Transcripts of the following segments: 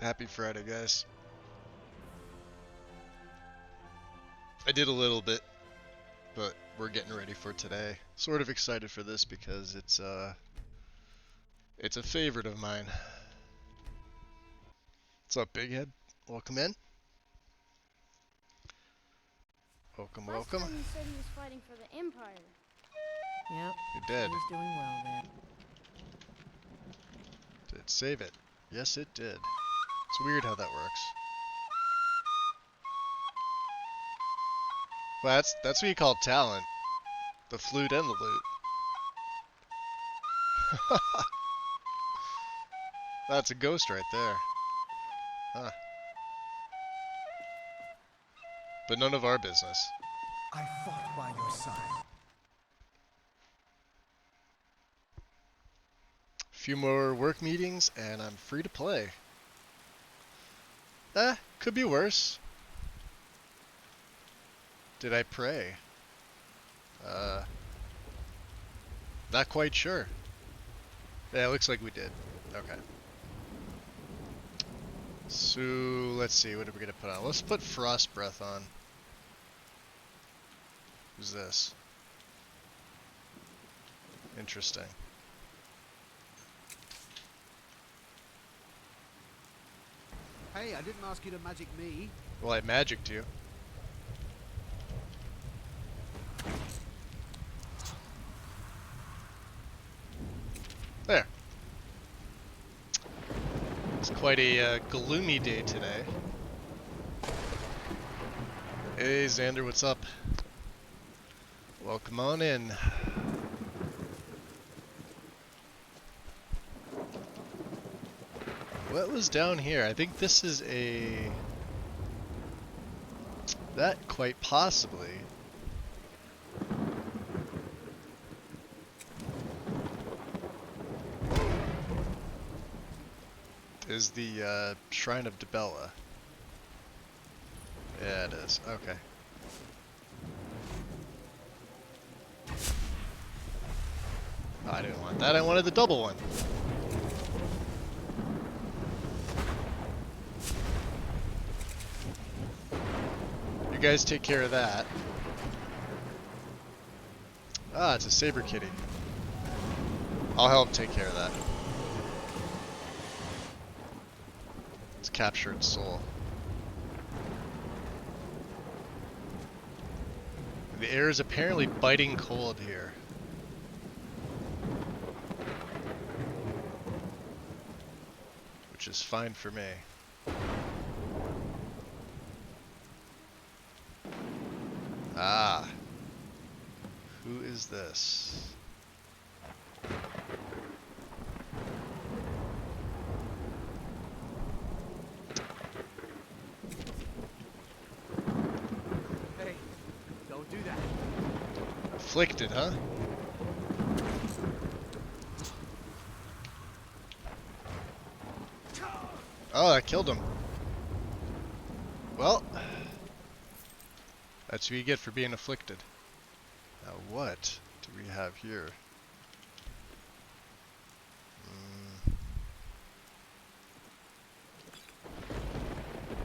Happy Friday, guys. I did a little bit, but we're getting ready for today. Sort of excited for this because it's a favorite of mine. What's up, Big Head? Welcome in. Welcome, Last welcome. time you said he was fighting for the Empire. Yep. You did. He was doing well there. Did it save it? Yes, it did. It's weird how that works. Well, that's what you call talent. The flute and the lute. That's a ghost right there. Huh. But none of our business. I fought by your side. A few more work meetings and I'm free to play. Could be worse. Did I pray? Not quite sure. Yeah, it looks like we did. Okay. So, let's see, what are we gonna put on? Let's put Frost Breath on. Who's this? Interesting. Hey, I didn't ask you to magic me. Well, I magicked you. There. It's quite a gloomy day today. Hey, Xander, what's up? Welcome on in. What was down here? I think this is a... That quite possibly. Is the Shrine of Dibella. Yeah, it is. Okay. Oh, I didn't want that. I wanted the double one. You guys take care of that. Ah, it's a Saber Kitty. I'll help take care of that. It's captured soul. The air is apparently biting cold here. Which is fine for me. Ah. Who is this? Hey, don't do that. Afflicted, huh? Oh, I killed him. Well, that's what you get for being afflicted. Now what do we have here?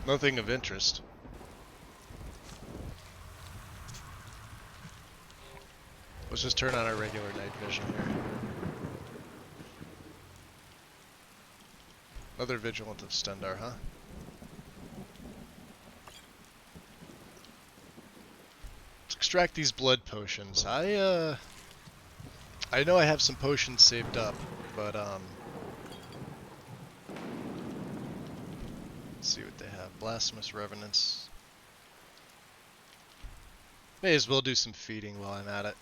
Nothing of interest. Let's just turn on our regular night vision here. Another Vigilant of Stendar, huh? Let's extract these blood potions. I know I have some potions saved up, but let's see what they have. Blasphemous Revenants. May as well do some feeding while I'm at it.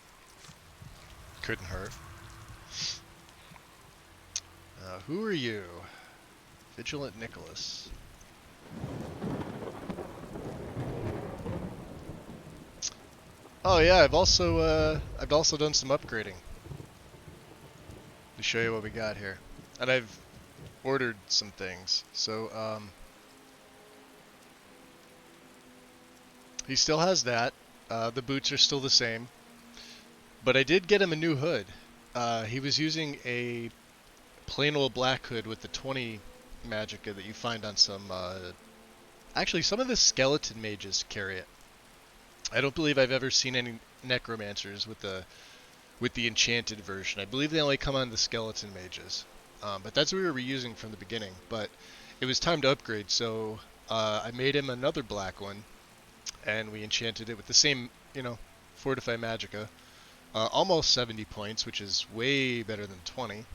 Couldn't hurt. Who are you? Vigilant Nicholas. Oh yeah, I've also done some upgrading. To show you what we got here. And I've ordered some things. So he still has that. The boots are still the same. But I did get him a new hood. He was using a plain old black hood with the 20 magicka that you find on some. Actually, some of the skeleton mages carry it. I don't believe I've ever seen any necromancers with the enchanted version. I believe they only come on the skeleton mages. But that's what we were reusing from the beginning. But it was time to upgrade, so I made him another black one, and we enchanted it with the same, Fortify Magicka. Almost 70 points, which is way better than 20.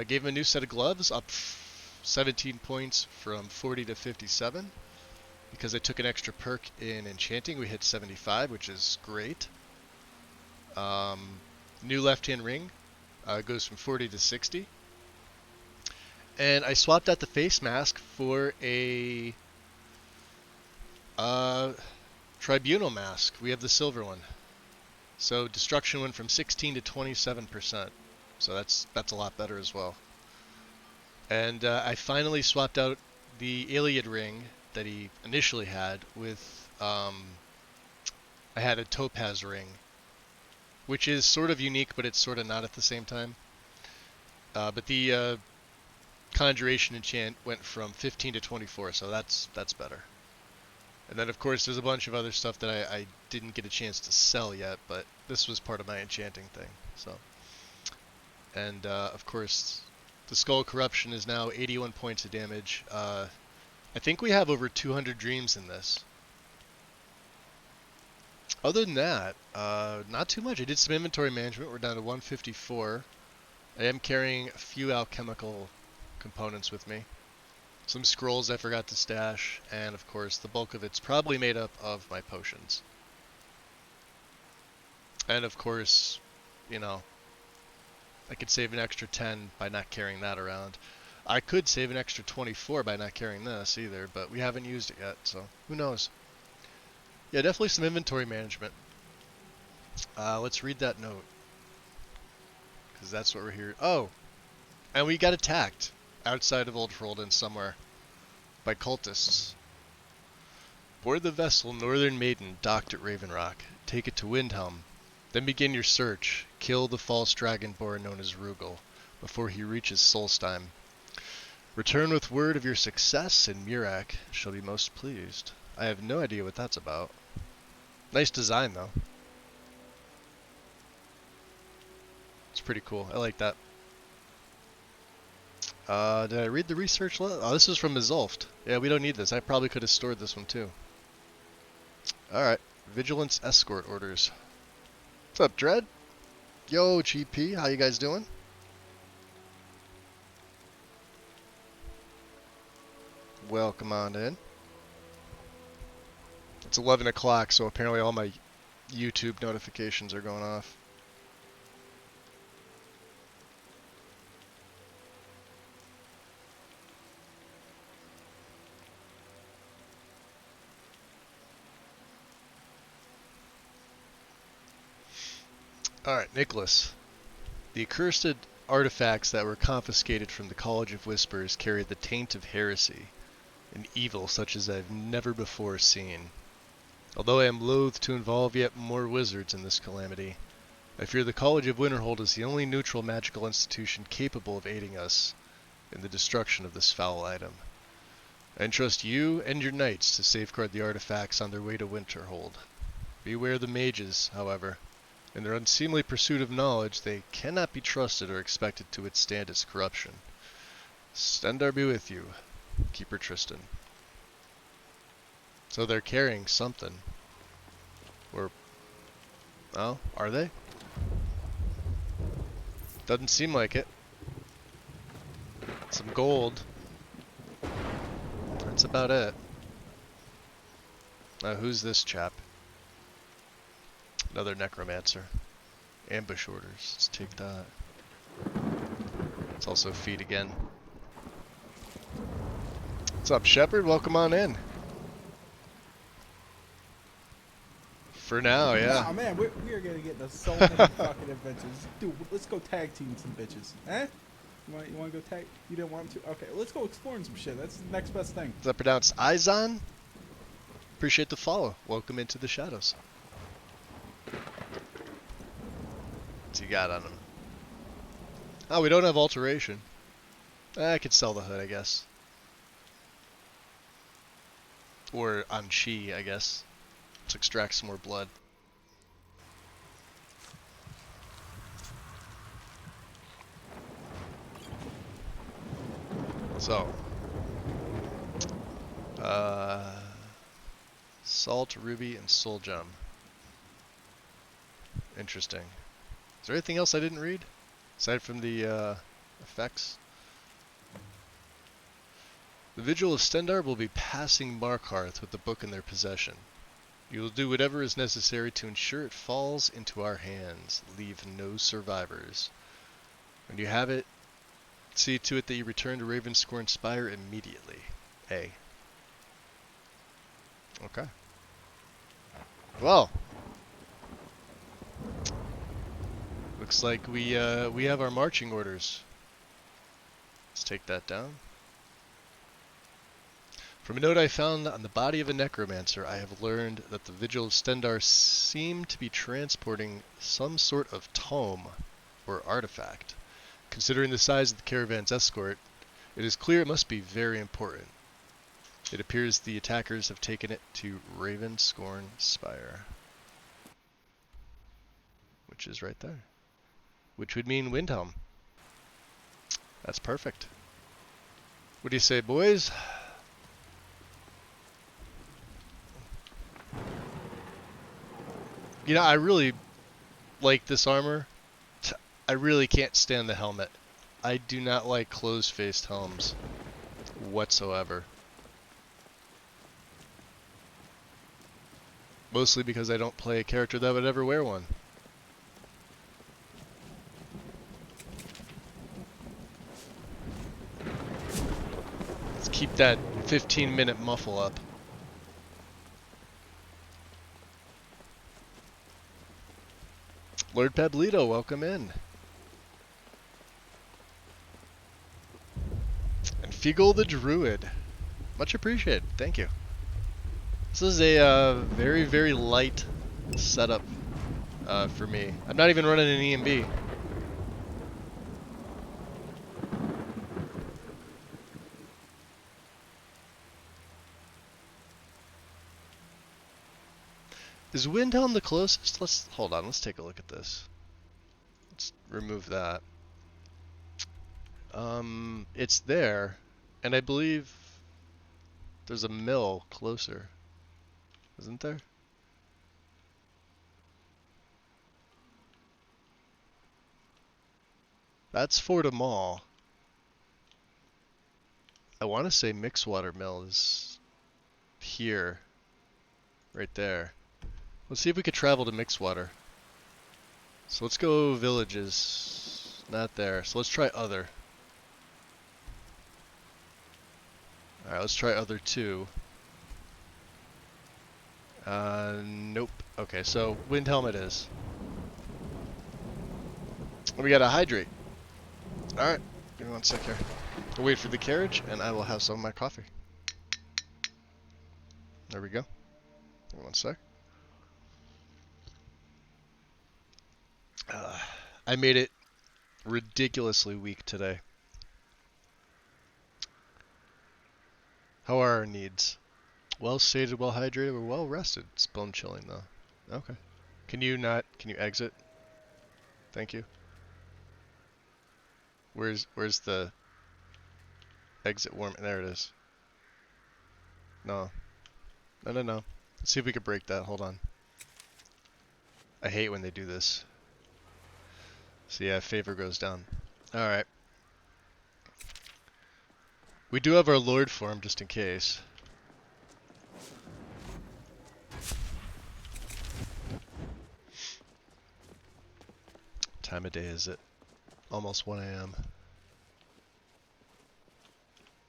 Gave him a new set of gloves, up 17 points from 40 to 57. Because I took an extra perk in enchanting, we hit 75, which is great. New left-hand ring goes from 40 to 60. And I swapped out the face mask for a tribunal mask. We have the silver one. So destruction went from 16 to 27%. So that's a lot better as well. And I finally swapped out the Iliad ring that he initially had with I had a topaz ring, which is sort of unique, but it's sort of not at the same time. But the conjuration enchant went from 15 to 24, so that's better. And then of course there's a bunch of other stuff that I didn't get a chance to sell yet, but this was part of my enchanting thing. So, and of course the Skull Corruption is now 81 points of damage. I think we have over 200 dreams in this. Other than that, not too much. I did some inventory management. We're down to 154. I am carrying a few alchemical components with me. Some scrolls I forgot to stash, and of course the bulk of it's probably made up of my potions. And of course, I could save an extra 10 by not carrying that around. I could save an extra 24 by not carrying this either, but we haven't used it yet, so who knows. Yeah, definitely some inventory management. Let's read that note, because that's what we're here. Oh, and we got attacked outside of Old Ferelden somewhere by cultists. Board the vessel Northern Maiden docked at Raven Rock. Take it to Windhelm. Then begin your search. Kill the false dragonborn known as Rugal before he reaches Solstheim. Return with word of your success, and Murak shall be most pleased. I have no idea what that's about. Nice design, though. It's pretty cool. I like that. Did I read the research? Oh, this is from Izulft. Yeah, we don't need this. I probably could have stored this one, too. Alright. Vigilance escort orders. What's up, Dread? Yo, GP. How you guys doing? Welcome on in. It's 11 o'clock, so apparently all my YouTube notifications are going off. Alright, Nicholas. The accursed artifacts that were confiscated from the College of Whispers carried the taint of heresy, an evil such as I've never before seen. Although I am loath to involve yet more wizards in this calamity, I fear the College of Winterhold is the only neutral magical institution capable of aiding us in the destruction of this foul item. I entrust you and your knights to safeguard the artifacts on their way to Winterhold. Beware the mages, however. In their unseemly pursuit of knowledge, they cannot be trusted or expected to withstand its corruption. Stendarr be with you, Keeper Tristan. So they're carrying something. Or... oh, are they? Doesn't seem like it. Some gold. That's about it. Now who's this chap? Another necromancer. Ambush orders. Let's take that. Let's also feed again. What's up, Shepard? Welcome on in. For now, yeah. Oh man, we are gonna get into so many fucking adventures. Dude, let's go tag team some bitches. Eh? You wanna go tag? You didn't want to? Okay, let's go exploring some shit. That's the next best thing. Is that pronounced Izon? Appreciate the follow. Welcome into the shadows. What's he got on him? Oh, we don't have alteration. I could sell the hood, I guess. Or on Chi, I guess. Let's extract some more blood. So. Salt, ruby, and soul gem. Interesting. Is there anything else I didn't read? Aside from the effects? The Vigil of Stendarr will be passing Markarth with the book in their possession. You will do whatever is necessary to ensure it falls into our hands. Leave no survivors. When you have it, see to it that you return to Ravenscorn Spire immediately. A. Okay. Well. Looks like we have our marching orders. Let's take that down. From a note I found on the body of a necromancer, I have learned that the Vigil of Stendarr seem to be transporting some sort of tome or artifact. Considering the size of the caravan's escort, it is clear it must be very important. It appears the attackers have taken it to Ravenscorn Spire. Which is right there. Which would mean Windhelm. That's perfect. What do you say, boys? You know, I really like this armor. I really can't stand the helmet. I do not like closed-faced helms whatsoever. Mostly because I don't play a character that would ever wear one. Let's keep that 15-minute muffle up. Lord Pablito, welcome in. And Figel the Druid. Much appreciated. Thank you. This is a very, very light setup for me. I'm not even running an EMB. Is Windhelm the closest? Hold on, let's take a look at this. Let's remove that. It's there, and I believe there's a mill closer. Isn't there? That's Fort Amal. I want to say Mixwater Mill is here. Right there. Let's see if we could travel to Mixwater. So let's go villages. Not there. So let's try other. Alright, let's try other 2. Nope. Okay, so Windhelm it is. We gotta hydrate. Alright, give me 1 sec here. I'll wait for the carriage, and I will have some of my coffee. There we go. Give me 1 sec. I made it ridiculously weak today. How are our needs? Well sated, well hydrated, we're well rested. It's bone chilling though. Okay. Can you exit? Thank you. Where's the exit warm? There it is. No. No. Let's see if we can break that. Hold on. I hate when they do this. So yeah, favor goes down. Alright. We do have our Lord form just in case. What time of day is it? Almost 1 AM.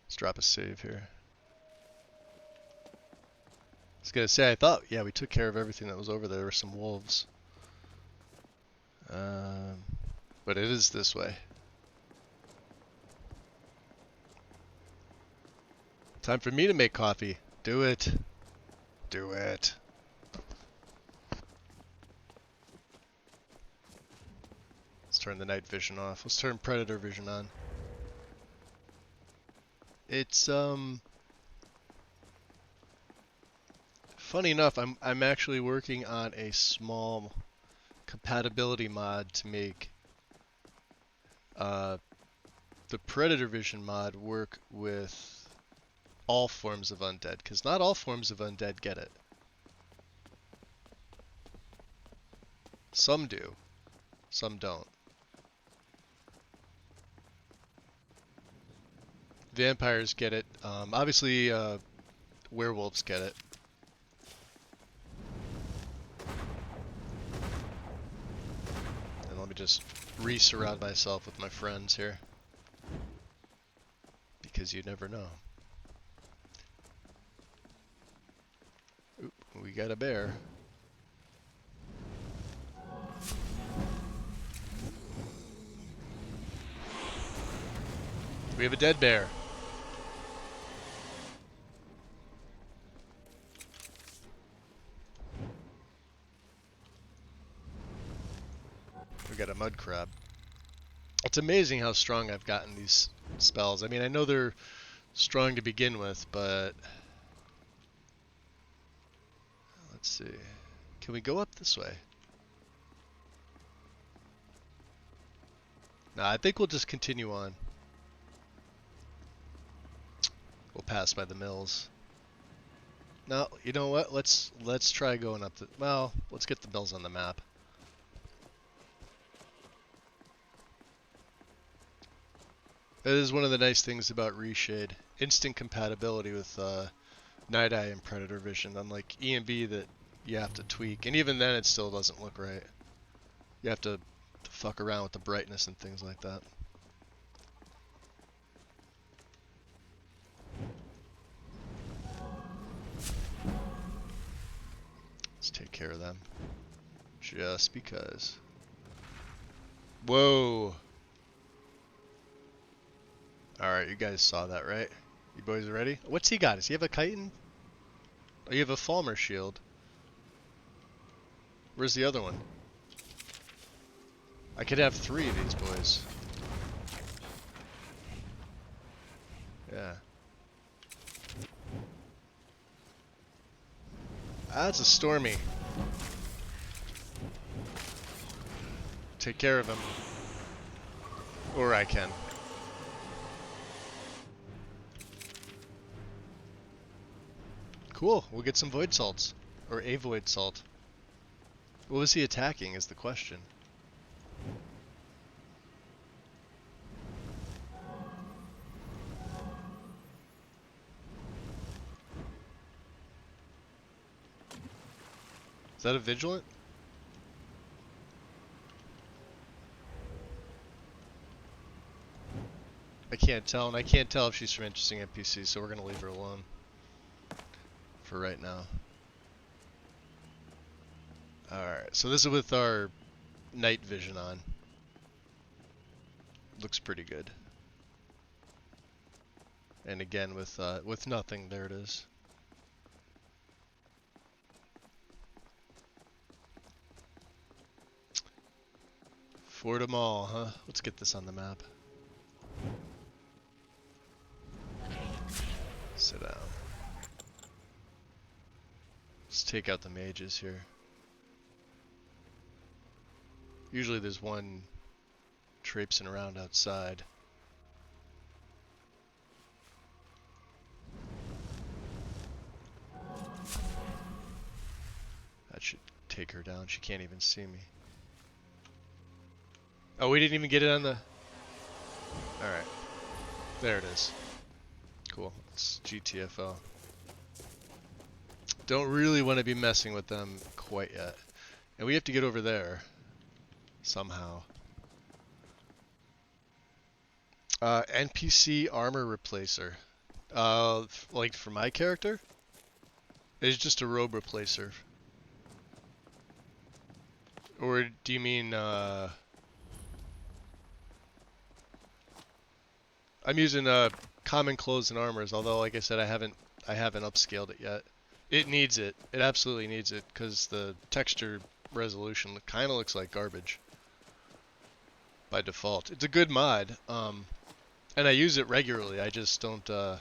Let's drop a save here. I was gonna say, I thought, yeah, we took care of everything that was over there. There were some wolves. But it is this way. Time for me to make coffee. Do it. Do it. Let's turn the night vision off. Let's turn predator vision on. It's funny enough, I'm actually working on a small compatibility mod to make the Predator Vision mod work with all forms of undead, because not all forms of undead get it. Some do, some don't. Vampires get it. Obviously, werewolves get it. And let me just re-surround myself with my friends here. Because you never know. Oop, we got a bear. We have a dead bear. We got a mud crab. It's amazing how strong I've gotten these spells. I mean, I know they're strong to begin with, but let's see. Can we go up this way? Nah, I think we'll just continue on. We'll pass by the mills. No, you know what? Let's try going up the. Well, let's get the mills on the map. That is one of the nice things about Reshade. Instant compatibility with Night Eye and Predator Vision, unlike EMB that you have to tweak. And even then, it still doesn't look right. You have to fuck around with the brightness and things like that. Let's take care of them. Just because. Whoa! Alright, you guys saw that, right? You boys ready? What's he got? Does he have a chitin? Oh, you have a Falmer shield. Where's the other one? I could have 3 of these boys. Yeah. That's a Stormy. Take care of him. Or I can. Cool, we'll get some Void Salts. Or a Void Salt. What was he attacking is the question. Is that a Vigilant? I can't tell, and I can't tell if she's from Interesting NPC, so we're gonna leave her alone. For right now. Alright, so this is with our night vision on. Looks pretty good. And again with nothing, there it is. Fort 'em all, huh? Let's get this on the map. Sit down. Let's take out the mages here. Usually there's one traipsing around outside. That should take her down. She can't even see me. Oh, we didn't even get it on the... Alright. There it is. Cool. It's GTFO. Don't really want to be messing with them quite yet. And we have to get over there. Somehow. NPC armor replacer. Like for my character? It's just a robe replacer. Or do you mean, I'm using common clothes and armors, although like I said I haven't upscaled it yet. It needs it. It absolutely needs it because the texture resolution kind of looks like garbage by default. It's a good mod. And I use it regularly. I just don't. I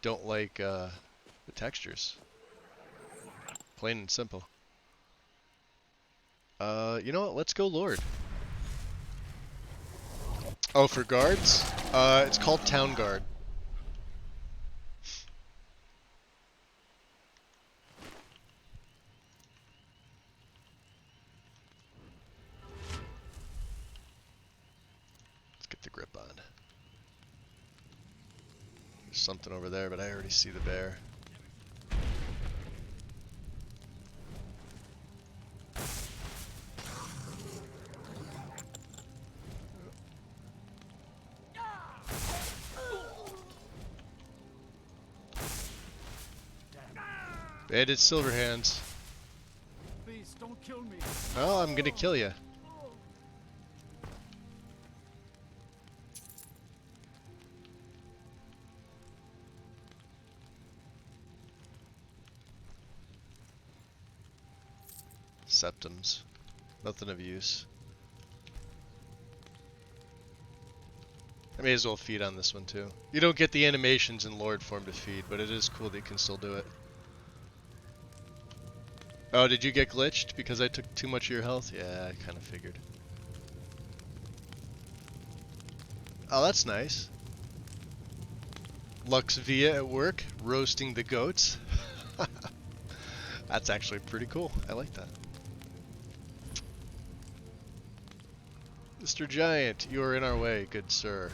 don't like the textures. Plain and simple. You know what? Let's go Lord. Oh, for guards? It's called Town Guard. Let's get the grip on. There's something over there, but I already see the bear. Bandit Silverhands. Please, don't kill me. Oh, I'm gonna kill you. Septums. Nothing of use. I may as well feed on this one too. You don't get the animations in Lord form to feed, but it is cool that you can still do it. Oh, did you get glitched because I took too much of your health? Yeah, I kind of figured. Oh, that's nice. Lux Via at work, roasting the goats. That's actually pretty cool. I like that. Mr. Giant, you are in our way, good sir.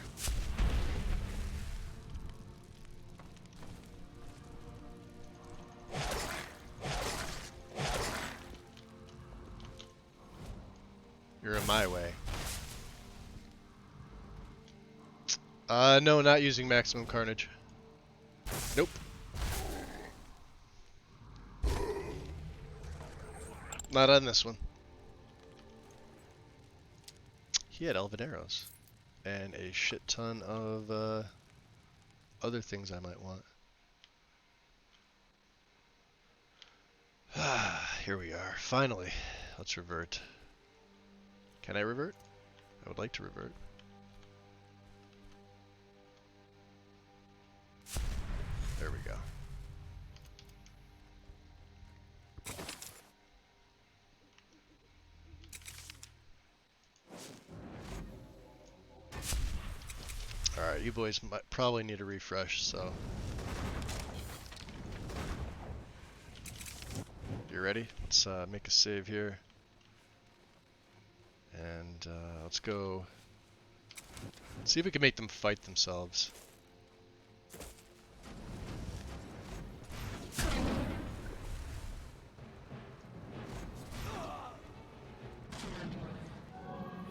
You're in my way. No, not using maximum carnage. Nope. Not on this one. He had elven arrows. And a shit ton of other things I might want. Here we are. Finally. Let's revert. Can I revert? I would like to revert. There we go. Alright, you boys might probably need a refresh, so. You ready? Let's make a save here. And let's go see if we can make them fight themselves.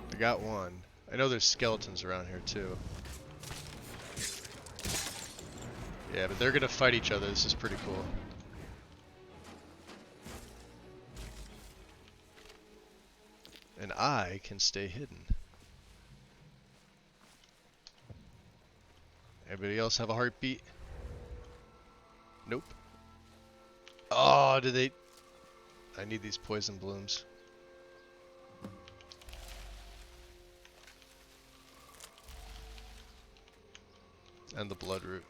I got one. I know there's skeletons around here too. Yeah, but they're gonna fight each other. This is pretty cool. And I can stay hidden. Everybody else have a heartbeat? Nope. Oh, do they? I need these poison blooms. And the bloodroot.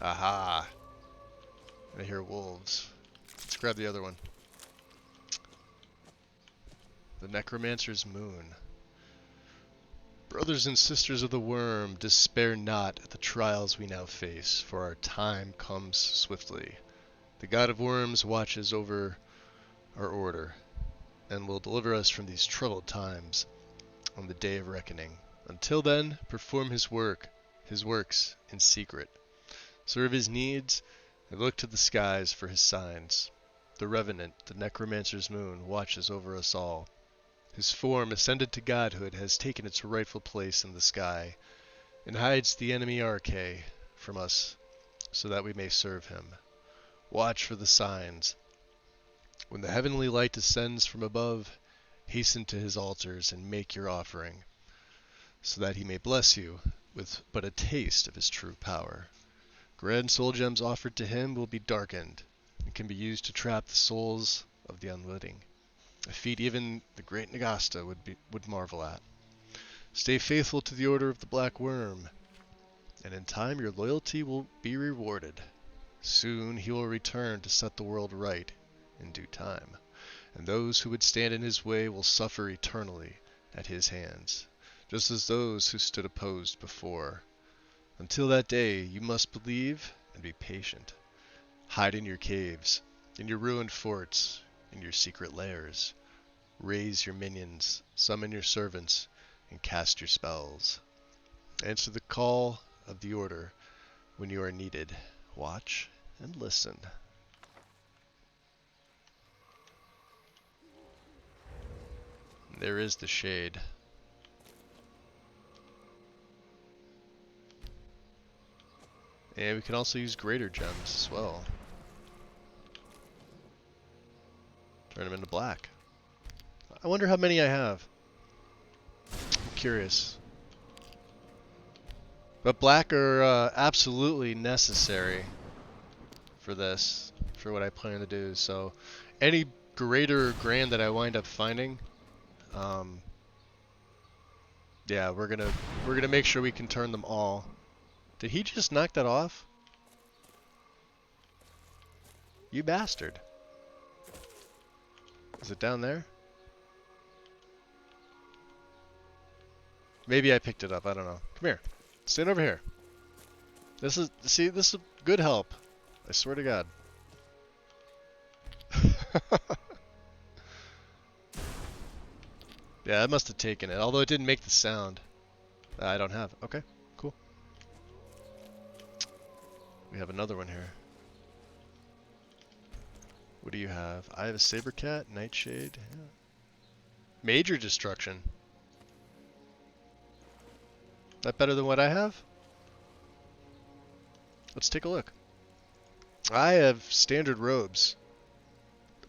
Aha! I hear wolves. Let's grab the other one. The Necromancer's Moon. Brothers and sisters of the Worm, despair not at the trials we now face, for our time comes swiftly. The God of Worms watches over our order, and will deliver us from these troubled times on the day of reckoning. Until then, perform his works in secret. Serve his needs, and look to the skies for his signs. The Revenant, the Necromancer's Moon, watches over us all. His form, ascended to godhood, has taken its rightful place in the sky, and hides the enemy Arche from us, so that we may serve him. Watch for the signs. When the heavenly light descends from above, hasten to his altars and make your offering, so that he may bless you with but a taste of his true power. Grand soul gems offered to him will be darkened, and can be used to trap the souls of the unwitting. A feat even the great Nagasta would marvel at. Stay faithful to the Order of the Black Worm, and in time your loyalty will be rewarded. Soon he will return to set the world right in due time, and those who would stand in his way will suffer eternally at his hands, just as those who stood opposed before. Until that day, you must believe and be patient. Hide in your caves, in your ruined forts, in your secret lairs. Raise your minions, summon your servants, and cast your spells. Answer the call of the Order when you are needed. Watch and listen. There is the shade. And we can also use greater gems as well. Turn them into black. I wonder how many I have. I'm curious. But black are absolutely necessary for this, for what I plan to do. So any greater grand that I wind up finding, yeah, we're gonna make sure we can turn them all. Did he just knock that off? You bastard. Is it down there? Maybe I picked it up, I don't know. Come here. Stand over here. This is good help. I swear to God. Yeah, I must have taken it, although it didn't make the sound. I don't have. Okay, cool. We have another one here. What do you have? I have a Sabercat, Nightshade. Yeah. Major Destruction. That better than what I have? Let's take a look. I have standard robes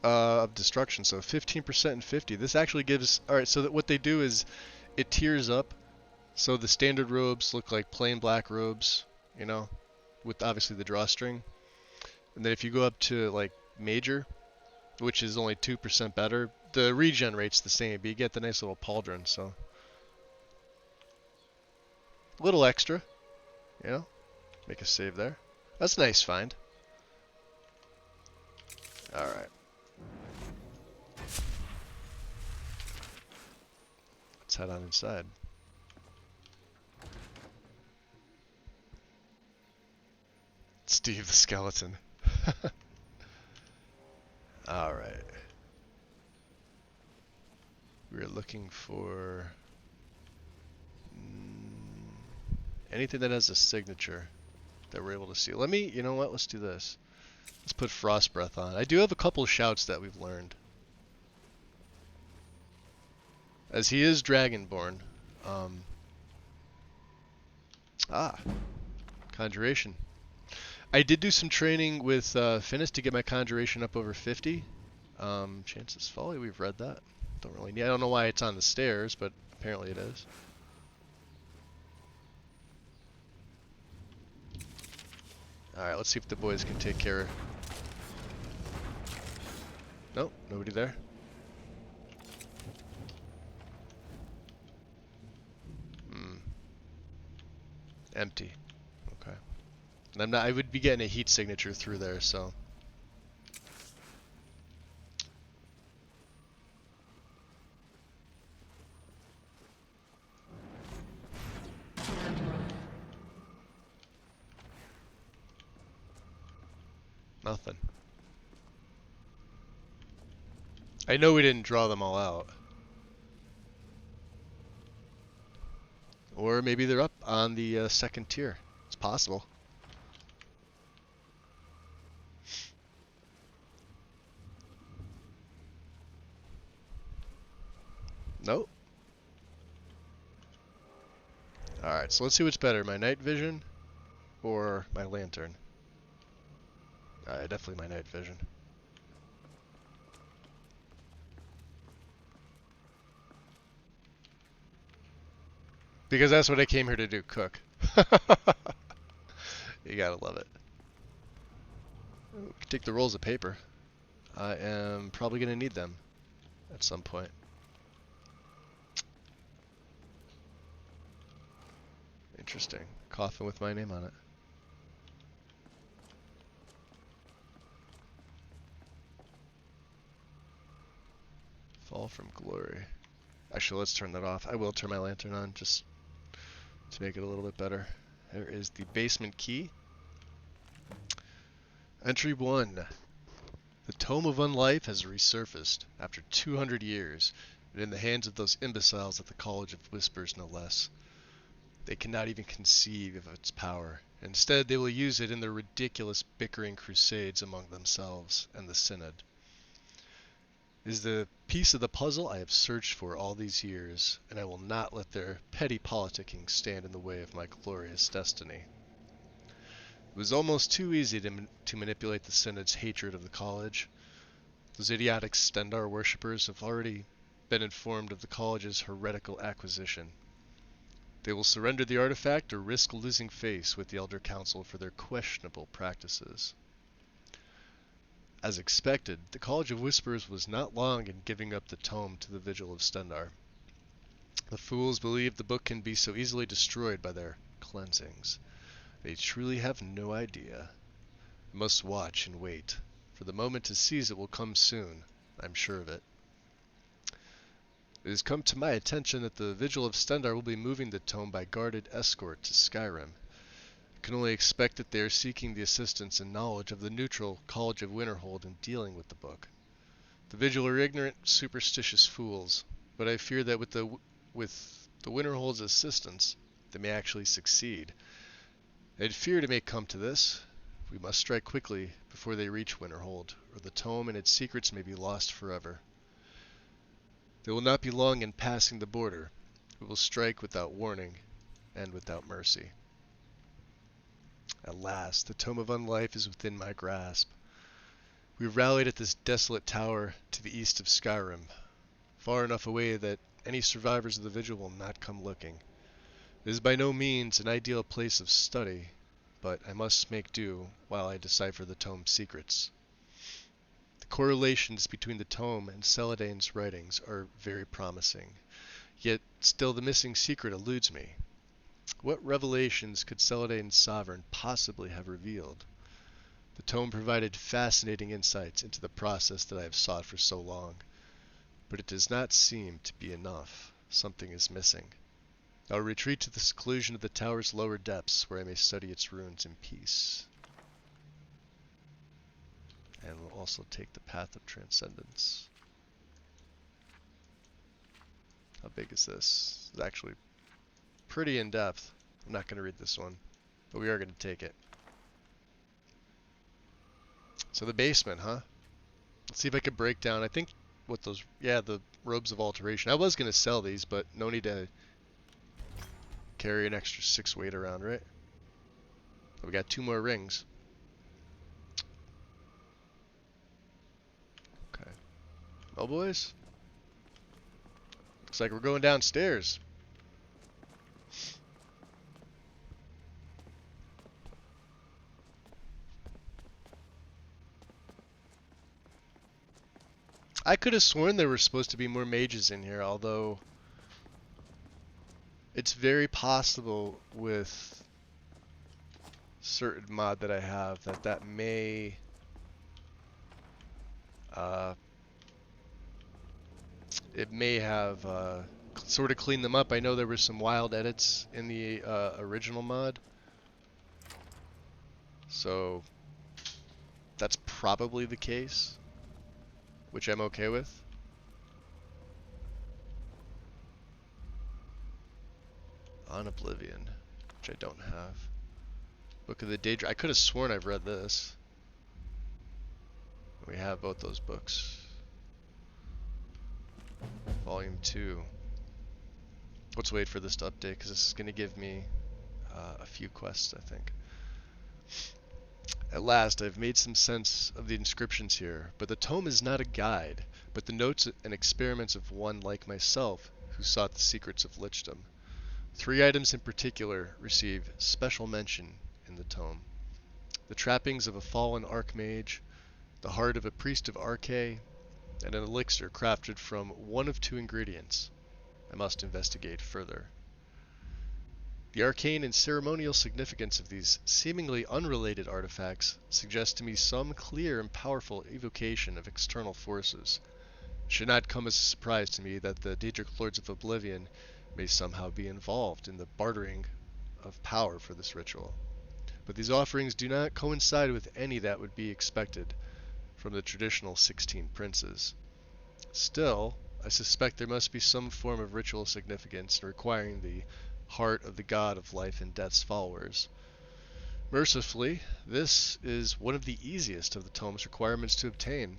of destruction, so 15% and 50. This actually gives... Alright, so that what they do is it tiers up. So the standard robes look like plain black robes, you know, with obviously the drawstring. And then if you go up to like major, which is only 2% better, the regen rate's the same, but you get the nice little pauldron, so... A little extra, you know? Make a save there. That's a nice find. Alright. Let's head on inside. Steve the skeleton. Alright. We're looking for anything that has a signature that we're able to see. Let me, you know what, let's do this. Let's put Frost Breath on. I do have a couple of shouts that we've learned. As he is Dragonborn. Conjuration. I did do some training with Finis to get my Conjuration up over 50. Chances Folly, we've read that. Don't really need, I don't know why it's on the stairs, but apparently it is. Alright, let's see if the boys can take care of... Nope, nobody there. Empty. Okay. And I would be getting a heat signature through there, so... Nothing. I know we didn't draw them all out. Or maybe they're up on the second tier. It's possible. Nope. Alright, so let's see what's better, my night vision or my lantern. Definitely my night vision. Because that's what I came here to do, cook. You gotta love it. Ooh, we can take the rolls of paper. I am probably gonna need them. at some point. Interesting. Coffin with my name on it. Fall from glory. Actually, let's turn that off. I will turn my lantern on just to make it a little bit better. There is the basement key. Entry 1. The Tome of Unlife has resurfaced after 200 years, and in the hands of those imbeciles at the College of Whispers, no less. They cannot even conceive of its power. Instead, they will use it in their ridiculous bickering crusades among themselves and the Synod. It is the piece of the puzzle I have searched for all these years, and I will not let their petty politicking stand in the way of my glorious destiny. It was almost too easy to manipulate the Synod's hatred of the college. Those idiotic Stendarr worshippers have already been informed of the college's heretical acquisition. They will surrender the artifact or risk losing face with the Elder Council for their questionable practices. As expected, the College of Whispers was not long in giving up the tome to the Vigil of Stendarr. The fools believe the book can be so easily destroyed by their cleansings. They truly have no idea. I must watch and wait, for the moment to seize it will come soon. I'm sure of it. It has come to my attention that the Vigil of Stendarr will be moving the tome by guarded escort to Skyrim. I can only expect that they are seeking the assistance and knowledge of the neutral College of Winterhold in dealing with the book. The Vigil are ignorant, superstitious fools, but I fear that with the Winterhold's assistance, they may actually succeed. I feared it may come to this. We must strike quickly before they reach Winterhold, or the tome and its secrets may be lost forever. They will not be long in passing the border. We will strike without warning and without mercy. At last, the Tome of Unlife is within my grasp. We rallied at this desolate tower to the east of Skyrim, far enough away that any survivors of the Vigil will not come looking. It is by no means an ideal place of study, but I must make do while I decipher the tome's secrets. The correlations between the tome and Celadaine's writings are very promising, yet still the missing secret eludes me. What revelations could Celadaine's sovereign possibly have revealed? The tome provided fascinating insights into the process that I have sought for so long, but it does not seem to be enough. Something is missing. I will retreat to the seclusion of the tower's lower depths, where I may study its ruins in peace. And we'll also take the Path of Transcendence. How big is this? It's actually pretty in-depth. I'm not going to read this one, but we are going to take it. So the basement, huh? Let's see if I can break down. I think what those... Yeah, the Robes of Alteration. I was going to sell these, but no need to carry an extra 6 weight around, right? We got 2 more rings. Okay. Well, boys. Looks like we're going downstairs. I could have sworn there were supposed to be more mages in here, although it's very possible with certain mod that I have that may it may have sort of cleaned them up. I know there were some wild edits in the original mod, so that's probably the case, which I'm okay with. On Oblivion, which I don't have. Book of the Daedra. I could have sworn I've read this. We have both those books. Volume 2. Let's wait for this to update, because this is going to give me a few quests, I think. At last, I've made some sense of the inscriptions here, but the tome is not a guide, but the notes and experiments of one like myself who sought the secrets of lichdom. 3 items in particular receive special mention in the tome. The trappings of a fallen archmage, the heart of a priest of Arkay, and an elixir crafted from one of two ingredients. I must investigate further. The arcane and ceremonial significance of these seemingly unrelated artifacts suggests to me some clear and powerful evocation of external forces. It should not come as a surprise to me that the Daedric Lords of Oblivion may somehow be involved in the bartering of power for this ritual. But these offerings do not coincide with any that would be expected from the traditional 16 princes. Still, I suspect there must be some form of ritual significance requiring the heart of the god of life and death's followers. Mercifully, this is one of the easiest of the tome's requirements to obtain.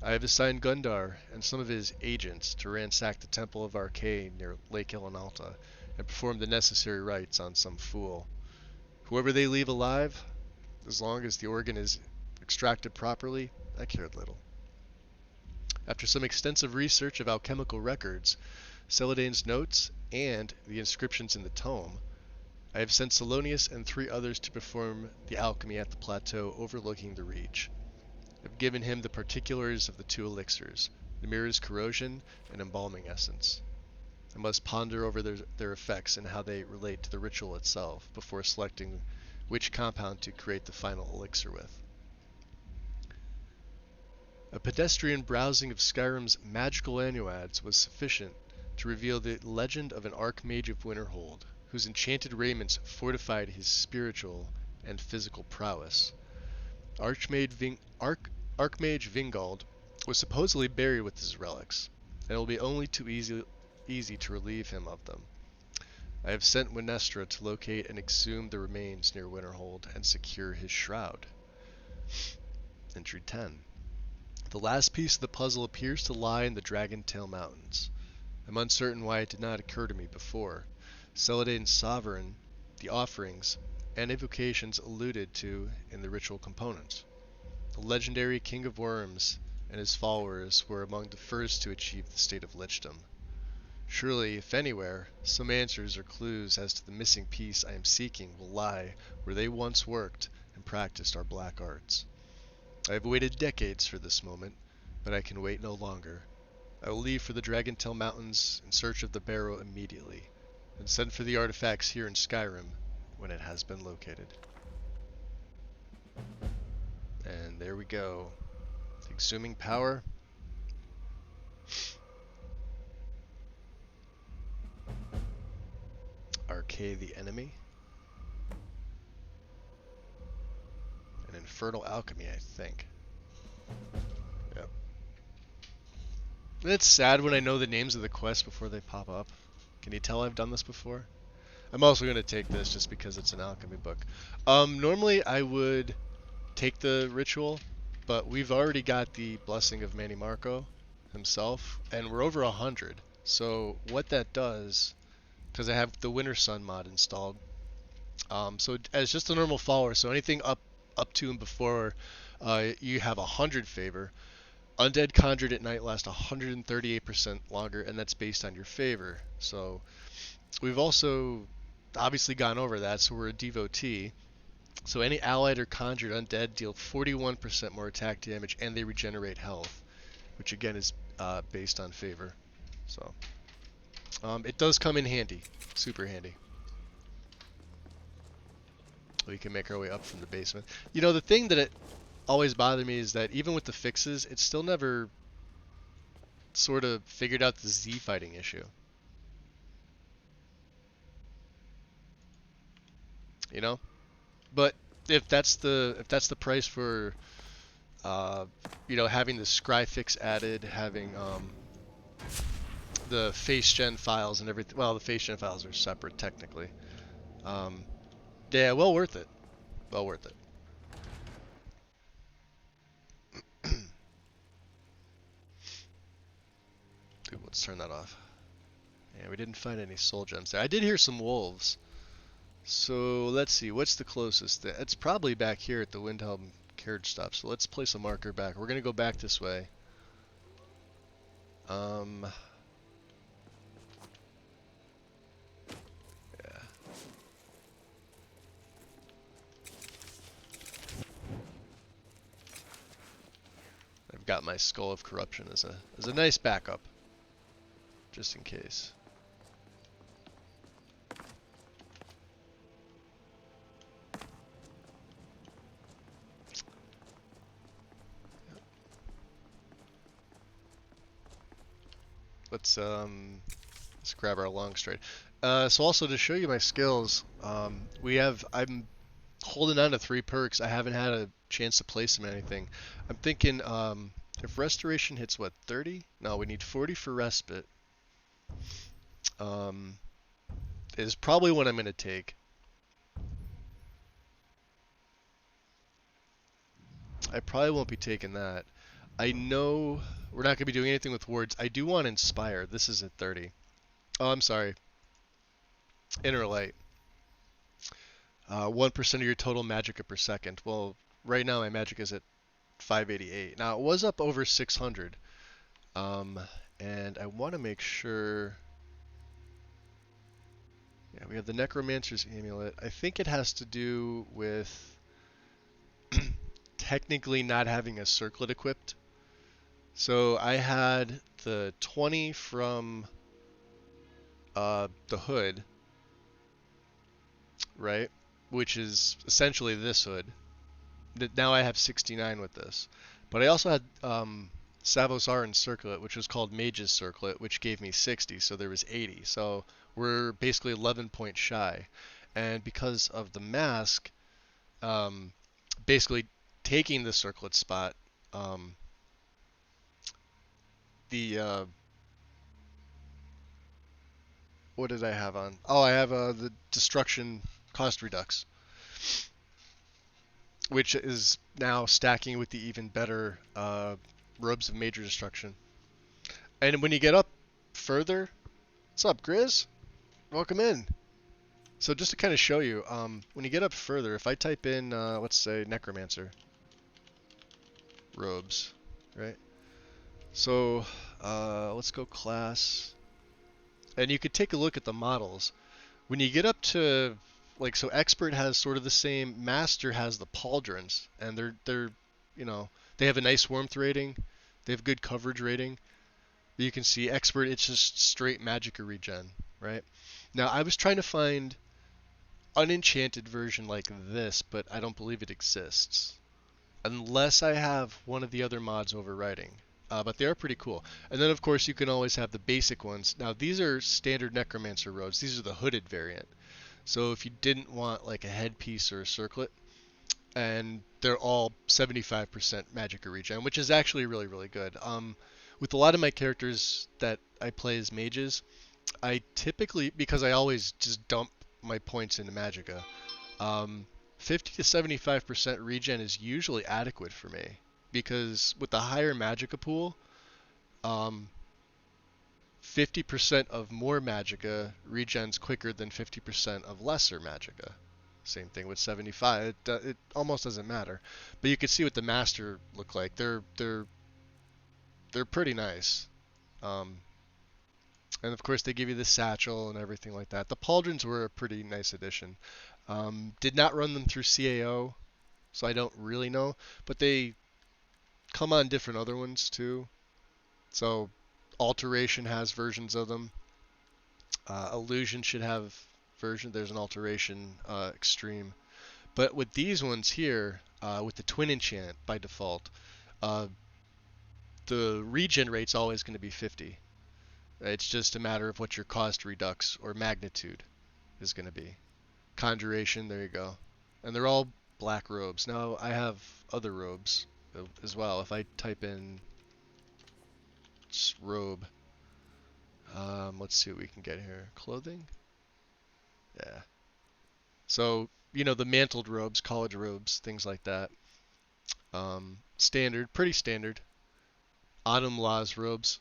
I have assigned Gundar and some of his agents to ransack the Temple of Arcane near Lake Ilinalta and perform the necessary rites on some fool. Whoever they leave alive, as long as the organ is extracted properly, I cared little. After some extensive research of alchemical records, Celadane's notes, and the inscriptions in the tome, I have sent Selonius and 3 others to perform the alchemy at the plateau overlooking the Reach. I have given him the particulars of the 2 elixirs, Nimir's corrosion and embalming essence. I must ponder over their effects and how they relate to the ritual itself before selecting which compound to create the final elixir with. A pedestrian browsing of Skyrim's magical annuads was sufficient to reveal the legend of an Archmage of Winterhold, whose enchanted raiments fortified his spiritual and physical prowess. Archmage Vingald was supposedly buried with his relics, and it will be only too easy to relieve him of them. I have sent Wynestra to locate and exhume the remains near Winterhold and secure his shroud. Entry 10. The last piece of the puzzle appears to lie in the Dragontail Mountains. I'm uncertain why it did not occur to me before. Celadane's sovereign, the offerings, and invocations alluded to in the ritual components. The legendary King of Worms and his followers were among the first to achieve the state of lichdom. Surely, if anywhere, some answers or clues as to the missing piece I am seeking will lie where they once worked and practiced our black arts. I have waited decades for this moment, but I can wait no longer. I will leave for the Dragontail Mountains in search of the barrow immediately, and send for the artifacts here in Skyrim when it has been located. And there we go. Exhuming power. Arcane the enemy. An infernal alchemy, I think. Yep. It's sad when I know the names of the quests before they pop up. Can you tell I've done this before? I'm also going to take this just because it's an alchemy book. Normally I would take the ritual, but we've already got the blessing of Manny Marco himself, and we're over 100. So what that does, because I have the Winter Sun mod installed, so as just a normal follower, so anything up to and before you have 100 favor, Undead Conjured at Night lasts 138% longer, and that's based on your favor. So we've also obviously gone over that, so we're a devotee. So any allied or conjured undead deal 41% more attack damage, and they regenerate health, which again is based on favor. So it does come in handy, super handy. We can make our way up from the basement. You know, the thing that it always bothered me is that even with the fixes, it still never sort of figured out the Z fighting issue. You know? But if that's the price for you know, having the scry fix added, having the face gen files and everything, well, the face gen files are separate technically. Yeah, well worth it. Well worth it. Dude, let's turn that off. Yeah, we didn't find any soul gems there. I did hear some wolves. So let's see, what's the closest? It's probably back here at the Windhelm carriage stop. So let's place a marker back. We're gonna go back this way. Yeah. got my Skull of Corruption as a nice backup, just in case. Let's grab our long straight. So also to show you my skills, I'm holding on to 3 perks. I haven't had a chance to place them in anything. I'm thinking if restoration hits what, 30? No, we need 40 for respite. Is probably what I'm gonna take. I probably won't be taking that. I know we're not gonna be doing anything with wards. I do want Inspire. This is at 30. Oh, I'm sorry. Inner Light. 1% of your total magicka per second. Well, right now my magic is at 588. Now it was up over 600. And I want to make sure. Yeah, we have the Necromancer's Amulet. I think it has to do with technically not having a circlet equipped. So I had the 20 from the hood, right? Which is essentially this hood. Now I have 69 with this. But I also had Savos Aran's Circlet, which was called Mage's Circlet, which gave me 60, so there was 80. So we're basically 11 points shy. And because of the mask, basically taking the circlet spot, what did I have on? Oh, I have the Destruction Cost Redux, which is now stacking with the even better Robes of Major Destruction. And when you get up further, what's up, Grizz? Welcome in. So just to kind of show you, when you get up further, if I type in, let's say, Necromancer Robes, right? So let's go class. And you could take a look at the models. When you get up to, like, so Expert has sort of the same, Master has the Pauldrons, and they're, you know, they have a nice warmth rating, they have good coverage rating. You can see Expert, it's just straight Magicka regen, right? Now I was trying to find unenchanted version like this, but I don't believe it exists, unless I have one of the other mods overriding. But they are pretty cool. And then of course you can always have the basic ones. Now these are standard Necromancer robes. These are the hooded variant. So if you didn't want like a headpiece or a circlet, and they're all 75% Magicka regen, which is actually really, really good. With a lot of my characters that I play as mages, I typically, because I always just dump my points into Magicka, 50 to 75% regen is usually adequate for me. Because with the higher Magicka pool, 50% of more Magicka regens quicker than 50% of lesser Magicka. Same thing with 75. It almost doesn't matter. But you can see what the Master look like. They're pretty nice. And of course they give you the satchel and everything like that. The Pauldrons were a pretty nice addition. Did not run them through CAO, so I don't really know. But they come on different other ones too. So Alteration has versions of them. Illusion should have version. There's an Alteration Extreme. But with these ones here, with the Twin Enchant by default, the regen rate's always going to be 50. It's just a matter of what your cost redux or magnitude is going to be. Conjuration, there you go. And they're all black robes. Now I have other robes as well. If I type in robe, let's see what we can get here. Clothing? Yeah. So, you know, the mantled robes, college robes, things like that. Standard, pretty standard. Autumn Laws robes,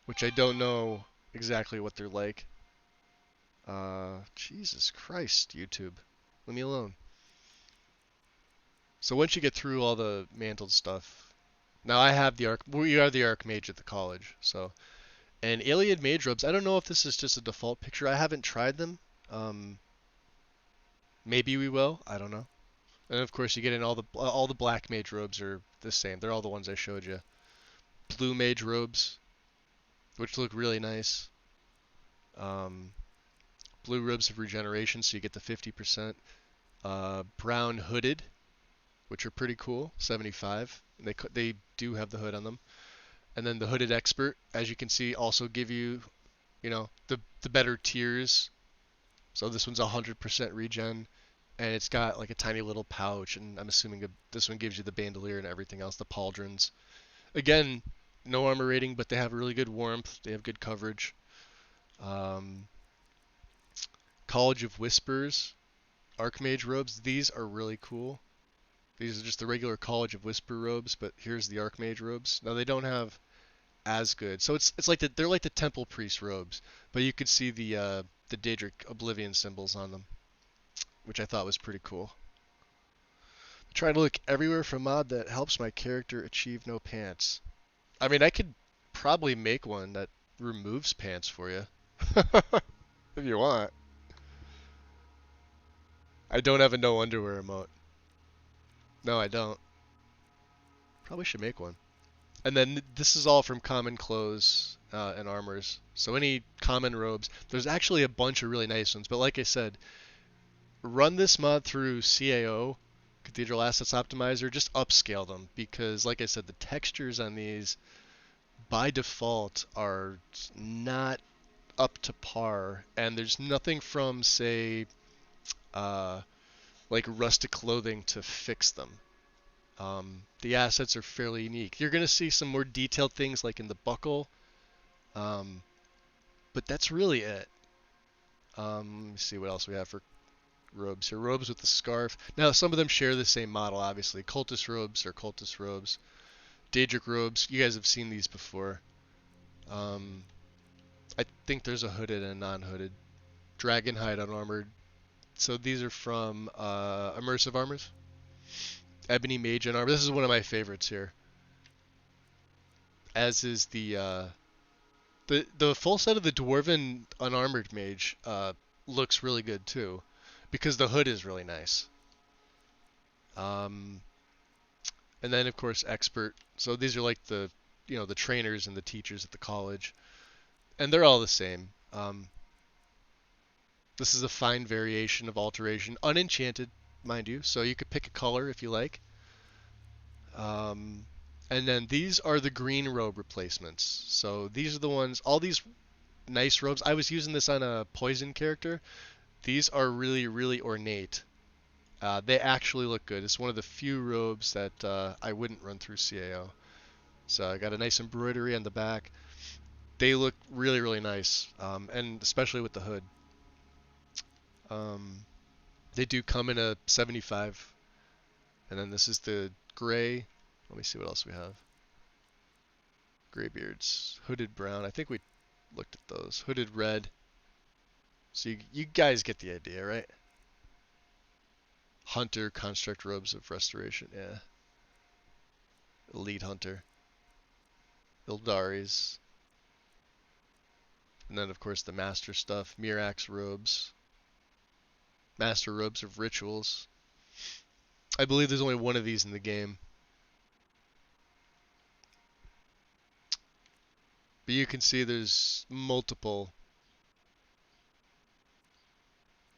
which I don't know exactly what they're like. Jesus Christ, YouTube. Leave me alone. So once you get through all the mantled stuff, now I have the we are the Archmage at the college, so. And Iliad Mage robes, I don't know if this is just a default picture. I haven't tried them. Maybe we will. I don't know. And of course, you get in all the black mage robes are the same. They're all the ones I showed you. blue mage robes, which look really nice. Um, blue robes of regeneration, so you get the 50%. Brown hooded, which are pretty cool, 75. They do have the hood on them. And then the hooded expert, as you can see, also give you, the better tiers. So this one's 100% regen, and it's got like a tiny little pouch, and I'm assuming this one gives you the bandolier and everything else, the pauldrons. Again, no armor rating, but they have really good warmth. They have good coverage. College of Whispers, Archmage robes. These are really cool. These are just the regular College of Whisper robes, but here's the Archmage robes. Now they don't have as good. So it's like they're like the Temple Priest robes, but you could see the Daedric Oblivion symbols on them, which I thought was pretty cool. Try to look everywhere for a mod that helps my character achieve no pants. I mean, I could probably make one that removes pants for you. If you want. I don't have a no underwear emote. No, I don't. Probably should make one. And then this is all from common clothes and armors. So any common robes. There's actually a bunch of really nice ones, but like I said, run this mod through CAO, Cathedral Assets Optimizer, just upscale them, because like I said, the textures on these by default are not up to par, and there's nothing from, say, like rustic clothing to fix them. The assets are fairly unique. You're going to see some more detailed things like in the buckle, but that's really it. Let me see what else we have for robes here. Robes with the scarf. Now, some of them share the same model, obviously. Cultist robes are cultist robes. Daedric robes, you guys have seen these before. I think there's a hooded and a non-hooded. Dragonhide unarmored. So these are from Immersive Armors. Ebony Mage unarmored. This is one of my favorites here. As is the full set of the Dwarven unarmored mage looks really good too, because the hood is really nice. And then of course expert. So these are like the trainers and the teachers at the college, and they're all the same. This is a fine variation of alteration, unenchanted, mind you, so you could pick a color if you like. And then these are the green robe replacements. So these are the ones, all these nice robes. I was using this on a poison character. These are really, really ornate. They actually look good. It's one of the few robes that I wouldn't run through CAO. So I got a nice embroidery on the back. They look really, really nice, and especially with the hood. They do come in a 75, and then this is the gray. Let me see what else we have. Graybeards, hooded brown. I think we looked at those. Hooded red. So you guys get the idea, right? Hunter construct robes of restoration. Yeah. Elite hunter. Ildaris. And then of course the master stuff. Mirax robes. Master robes of rituals. I believe there's only one of these in the game. But you can see there's multiple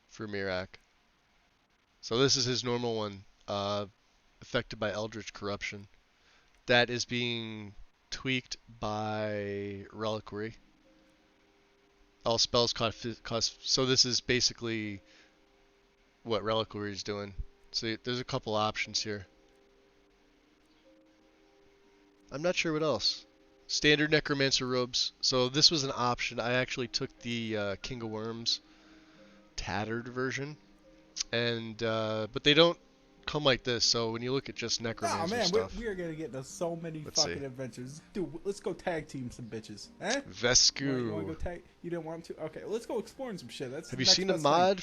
for Miraak. So this is his normal one, affected by Eldritch Corruption. That is being tweaked by Reliquary. All spells cost. So this is basically what Reliquary is doing. So there's a couple options here. I'm not sure what else. Standard Necromancer robes. So this was an option. I actually took the King of Worms tattered version, and but they don't come like this. So when you look at just Necromancer Oh man, stuff, we are gonna get into so many fucking adventures. Dude, let's go tag team some bitches. Eh? Vesku. You wanna go tag? You didn't want to? Okay, let's go exploring some shit. That's Have the you next seen a best mod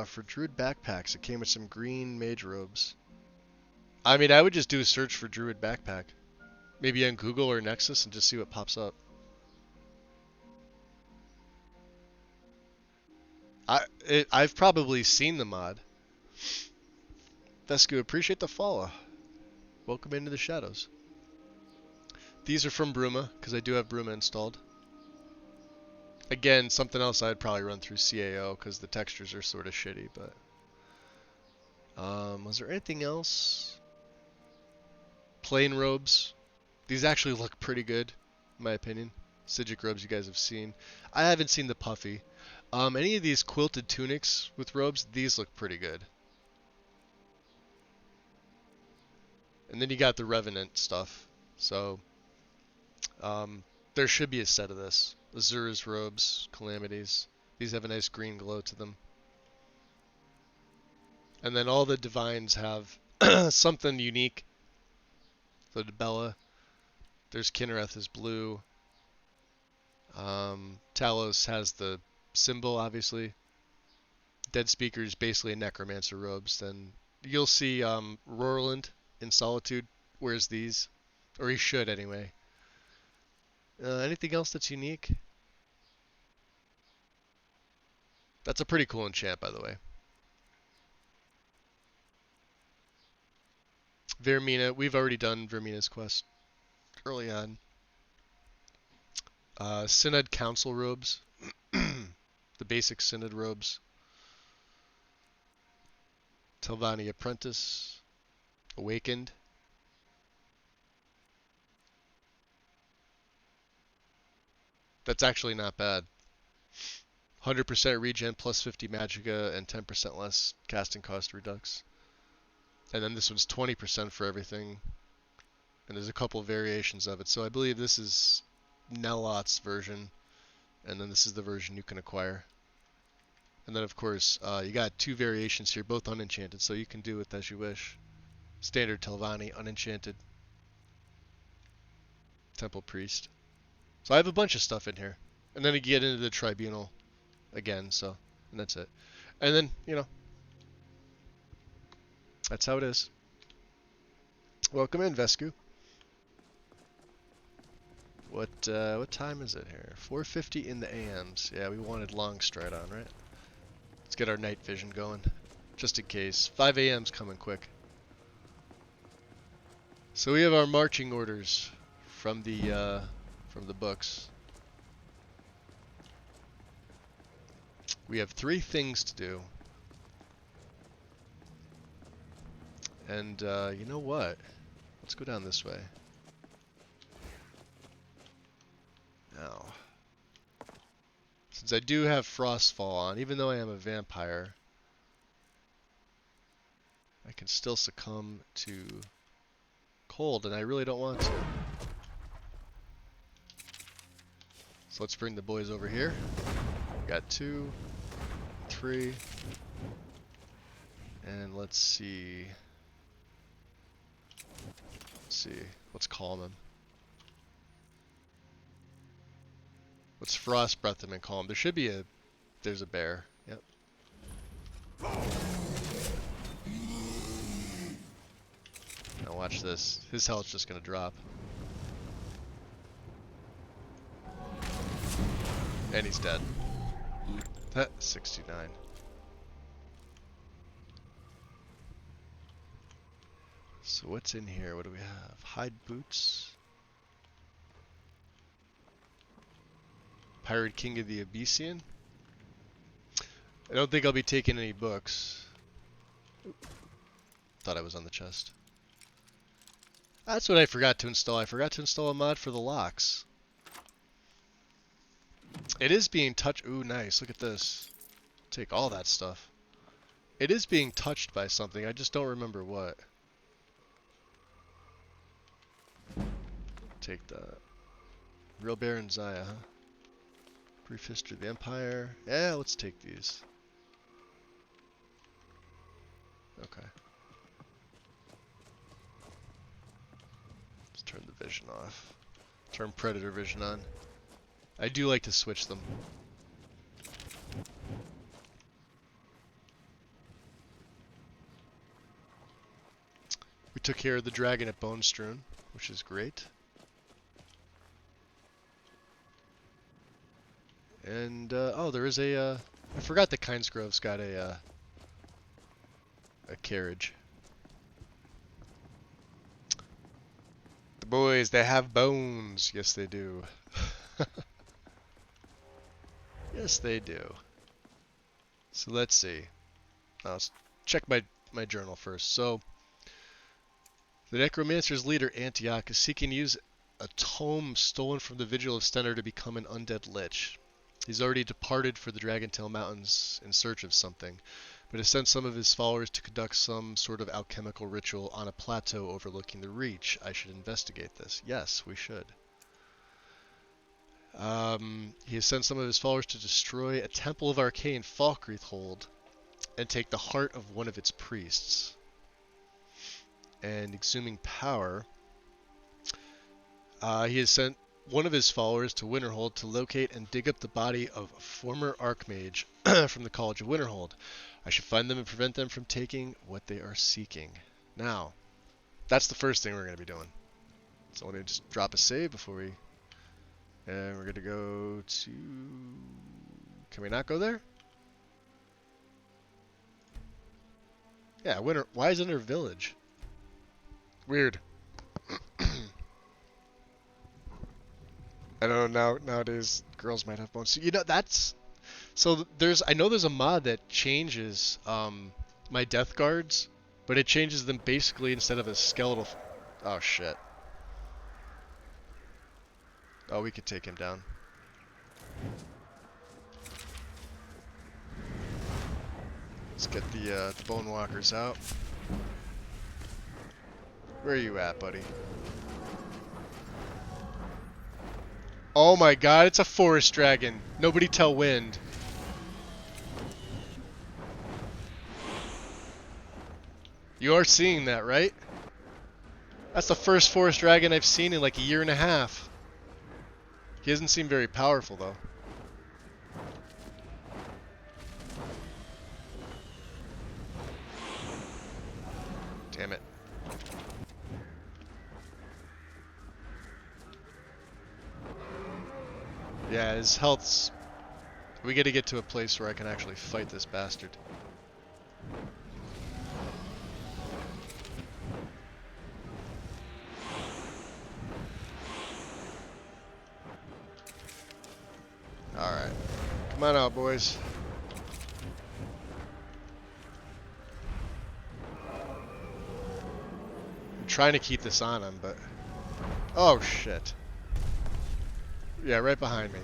for Druid backpacks? It came with some green mage robes. I mean, I would just do a search for Druid backpack. Maybe on Google or Nexus and just see what pops up. I've probably seen the mod. Vesku, appreciate the follow. Welcome into the shadows. These are from Bruma, because I do have Bruma installed. Again, something else I'd probably run through CAO, because the textures are sort of shitty, but... was there anything else? Plain robes. These actually look pretty good, in my opinion. Psijic robes you guys have seen. I haven't seen the puffy. Any of these quilted tunics with robes, these look pretty good. And then you got the Revenant stuff. So, there should be a set of this. Azura's robes, Calamities. These have a nice green glow to them. And then all the Divines have something unique. So Bella, there's Kinnereth is blue. Talos has the symbol, obviously. Dead Speaker's basically a Necromancer robes. Then you'll see Rorland in Solitude wears these. Or he should, anyway. Anything else that's unique? That's a pretty cool enchant, by the way. Vermina, we've already done Vermina's quest early on. Synod Council robes. The basic Synod robes. Telvanni Apprentice. Awakened. That's actually not bad. 100% regen plus 50 magicka and 10% less casting cost redux. And then this one's 20% for everything. And there's a couple of variations of it. So I believe this is Nelot's version. And then this is the version you can acquire. And then of course, you got two variations here, both unenchanted, so you can do it as you wish. Standard Telvanni, unenchanted. Temple Priest. So I have a bunch of stuff in here. And then you get into the Tribunal again, so, and that's it. And then, you know, that's how it is. Welcome in, Vesku. What time is it here? 4:50 in the AMs. Yeah, we wanted long stride on, right? Let's get our night vision going, just in case. 5 AM's coming quick. So we have our marching orders from the books. We have 3 things to do. And you know what? Let's go down this way. Now, since I do have Frostfall on, even though I am a vampire, I can still succumb to cold, and I really don't want to. So let's bring the boys over here. Got 2, 3, and let's see. Let's calm him. Let's frost breath him and calm. There should be there's a bear. Yep. Now watch this. His health's just gonna drop. And he's dead. 69. So what's in here? What do we have? Hide boots. Pirate King of the Abyssian. I don't think I'll be taking any books. Thought I was on the chest. That's what I forgot to install. I forgot to install a mod for the locks. It is being touched. Ooh, nice. Look at this. Take all that stuff. It is being touched by something. I just don't remember what. Take that. Real Baron Zaya, huh? Brief History of the Empire. Yeah, let's take these. Okay. Let's turn the vision off. Turn Predator vision on. I do like to switch them. We took care of the dragon at Bone Strewn, which is great. And, oh, there is a, I forgot that Kynesgrove's got a carriage. Boys, they have bones. Yes, they do. Yes, they do. So let's see. Let's check my journal first. So, the Necromancer's leader, Antioch, is seeking to use a tome stolen from the Vigil of Stentor to become an undead lich. He's already departed for the Dragontail Mountains in search of something, but has sent some of his followers to conduct some sort of alchemical ritual on a plateau overlooking the Reach. I should investigate this. Yes, we should. He has sent some of his followers to destroy a temple of arcane Falkreath hold and take the heart of one of its priests. And exhuming power, he has sent one of his followers to Winterhold to locate and dig up the body of a former Archmage from the College of Winterhold. I should find them and prevent them from taking what they are seeking. Now, that's the first thing we're going to be doing. So let me just drop a save before we... And we're going to go to... Can we not go there? Yeah, Winter... Why isn't there a village? Weird. I don't know, nowadays girls might have bones. You know, that's... So I know there's a mod that changes my death guards, but it changes them basically instead of a skeletal... Oh, shit. Oh, we could take him down. Let's get the Bone Walkers out. Where are you at, buddy? Oh my god, it's a forest dragon. Nobody tell Wind. You are seeing that, right? That's the first forest dragon I've seen in like a year and a half. He doesn't seem very powerful though. Damn it. Yeah, his health's... We gotta get to a place where I can actually fight this bastard. Alright. Come on out, boys. I'm trying to keep this on him, but... Oh, shit. Yeah, right behind me.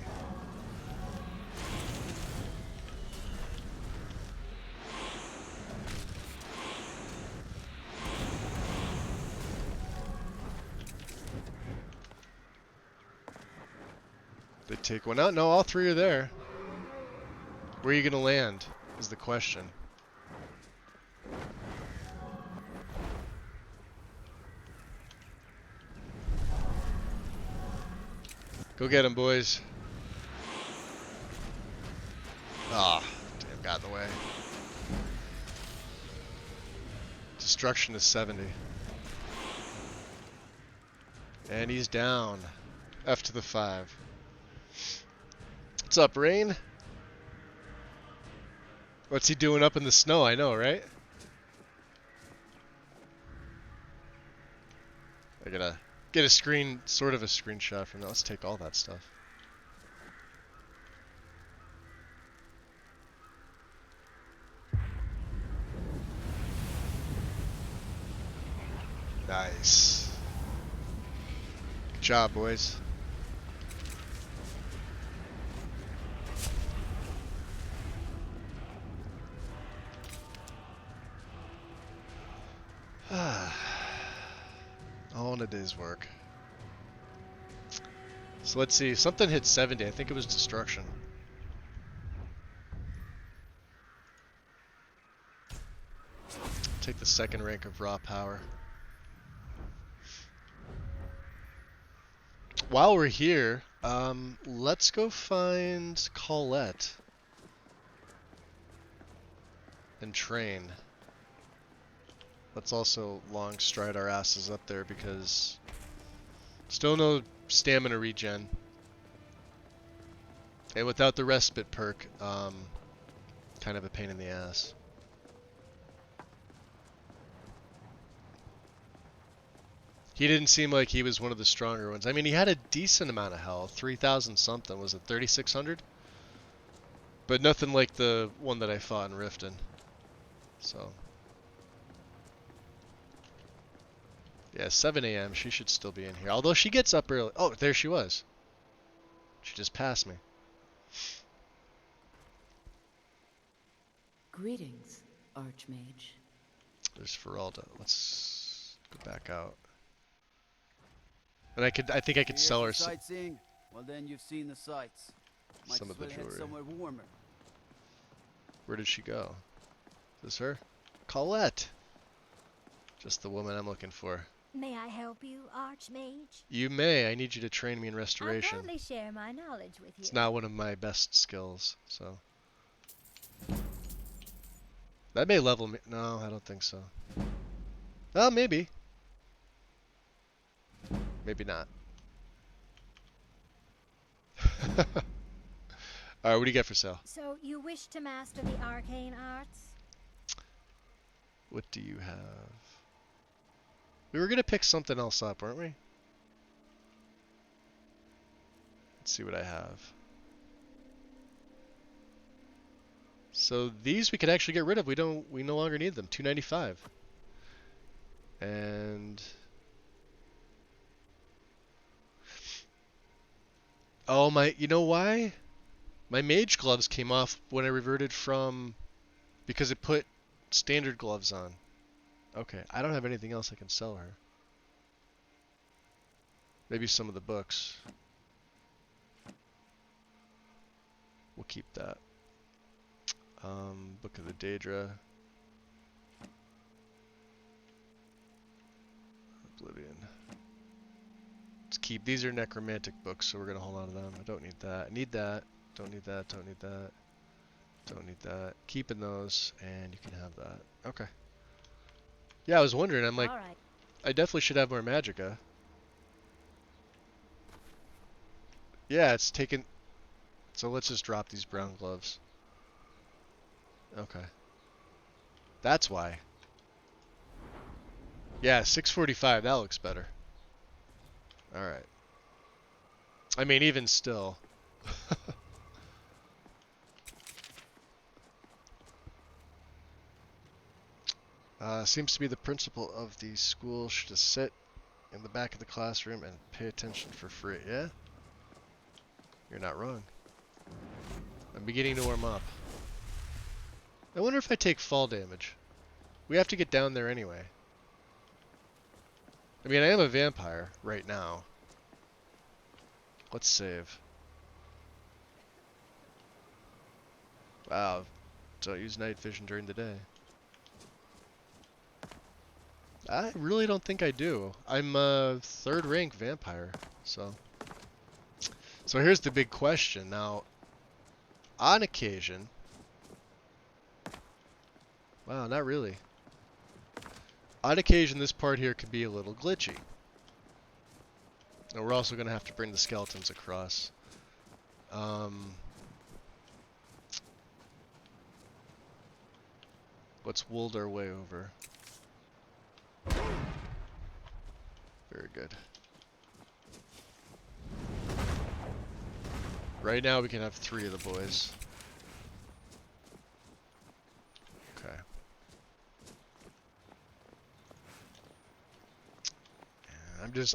They take one out? No, all three are there. Where are you gonna land, is the question. Go get him, boys. Ah, damn, got in the way. Destruction is 70. And he's down. F to the 5. What's up, Rain? What's he doing up in the snow? I know, right? I gotta get a sort of a screenshot from that. Let's take all that stuff. Nice. Good job, boys. All in a day's work. So let's see. Something hit 70. I think it was destruction. Take the second rank of raw power. While we're here, let's go find Colette and train. Let's also long stride our asses up there because still no stamina regen. And without the respite perk, kind of a pain in the ass. He didn't seem like he was one of the stronger ones. I mean, he had a decent amount of health, 3,000 something. Was it 3,600? But nothing like the one that I fought in Riften. So. Yeah, 7 a.m. She should still be in here. Although she gets up early. Oh, there she was. She just passed me. Greetings, Archmage. There's Feralda. Let's go back out. And I think I could sell her Sightseeing? Well, then you've seen the sights. Might some as of the well head jewelry. somewhere warmer. Where did she go? Is this her? Colette! Just the woman I'm looking for. May I help you, Archmage? You may. I need you to train me in I'll restoration. gladly share my knowledge with you. It's not one of my best skills, so. That may level me. No, I don't think so. Well, maybe. Maybe not. Alright, what do you get for sale? So you wish to master the arcane arts? What do you have? We were gonna pick something else up, weren't we? Let's see what I have. So these we could actually get rid of. We no longer need them. 295. And oh my, you know why? My mage gloves came off when I reverted from because it put standard gloves on. Okay, I don't have anything else I can sell her. Maybe some of the books. We'll keep that. Book of the Daedra. Oblivion. Let's keep, these are necromantic books, so we're gonna hold on to them. I don't need that. I need that. Don't need that. Don't need that. Don't need that. Keeping those, and you can have that. Okay. Yeah, I was wondering. I'm like, All right. I definitely should have more magicka. Yeah, it's taken. So let's just drop these brown gloves. Okay. That's why. Yeah, 645. That looks better. All right. I mean, even still. Seems to be the principal of the school should just sit in the back of the classroom and pay attention for free. Yeah? You're not wrong. I'm beginning to warm up. I wonder if I take fall damage. We have to get down there anyway. I mean, I am a vampire right now. Let's save. Wow. Don't use night vision during the day. I really don't think I do. I'm a third rank vampire, so. So here's the big question. Now, on occasion, wow, not really. On occasion, this part here could be a little glitchy. And we're also going to have to bring the skeletons across. Let's wold our way over. Very good. Right now we can have 3 of the boys. Okay.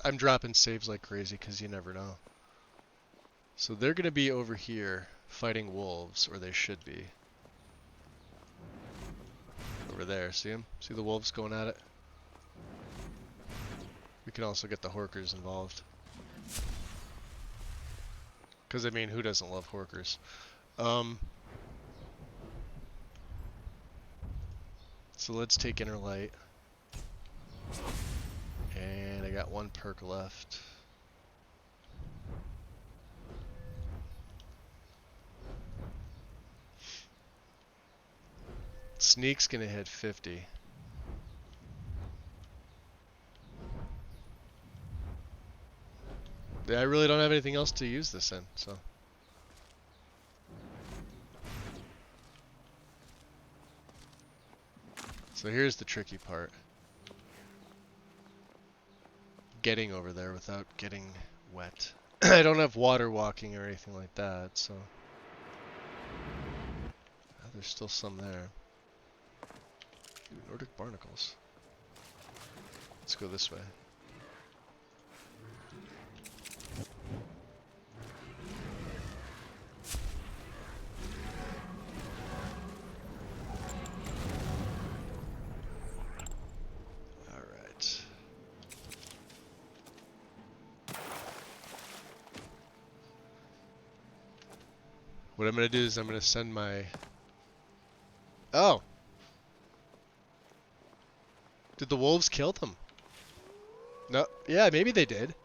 I'm dropping saves like crazy because you never know. So they're gonna be over here fighting wolves, or they should be. Over there, see them? See the wolves going at it? We can also get the Horkers involved. Because, I mean, who doesn't love Horkers? So let's take Inner Light. And I got 1 perk left. Sneak's gonna hit 50. Yeah, I really don't have anything else to use this in, so. So here's the tricky part. getting over there without getting wet. I don't have water walking or anything like that, so... Oh, there's still some there. Ooh, Nordic barnacles. Let's go this way. Alright. What I'm gonna do is I'm gonna send my... Oh! Did the wolves kill them? No, yeah, maybe they did.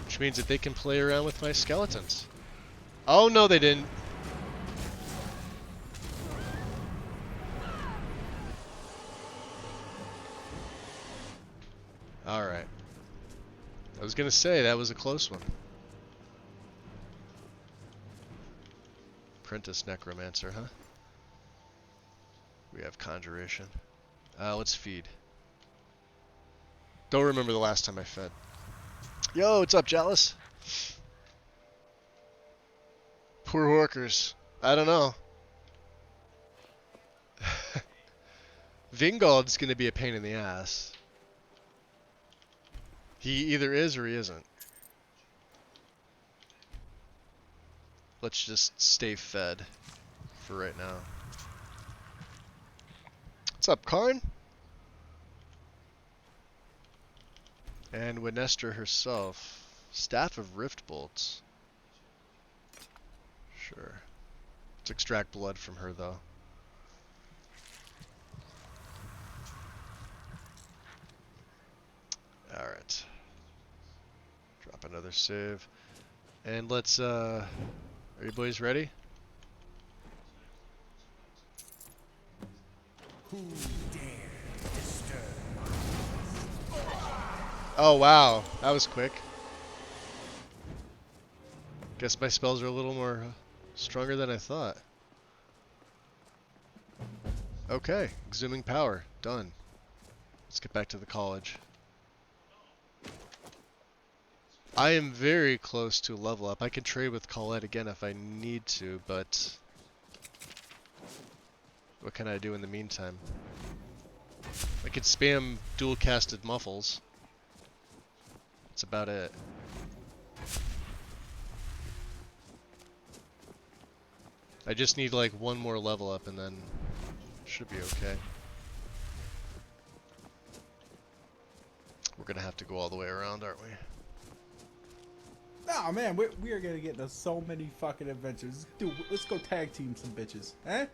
Which means that they can play around with my skeletons. Oh no, they didn't. Alright. I was gonna say, that was a close one. Apprentice Necromancer, huh? We have Conjuration. Let's feed. Don't remember the last time I fed. Yo, what's up, Jealous? Poor workers. I don't know. Vingald's gonna be a pain in the ass. He either is or he isn't. Let's just stay fed for right now. What's up, Karn? And Winestra herself. Staff of Rift Bolts. Sure. Let's extract blood from her, though. Alright. Drop another save. And let's, are you boys ready? Oh wow, that was quick. Guess my spells are a little more stronger than I thought. Okay, exhuming power, done. Let's get back to the college. I am very close to level up. I can trade with Colette again if I need to, but what can I do in the meantime? I could spam dual casted muffles. That's about it. I just need like one more level up and then should be okay. We're gonna have to go all the way around, aren't we? Oh man, we are gonna get into so many fucking adventures. Dude, let's go tag team some bitches. Eh?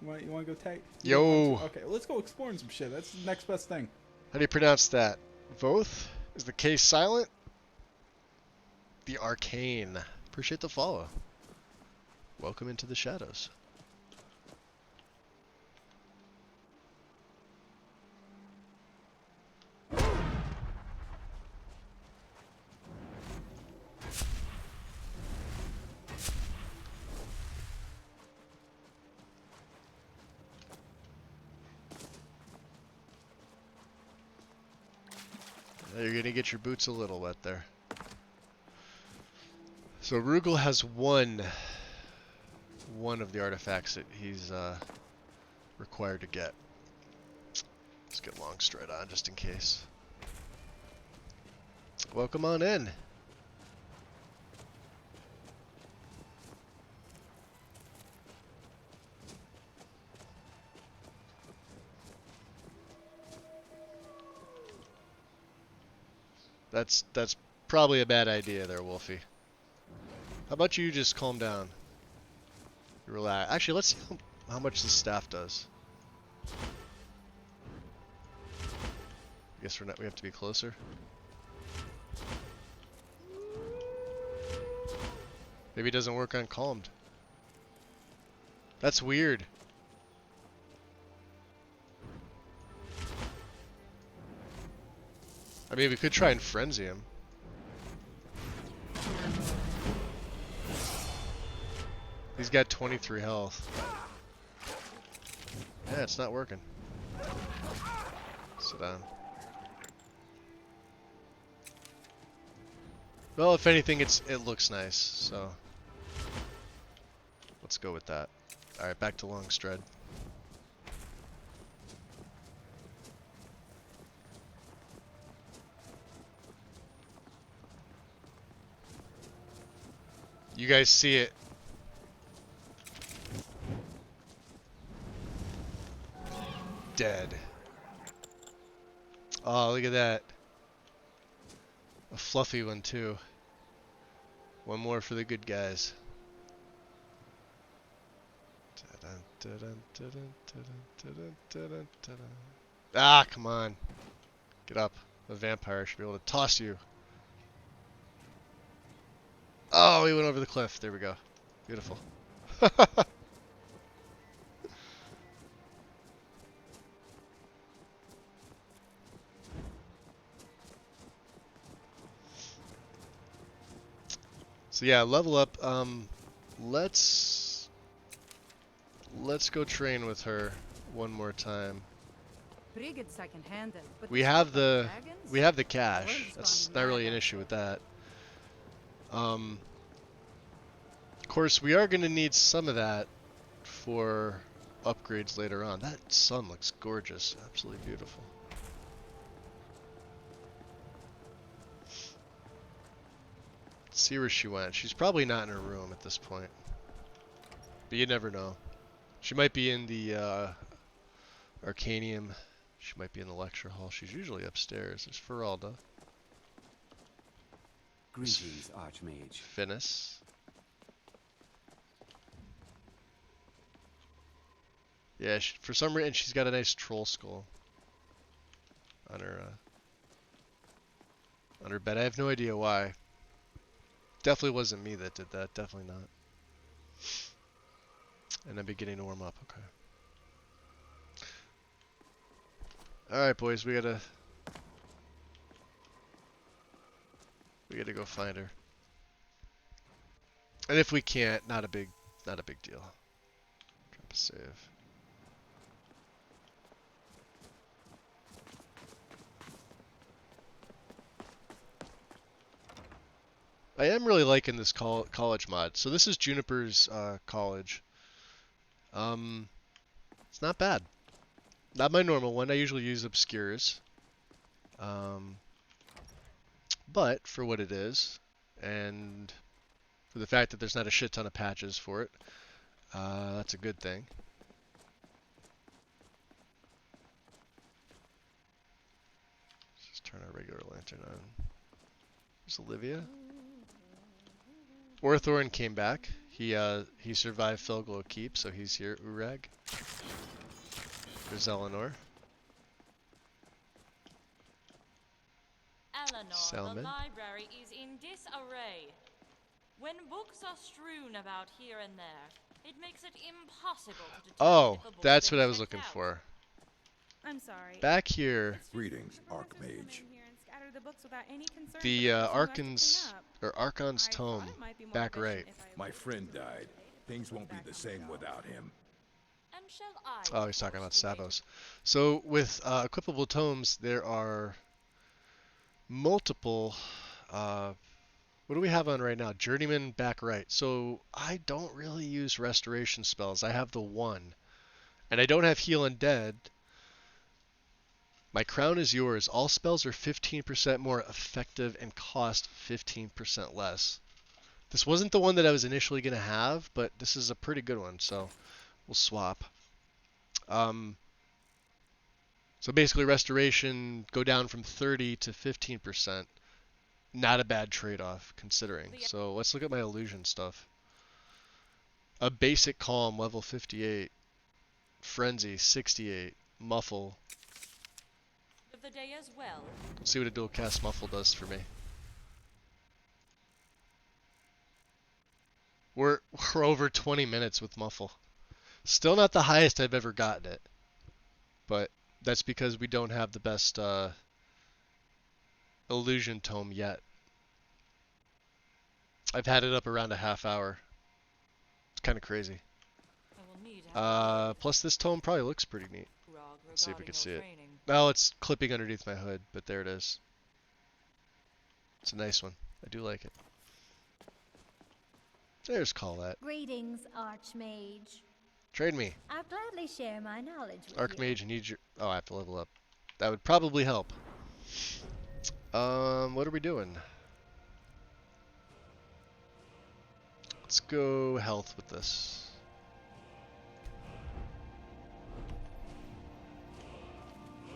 You wanna go tag? Yo! Okay, let's go exploring some shit. That's the next best thing. How do you pronounce that? Voth? Is the K silent? The Arcane. Appreciate the follow. Welcome into the shadows. Now you're gonna get your boots a little wet there. So Rugal has one of the artifacts that he's required to get. Let's get Longstride on just in case. Welcome on in. That's probably a bad idea there, Wolfie. How about you just calm down? Relax. Actually, let's see how much the staff does. I guess we have to be closer. Maybe it doesn't work on calmed. That's weird. I mean, we could try and frenzy him. He's got 23 health. Yeah, it's not working. Sit down. Well, if anything, it looks nice, so let's go with that. Alright, back to Longstrud. You guys see it. Dead. Oh, look at that. A fluffy one, too. One more for the good guys. Ah, come on. Get up. A vampire should be able to toss you. Oh, he went over the cliff. There we go. Beautiful. So yeah, level up. Let's go train with her one more time. Pretty good second-handed. But We this have stuff the like dragons? we have the We're cash. just That's finding not really an dragons. issue with that. Of course, we are going to need some of that for upgrades later on. That sun looks gorgeous. Absolutely beautiful. Let's see where she went. She's probably not in her room at this point. But you never know. She might be in the Arcanium. She might be in the lecture hall. She's usually upstairs. There's Feralda. Greetings, Archmage. Finis. Yeah, for some reason she's got a nice troll skull on her bed. I have no idea why. Definitely wasn't me that did that. Definitely not. And I'm beginning to warm up. Okay. All right, boys. We gotta go find her. And if we can't, not a big deal. Drop a save. I am really liking this college mod. So this is Juniper's college. It's not bad. Not my normal one. I usually use Obscures. But for what it is, and for the fact that there's not a shit ton of patches for it, that's a good thing. Let's just turn our regular lantern on. There's Olivia. Orthorin came back. He survived Felglow Keep, so he's here. Urag. There's Eleanor. Eleanor, Salmon. the library is in disarray. When books are strewn about here and there, it makes it impossible to determine Oh, if a book's that's been what I was checked looking out. for. I'm sorry. Back here, Greetings, Archmage. the Archon's Tome, back right. My friend died. Things won't be the same without him. And shall I Oh, he's talking about Savos. So with equipable tomes, there are multiple. What do we have on right now? Journeyman back right. So I don't really use restoration spells. I have the one, and I don't have Heal Undead. My crown is yours. All spells are 15% more effective and cost 15% less. This wasn't the one that I was initially going to have, but this is a pretty good one, so we'll swap. So basically restoration go down from 30 to 15%. Not a bad trade-off, considering. So let's look at my illusion stuff. A basic calm, level 58. Frenzy, 68. Muffle. of the day as well? Let's see what a dual cast muffle does for me. We're over 20 minutes with muffle. Still not the highest I've ever gotten it. But that's because we don't have the best illusion tome yet. I've had it up around a half hour. It's kind of crazy. I will need Plus this tome probably looks pretty neat. Grog Let's see if we regarding can see your it. training. Well, it's clipping underneath my hood, but there it is. It's a nice one. I do like it. There's Colette. Greetings, Archmage. Trade me. I'll gladly share my knowledge with you. Archmage needs your... Oh, I have to level up. That would probably help. What are we doing? Let's go health with this.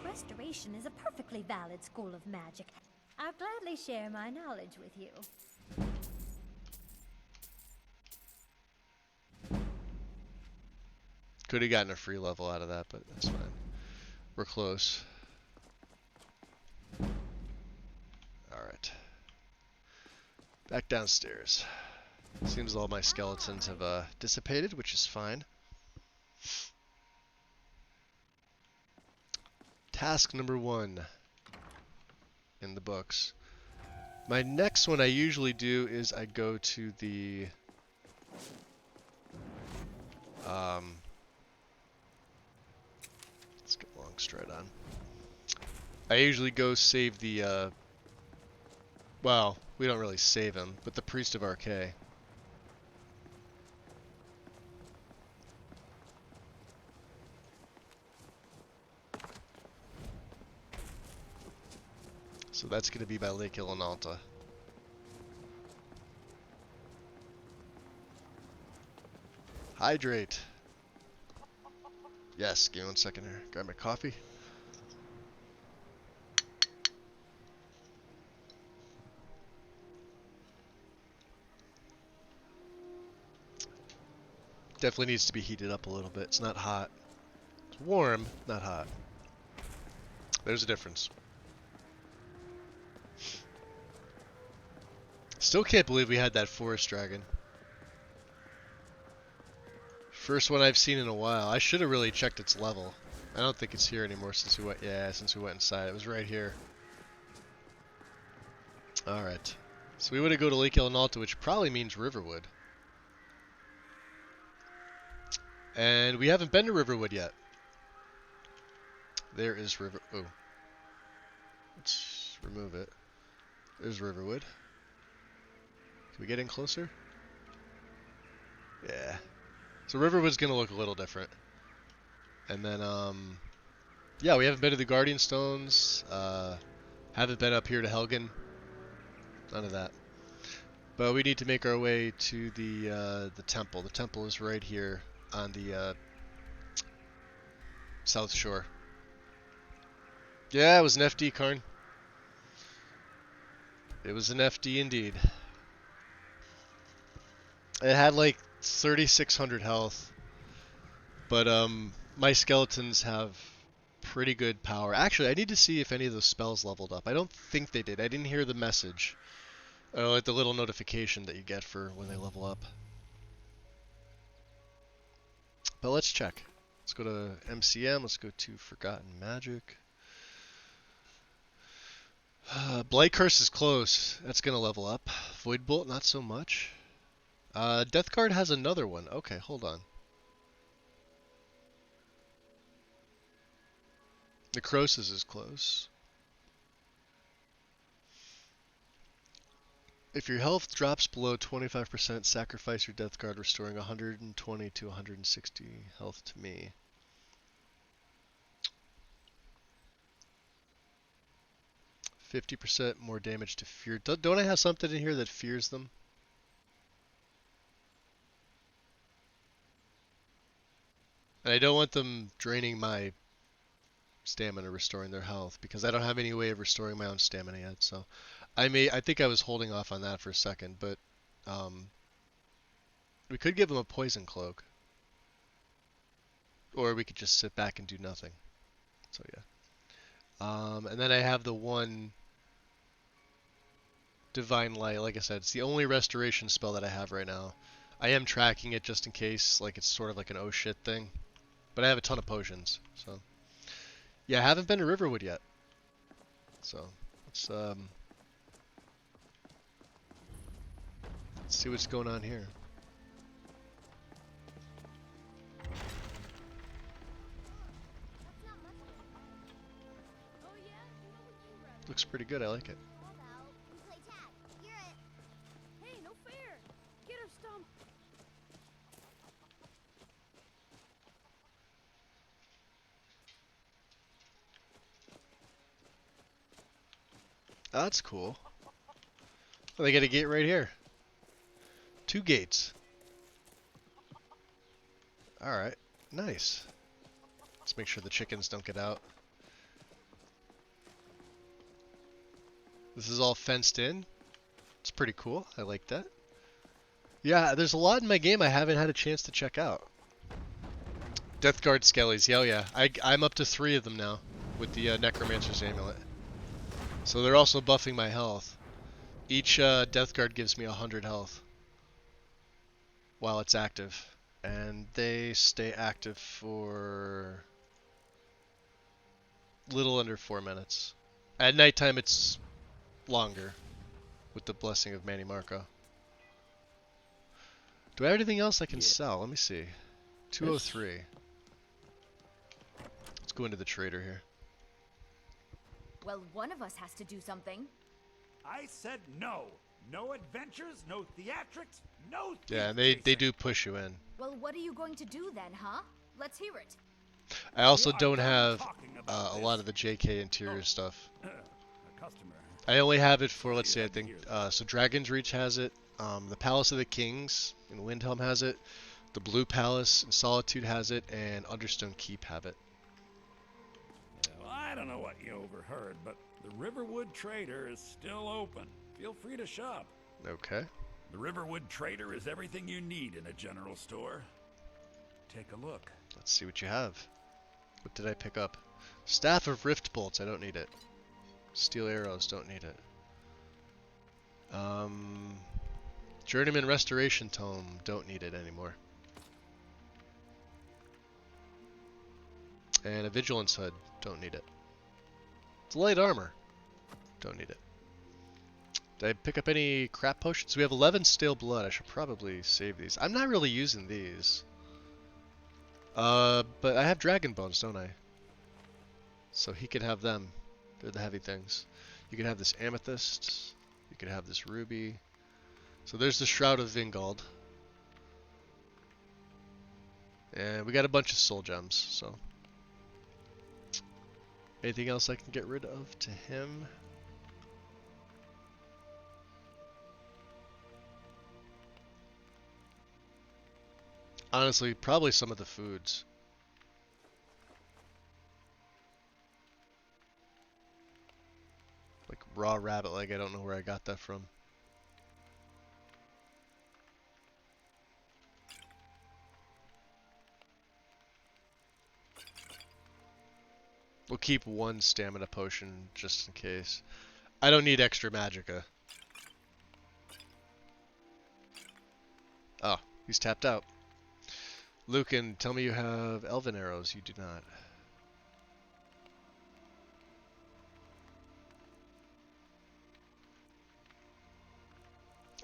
Restoration is a perfectly valid school of magic. I'll gladly share my knowledge with you. Could have gotten a free level out of that, but that's fine. We're close. Alright. Back downstairs. Seems all my skeletons have dissipated, which is fine. Task number 1 in the books. My next one I usually do is I go to the let's get long straight on. I usually go save the well, we don't really save him, but the Priest of Arkay. So that's going to be by Lake Ilinalta. Hydrate. Yes, give me 1 second here. Grab my coffee. Definitely needs to be heated up a little bit. It's not hot. It's warm, not hot. There's a difference. Still can't believe we had that forest dragon. First one I've seen in a while. I should have really checked its level. I don't think it's here anymore since we went. Yeah, since we went inside, it was right here. All right. So we want to go to Lake Ilinalta, which probably means Riverwood. And we haven't been to Riverwood yet. There is River. Oh. Let's remove it. There's Riverwood. Can we get in closer? Yeah. So Riverwood's gonna look a little different. And then, yeah, we haven't been to the Guardian Stones. Haven't been up here to Helgen. None of that. But we need to make our way to the temple. The temple is right here on the south shore. Yeah, it was an FD, Karn. It was an FD indeed. It had like 3,600 health, but my skeletons have pretty good power. Actually, I need to see if any of those spells leveled up. I don't think they did. I didn't hear the message, like the little notification that you get for when they level up. But let's check. Let's go to MCM. Let's go to Forgotten Magic. Blight Curse is close. That's gonna level up. Void Bolt, not so much. Death Guard has another one. Okay, hold on. Necrosis is close. If your health drops below 25%, sacrifice your Death Guard, restoring 120 to 160 health to me. %, more damage to fear. Don't I have something in here that fears them? And I don't want them draining my stamina, restoring their health, because I don't have any way of restoring my own stamina yet. So I think I was holding off on that for a second, but we could give them a poison cloak, or we could just sit back and do nothing. So yeah. And then I have the one Divine Light. Like I said, it's the only restoration spell that I have right now. I am tracking it just in case, like it's sort of like an oh shit thing. But I have a ton of potions, so yeah, I haven't been to Riverwood yet. So let's see what's going on here. Looks pretty good. I like it. Hey, no fair. Get her, Stump. Oh, that's cool. Well, they got a gate right here. 2 gates. Alright, nice. Let's make sure the chickens don't get out. This is all fenced in. It's pretty cool. I like that. Yeah, there's a lot in my game I haven't had a chance to check out. Death Guard Skellies. Hell yeah. I'm up to 3 of them now with the Necromancer's Amulet. So they're also buffing my health. Each Death Guard gives me 100 health while it's active. And they stay active for little under 4 minutes. At nighttime it's longer with the Blessing of Manny Marco. Do I have anything else I can sell? Let me see. 203. Let's go into the trader here. Well, one of us has to do something. I said no. No adventures, no theatrics, no. Yeah, and they do push you in. Well, what are you going to do then, huh? Let's hear it. I also don't have a lot of the JK interior stuff. A customer. I only have it for, let's see, I think, so Dragon's Reach has it, the Palace of the Kings in Windhelm has it, the Blue Palace in Solitude has it, and Understone Keep have it. Well, I don't know what you overheard, but the Riverwood Trader is still open. Feel free to shop. Okay. The Riverwood Trader is everything you need in a general store. Take a look. Let's see what you have. What did I pick up? Staff of Rift Bolts, I don't need it. Steel Arrows, don't need it. Journeyman Restoration Tome, don't need it anymore. And a Vigilance Hood, don't need it. It's light armor, don't need it. Did I pick up any crap potions? We have 11 stale blood. I should probably save these. I'm not really using these. But I have dragon bones, don't I? So he can have them. They're the heavy things. You can have this amethyst. You can have this ruby. So there's the Shroud of Vingald. And we got a bunch of soul gems, so. Anything else I can get rid of to him? Honestly, probably some of the foods. Like raw rabbit leg, I don't know where I got that from. We'll keep 1 stamina potion just in case. I don't need extra magicka. Oh, he's tapped out. Lucan, tell me you have elven arrows. You do not.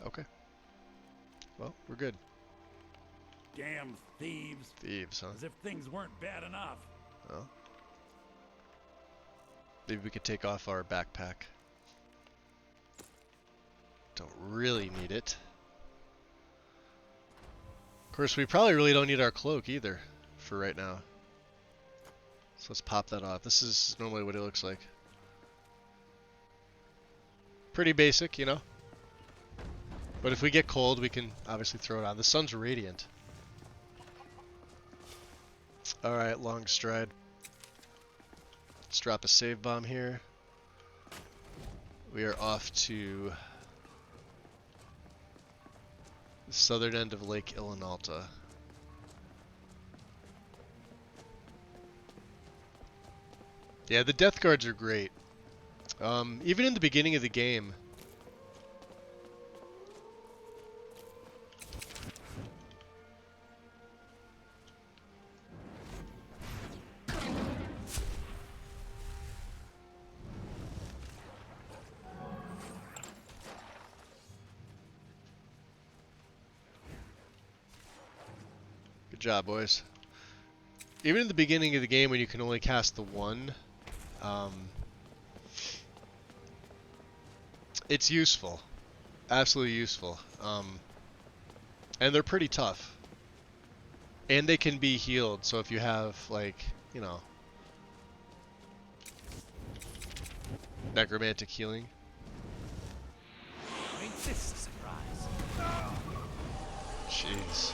Okay. Well, we're good. Damn thieves. Thieves, huh? As if things weren't bad enough. Oh. Maybe we could take off our backpack. Don't really need it. Of course, we probably really don't need our cloak either for right now. So let's pop that off. This is normally what it looks like. Pretty basic, you know? But if we get cold, we can obviously throw it on. The sun's radiant. Alright, long stride. Let's drop a save bomb here. We are off to the southern end of Lake Ilinalta. Yeah, the Death Guards are great. Even in the beginning of the game, good job, boys. Even in the beginning of the game when you can only cast the 1, It's useful. Absolutely useful. And they're pretty tough. And they can be healed, so if you have, like, you know, necromantic healing. Ain't this a surprise? Jeez.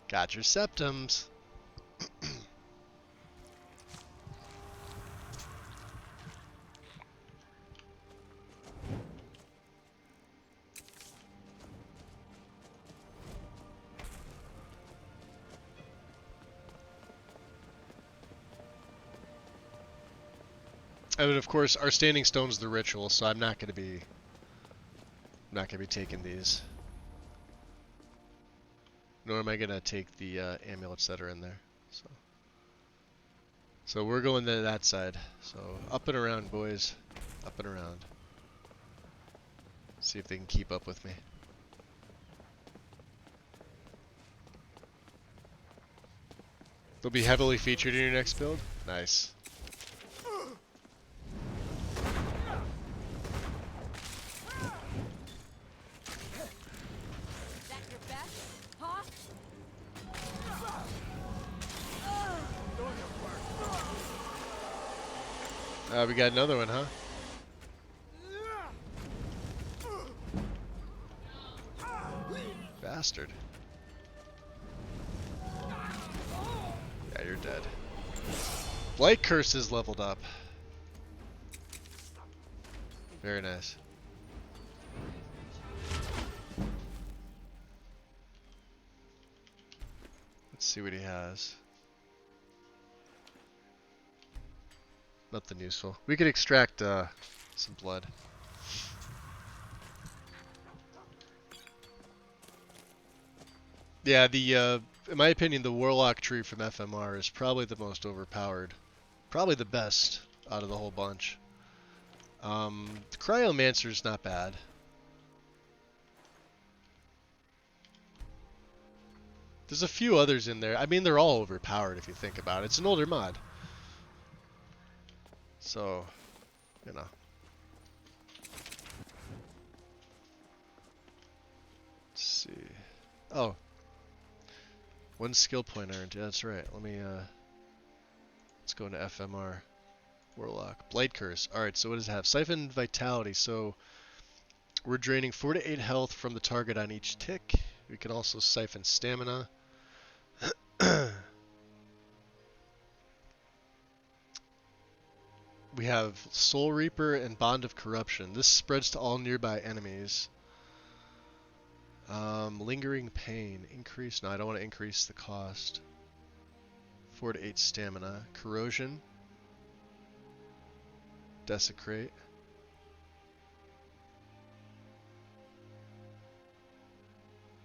Got your septums. And of course, our standing stone's the ritual, so I'm not gonna be taking these. Nor am I gonna take the amulets that are in there. So we're going to that side. So up and around, boys. Up and around. See if they can keep up with me. They'll be heavily featured in your next build? Nice. We got another one, huh? Bastard. Yeah, you're dead. Blight Curse is leveled up. Very nice. Let's see what he has. Nothing useful. We could extract some blood. Yeah, the in my opinion, the Warlock tree from FMR is probably the most overpowered. Probably the best out of the whole bunch. The Cryomancer's not bad. There's a few others in there. I mean, they're all overpowered if you think about it. It's an older mod. So, you know. Let's see. Oh. One skill point earned. Yeah, that's right. Let me, let's go into FMR. Warlock. Blade Curse. Alright, so what does it have? Siphon Vitality. So, we're draining 4 to 8 health from the target on each tick. We can also siphon Stamina. We have Soul Reaper and Bond of Corruption. This spreads to all nearby enemies. Lingering Pain. Increase. No, I don't want to increase the cost. 4 to 8 stamina. Corrosion. Desecrate.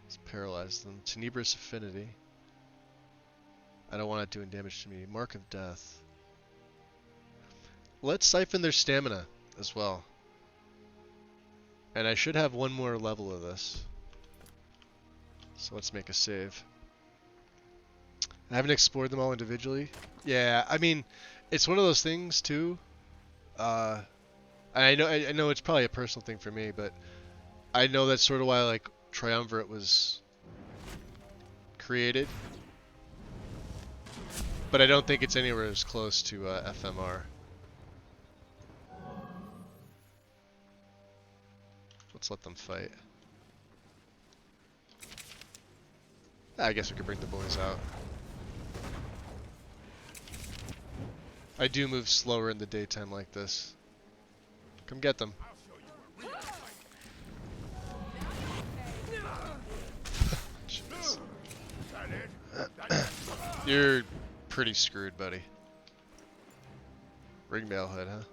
Let's paralyze them. Tenebrous Affinity. I don't want it doing damage to me. Mark of Death. Let's siphon their stamina as well. And I should have one more level of this. So let's make a save. I haven't explored them all individually. Yeah, I mean, it's one of those things too. I know it's probably a personal thing for me, but I know that's sort of why like Triumvirate was created. But I don't think it's anywhere as close to FMR. Let's let them fight. I guess we could bring the boys out. I do move slower in the daytime like this. Come get them. Jeez. You're pretty screwed, buddy. Ringmail hood, huh?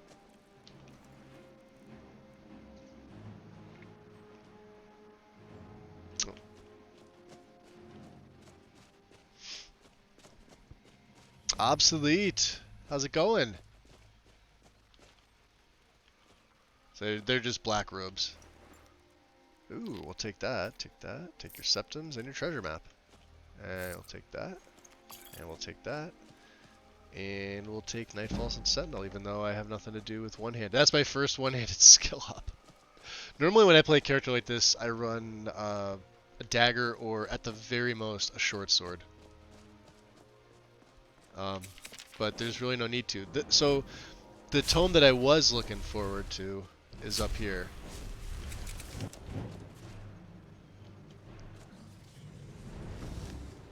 Obsolete. How's it going? So they're just black robes. Ooh, we'll take that. Take that. Take your septums and your treasure map. And we'll take that. And we'll take that. And we'll take Nightfalls and Sentinel, even though I have nothing to do with one-hand. That's my first one-handed skill up. Normally when I play a character like this, I run a dagger or, at the very most, a short sword. But there's really no need to. So, the tome that I was looking forward to is up here.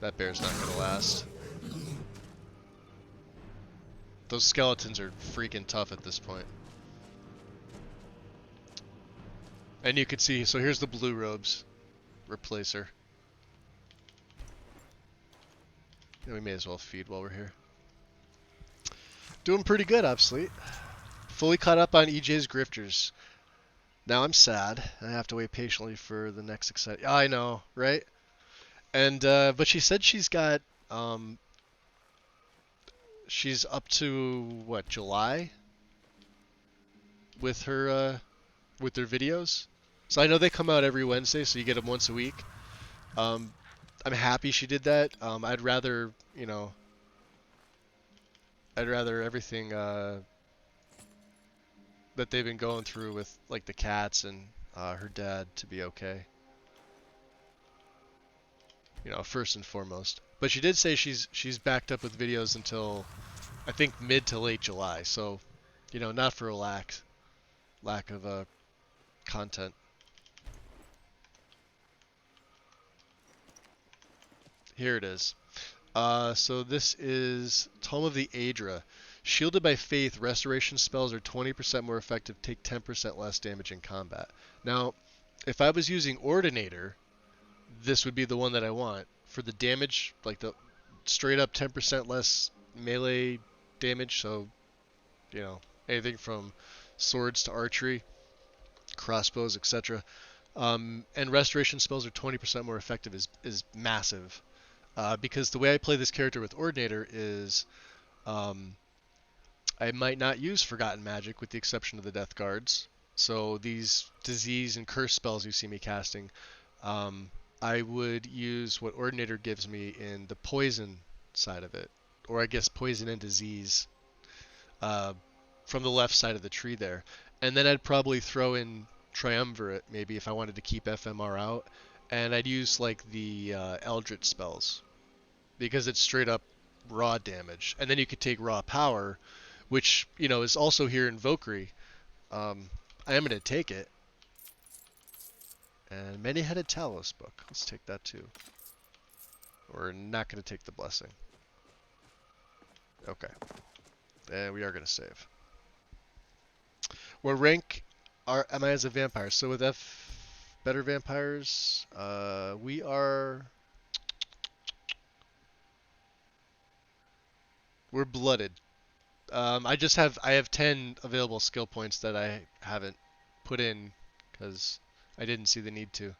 That bear's not gonna last. Those skeletons are freaking tough at this point. And you can see, so here's the blue robes replacer. And we may as well feed while we're here. Doing pretty good, Obsolete. Fully caught up on EJ's Grifters. Now I'm sad. I have to wait patiently for the next exciting... I know, right? And, but she said she's got, she's up to, what, July? With her, with their videos. So I know they come out every Wednesday, so you get them once a week. I'm happy she did that. I'd rather, you know... I'd rather everything that they've been going through with like the cats and her dad to be okay. You know, first and foremost. But she did say she's backed up with videos until I think mid to late July. So, you know, not for a lack of content. Here it is. So this is Tome of the Aedra. Shielded by Faith, restoration spells are 20% more effective, take 10% less damage in combat. Now, if I was using Ordinator, this would be the one that I want. For the damage, like the straight up 10% less melee damage, so, you know, anything from swords to archery, crossbows, etc. And restoration spells are 20% more effective is massive. Because the way I play this character with Ordinator is I might not use Forgotten Magic with the exception of the Death Guards. So these disease and curse spells you see me casting, I would use what Ordinator gives me in the poison side of it. Or I guess poison and disease from the left side of the tree there. And then I'd probably throw in Triumvirate maybe if I wanted to keep FMR out. And I'd use like the Eldritch spells. Because it's straight up raw damage. And then you could take raw power, which, you know, is also here in Valkyrie. I am going to take it. And Many-Headed Talos book. Let's take that too. We're not going to take the blessing. Okay. And we are going to save. What rank am I as a vampire? So with better vampires, we are... We're blooded. I have 10 available skill points that I haven't put in because I didn't see the need to.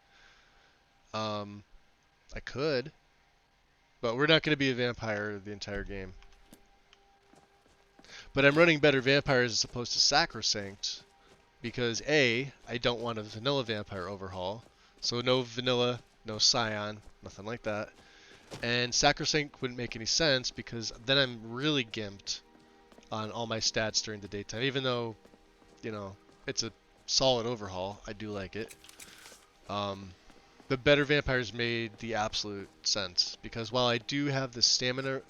I could, but we're not going to be a vampire the entire game. But I'm running better vampires as opposed to Sacrosanct because A, I don't want a vanilla vampire overhaul. So no vanilla, no Scion, nothing like that. And Sacrosanct wouldn't make any sense because then I'm really gimped on all my stats during the daytime. Even though, you know, it's a solid overhaul, I do like it. The better vampires made the absolute sense because while I do have the stamina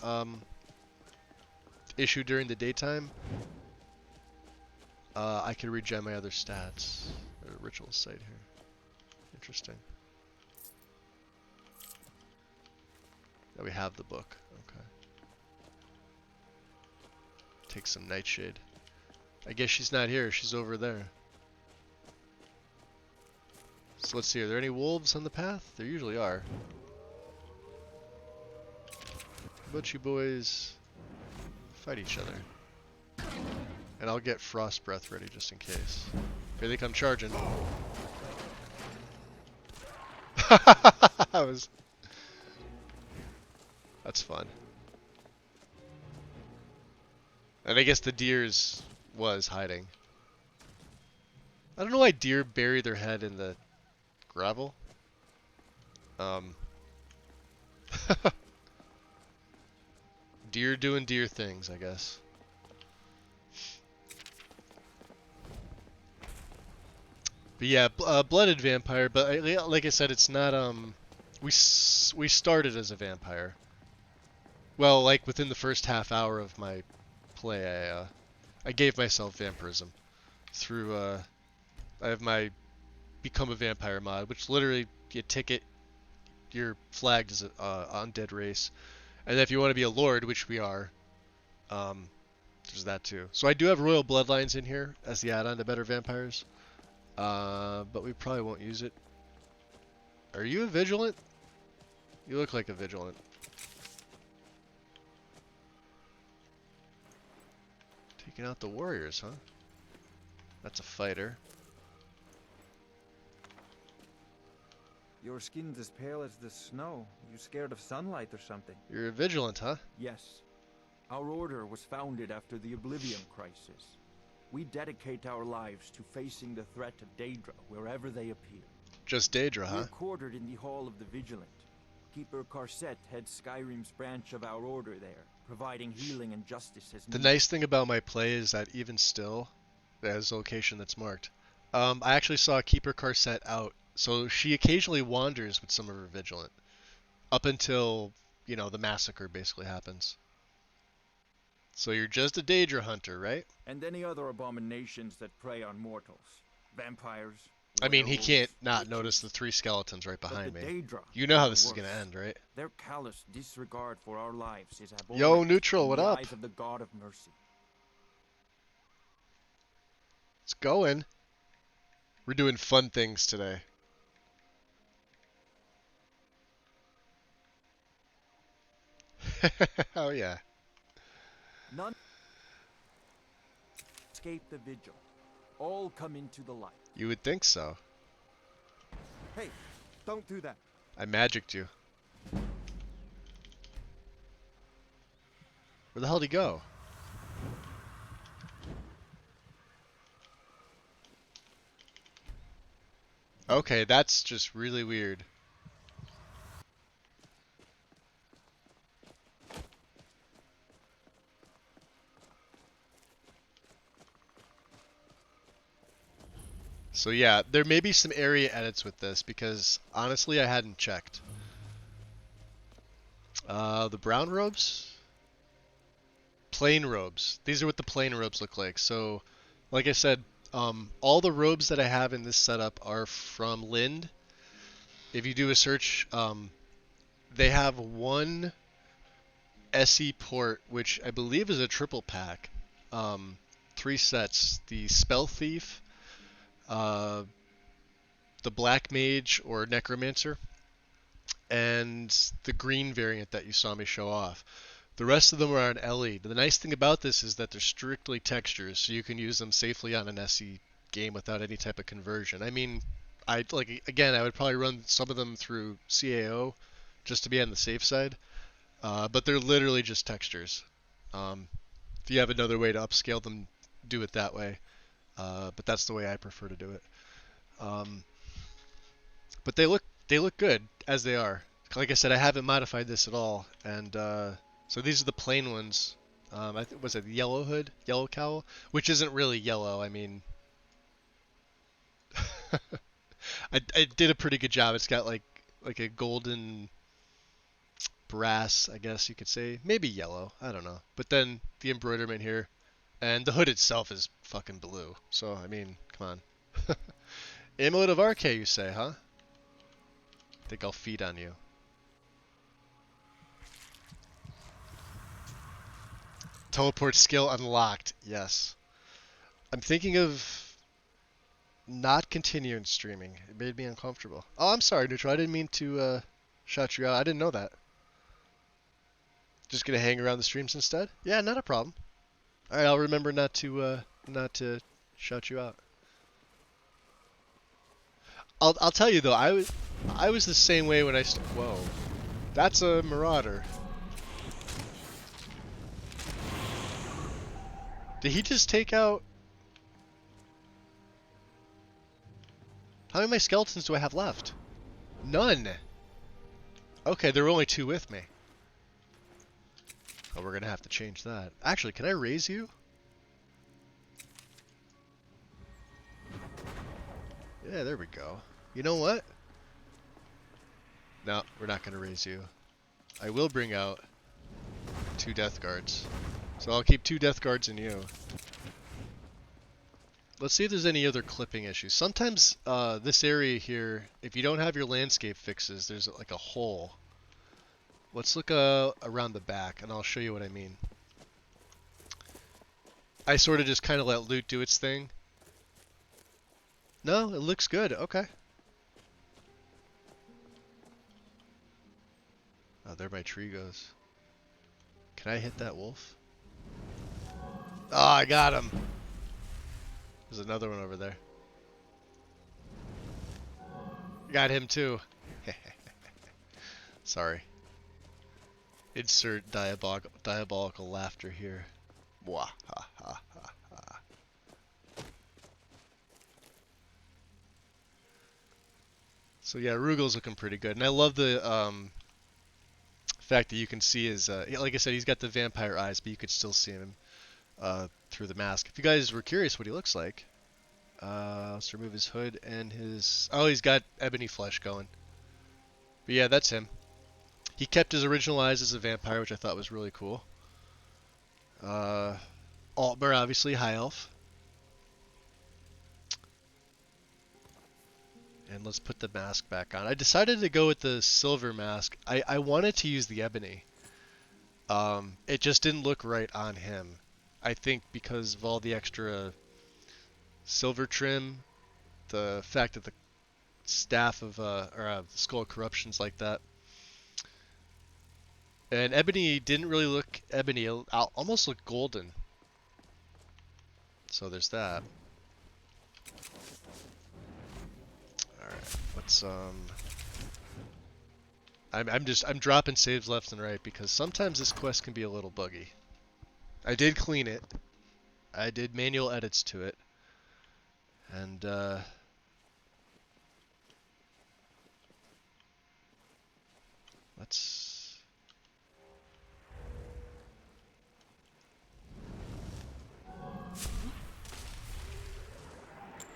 issue during the daytime, I can regen my other stats. There's a ritual site here. Interesting. Yeah, we have the book. Okay. Take some Nightshade. I guess she's not here. She's over there. So let's see. Are there any wolves on the path? There usually are. How about you boys fight each other? And I'll get Frost Breath ready just in case. Here they come charging. That's fun. And I guess the deers was hiding. I don't know why deer bury their head in the gravel. Deer doing deer things, I guess. But yeah, blooded vampire. But like I said, it's not. We started as a vampire. Well, like within the first half hour of my play, I gave myself vampirism through. I have my become a vampire mod, which literally you ticket, you're flagged as an undead race, and then if you want to be a lord, which we are, there's that too. So I do have royal bloodlines in here as the add-on to Better Vampires, but we probably won't use it. Are you a vigilant? You look like a vigilant. Taking out the warriors, huh? That's a fighter. Your skin's as pale as the snow. You scared of sunlight or something? You're a vigilant, huh? Yes. Our order was founded after the Oblivion Crisis. We dedicate our lives to facing the threat of Daedra wherever they appear. Just Daedra, huh? We're quartered in the Hall of the Vigilant. Keeper Karset heads Skyrim's branch of our order there, providing healing and justice as The needed. nice thing about my play is that even still, there's a location that's marked. I actually saw Keeper Karset out, so she occasionally wanders with some of her vigilant, up until, you know, the massacre basically happens. So you're just a Daedra hunter, right? And any other abominations that prey on mortals. Vampires. I mean, he werewolves, can't not witches. notice the 3 skeletons right But behind the me. Daedra You know how are this is worse. gonna end, right? Their callous disregard for our lives is abhorrent Yo, Neutral, in what the up? eyes of the God of mercy. It's going. We're doing fun things today. Oh yeah. None escape the vigil. All come into the light. You would think so. Hey, don't do that. I magicked you. Where the hell did he go? Okay, that's just really weird. So yeah, there may be some area edits with this because honestly I hadn't checked. The brown robes? Plain robes. These are what the plain robes look like. So, like I said, all the robes that I have in this setup are from Lind. If you do a search, they have one SE port, which I believe is a triple pack. 3 sets. The Spell Thief, the Black Mage or Necromancer, and the green variant that you saw me show off. The rest of them are on LE. The nice thing about this is that they're strictly textures, so you can use them safely on an SE game without any type of conversion. I mean, I would probably run some of them through CAO just to be on the safe side, but they're literally just textures. If you have another way to upscale them, do it that way. But that's the way I prefer to do it. But they look good as they are. Like I said, I haven't modified this at all, and so these are the plain ones. I think was it yellow hood, yellow cowl, which isn't really yellow. I mean, I did a pretty good job. It's got like a golden brass, I guess you could say, maybe yellow. I don't know. But then the embroiderment here. And the hood itself is fucking blue. So, I mean, come on. Amulet of Arche, you say, huh? Think I'll feed on you. Teleport skill unlocked. Yes. I'm thinking of not continuing streaming. It made me uncomfortable. Oh, I'm sorry, Neutral. I didn't mean to shout you out. I didn't know that. Just gonna hang around the streams instead? Yeah, not a problem. All right, I'll remember not to shout you out. I'll tell you though, I was the same way when whoa, that's a marauder. Did he just take out? How many of my skeletons do I have left? None. Okay, there were only 2 with me. Oh, we're gonna have to change that. Actually, can I raise you? Yeah, there we go. You know what? No, we're not gonna raise you. I will bring out 2 death guards. So I'll keep 2 death guards in you. Let's see if there's any other clipping issues. Sometimes this area here, if you don't have your landscape fixes, there's like a hole. Let's look around the back and I'll show you what I mean. I sort of just kind of let loot do its thing. No, it looks good. Okay. Oh, there my tree goes. Can I hit that wolf? Oh, I got him. There's another one over there. Got him too. Sorry. Insert diabolical laughter here. Mwah, ha, ha, ha, ha. So yeah, Rugel's looking pretty good, and I love the fact that you can see his. Like I said, he's got the vampire eyes, but you could still see him through the mask. If you guys were curious what he looks like, let's remove his hood and his. Oh, he's got ebony flesh going. But yeah, that's him. He kept his original eyes as a vampire, which I thought was really cool. Altmer, obviously, high elf. And let's put the mask back on. I decided to go with the silver mask. I wanted to use the ebony. It just didn't look right on him. I think because of all the extra silver trim, the fact that the staff of the Skull of Corruption's like that. And ebony didn't really look ebony. It almost looked golden. So there's that. Alright, let's I'm dropping saves left and right because sometimes this quest can be a little buggy. I did clean it. I did manual edits to it. And let's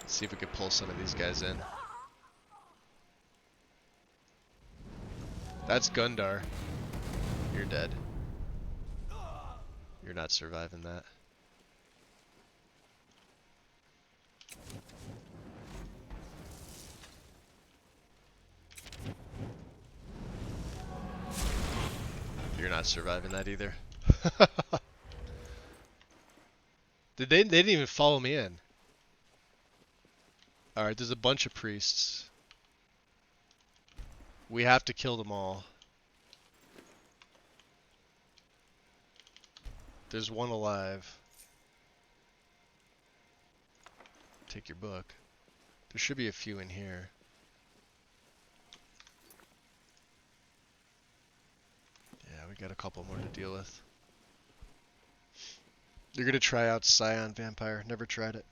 see if we can pull some of these guys in. That's Gundar. You're dead. You're not surviving that. You're not surviving that either. They didn't even follow me in. Alright, there's a bunch of priests. We have to kill them all. There's one alive. Take your book. There should be a few in here. Yeah, we got a couple more to deal with. You're gonna try out Scion Vampire. Never tried it.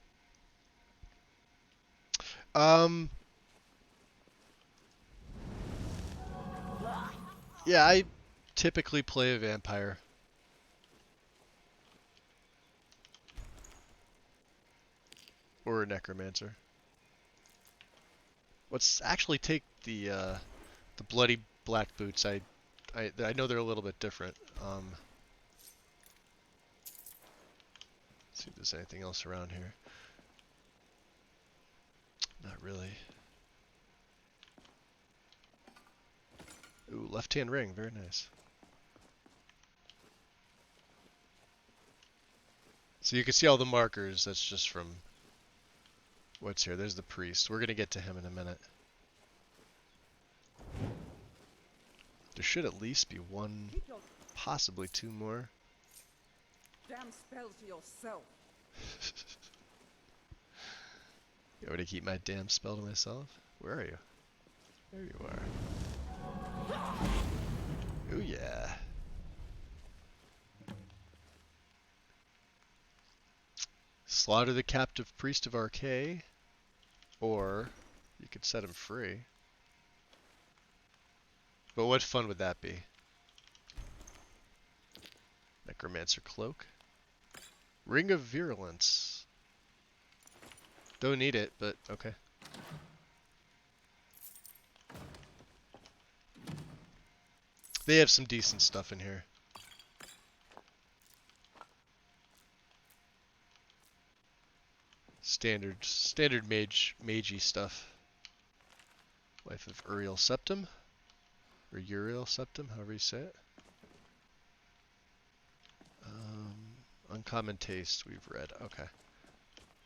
Yeah, I typically play a vampire. Or a necromancer. Let's actually take the bloody black boots. I know they're a little bit different. See if there's anything else around here. Not really. Ooh, left-hand ring, very nice. So you can see all the markers, that's just from what's here. There's the priest. We're gonna get to him in a minute. There should at least be one, possibly two more. Damn spells yourself. You want to keep my damn spell to myself? Where are you? There you are. Ooh yeah. Slaughter the captive priest of Archay, or you could set him free. But what fun would that be? Necromancer Cloak. Ring of Virulence. Don't need it, but okay. They have some decent stuff in here. Standard magey stuff. Life of Uriel Septim, or Uriel Septim, however you say it. Uncommon Taste we've read. Okay.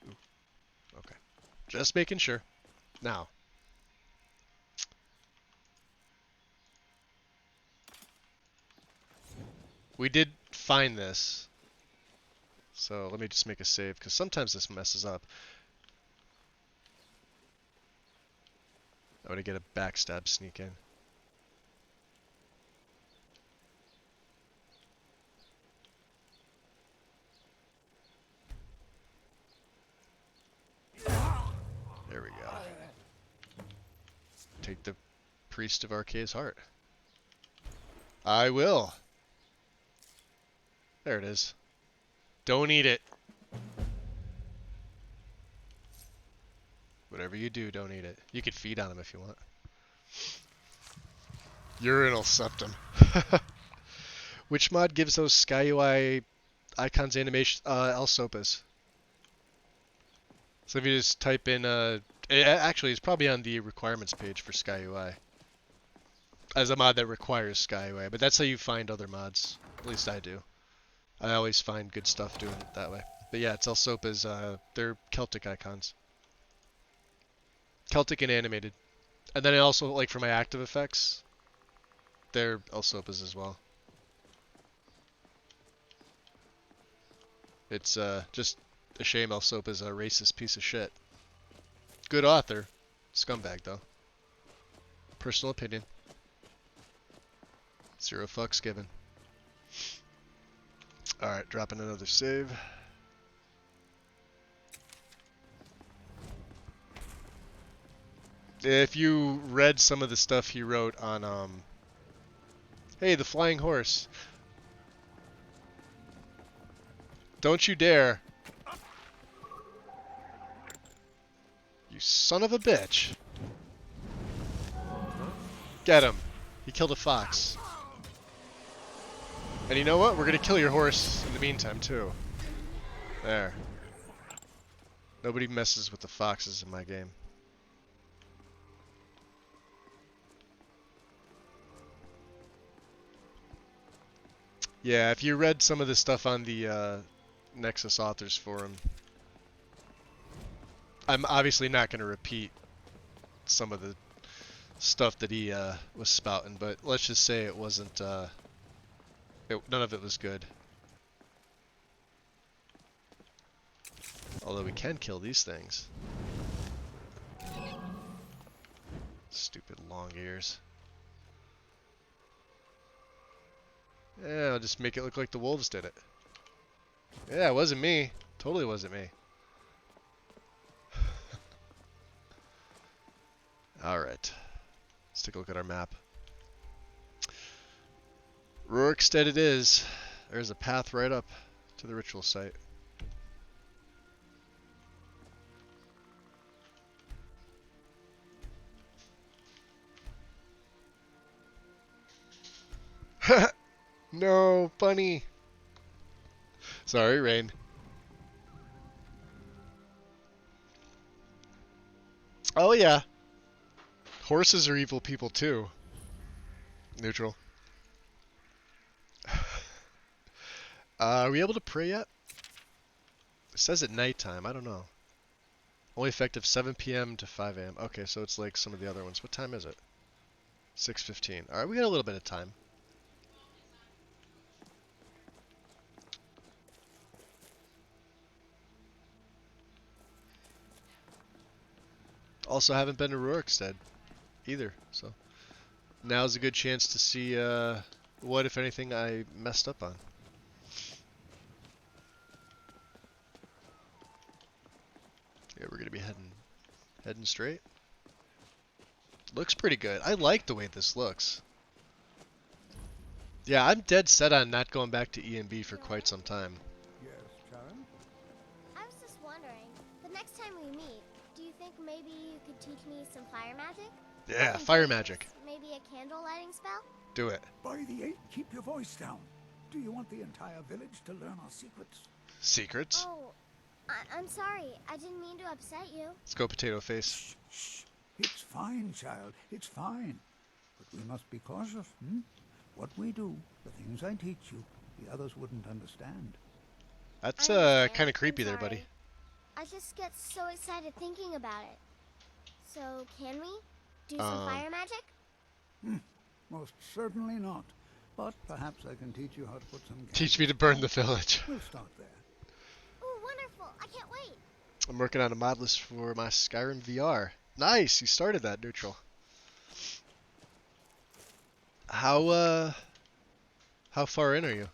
Ooh. Okay. Just making sure. Now. We did find this. So let me just make a save, because sometimes this messes up. I'm going to get a backstab sneak in. There we go. Take the Priest of Arkay's Heart. I will. There it is. Don't eat it. Whatever you do, don't eat it. You could feed on him if you want. Urinal Septum. Which mod gives those Sky UI icons animation? Elsopas. So if you just type in, actually it's probably on the requirements page for Sky UI. As a mod that requires Sky UI, but that's how you find other mods. At least I do. I always find good stuff doing it that way. But yeah, it's Elsopa's, they're Celtic icons. Celtic and animated. And then I also, like for my active effects, they're Elsopa's as well. It's just a shame Elsopa's a racist piece of shit. Good author. Scumbag though. Personal opinion. 0 fucks given. Alright, dropping another save. If you read some of the stuff he wrote on, hey, the flying horse. Don't you dare. You son of a bitch. Get him. He killed a fox. And you know what? We're gonna kill your horse in the meantime, too. There. Nobody messes with the foxes in my game. Yeah, if you read some of the stuff on the Nexus Authors Forum, I'm obviously not going to repeat some of the stuff that he was spouting, but let's just say it wasn't, none of it was good. Although we can kill these things. Stupid long ears. Yeah, I'll just make it look like the wolves did it. Yeah, it wasn't me. Totally wasn't me. Alright. Let's take a look at our map. Rorikstead it is. There's a path right up to the ritual site. No, bunny. Sorry, Rain. Oh yeah. Horses are evil people too. Neutral. Are we able to pray yet? It says at nighttime. I don't know. Only effective 7 p.m. to 5 a.m. Okay, so it's like some of the other ones. What time is it? 6:15. Alright, we got a little bit of time. Also haven't been to Rorikstead either, so now's a good chance to see what, if anything, I messed up on. Yeah, we're gonna be heading straight. Looks pretty good. I like the way this looks. Yeah, I'm dead set on not going back to EMB for quite some time. Yes, Charon? I was just wondering, the next time we meet, do you think maybe you could teach me some fire magic? Yeah, Something fire dangerous, magic. Maybe a candle lighting spell? Do it. By the 8, keep your voice down. Do you want the entire village to learn our secrets? Secrets? Oh, I'm sorry. I didn't mean to upset you. Let's go potato face. Shh. It's fine, child. It's fine. But we must be cautious, hmm? What we do, the things I teach you, the others wouldn't understand. That's I understand. kind of creepy I'm there, buddy. sorry. I just get so excited thinking about it. So, can we do some fire magic? Most certainly not. But perhaps I can teach you how to put some... Teach me to burn the village. We'll start there. Ooh, wonderful. I can't wait. I'm working on a mod list for my Skyrim VR. Nice, you started that, Neutral. How far in are you?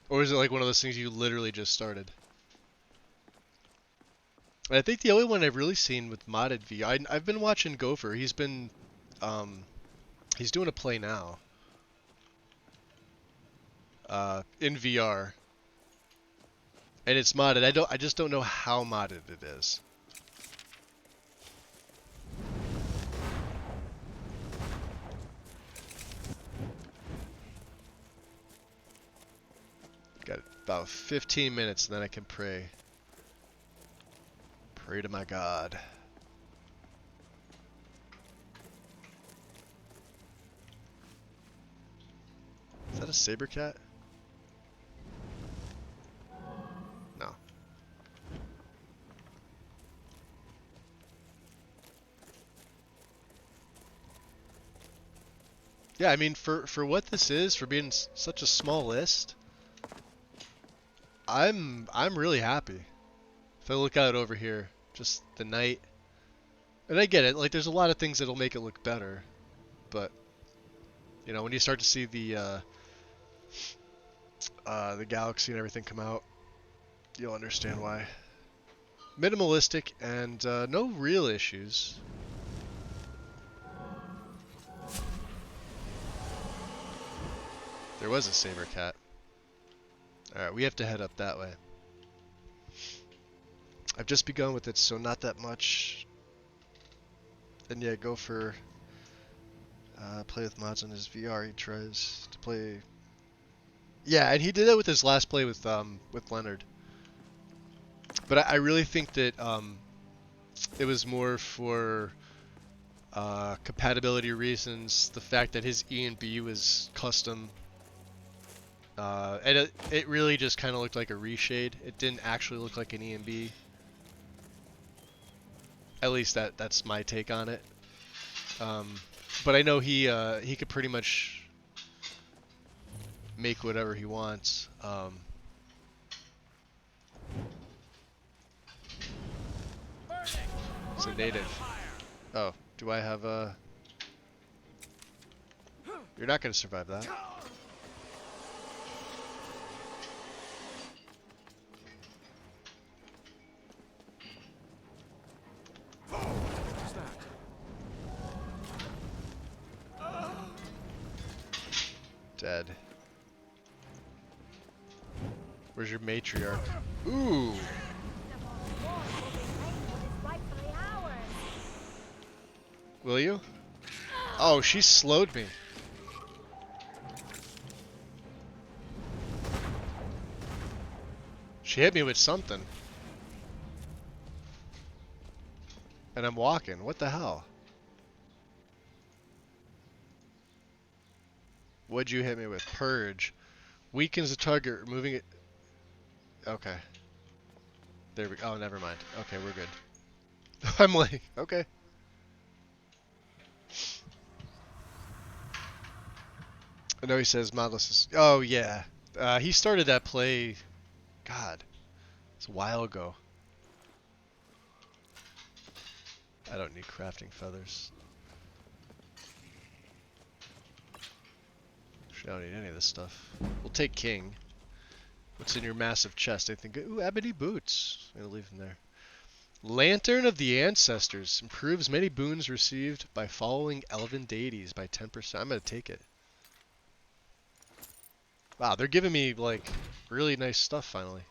Or is it like one of those things you literally just started? I think the only one I've really seen with modded VR, I've been watching Gopher. He's been, he's doing a play now. In VR. And it's modded. I just don't know how modded it is. Got about 15 minutes and then I can pray. Pray to my God. Is that a saber cat? No. Yeah, I mean, for what this is, for being such a small list, I'm really happy. If I look out over here, just the night, and I get it. Like, there's a lot of things that'll make it look better, but you know, when you start to see the galaxy and everything come out, you'll understand why. Minimalistic and no real issues. There was a saber cat. Alright, we have to head up that way. I've just begun with it, so not that much. And yeah, go for play with mods on his VR. He tries to play. Yeah, and he did that with his last play with Leonard. But I really think that it was more for compatibility reasons. The fact that his E and B was custom. And it really just kind of looked like a reshade. It didn't actually look like an EMB. At least that's my take on it. But I know he could pretty much make whatever he wants. It's a native. Oh, do I have a... You're not going to survive that. Dead. Where's your matriarch? Ooh! Will you? Oh, she slowed me. She hit me with something. And I'm walking. What the hell? What'd you hit me with? Purge. Weakens the target, removing it. Okay. There we go. Oh, never mind. Okay, we're good. I'm like, okay. I know he says Modless is... Oh, yeah. He started that play... God. It's a while ago. I don't need crafting feathers. I don't need any of this stuff. We'll take King. What's in your massive chest? I think. Ooh, ebony boots. I'm gonna leave them there. Lantern of the Ancestors improves many boons received by following elven deities by 10%. I'm gonna take it. Wow, they're giving me, like, really nice stuff finally.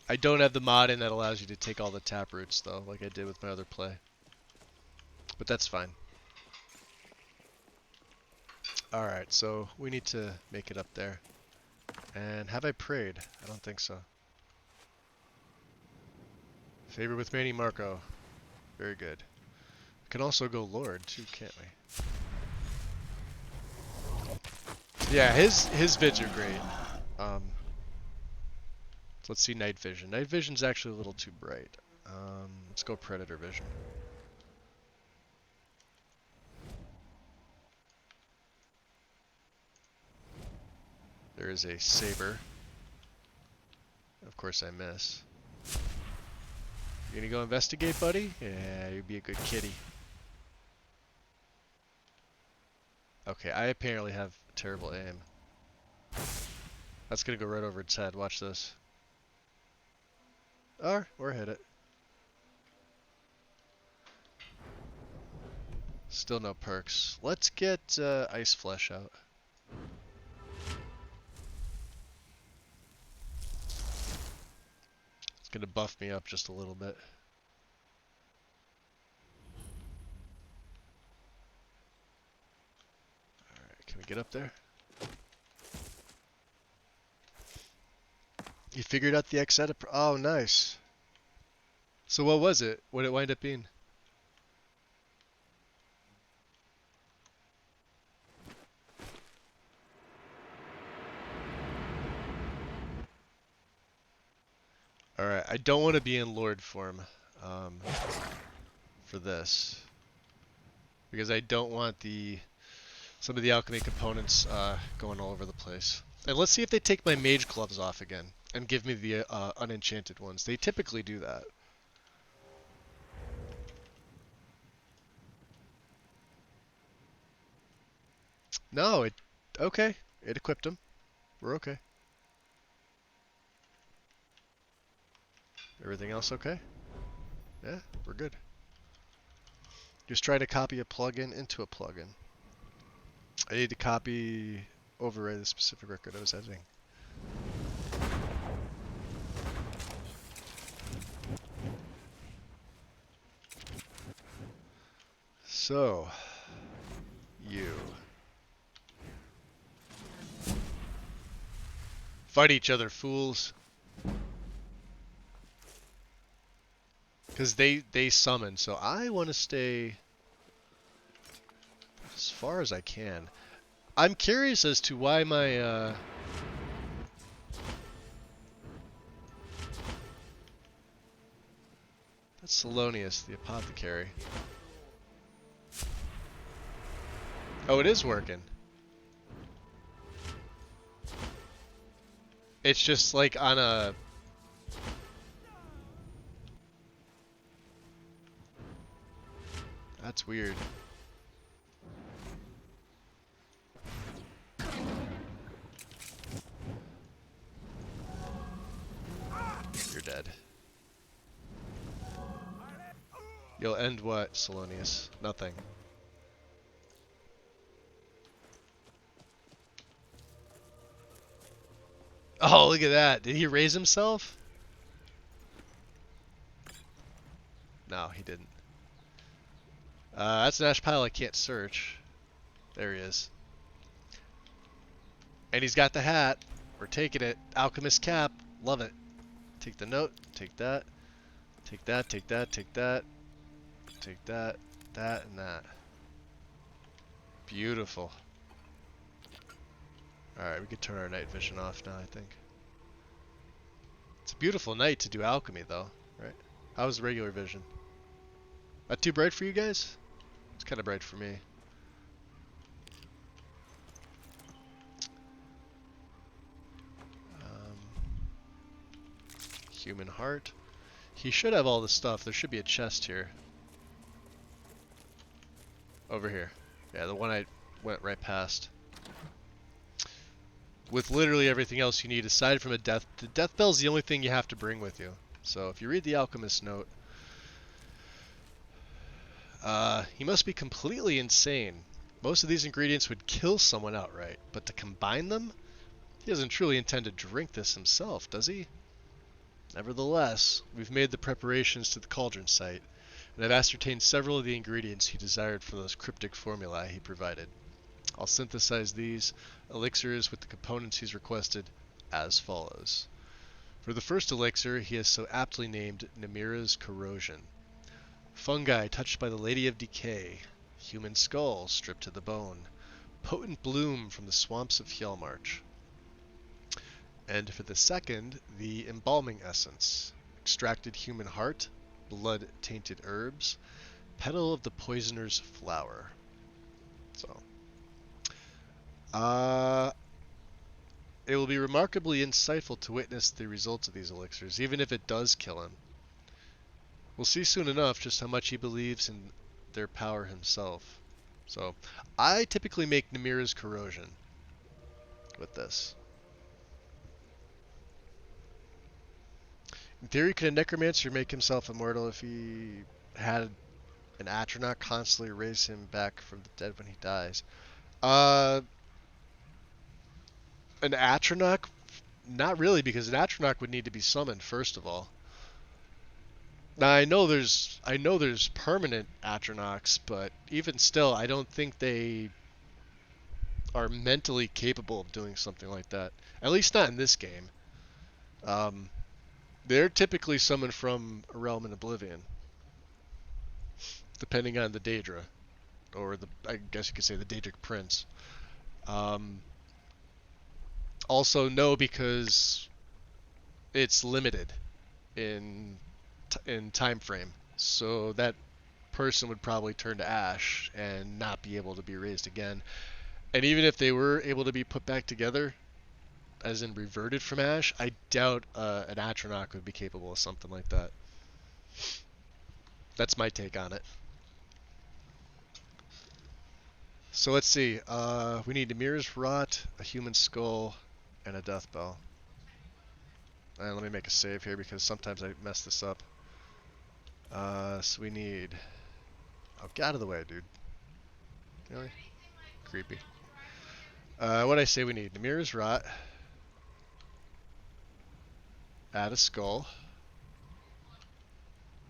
I don't have the mod in that allows you to take all the tap roots, though, like I did with my other play. But that's fine. Alright, so we need to make it up there. And have I prayed? I don't think so. Favor with Manny Marco. Very good. We can also go Lord, too, can't we? Yeah, his vids are great. Let's see Night Vision. Night Vision's actually a little too bright. Let's go Predator Vision. There is a Saber. Of course I miss. You gonna go investigate, buddy? Yeah, you'd be a good kitty. Okay, I apparently have terrible aim. That's gonna go right over its head. Watch this. Or hit it. Still no perks. Let's get Ice Flesh out. It's gonna buff me up just a little bit. Alright, can we get up there? You figured out the Exeta. Oh, nice. So what was it? What did it wind up being? Alright, I don't want to be in Lord form for this. Because I don't want some of the alchemy components going all over the place. And let's see if they take my mage gloves off again and give me the unenchanted ones. They typically do that. No, okay. It equipped them. We're okay. Everything else okay? Yeah, we're good. Just try to copy a plugin into a plugin. I need to override the specific record I was editing. So, you. Fight each other, fools. Because they summon, so I want to stay as far as I can. I'm curious as to why my that's Salonius, the apothecary. Oh, it is working. It's just like on a... That's weird. You're dead. You'll end what, Salonius? Nothing. Oh, look at that. Did he raise himself? No, he didn't. That's an ash pile I can't search. There he is. And he's got the hat. We're taking it. Alchemist cap. Love it. Take the note. Take that. Take that. Take that. Take that. Take that. That and that. Beautiful. Alright, we can turn our night vision off now, I think. It's a beautiful night to do alchemy, though. Right? How's regular vision? Not too bright for you guys? It's kind of bright for me. Human heart. He should have all the stuff. There should be a chest here. Over here. Yeah, the one I went right past. With literally everything else you need aside from a death. The death bell's the only thing you have to bring with you. So if you read the alchemist note, he must be completely insane Most of these ingredients would kill someone outright, but to combine them? He doesn't truly intend to drink this himself, does he? Nevertheless, we've made the preparations to the cauldron site, and I've ascertained several of the ingredients he desired for those cryptic formulae he provided. I'll synthesize these elixirs with the components he's requested as follows. For the first elixir, he has so aptly named Namira's Corrosion. Fungi touched by the Lady of Decay, human skull stripped to the bone, potent bloom from the swamps of Hjalmarch. And for the second, the Embalming Essence, extracted human heart, blood-tainted herbs, petal of the poisoner's flower. So, it will be remarkably insightful to witness the results of these elixirs, even if it does kill him. We'll see soon enough just how much he believes in their power himself. So, I typically make Namira's Corrosion with this. In theory, could a necromancer make himself immortal if he had an Atronach constantly raise him back from the dead when he dies? An Atronach? Not really, because an Atronach would need to be summoned first of all. Now I know there's permanent Atronachs, but even still, I don't think they are mentally capable of doing something like that. At least not in this game. They're typically summoned from a realm in Oblivion, depending on the Daedra, or I guess you could say the Daedric Prince. Also, no, because it's limited in time frame, so that person would probably turn to ash and not be able to be raised again. And even if they were able to be put back together, as in reverted from ash, I doubt an Atronach would be capable of something like that. That's my take on it. So let's see. We need Namira's Rot, a human skull, and a death bell. And let me make a save here because sometimes I mess this up. So we need... Oh, get out of the way, dude. Really? Creepy. What'd I say we need? Namira's Rot. Add a skull.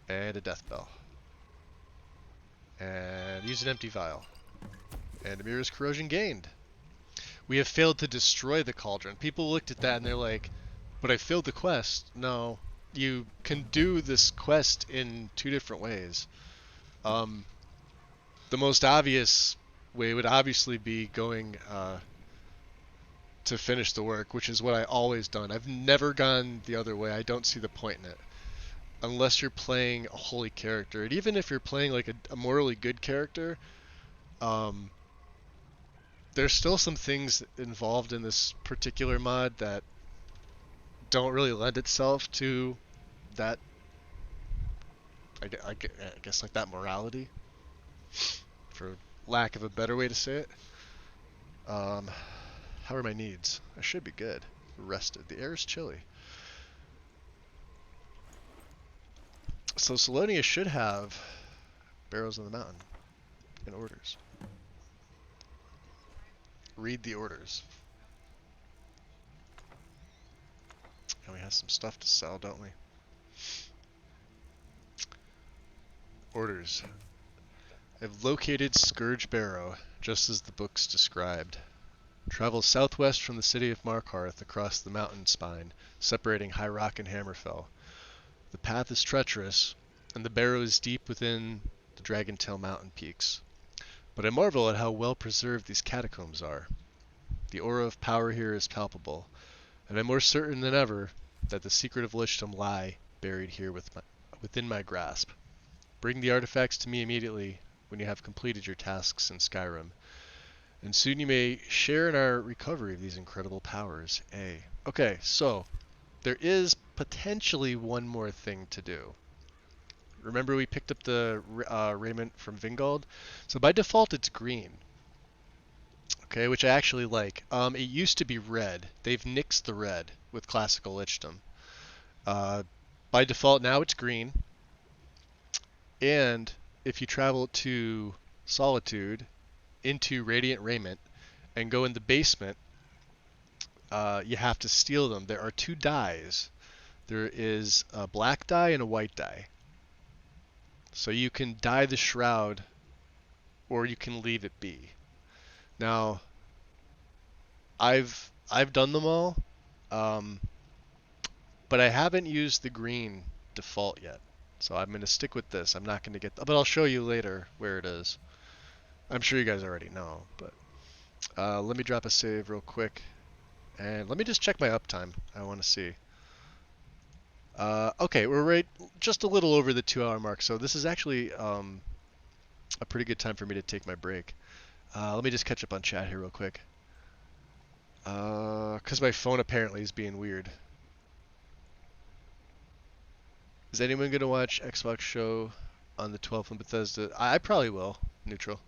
And a death bell. And use an empty vial. And Namira's Corrosion gained. We have failed to destroy the cauldron. People looked at that and they're like, but I failed the quest. No, you can do this quest in two different ways. The most obvious way would obviously be going to finish the work, which is what I always done. I've never gone the other way. I don't see the point in it. Unless you're playing a holy character. And even if you're playing like a morally good character, there's still some things involved in this particular mod that don't really lend itself to that, I guess like that morality, for lack of a better way to say it. How are my needs? I should be good. Rested. The air is chilly. So Salonia should have Barrows on the Mountain in orders. Read the orders. And we have some stuff to sell, don't we? Orders. I've located Scourge Barrow, just as the books described. Travel southwest from the city of Markarth across the mountain spine, separating High Rock and Hammerfell. The path is treacherous, and the barrow is deep within the Dragontail mountain peaks. But I marvel at how well preserved these catacombs are. The aura of power here is palpable, and I'm more certain than ever that the secret of Lichdom lie buried here within my grasp. Bring the artifacts to me immediately when you have completed your tasks in Skyrim, and soon you may share in our recovery of these incredible powers. Okay, so there is potentially one more thing to do. Remember we picked up the raiment from Vingald? So by default it's green. Okay, which I actually like. It used to be red. They've nixed the red with classical Lichdom. By default now it's green. And if you travel to Solitude into Radiant Raiment and go in the basement, you have to steal them. There are 2 dyes. There is a black dye and a white dye. So you can dye the shroud, or you can leave it be. Now, I've done them all, but I haven't used the green default yet. So I'm going to stick with this. I'm not going to get... But I'll show you later where it is. I'm sure you guys already know, but let me drop a save real quick. And let me just check my uptime. I want to see. Okay, we're right just a little over the 2-hour mark, so this is actually a pretty good time for me to take my break. Let me just catch up on chat here real quick. Because my phone apparently is being weird. Is anyone going to watch Xbox show on the 12th in Bethesda? I probably will. Neutral.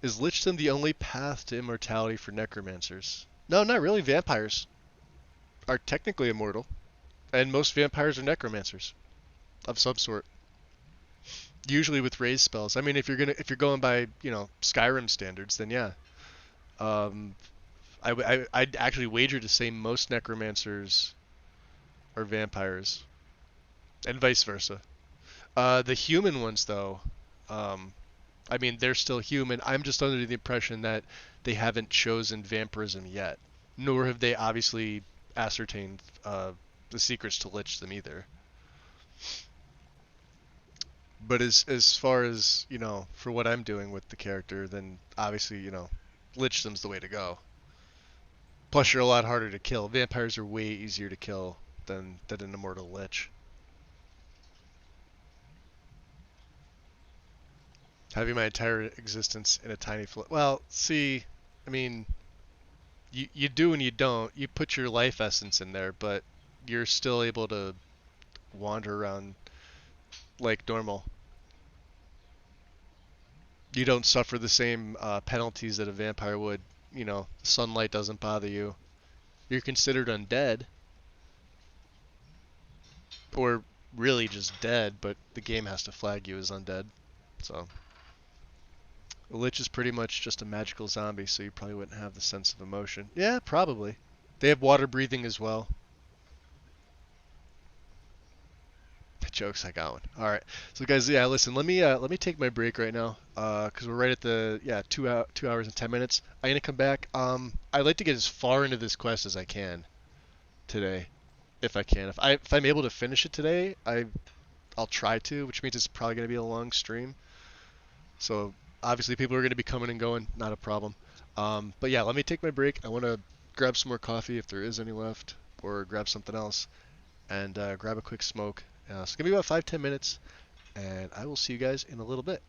Is Lichdom the only path to immortality for necromancers? No, not really. Vampires are technically immortal, and most vampires are necromancers of some sort. Usually with raise spells. I mean, if you're going by, you know, Skyrim standards, then yeah. I'd actually wager to say most necromancers are vampires, and vice versa. The human ones, though, I mean, they're still human. I'm just under the impression that they haven't chosen vampirism yet, nor have they obviously ascertained the secrets to lich them either. But as far as, you know, for what I'm doing with the character, then obviously, you know, lich them's the way to go. Plus, you're a lot harder to kill. Vampires are way easier to kill than an immortal lich. Having my entire existence in a tiny well, see, I mean, you do and you don't. You put your life essence in there, but you're still able to wander around like normal. You don't suffer the same penalties that a vampire would. You know, sunlight doesn't bother you. You're considered undead. Or really just dead, but the game has to flag you as undead. So, a lich is pretty much just a magical zombie, so you probably wouldn't have the sense of emotion. Yeah, probably. They have water breathing as well. Jokes, I got one. All right, so guys, yeah, listen. Let me take my break right now, because we're right at the 2 hours and 10 minutes. I'm gonna come back. I'd like to get as far into this quest as I can today, if I can. If I'm able to finish it today, I'll try to, which means it's probably gonna be a long stream. So obviously people are gonna be coming and going, not a problem. But yeah, let me take my break. I want to grab some more coffee if there is any left, or grab something else, and grab a quick smoke. It's going to be about 5-10 minutes, and I will see you guys in a little bit.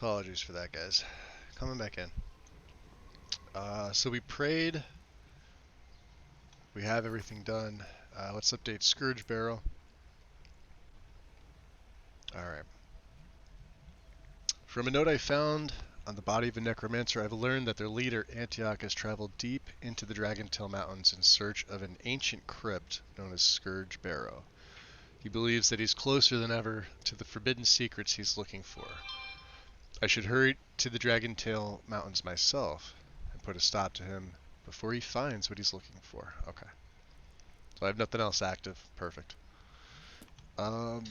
Apologies for that, guys. Coming back in. So we prayed. We have everything done. Let's update Scourge Barrow. Alright. From a note I found on the body of a necromancer, I've learned that their leader, Antioch, has traveled deep into the Dragontail Mountains in search of an ancient crypt known as Scourge Barrow. He believes that he's closer than ever to the forbidden secrets he's looking for. I should hurry to the Dragontail Mountains myself and put a stop to him before he finds what he's looking for. Okay. So I have nothing else active. Perfect. My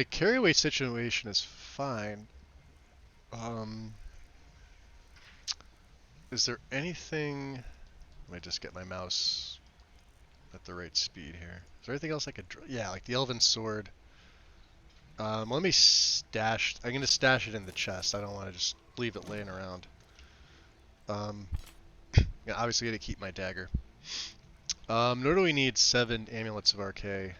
carry weight situation is fine. Is there anything... Let me just get my mouse at the right speed here. Is there anything else I could... Yeah, like the Elven Sword. Let me stash... I'm going to stash it in the chest. I don't want to just leave it laying around. Yeah, obviously got to keep my dagger. Nor do we need 7 Amulets of Archay.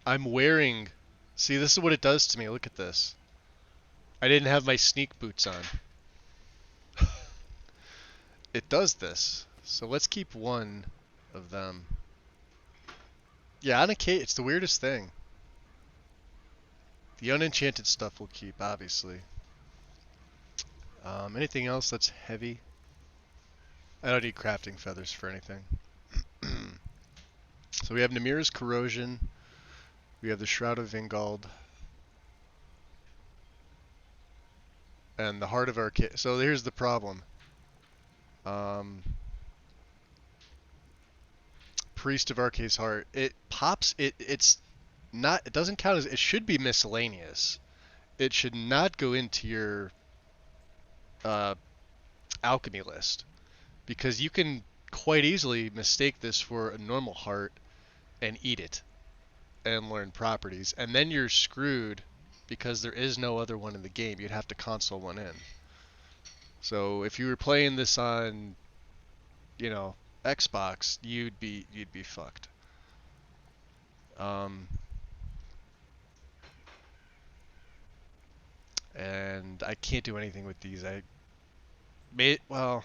I'm wearing... See, this is what it does to me. Look at this. I didn't have my sneak boots on. It does this. So let's keep one of them. Yeah, on a case, it's the weirdest thing. The unenchanted stuff we'll keep, obviously. Anything else that's heavy? I don't need crafting feathers for anything. So we have Namir's Corrosion. We have the Shroud of Vingald. And the Heart of Archay. So here's the problem. Priest of Archay's Heart. It pops. It's not. It doesn't count as. It should be miscellaneous. It should not go into your alchemy list, because you can quite easily mistake this for a normal heart and eat it and learn properties, and then you're screwed because there is no other one in the game. You'd have to console one in. So if you were playing this on, you know, Xbox, you'd be fucked. And I can't do anything with these. Well,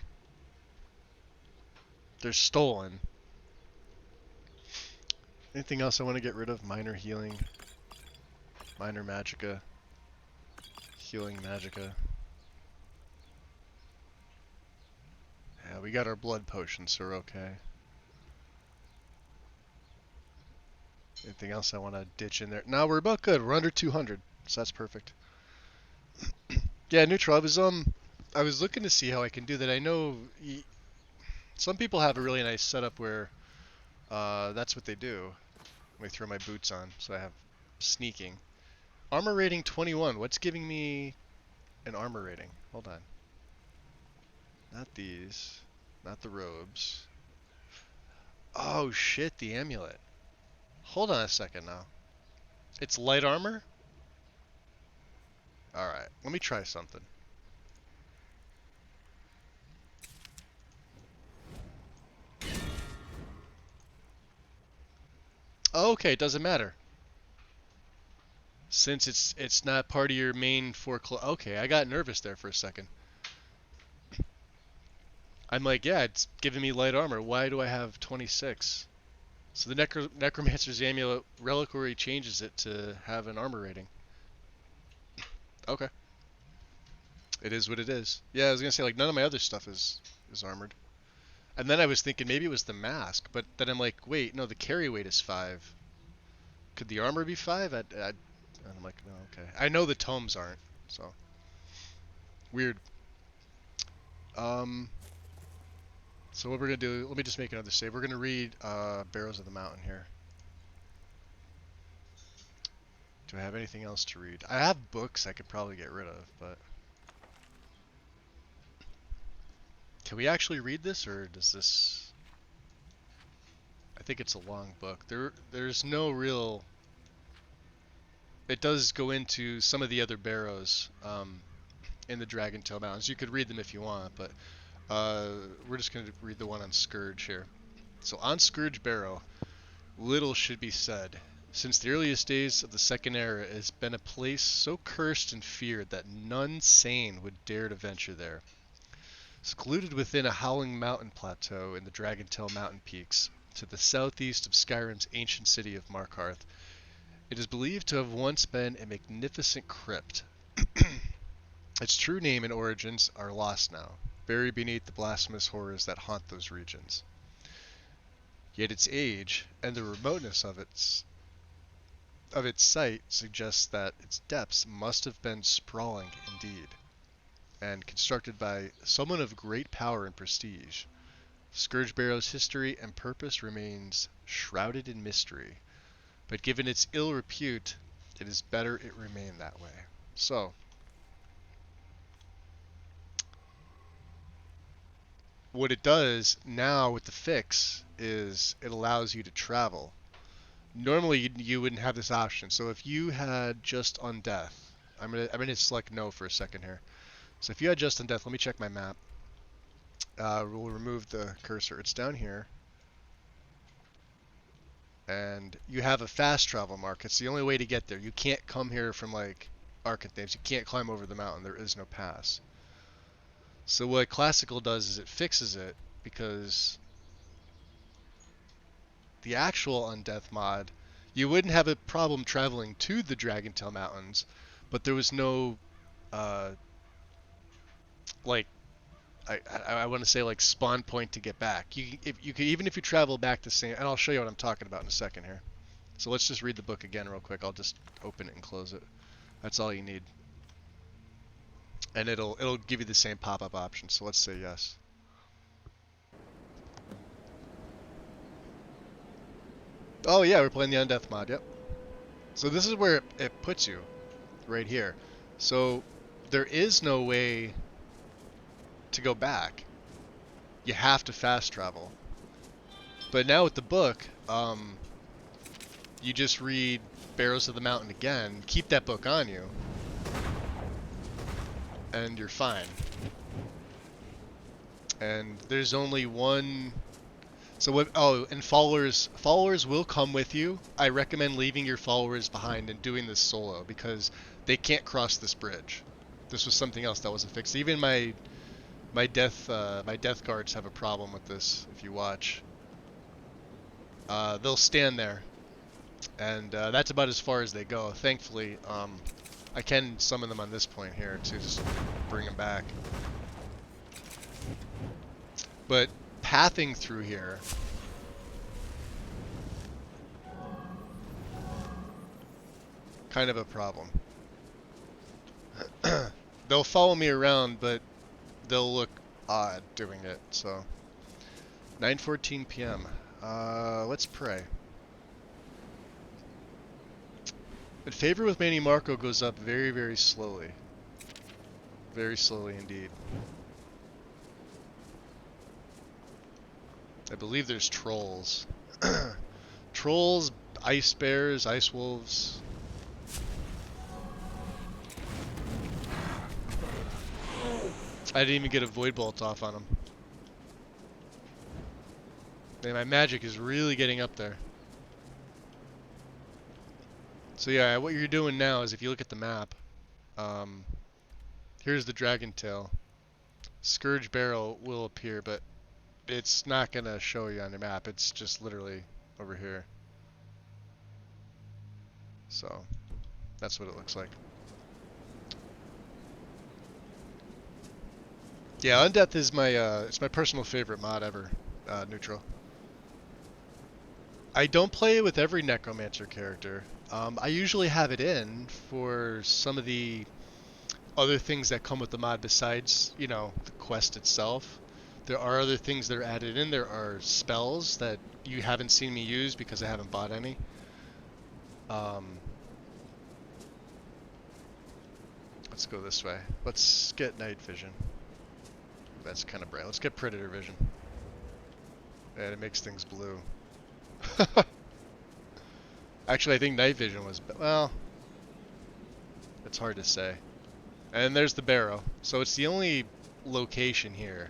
they're stolen. Anything else I want to get rid of? Minor healing, minor magicka, healing magicka. Yeah, we got our blood potions, so we're okay. Anything else I want to ditch in there? No, we're about good. We're under 200, so that's perfect. Yeah, neutral. I was looking to see how I can do that. I know some people have a really nice setup where that's what they do. Let me throw my boots on, so I have sneaking. Armor rating 21. What's giving me an armor rating? Hold on. Not these. Not the robes. Oh shit, the amulet. Hold on a second now. It's light armor? Alright, let me try something. Okay, it doesn't matter. Since it's not part of your main okay, I got nervous there for a second. I'm like, yeah, it's giving me light armor. Why do I have 26? So the Necromancer's Amulet Reliquary changes it to have an armor rating. Okay. It is what it is. Yeah, I was gonna say, like, none of my other stuff is armored. And then I was thinking maybe it was the mask, but then I'm like, wait, no, the carry weight is 5. Could the armor be 5? And I'm like, no, okay. I know the tomes aren't, so. Weird. So what we're gonna do, let me just make another save. We're gonna read Barrows of the Mountain here. Do I have anything else to read? I have books I could probably get rid of, but... Can we actually read this, or does this... I think it's a long book. There's no real... It does go into some of the other barrows in the Dragontail Mountains. You could read them if you want, but we're just going to read the one on Scourge here. So on Scourge Barrow, little should be said. Since the earliest days of the Second Era, it has been a place so cursed and feared that none sane would dare to venture there. Secluded within a howling mountain plateau in the Dragontail mountain peaks, to the southeast of Skyrim's ancient city of Markarth, it is believed to have once been a magnificent crypt. Its true name and origins are lost now, buried beneath the blasphemous horrors that haunt those regions. Yet its age and the remoteness of its site suggests that its depths must have been sprawling indeed, and constructed by someone of great power and prestige. Scourgebarrow's history and purpose remains shrouded in mystery, but given its ill repute, it is better it remain that way. So, what it does now with the fix is it allows you to travel. Normally you wouldn't have this option. So if you had Just Undeath, I'm gonna select no for a second here. So if you had Just Undeath, let me check my map. We'll remove the cursor. It's down here. And you have a fast travel mark. It's the only way to get there. You can't come here from like Arcanthames. You can't climb over the mountain. There is no pass. So what Classical does is it fixes it, because the actual Undeath mod, you wouldn't have a problem traveling to the Dragontail Mountains, but there was no like I want to say like spawn point to get back. You could even if you travel back the same, and I'll show you what I'm talking about in a second here. So let's just read the book again real quick. I'll just open it and close it. That's all you need. And it'll give you the same pop-up option. So let's say yes. Oh yeah, we're playing the Undeath mod, yep. So this is where it puts you, right here. So there is no way to go back. You have to fast travel. But now with the book, you just read Barrows of the Mountain again, keep that book on you, and you're fine. And there's only one. So what? Oh, and followers will come with you. I recommend leaving your followers behind and doing this solo, because they can't cross this bridge. This was something else that wasn't fixed. Even my death guards have a problem with this. If you watch, they'll stand there, and that's about as far as they go. Thankfully, I can summon them on this point here to just bring them back. But pathing through here, kind of a problem. They'll follow me around, but they'll look odd doing it. So 9:14 p.m. Let's pray. But favor with Manny Marco goes up very, very slowly. Very slowly indeed. I believe there's trolls. Trolls, ice bears, ice wolves. I didn't even get a void bolt off on them. Man, my magic is really getting up there. So yeah, what you're doing now is if you look at the map, here's the Dragontail. Scourgebarrow will appear, but it's not going to show you on the map. It's just literally over here. So that's what it looks like. Yeah, Undeath is my it's my personal favorite mod ever, Neutral. I don't play it with every Necromancer character. I usually have it in for some of the other things that come with the mod besides, you know, the quest itself. There are other things that are added in. There are spells that you haven't seen me use because I haven't bought any. Let's go this way. Let's get night vision. That's kind of bright. Let's get predator vision. And it makes things blue. Actually, I think night vision was, well, it's hard to say. And there's the barrow. So it's the only location here.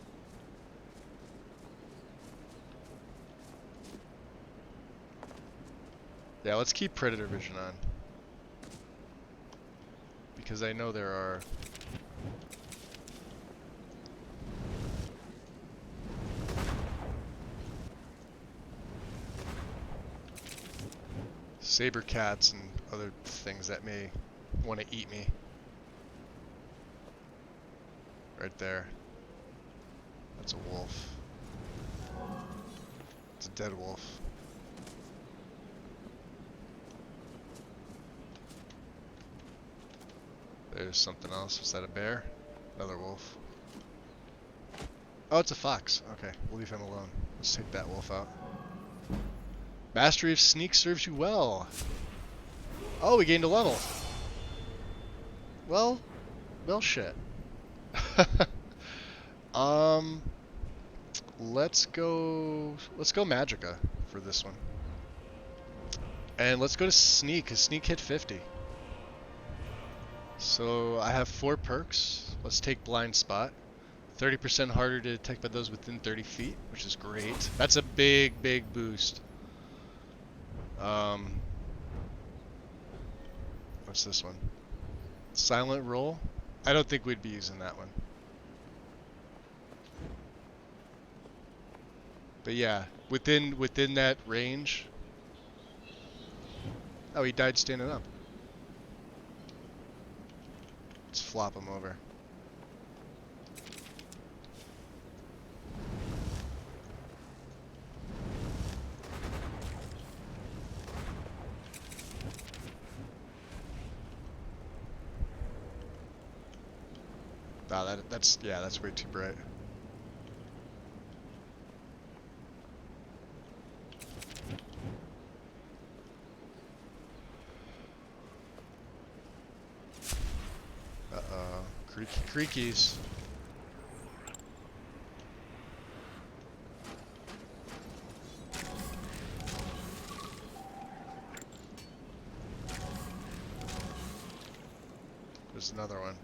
Yeah, let's keep Predator Vision on. Because I know there are... saber cats and other things that may want to eat me. Right there. That's a wolf. It's a dead wolf. There's something else. Is that a bear? Another wolf. Oh, it's a fox. Okay, we'll leave him alone. Let's take that wolf out. Mastery of Sneak serves you well. Oh, we gained a level. Well, shit. Let's go Magicka for this one. And let's go to Sneak, because Sneak hit 50. So I have 4 perks. Let's take Blind Spot. 30% harder to detect by those within 30 feet, which is great. That's a big, big boost. What's this one? Silent Roll? I don't think we'd be using that one. But yeah, within that range. Oh, he died standing up. Let's flop him over. Ah, that's way too bright. Uh-oh. Creakies. There's another one.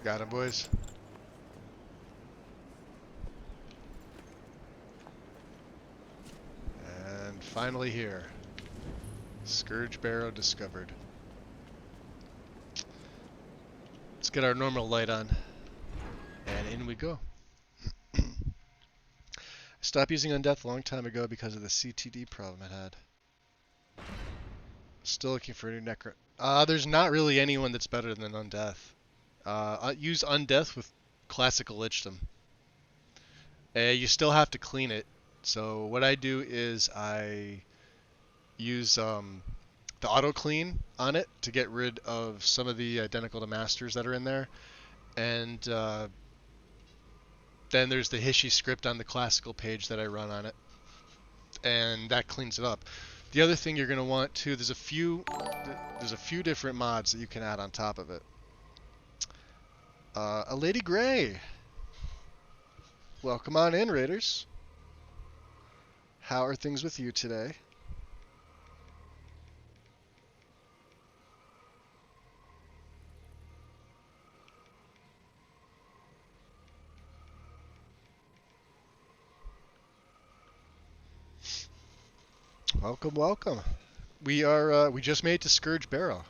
Got him, boys. And finally here. Scourge Barrow discovered. Let's get our normal light on. And in we go. I stopped using Undeath a long time ago because of the CTD problem it had. Still looking for a new Necro. There's not really anyone that's better than Undeath. Use Undeath with Classical Lichdom. You still have to clean it. So what I do is I use the auto clean on it to get rid of some of the identical to masters that are in there, and then there's the Hishy script on the classical page that I run on it, and that cleans it up. The other thing you're going to want to, there's a few different mods that you can add on top of it. A Lady Grey. Welcome on in, Raiders. How are things with you today? Welcome, welcome. We just made it to Scourge Barrow.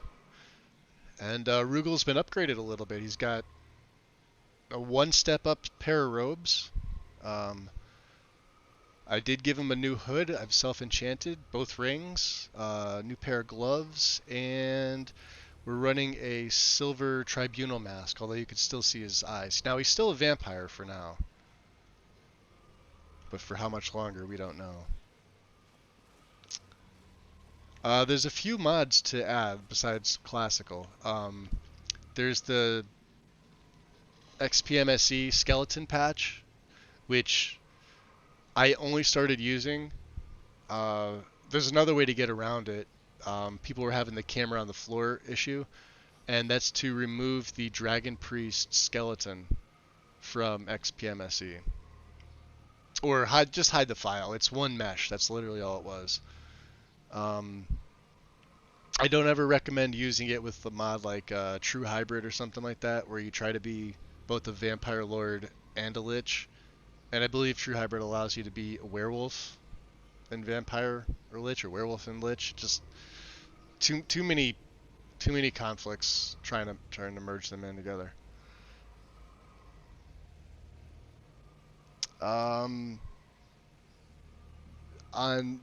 And Rugel's been upgraded a little bit. He's got a 1-step up pair of robes. I did give him a new hood. I've self-enchanted both rings, new pair of gloves, and we're running a silver tribunal mask, although you can still see his eyes. Now, he's still a vampire for now. But for how much longer, we don't know. There's a few mods to add besides classical. There's the XPMSE skeleton patch, which I only started using. There's another way to get around it. People were having the camera on the floor issue, and that's to remove the Dragon Priest skeleton from XPMSE. Or just hide the file. It's one mesh. That's literally all it was. I don't ever recommend using it with the mod like True Hybrid or something like that, where you try to be both a Vampire Lord and a Lich, And I believe True Hybrid allows you to be a werewolf and vampire or lich, or werewolf and lich. Just too many conflicts trying to merge them in together.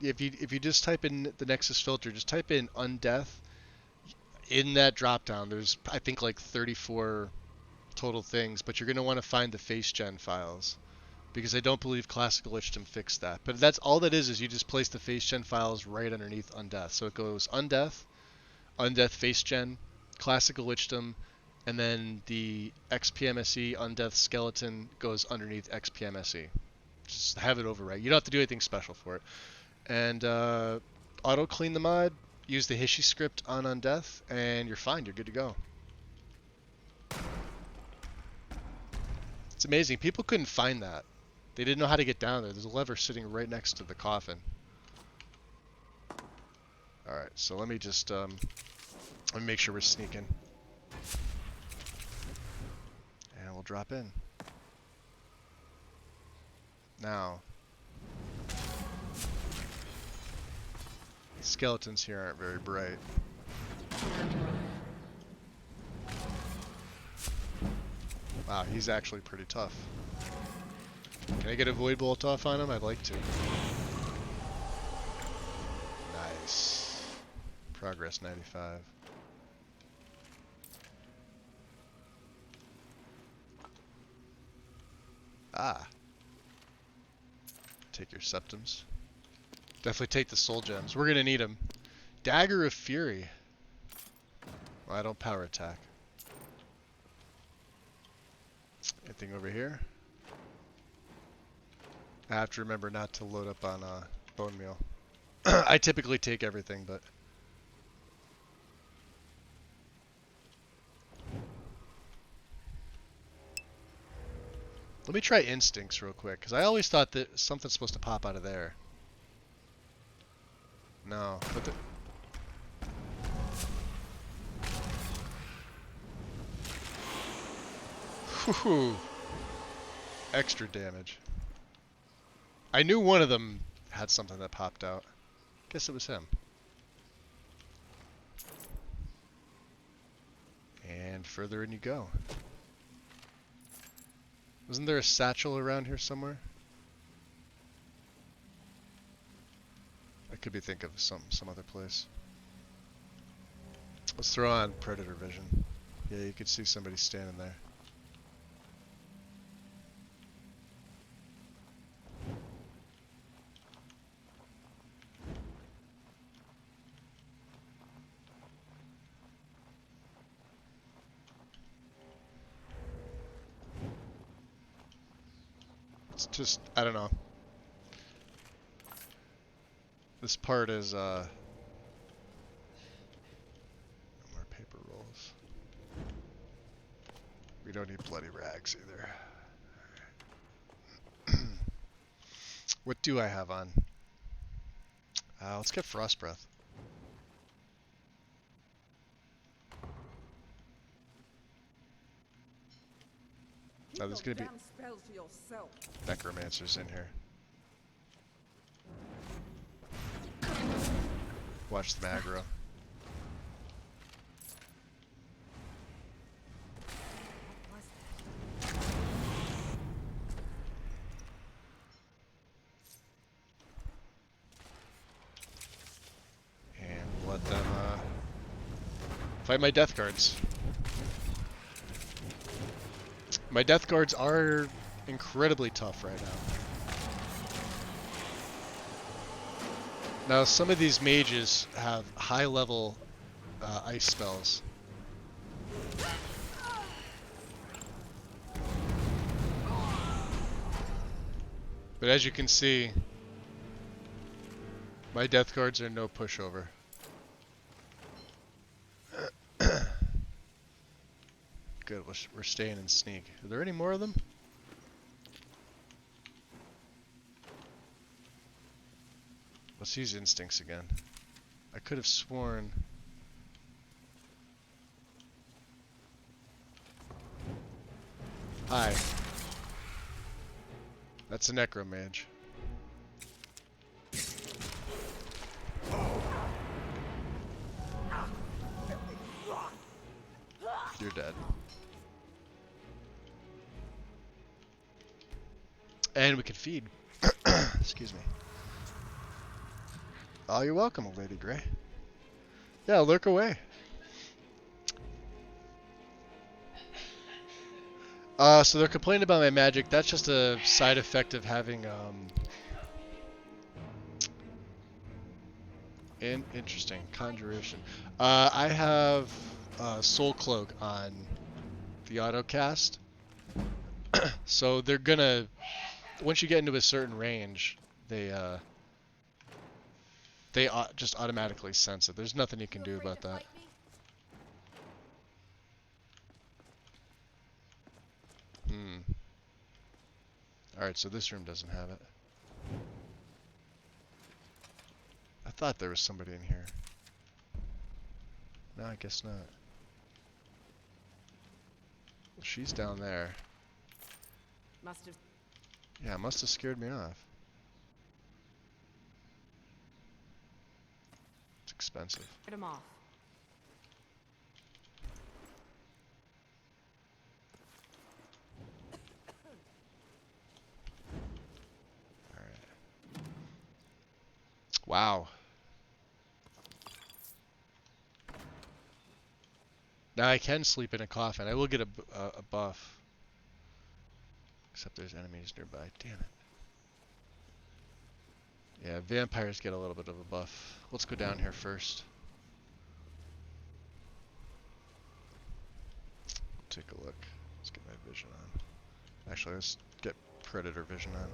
If you just type in the Nexus filter, just type in undeath. In that dropdown, there's I think like 34 total things, but you're going to want to find the face gen files, because I don't believe Classical Lichdom fixed that. But that's all that is you just place the face gen files right underneath undeath. So it goes undeath, undeath face gen, Classical Lichdom, and then the XPMSE undeath skeleton goes underneath XPMSE. Just have it overwrite. You don't have to do anything special for it. And auto clean the mod, use the Hishi script on undeath, and you're fine. You're good to go. It's amazing. People couldn't find that. They didn't know how to get down there. There's a lever sitting right next to the coffin. Alright, so let me just let me make sure we're sneaking. And we'll drop in. Now, the skeletons here aren't very bright. Wow, he's actually pretty tough. Can I get a Void Bolt off on him? I'd like to. Nice. Progress 95. Ah. Take your septums. Definitely take the soul gems. We're gonna need them. Dagger of Fury. Well, I don't power attack. Anything over here? I have to remember not to load up on bone meal. I typically take everything, but let me try instincts real quick, because I always thought that something's supposed to pop out of there. No, but the whew. Extra damage. I knew one of them had something that popped out. Guess it was him. And further in you go. Wasn't there a satchel around here somewhere? I could be thinking of some other place. Let's throw on Predator Vision. Yeah, you could see somebody standing there. It's just, I don't know. This part is, more paper rolls. We don't need bloody rags either. What do I have on? Let's get Frost Breath. Oh, there's gonna be spells yourself. necromancers in here. Watch the aggro. And let them fight my death guards. My death guards are incredibly tough right now. Now, some of these mages have high level ice spells. But as you can see, my death guards are no pushover. Good, we're staying in sneak. Are there any more of them? Let's use instincts again. I could have sworn. Hi. That's a necromage. You're dead. And we can feed. Excuse me. Oh, you're welcome, Lady Grey. Yeah, lurk away. So they're complaining about my magic. That's just a side effect of having interesting conjuration. I have Soul Cloak on the autocast, so they're gonna, once you get into a certain range, they just automatically sense it. There's nothing you can do about that. Alright, so this room doesn't have it. I thought there was somebody in here. No, I guess not. Well, she's down there. Must have. Yeah, it must have scared me off. It's expensive. Get him off. Wow. Now I can sleep in a coffin. I will get a buff. Except there's enemies nearby. Damn it. Yeah, vampires get a little bit of a buff. Let's go down here first. Take a look. Let's get my vision on. Actually, let's get predator vision on.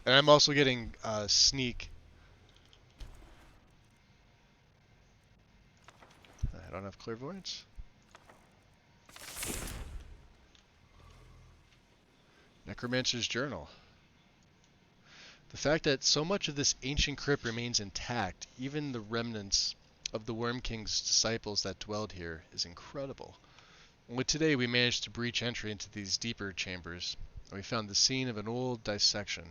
And I'm also getting sneak. I don't have clairvoyance. Necromancer's Journal. The fact that so much of this ancient crypt remains intact, even the remnants of the Worm King's disciples that dwelled here, is incredible. Only today we managed to breach entry into these deeper chambers, and we found the scene of an old dissection.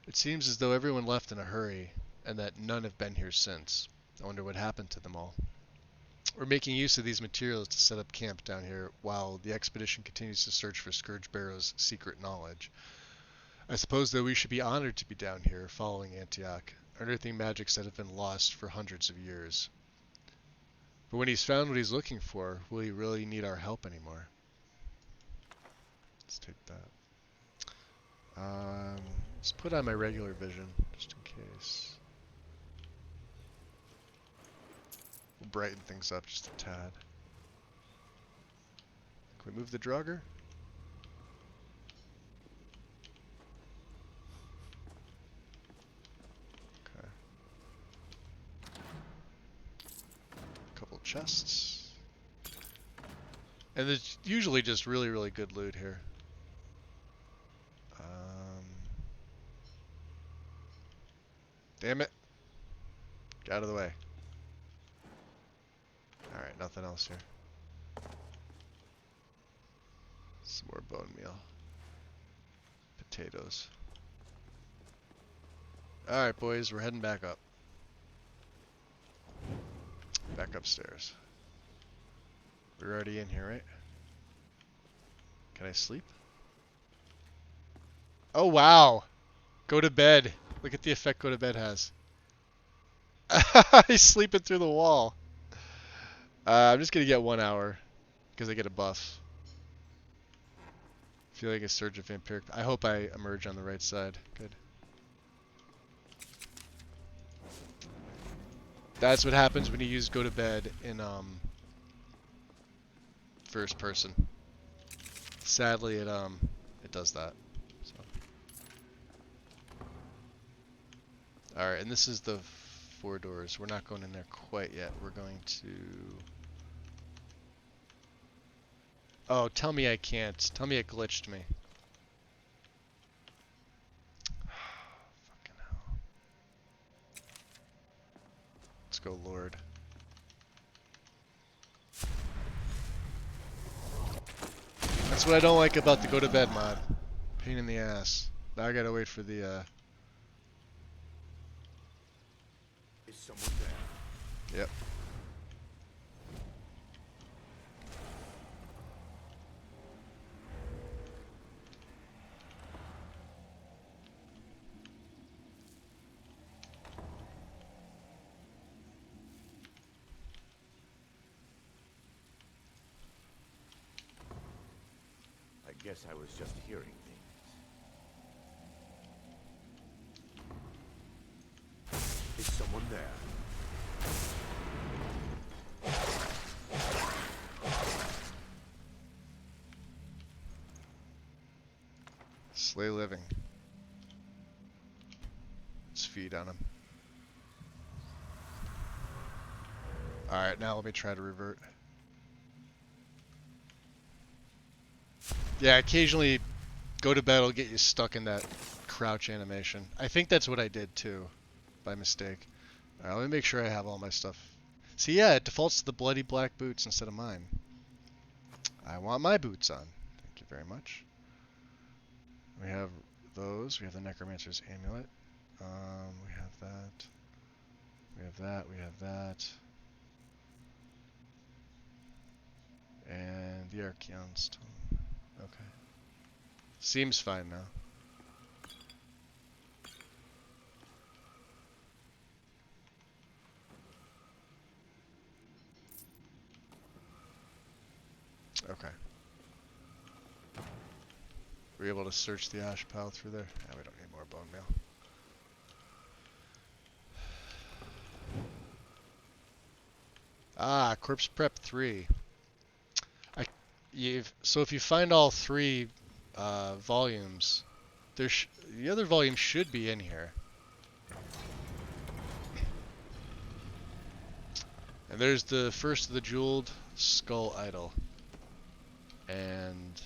It seems as though everyone left in a hurry, and that none have been here since. I wonder what happened to them all. We're making use of these materials to set up camp down here, while the expedition continues to search for Scourge Barrow's secret knowledge. I suppose that we should be honored to be down here, following Antioch, unearthing magics that have been lost for hundreds of years. But when he's found what he's looking for, will he really need our help anymore? Let's take that. Let's put on my regular vision, just in case. We'll brighten things up just a tad. Can we move the Draugr? Okay. Couple chests. And there's usually just really, really good loot here. Damn it. Get out of the way. Alright, nothing else here. Some more bone meal. Potatoes. Alright, boys, we're heading back up. Back upstairs. We're already in here, right? Can I sleep? Oh, wow! Go to bed. Look at the effect go to bed has. He's sleeping through the wall. I'm just gonna get 1 hour because I get a buff. Feel like a surge of vampiric. I hope I emerge on the right side. Good. That's what happens when you use go to bed in first person. Sadly, it does that. So. All right, and this is the 4 doors. We're not going in there quite yet. We're going to. Oh, tell me I can't. Tell me it glitched me. Fucking hell. Let's go, Lord. That's what I don't like about the go to bed mod. Pain in the ass. Now I gotta wait for the Is someone there? Yep. I guess I was just hearing things. Is someone there? Slay living. Let's feed on him. Alright, now let me try to revert. Yeah, occasionally go to bed will get you stuck in that crouch animation. I think that's what I did too, by mistake. Alright, let me make sure I have all my stuff. See, yeah, it defaults to the bloody black boots instead of mine. I want my boots on. Thank you very much. We have those. We have the Necromancer's Amulet. We have that. We have that. We have that. And the Archeon Stone. Okay. Seems fine now. Okay. We're able to search the ash pile through there. Yeah, we don't need more bone meal. Ah, Corpse Prep 3. So if you find all 3 volumes, the other volume should be in here. And there's the first of the Jeweled Skull Idol. And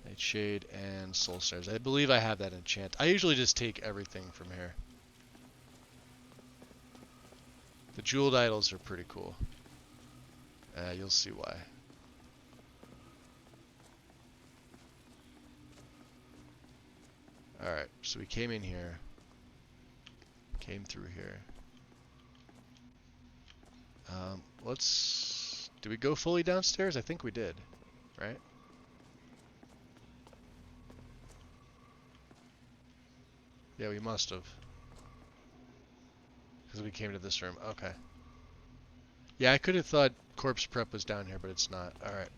Nightshade and Soul Stars. I believe I have that enchant. I usually just take everything from here. The Jeweled Idols are pretty cool. You'll see why. Alright, so we came in here. Came through here. Did we go fully downstairs? I think we did. Right? Yeah, we must have. Because we came to this room. Okay. Yeah, I could have thought Corpse Prep was down here, but it's not. Alright.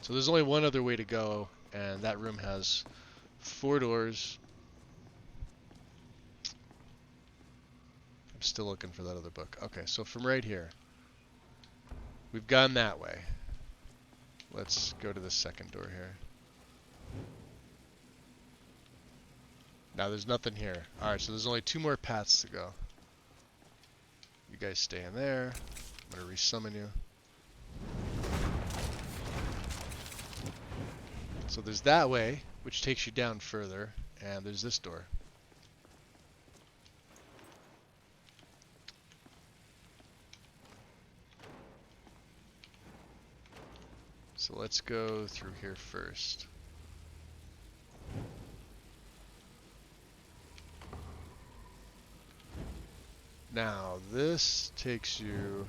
So there's only one other way to go, and that room has 4 doors. I'm still looking for that other book. Okay, so from right here, we've gone that way. Let's go to the second door here. Now there's nothing here. Alright, so there's only 2 more paths to go. You guys stay in there. I'm gonna resummon you. So there's that way, which takes you down further, and there's this door. So let's go through here first. Now, this takes you...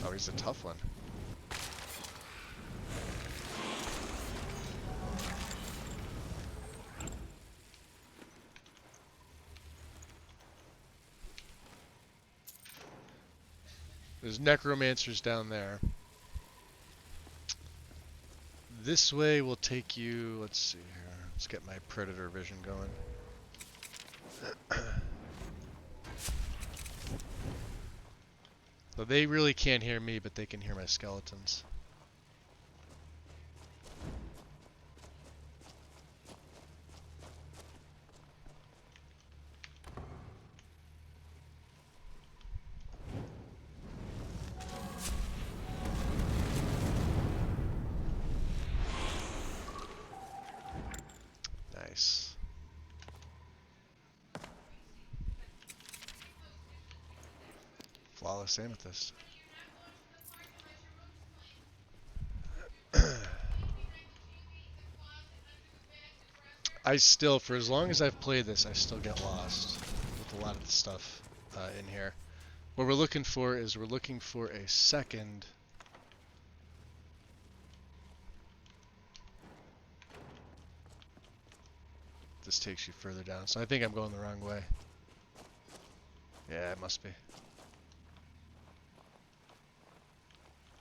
Oh, he's a tough one. There's necromancers down there. This way will take you, let's see here. Let's get my predator vision going. So they really can't hear me, but they can hear my skeletons. Nice. Flawless amethyst. I still, for as long as I've played this, I still get lost with a lot of the stuff in here. What we're looking for is we're looking for a second. This takes you further down, so I think I'm going the wrong way. Yeah, it must be.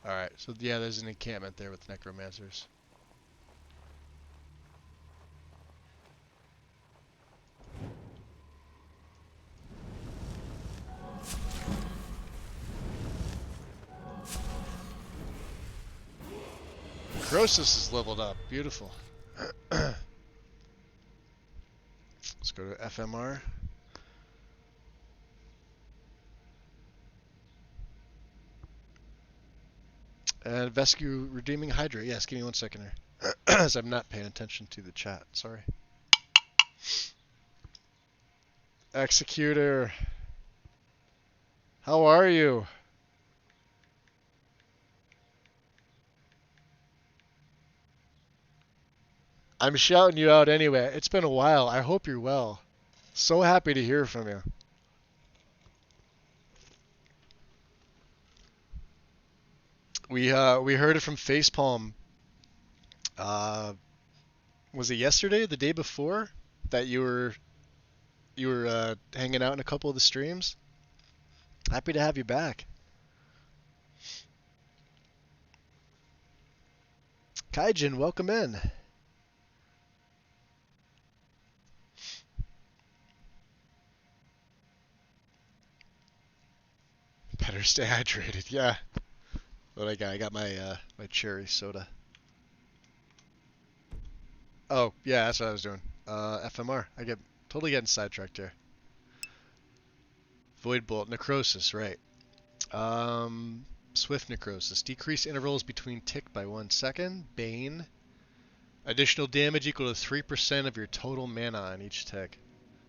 Alright, so yeah, there's an encampment there with necromancers. Croesus is leveled up. Beautiful. Let's go to FMR. And Vescu redeeming Hydra. Yes, give me 1 second here. As I'm not paying attention to the chat. Sorry. Executor. How are you? I'm shouting you out anyway. It's been a while. I hope you're well. So happy to hear from you. We heard it from Facepalm. Was it yesterday, the day before, that you were hanging out in a couple of the streams? Happy to have you back. Kaijin, welcome in. Better stay hydrated, yeah. What I got? I got my my cherry soda. Oh, yeah, that's what I was doing. FMR. I get totally getting sidetracked here. Void Bolt, Necrosis, right. Swift Necrosis. Decrease intervals between tick by 1 second. Bane. Additional damage equal to 3% of your total mana on each tick.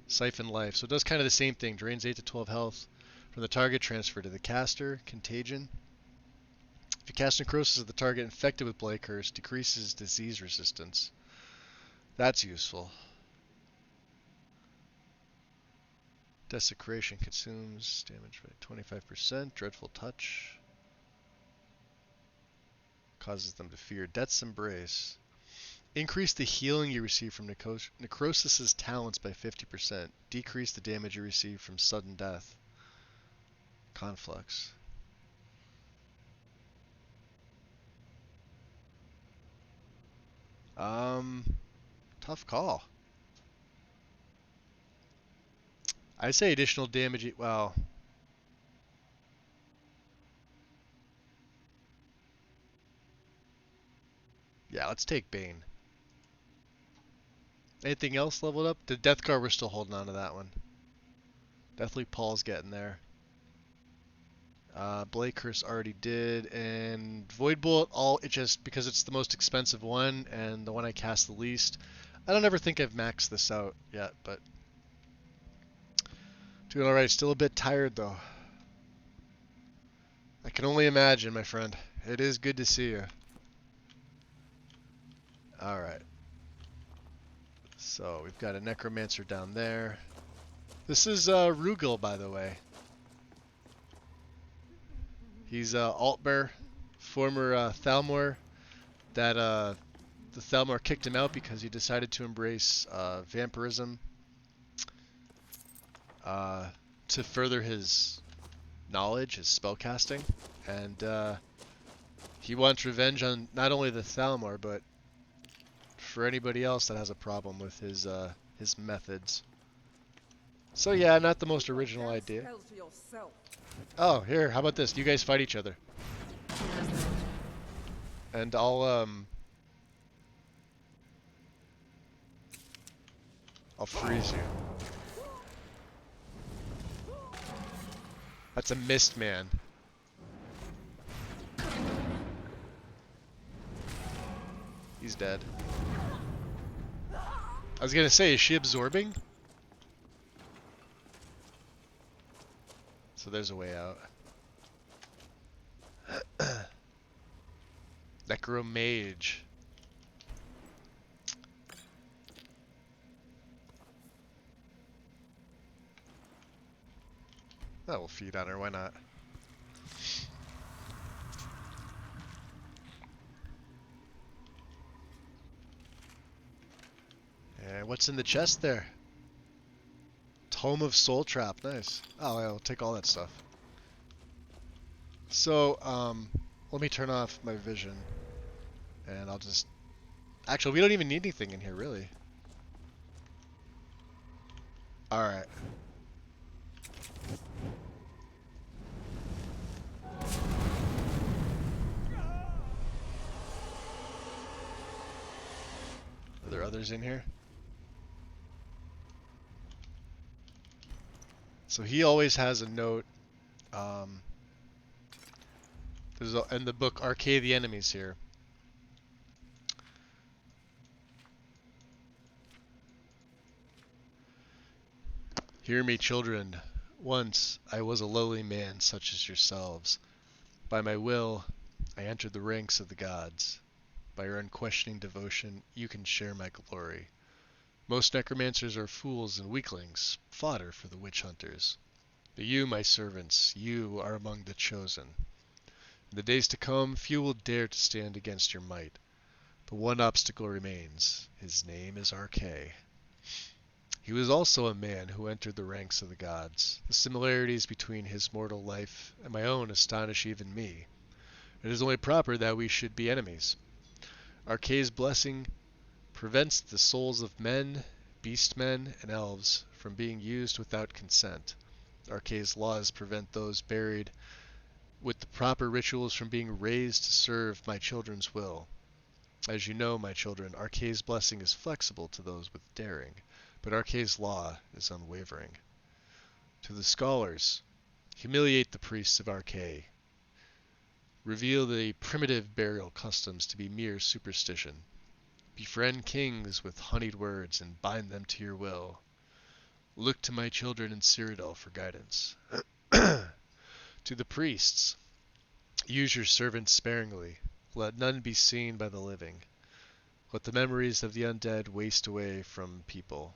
Siphon Life. So it does kind of the same thing. Drains 8 to 12 health from the target, transfer to the caster. Contagion. If you cast Necrosis at the target infected with Blight Curse, decreases disease resistance. That's useful. Desecration consumes damage by 25%. Dreadful Touch. Causes them to fear. Death's Embrace. Increase the healing you receive from Necrosis' talents by 50%. Decrease the damage you receive from sudden death. Conflux. Tough call. I say additional damage. Well, yeah, let's take Bane. Anything else leveled up? The Death Guard, we're still holding on to that one. Deathly Paul's getting there. Blade Curse already did, and Void Bolt, it just because it's the most expensive one and the one I cast the least. I don't ever think I've maxed this out yet, but doing alright. Still a bit tired though. I can only imagine, my friend. It is good to see you. Alright. So we've got a Necromancer down there. This is Rugil, by the way. He's Altbear, former Thalmor. That the Thalmor kicked him out because he decided to embrace vampirism to further his knowledge, his spellcasting, and he wants revenge on not only the Thalmor but for anybody else that has a problem with his methods. So yeah, not the most original idea. Oh, here, how about this? You guys fight each other. And I'll freeze you. That's a Mist Man. He's dead. I was gonna say, is she absorbing? So there's a way out. Necromage. That will feed on her, why not? And what's in the chest there? Tome of Soul Trap, nice. Oh, I'll take all that stuff. So, let me turn off my vision. And I'll just... Actually, we don't even need anything in here, really. Alright. Are there others in here? So he always has a note. There's in the book Arcade the Enemies here. Hear me, children. Once I was a lowly man such as yourselves. By my will, I entered the ranks of the gods. By your unquestioning devotion, you can share my glory. Most necromancers are fools and weaklings, fodder for the witch hunters. But you, my servants, you are among the chosen. In the days to come, few will dare to stand against your might. But one obstacle remains. His name is Arkay. He was also a man who entered the ranks of the gods. The similarities between his mortal life and my own astonish even me. It is only proper that we should be enemies. Arkay's blessing prevents the souls of men, beastmen, and elves from being used without consent. Arkay's laws prevent those buried with the proper rituals from being raised to serve my children's will. As you know, my children, Arkay's blessing is flexible to those with daring, but Arkay's law is unwavering. To the scholars, humiliate the priests of Arkay. Reveal the primitive burial customs to be mere superstition. Befriend kings with honeyed words and bind them to your will. Look to my children in Cyrodiil for guidance. To the priests, use your servants sparingly. Let none be seen by the living. Let the memories of the undead waste away from people.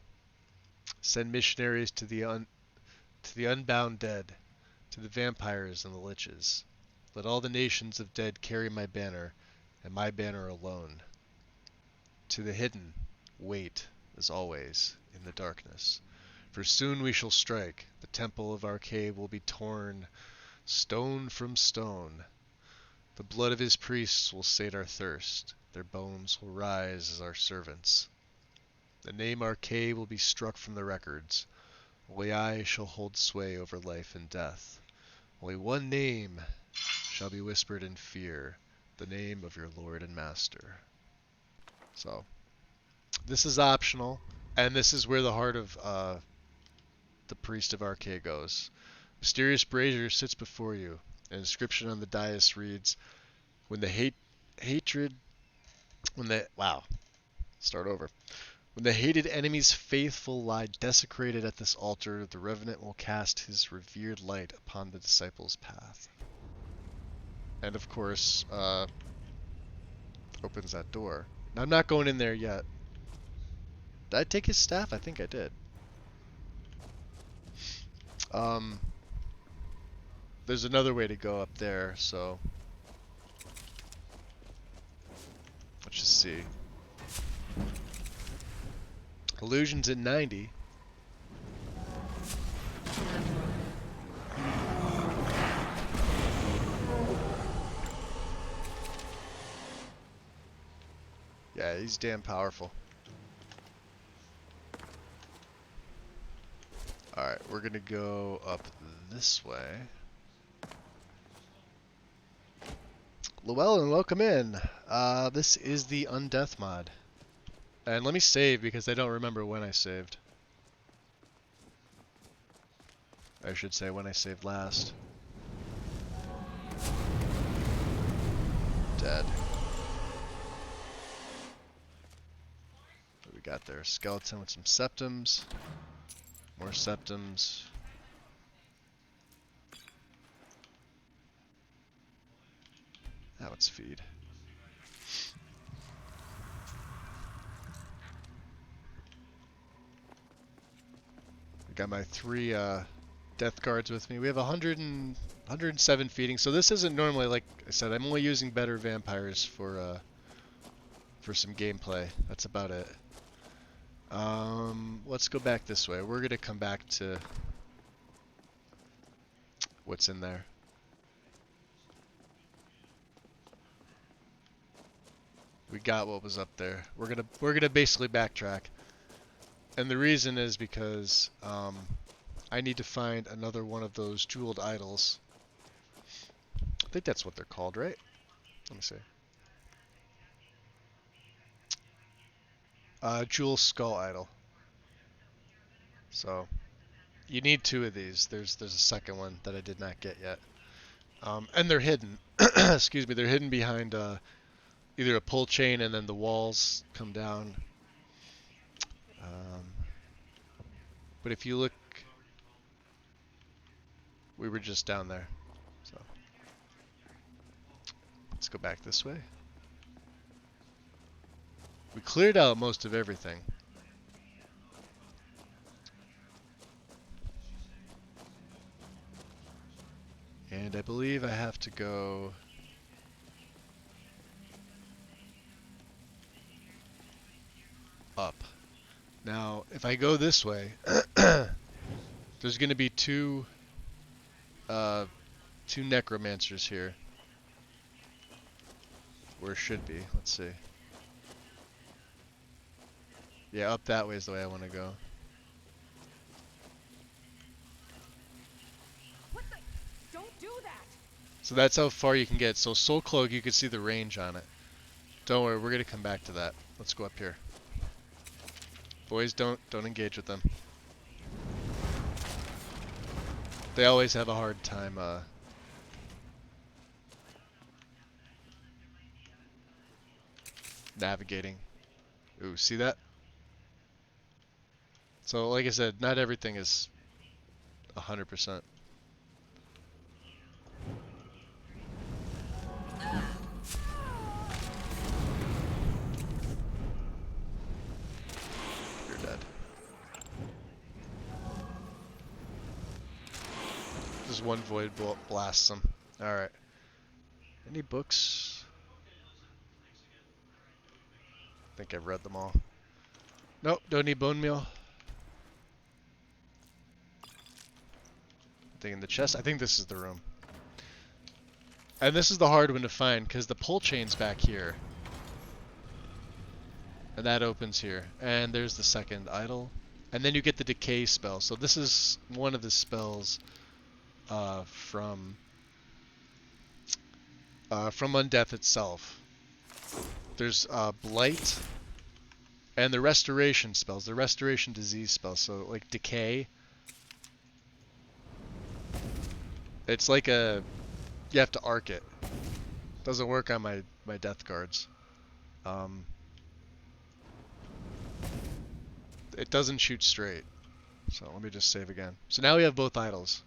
Send missionaries to the unbound dead, to the vampires and the liches. Let all the nations of dead carry my banner, and my banner alone. To the hidden, wait, as always, in the darkness. For soon we shall strike. The temple of Arkay will be torn, stone from stone. The blood of his priests will sate our thirst. Their bones will rise as our servants. The name Arkay will be struck from the records. Only I shall hold sway over life and death. Only one name shall be whispered in fear, the name of your Lord and Master. So, this is optional, and this is where the heart of the Priest of Arkay goes. Mysterious brazier sits before you. An inscription on the dais reads, When the When the hated enemy's faithful lie desecrated at this altar, the Revenant will cast his revered light upon the disciples' path. And of course, opens that door. Now, I'm not going in there yet. Did I take his staff? I think I did. There's another way to go up there, so let's just see. Illusion's at 90. Yeah, he's damn powerful. Alright, we're gonna go up this way. Llewellyn, welcome in. This is the Undeath mod. And let me save because I don't remember when I saved. I should say when I saved last. Dead. What we got there? Skeleton with some septums. More septums. Now let's feed. I got my 3 death guards with me. We have 107 feeding. So this isn't normally, like I said, I'm only using better vampires for some gameplay. That's about it. Let's go back this way. We're gonna come back to what's in there. We got what was up there. We're gonna basically backtrack, and the reason is because I need to find another one of those jeweled idols. I think that's what they're called, right? Let me see. Jewel skull idol. So you need 2 of these. There's a second one that I did not get yet, and they're hidden. Excuse me, they're hidden behind either a pull chain and then the walls come down. But if you look, we were just down there. So let's go back this way. We cleared out most of everything. And I believe I have to go up. Now, if I go this way, there's going to be two necromancers here. Where it should be. Let's see. Yeah, up that way is the way I want to go. What the? Don't do that! So that's how far you can get. So Soul Cloak, you can see the range on it. Don't worry, we're going to come back to that. Let's go up here. Boys, don't engage with them. They always have a hard time navigating. Ooh, see that? So, like I said, not everything is 100%. You're dead. Just one void blasts them. Alright. Any books? I think I've read them all. Nope, don't need bone meal. Thing in the chest. I think this is the room. And this is the hard one to find because the pull chain's back here. And that opens here. And there's the second idol. And then you get the decay spell. So this is one of the spells from Undeath itself. There's Blight and the restoration spells, the restoration disease spells. So like decay. It's like you have to arc it. Doesn't work on my death guards. It doesn't shoot straight. So let me just save again. So now we have both idols.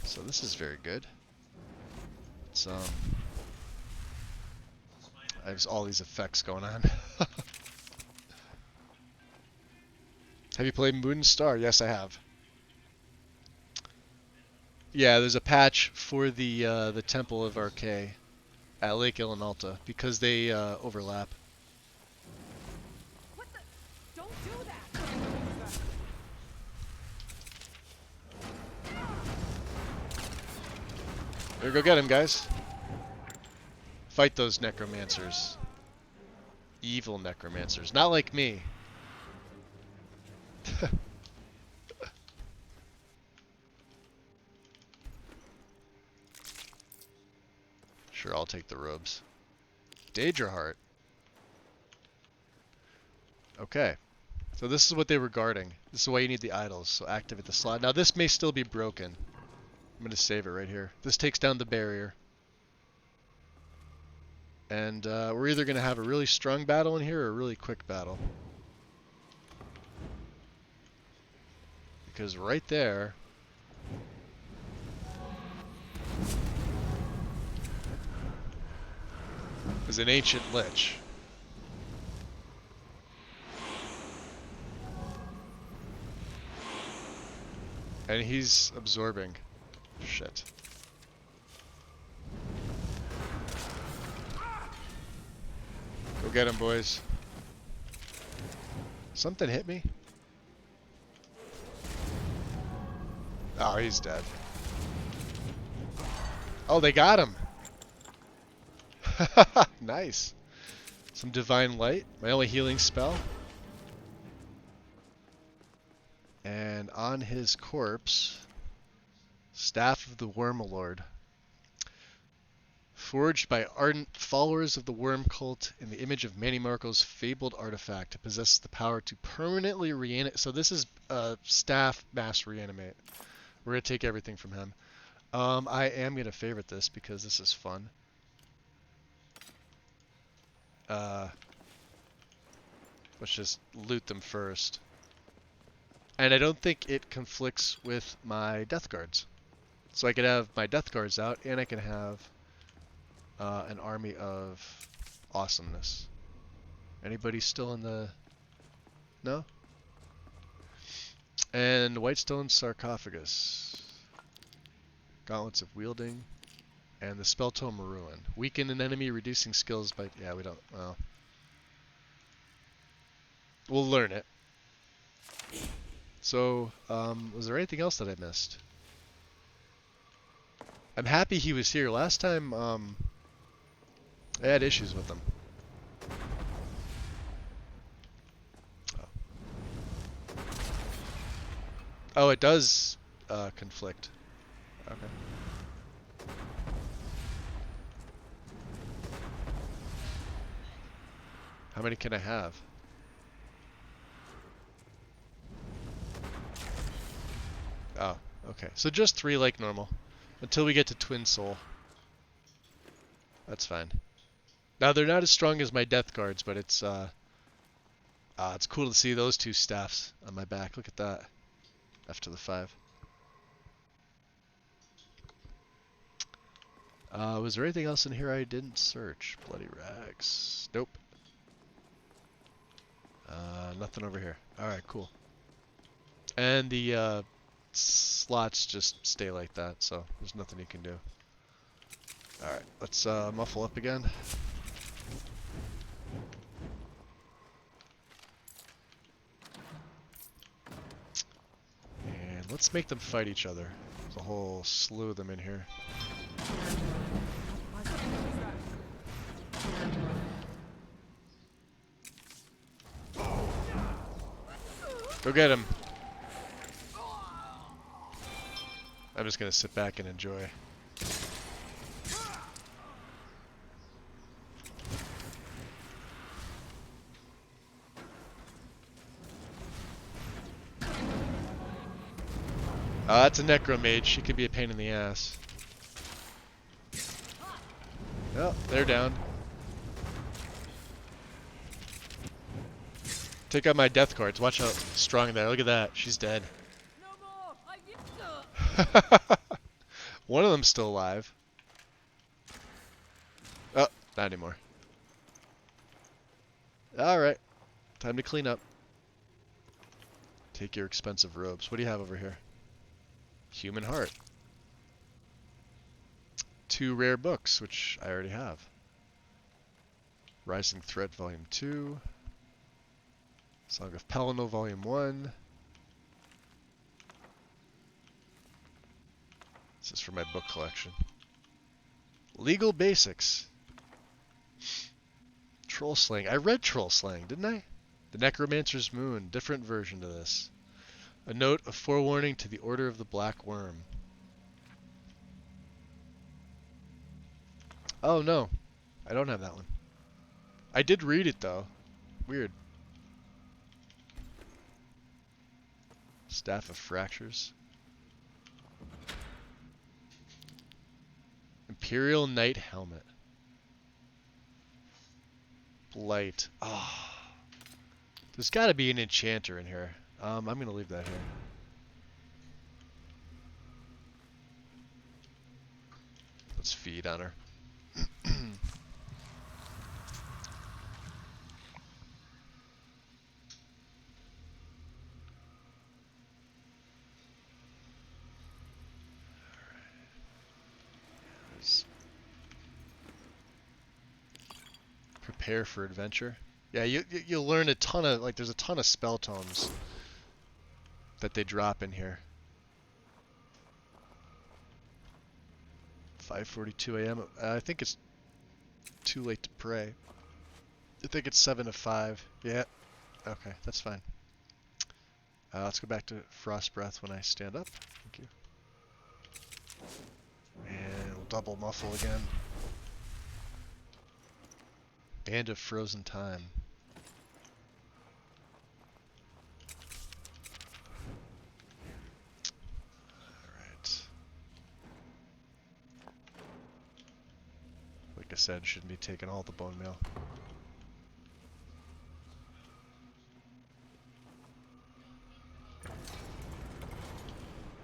So this is very good. It's I have all these effects going on. Have you played Moon Star? Yes, I have. Yeah, there's a patch for the Temple of Arkay at Lake Ilinalta because they overlap. What the? Don't do that! There, go get him, guys. Fight those necromancers. Evil necromancers, not like me. Sure, I'll take the robes. Daedra Heart. Okay. So this is what they were guarding. This is why you need the idols. So activate the slot. Now this may still be broken. I'm going to save it right here. This takes down the barrier. And we're either going to have a really strong battle in here or a really quick battle. Because right there... is an ancient lich. And he's absorbing. Shit. Go get him, boys. Something hit me? Oh, he's dead. Oh, they got him. Nice. Some divine light. My only healing spell. And on his corpse, Staff of the Wormlord. Forged by ardent followers of the Worm Cult in the image of Manny Marco's fabled artifact, it possesses the power to permanently reanimate. So this is Staff Mass Reanimate. We're going to take everything from him. I am going to favorite this because this is fun. Let's just loot them first. And I don't think it conflicts with my Death Guards. So I could have my Death Guards out, and I can have an army of awesomeness. Anybody still in the... No? And Whitestone Sarcophagus. Gauntlets of Wielding. And the Spell Tome Ruin. Weaken an enemy, reducing skills by... Yeah, we don't... Well... We'll learn it. So, was there anything else that I missed? I'm happy he was here. Last time, I had issues with him. Oh, it does conflict. Okay. How many can I have? Oh, okay. So just 3 like normal. Until we get to Twin Soul. That's fine. Now, they're not as strong as my Death Guards, but it's cool to see those 2 staffs on my back. Look at that. F to the 5. Was there anything else in here I didn't search? Bloody rags. Nope. Nothing over here. Alright, cool. And the slots just stay like that, so there's nothing you can do. Alright, let's muffle up again. And let's make them fight each other. There's a whole slew of them in here. Go get him. I'm just gonna sit back and enjoy. That's a Necromage. She could be a pain in the ass. Oh, they're down. Take out my Death Guards. Watch how strong they are. Look at that. She's dead. One of them's still alive. Oh, not anymore. Alright. Time to clean up. Take your expensive robes. What do you have over here? Human Heart. 2 rare books, which I already have. Rising Threat Volume 2. Song of Pelennor Volume 1. This is for my book collection. Legal Basics. Troll Slang. I read Troll Slang, didn't I? The Necromancer's Moon. Different version to this. A note of forewarning to the Order of the Black Worm. Oh no. I don't have that one. I did read it though. Weird. Staff of Fractures. Imperial Knight Helmet. Blight. Ah. Oh. There's got to be an enchanter in here. I'm going to leave that here. Let's feed on her. prepare for adventure. Yeah, you'll learn a ton of, like, there's a ton of spell tomes that they drop in here. 5:42 a.m. I think it's too late to pray. I think it's 7 to 5. Yeah. Okay, that's fine. Let's go back to Frost Breath when I stand up. Thank you. And we'll double muffle again. Band of Frozen Time. Alright. Like I said, shouldn't be taking all the bone meal.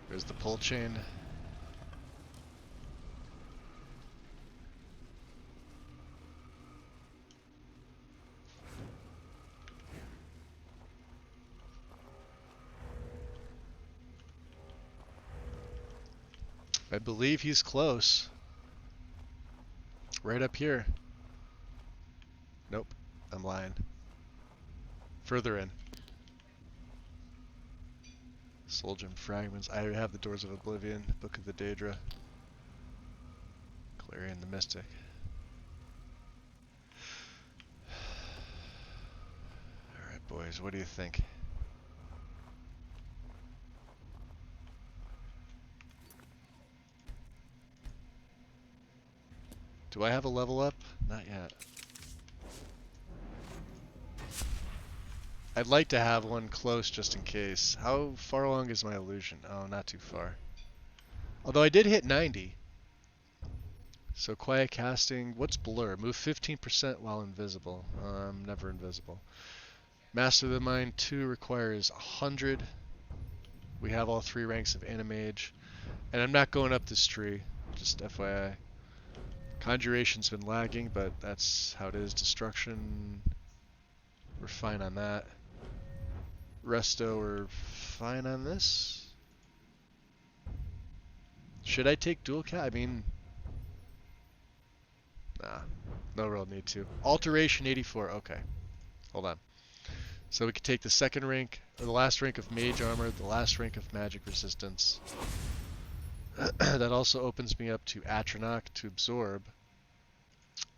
There's the pull chain. I believe he's close. Right up here. Nope, I'm lying. Further in. Soul Gem Fragments. I have the Doors of Oblivion, Book of the Daedra, Clarion the Mystic. Alright boys, what do you think? Do I have a level up? Not yet. I'd like to have one close just in case. How far along is my illusion? Oh, not too far. Although I did hit 90. So quiet casting. What's blur? Move 15% while invisible. I'm never invisible. Master of the Mind 2 requires 100. We have all 3 ranks of Animage. And I'm not going up this tree. Just FYI. Conjuration's been lagging, but that's how it is. Destruction, we're fine on that. Resto, we're fine on this. Should I take dual cat? I mean, nah, no real need to. Alteration 84, okay. Hold on. So we could take the second rank, or the last rank of Mage Armor, the last rank of Magic Resistance. That also opens me up to Atronach to absorb.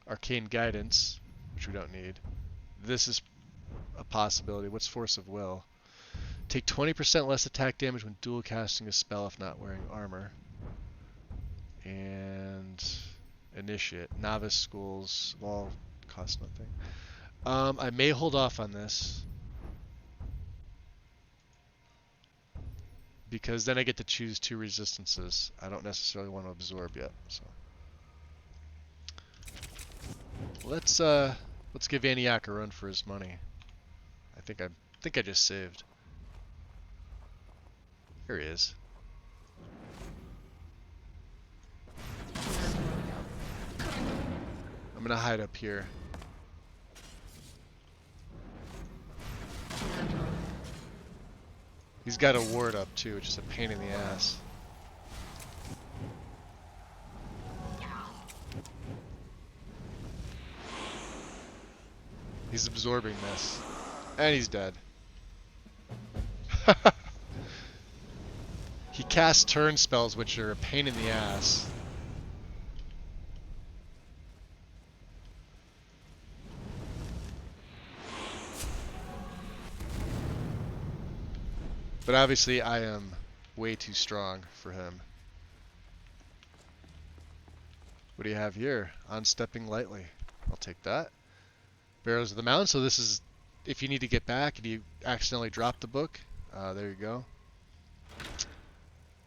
Arcane Guidance, which we don't need. This is a possibility. What's Force of Will? Take 20% less attack damage when dual casting a spell if not wearing armor. And Initiate. Novice Schools all cost nothing. I may hold off on this. Because then I get to choose 2 resistances. I don't necessarily want to absorb yet, so. Let's give Aniak a run for his money. I think I just saved. Here he is. I'm gonna hide up here. He's got a ward up too, which is a pain in the ass. He's absorbing this. And he's dead. He casts turn spells, which are a pain in the ass. But obviously I am way too strong for him. What do you have here? On Stepping Lightly. I'll take that. Barrows of the Mountain. So this is if you need to get back and you accidentally drop the book. There you go.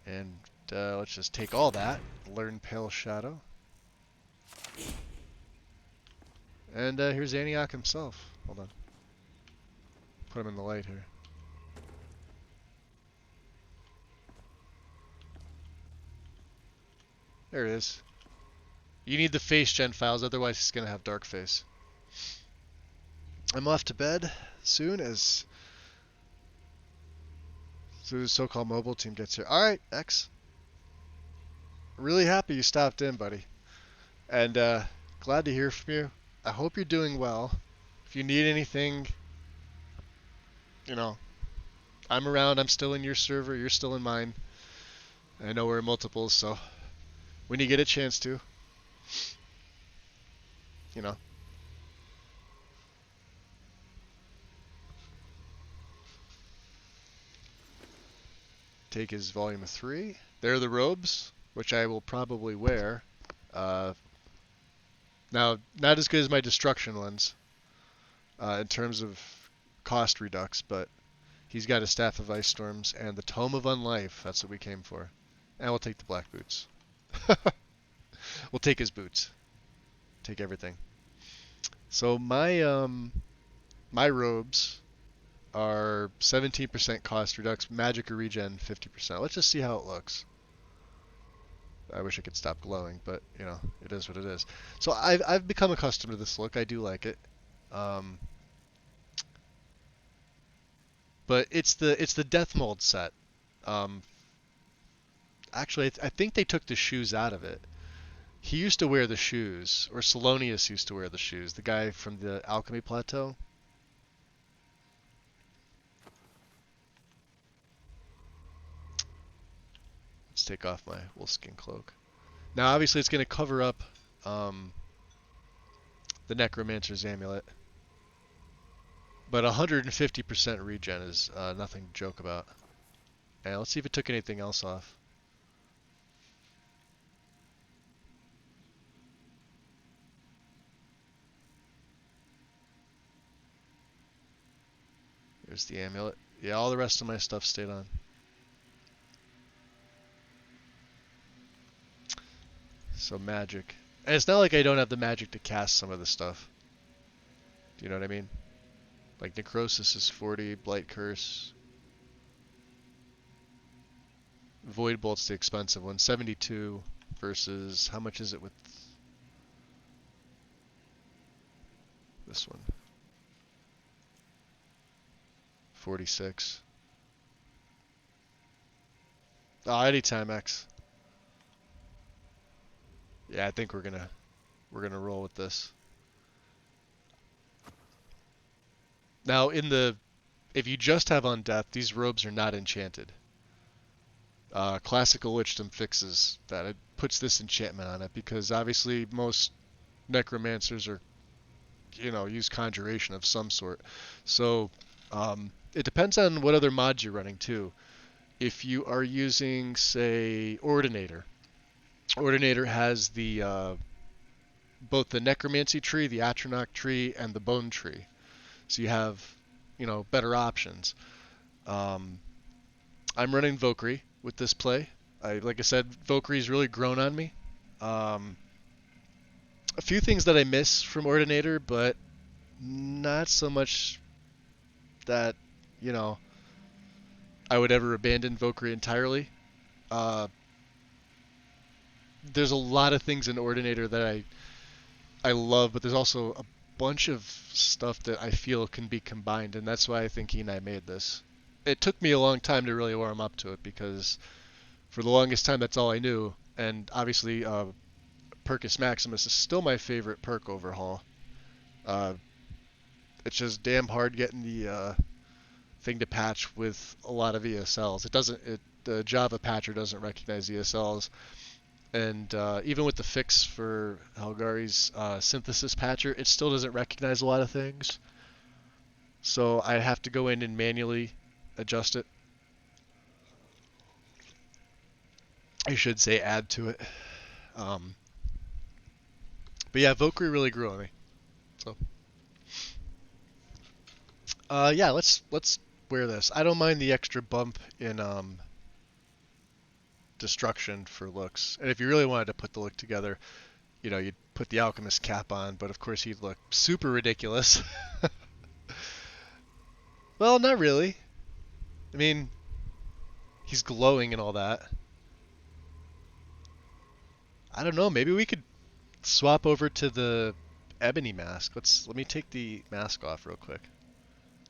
And let's just take all that. Learn Pale Shadow. And here's Aniak himself. Hold on. Put him in the light here. There it is. You need the face gen files, otherwise he's gonna have dark face. I'm off to bed soon as the so-called mobile team gets here. Alright, X. Really happy you stopped in, buddy. And glad to hear from you. I hope you're doing well. If you need anything, you know, I'm around. I'm still in your server. You're still in mine. I know we're in multiples, so when you get a chance to, you know. Take his volume of 3. There are the robes, which I will probably wear. Now, not as good as my destruction ones in terms of cost redux, but he's got a Staff of Ice Storms and the Tome of Unlife. That's what we came for. And we'll take the black boots. We'll take his boots. Take everything. So my my robes are 17% cost redux, magic or regen 50%. Let's just see how it looks. I wish I could stop glowing, but you know, it is what it is. So I've become accustomed to this look. I do like it. But it's the Death Mold set. Actually, I think they took the shoes out of it. He used to wear the shoes, or Salonius used to wear the shoes. The guy from the Alchemy Plateau. Let's take off my wolfskin cloak. Now, obviously, it's going to cover up the Necromancer's Amulet. But 150% regen is nothing to joke about. And let's see if it took anything else off. Here's the amulet. Yeah, all the rest of my stuff stayed on. So magic. And it's not like I don't have the magic to cast some of the stuff. Do you know what I mean? Like Necrosis is 40, Blight Curse. Void Bolt's the expensive one. 72 versus, how much is it with this one? 46. Oh, anytime X. Yeah, I think we're gonna roll with this. Now, if you just have Undeath, these robes are not enchanted. Classical Lichdom fixes that. It puts this enchantment on it because obviously most necromancers are, you know, use conjuration of some sort. So it depends on what other mods you're running too. If you are using, say, Ordinator. Ordinator has the both the Necromancy tree, the Atronach tree, and the Bone tree. So you have, you know, better options. I'm running Vokri with this play. Like I said, Vokri's really grown on me. A few things that I miss from Ordinator, but not so much that, you know, I would ever abandon Vokri entirely. There's a lot of things in Ordinator that I love, but there's also a bunch of stuff that I feel can be combined, and that's why I think Enai made this. It took me a long time to really warm up to it, because for the longest time that's all I knew, and obviously Percus Maximus is still my favorite perk overhaul. It's just damn hard getting the thing to patch with a lot of ESLs. The Java patcher doesn't recognize ESLs. And even with the fix for Helgari's synthesis patcher, it still doesn't recognize a lot of things. So I have to go in and manually adjust it. I should say add to it. But yeah, Vokri really grew on me. So yeah, let's wear this. I don't mind the extra bump in destruction for looks. And if you really wanted to put the look together, you know, you'd put the alchemist cap on, but of course he'd look super ridiculous. Well, not really. I mean, he's glowing and all that. I don't know, maybe we could swap over to the ebony mask. Let me take the mask off real quick.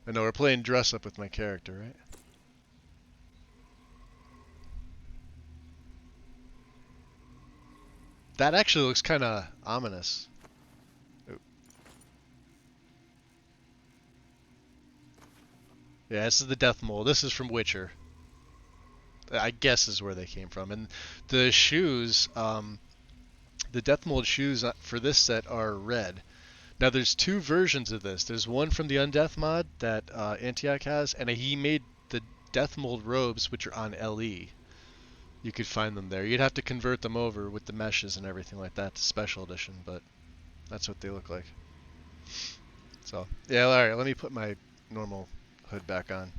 I know we're playing dress up with my character, right? That actually looks kind of ominous. Ooh. Yeah, this is the death mold. This is from Witcher. I guess is where they came from. And the shoes, the death mold shoes for this set are red. Now there's two versions of this. There's one from the Undeath mod that Antioch has, and he made the death mold robes, which are on LE. You could find them there. You'd have to convert them over with the meshes and everything like that to special edition, but that's what they look like. So, yeah, alright, let me put my normal hood back on.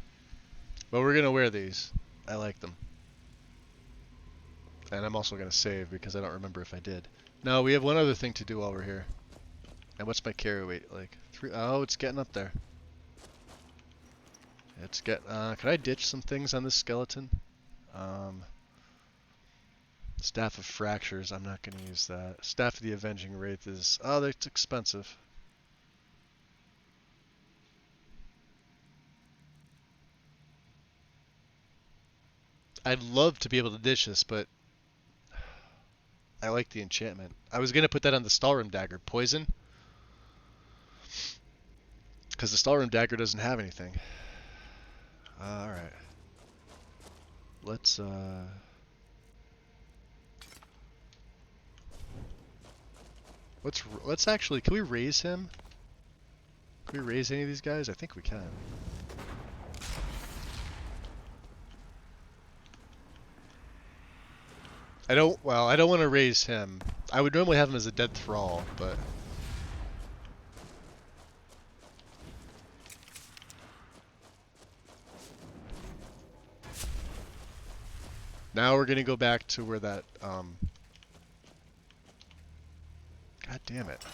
But we're gonna wear these. I like them. And I'm also gonna save because I don't remember if I did. Now we have one other thing to do while we're here. And what's my carry weight like? 3. Oh, it's getting up there. It's can I ditch some things on this skeleton? Staff of Fractures, I'm not gonna use that. Staff of the Avenging Wraith is that's expensive. I'd love to be able to ditch this, but I like the enchantment. I was gonna put that on the Stalrim Dagger. Poison? Because the Stalrim Dagger doesn't have anything. Alright. Let's actually, can we raise him? Can we raise any of these guys? I think we can. I don't want to raise him. I would normally have him as a dead thrall, but now we're gonna go back to where that God damn it.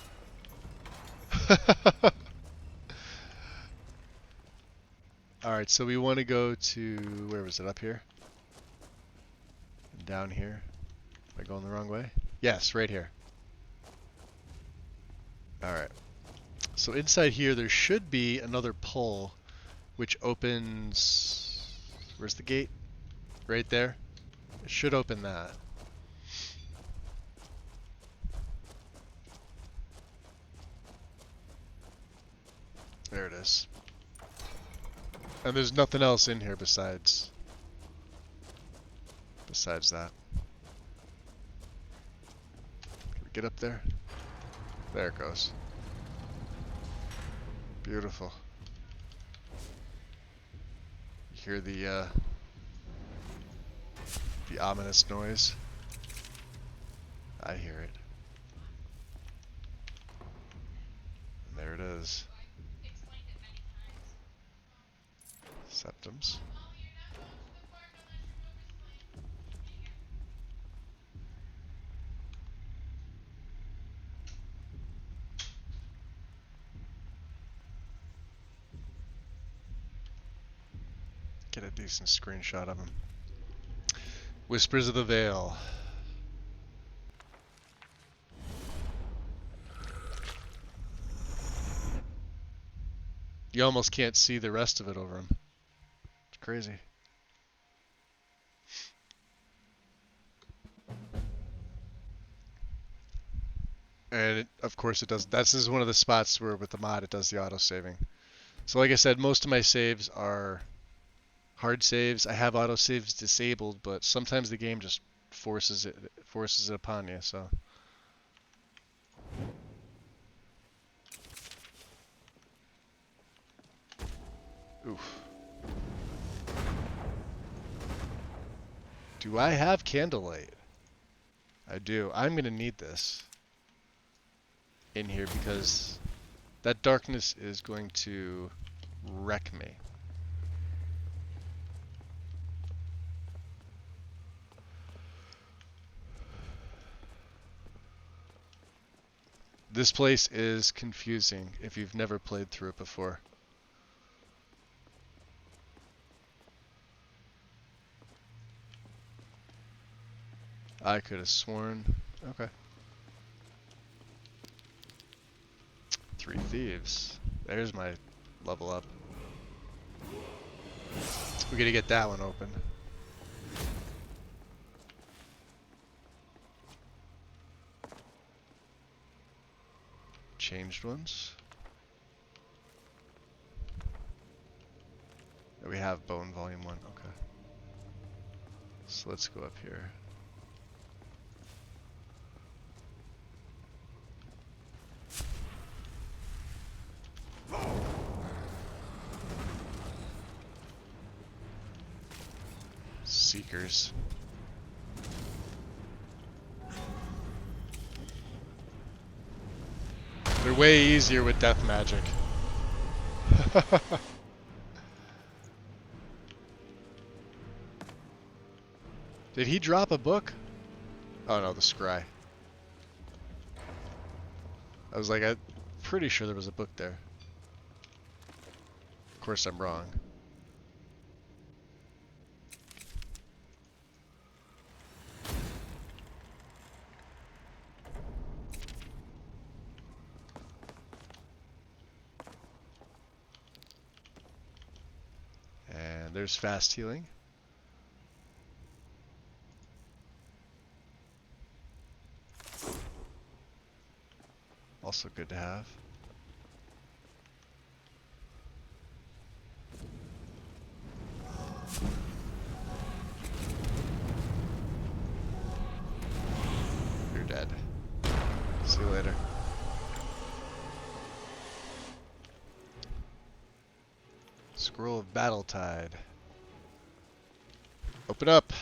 Alright, so we want to go to, where was it, up here? And down here. Am I going the wrong way? Yes, right here. Alright. So inside here there should be another pull which opens... Where's the gate? Right there. It should open that. There it is. And there's nothing else in here besides that. Can we get up there? There it goes. Beautiful. You hear the ominous noise? I hear it. And there it is. Septums. Get a decent screenshot of him. Whispers of the Veil. You almost can't see the rest of it over him. It's crazy. And of course it does. This is one of the spots where with the mod it does the auto saving. So like I said, most of my saves are hard saves. I have auto saves disabled, but sometimes the game just forces it upon you. So. Oof. Do I have candlelight? I do. I'm gonna need this in here because that darkness is going to wreck me. This place is confusing if you've never played through it before. I could have sworn. Okay. 3 thieves. There's my level up. We gotta get that one open. Changed ones. have Bone Volume 1. Okay. So let's go up here. Seekers. They're way easier with death magic. Did he drop a book? Oh no, the scry. I was like, I'm pretty sure there was a book there. Of course I'm wrong. And there's fast healing. Also good to have. You're dead. See you later. Scroll of Battletide. Open up.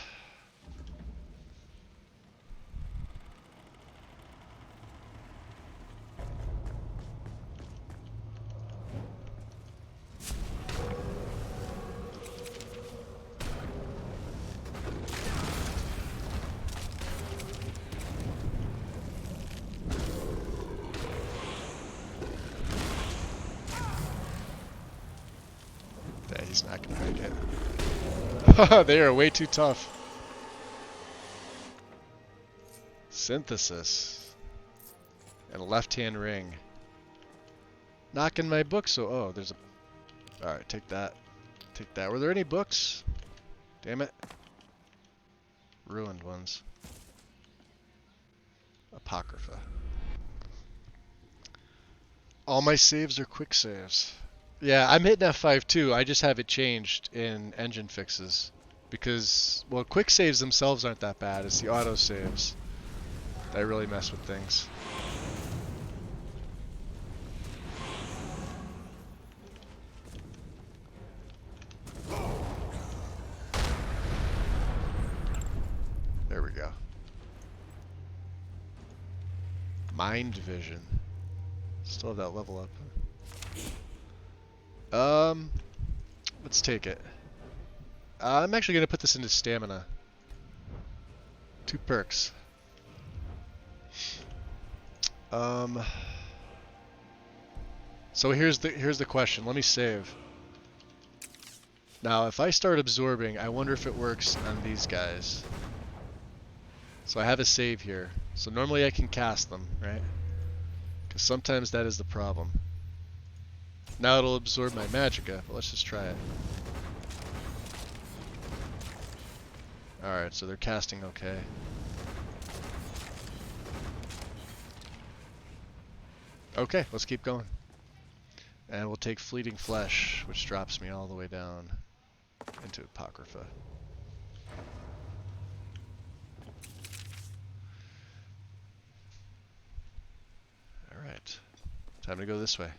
Yeah, he's not gonna make it. They are way too tough. Synthesis. And a left-hand ring. Knocking my books. So, oh, there's a. All right, take that. Take that. Were there any books? Damn it. Ruined ones. Apocrypha. All my saves are quick saves. Yeah, I'm hitting F5 too. I just have it changed in engine fixes. Because, well, quick saves themselves aren't that bad. It's the auto saves that really mess with things. There we go. Mind vision. Still have that level up. Let's take it. I'm actually going to put this into stamina. 2 perks. So here's the question. Let me save. Now, if I start absorbing, I wonder if it works on these guys. So I have a save here. So normally I can cast them, right? Because sometimes that is the problem. Now it'll absorb my magicka, but let's just try it. Alright, so they're casting okay. Okay, let's keep going. And we'll take Fleeting Flesh, which drops me all the way down into Apocrypha. Alright, time to go this way.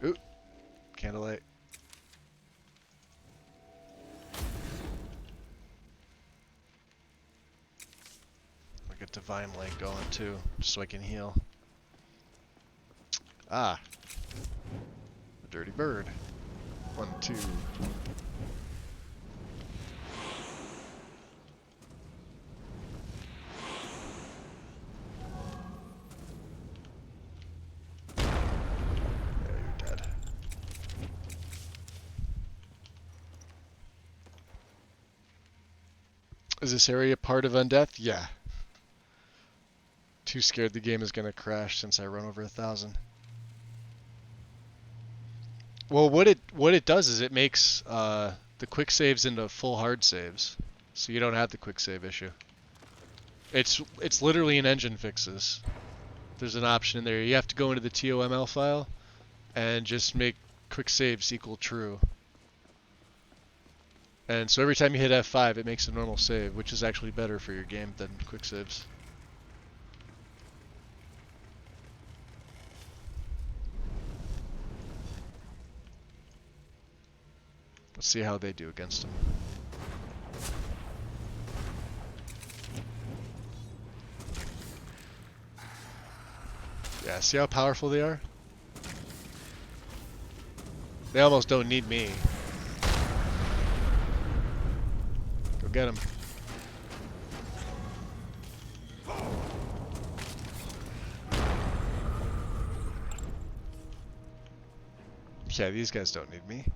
Ooh, candlelight. I'll get Divine Light going too, just so I can heal. Ah, a dirty bird. 1, 2. Is this area part of Undeath? Yeah. Too scared the game is gonna crash since I run over 1,000. Well, what it does is it makes the quick saves into full hard saves, so you don't have the quick save issue. It's literally in engine fixes. There's an option in there. You have to go into the TOML file and just make quick saves equal true. And so every time you hit F5, it makes a normal save, which is actually better for your game than quick saves. Let's see how they do against him. Yeah, see how powerful they are? They almost don't need me. Go get him. Yeah, these guys don't need me.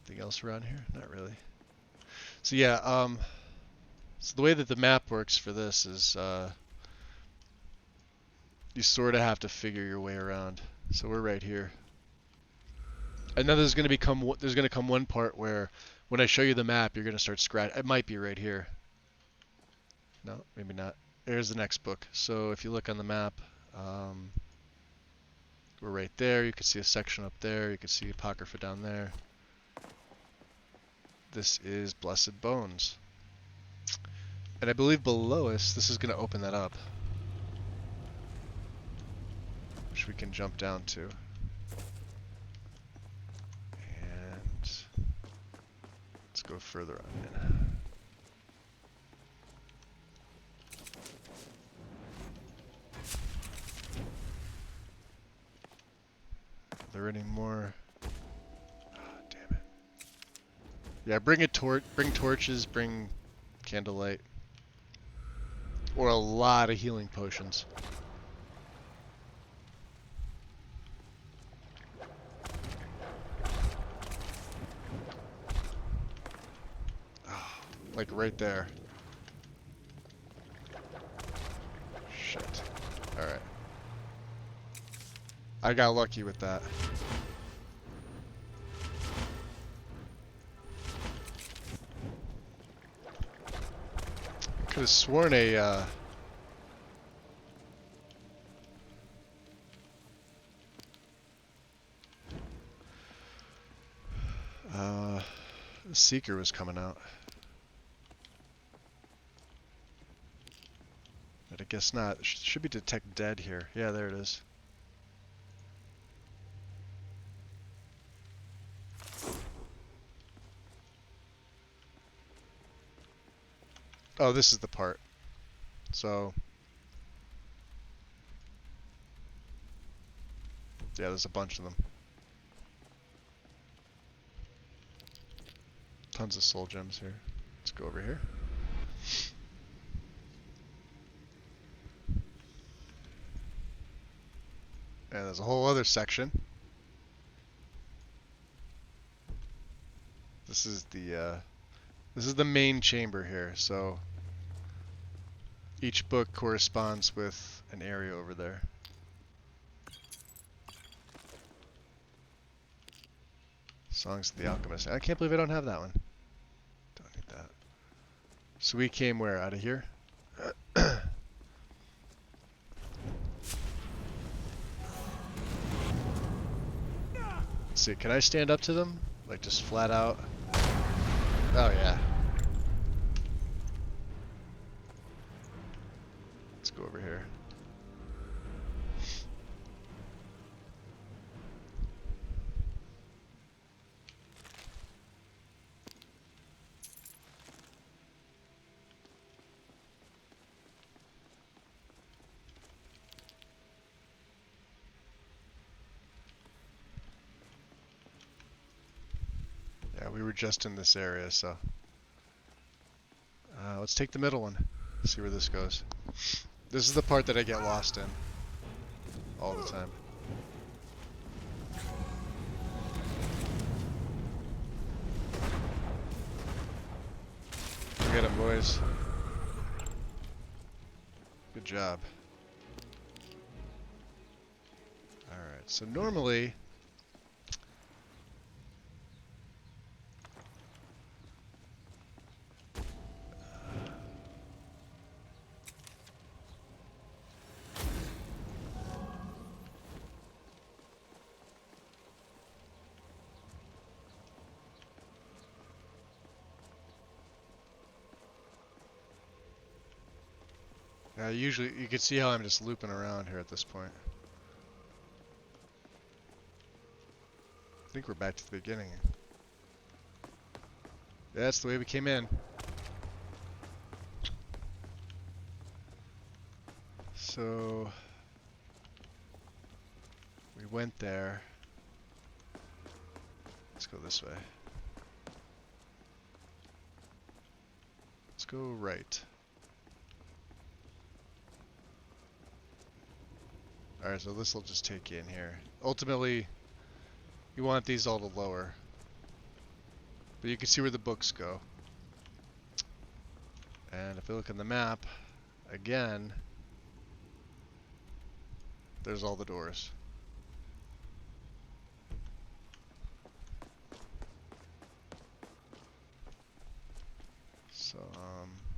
Anything else around here? Not really. So yeah, so the way that the map works for this is you sort of have to figure your way around. So we're right here. And then there's going to come one part where when I show you the map, you're going to start scratch. It might be right here. No, maybe not. There's the next book. So if you look on the map, we're right there. You can see a section up there. You can see Apocrypha down there. This is Blessed Bones. And I believe below us, this is going to open that up. Which we can jump down to. And let's go further on in. Are there any more? Yeah, bring torches, bring candlelight. Or a lot of healing potions. Oh, like right there. Shit. Alright. I got lucky with that. Could have sworn a Seeker was coming out. But I guess not. Should be detect dead here. Yeah, there it is. Oh, this is the part. So, yeah, there's a bunch of them. Tons of soul gems here. Let's go over here. And there's a whole other section. This is the main chamber here. So each book corresponds with an area over there. Songs of the Alchemist. I can't believe I don't have that one. Don't need that. So we came where? Out of here? Let's see, can I stand up to them? Like just flat out? Oh yeah. Let's go over here. Yeah, we were just in this area, so let's take the middle one. See where this goes. This is the part that I get lost in all the time. Get him, boys. Good job. Alright, so normally Now usually you can see how I'm just looping around here at this point. I think we're back to the beginning. That's the way we came in. So we went there. Let's go this way. Let's go right. Alright, so this will just take you in here. Ultimately, you want these all to lower. But you can see where the books go. And if you look on the map, again, there's all the doors. So,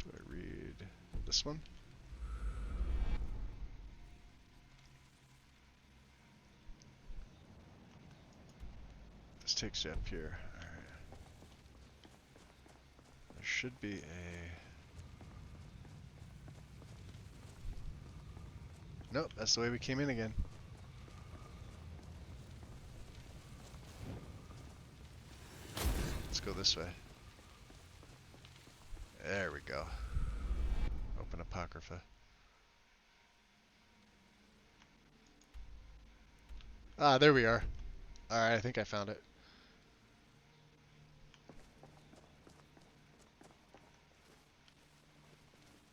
do I read this one? This takes you up here. Alright. There should be a... Nope, that's the way we came in again. Let's go this way. There we go. Open Apocrypha. Ah, there we are. Alright, I think I found it.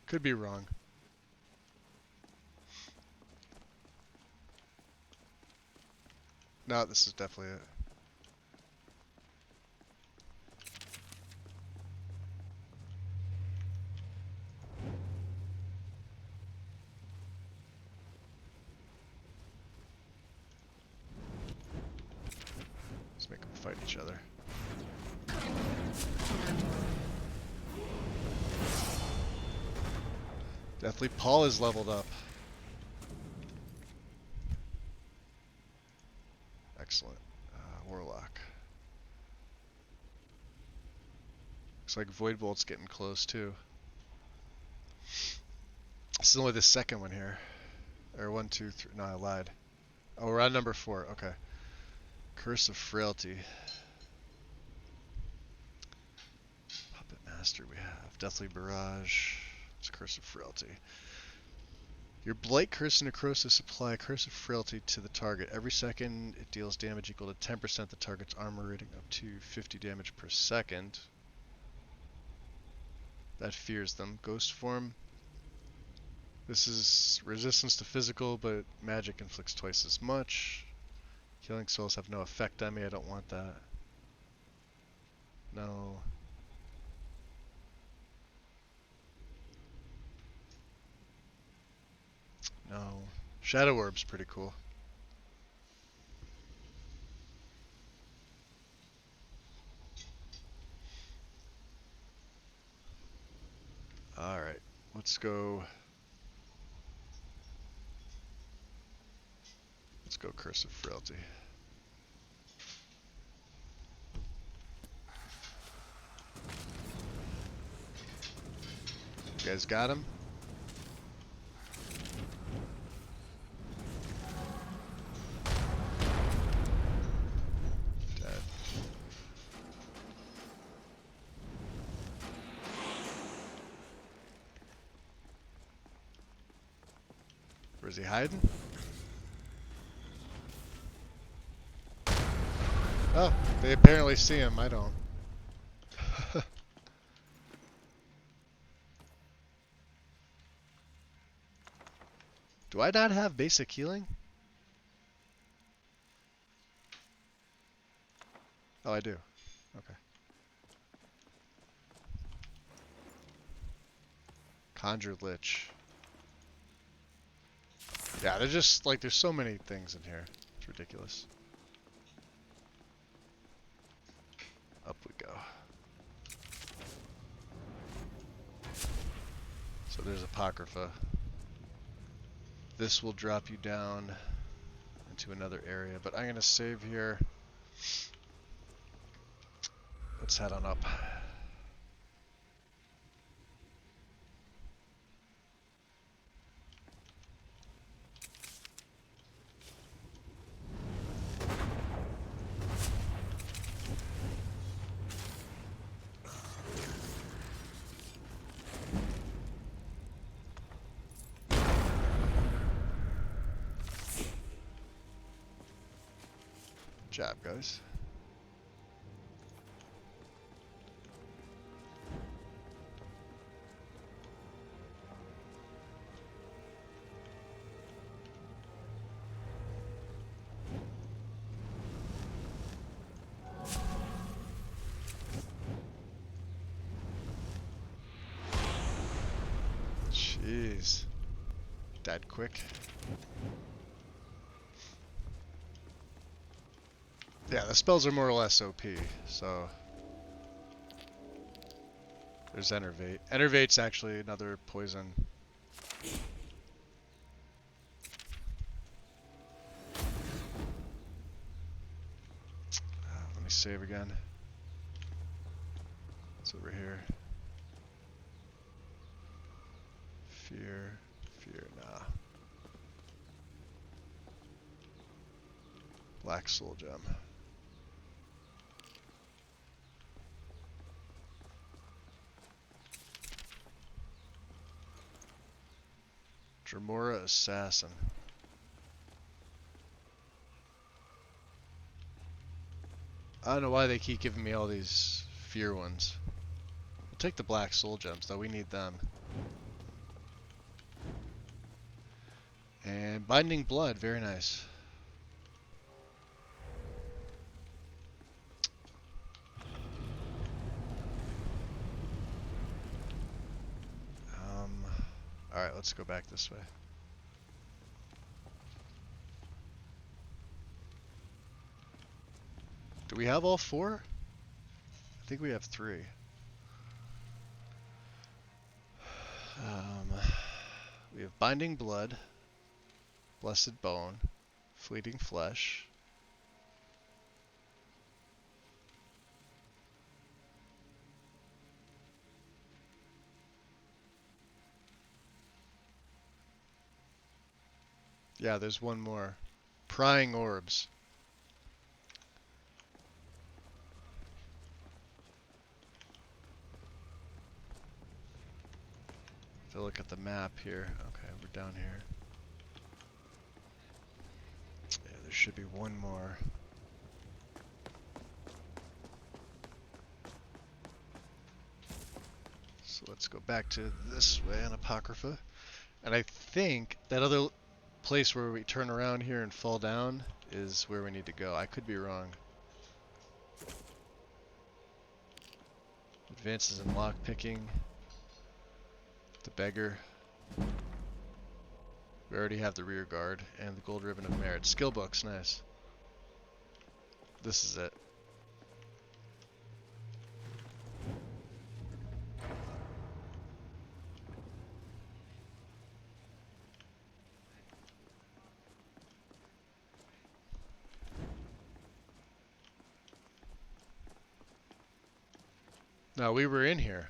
Could be wrong. No, this is definitely it. Let's make them fight each other. Deathly Paul is leveled up. Excellent. Warlock. Looks like Void Bolt's getting close too. This is only the second one here. Or 1, 2, 3. No, I lied. Oh, we're on number 4. Okay. Curse of Frailty. Puppet Master we have. Deathly Barrage. It's Curse of Frailty. Your Blight, Curse, and Necrosis apply Curse of Frailty to the target. Every second it deals damage equal to 10% the target's armor rating up to 50 damage per second. That fears them. Ghost form. This is resistance to physical, but magic inflicts twice as much. Healing souls have no effect on me. I don't want that. No. No. Shadow Orb's pretty cool. Alright, let's go. Let's go Curse of Frailty. You guys got him? Dead. Where's he hiding? Oh, they apparently see him. I don't. Do I not have basic healing? Oh, I do. Okay. Conjure Lich. Yeah, they're just like, there's so many things in here. It's ridiculous. Up we go. So there's Apocrypha. This will drop you down into another area, but I'm gonna save here. Let's head on up. job, guys. Jeez. Died quick. Yeah, the spells are more or less OP, so... There's Enervate. Enervate's actually another poison. Let me save again. It's over here. Fear. Fear, nah. Black Soul Gem. Dremora Assassin. I don't know why they keep giving me all these fear ones. We'll take the Black Soul Gems, though. We need them. And Binding Blood. Very nice. Alright, let's go back this way. Do we have all 4? I think we have 3. We have Binding Blood, Blessed Bone, Fleeting Flesh. Yeah, there's one more. Prying Orbs. If I look at the map here. Okay, we're down here. Yeah, there should be one more. So let's go back to this way on Apocrypha. And I think that other place where we turn around here and fall down is where we need to go. I could be wrong. Advances in lockpicking. The beggar. We already have the rear guard and the gold ribbon of merit. Skill books, nice. This is it. No, we were in here.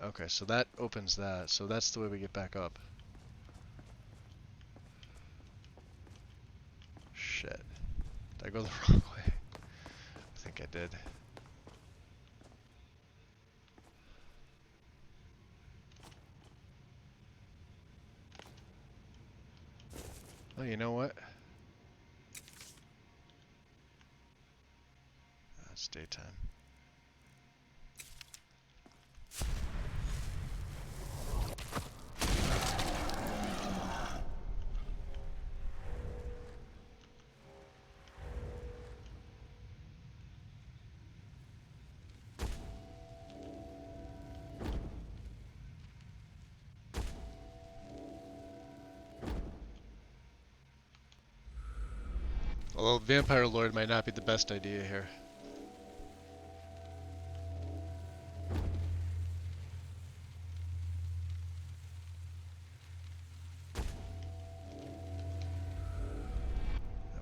Okay, so that opens that. So that's the way we get back up. Shit. Did I go the wrong way? I think I did. Oh, you know what? It's daytime. Although Vampire Lord might not be the best idea here.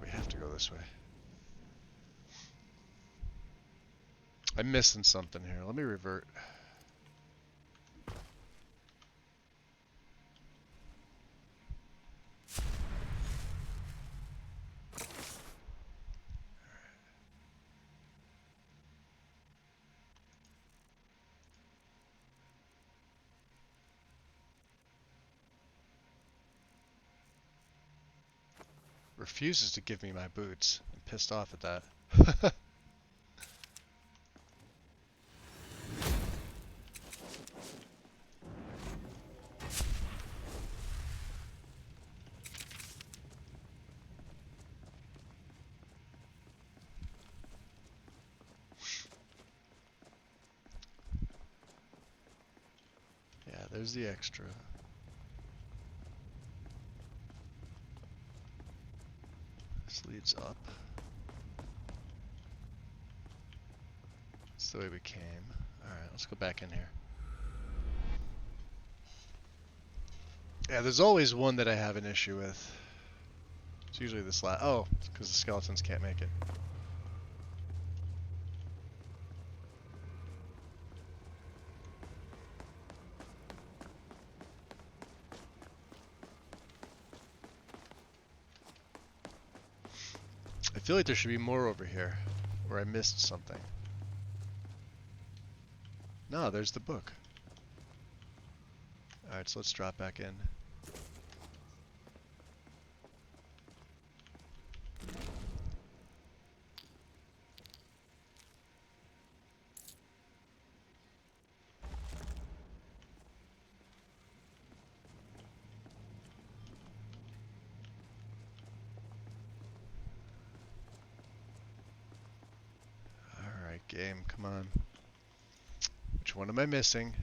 We have to go this way. I'm missing something here. Let me revert. refuses to give me my boots. I'm pissed off at that. Yeah, there's the extra. This leads up. That's the way we came. Alright, let's go back in here. Yeah, there's always one that I have an issue with. It's usually this last. Oh, it's because the skeletons can't make it. I feel like there should be more over here, or I missed something. No, there's the book. Alright, so let's drop back in. Alright, game, come on. Which one am I missing?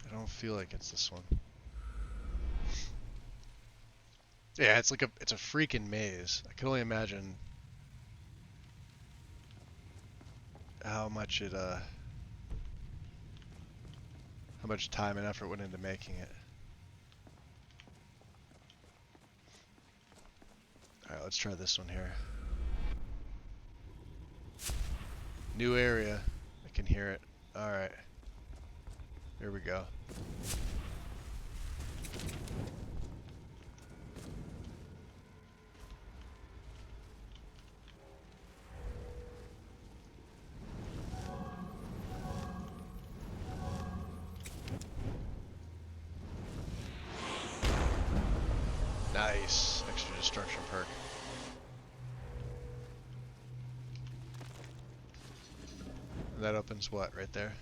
I don't feel like it's this one. Yeah, it's a freaking maze. I can only imagine how much how much time and effort went into making it. Alright, let's try this one here. New area. I can hear it. Alright. Here we go. Nice. Extra destruction perk. And that opens what right there?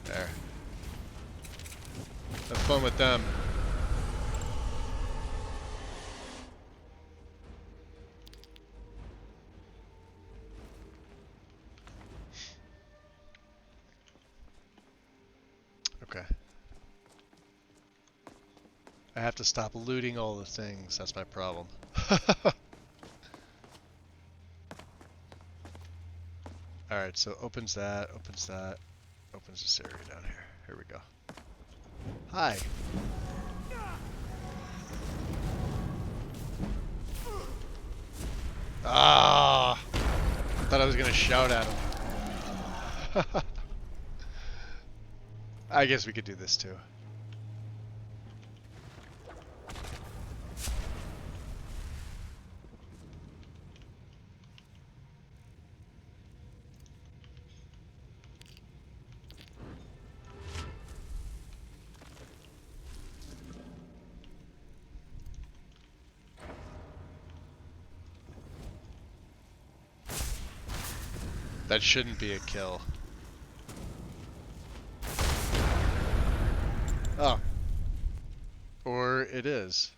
There. Have fun with them. Okay. I have to stop looting all the things. That's my problem. Alright, so opens that, opens that, opens this area down here. Here we go. Hi. Ah! I thought I was gonna shout at him. I guess we could do this too. That shouldn't be a kill. Oh. Or it is.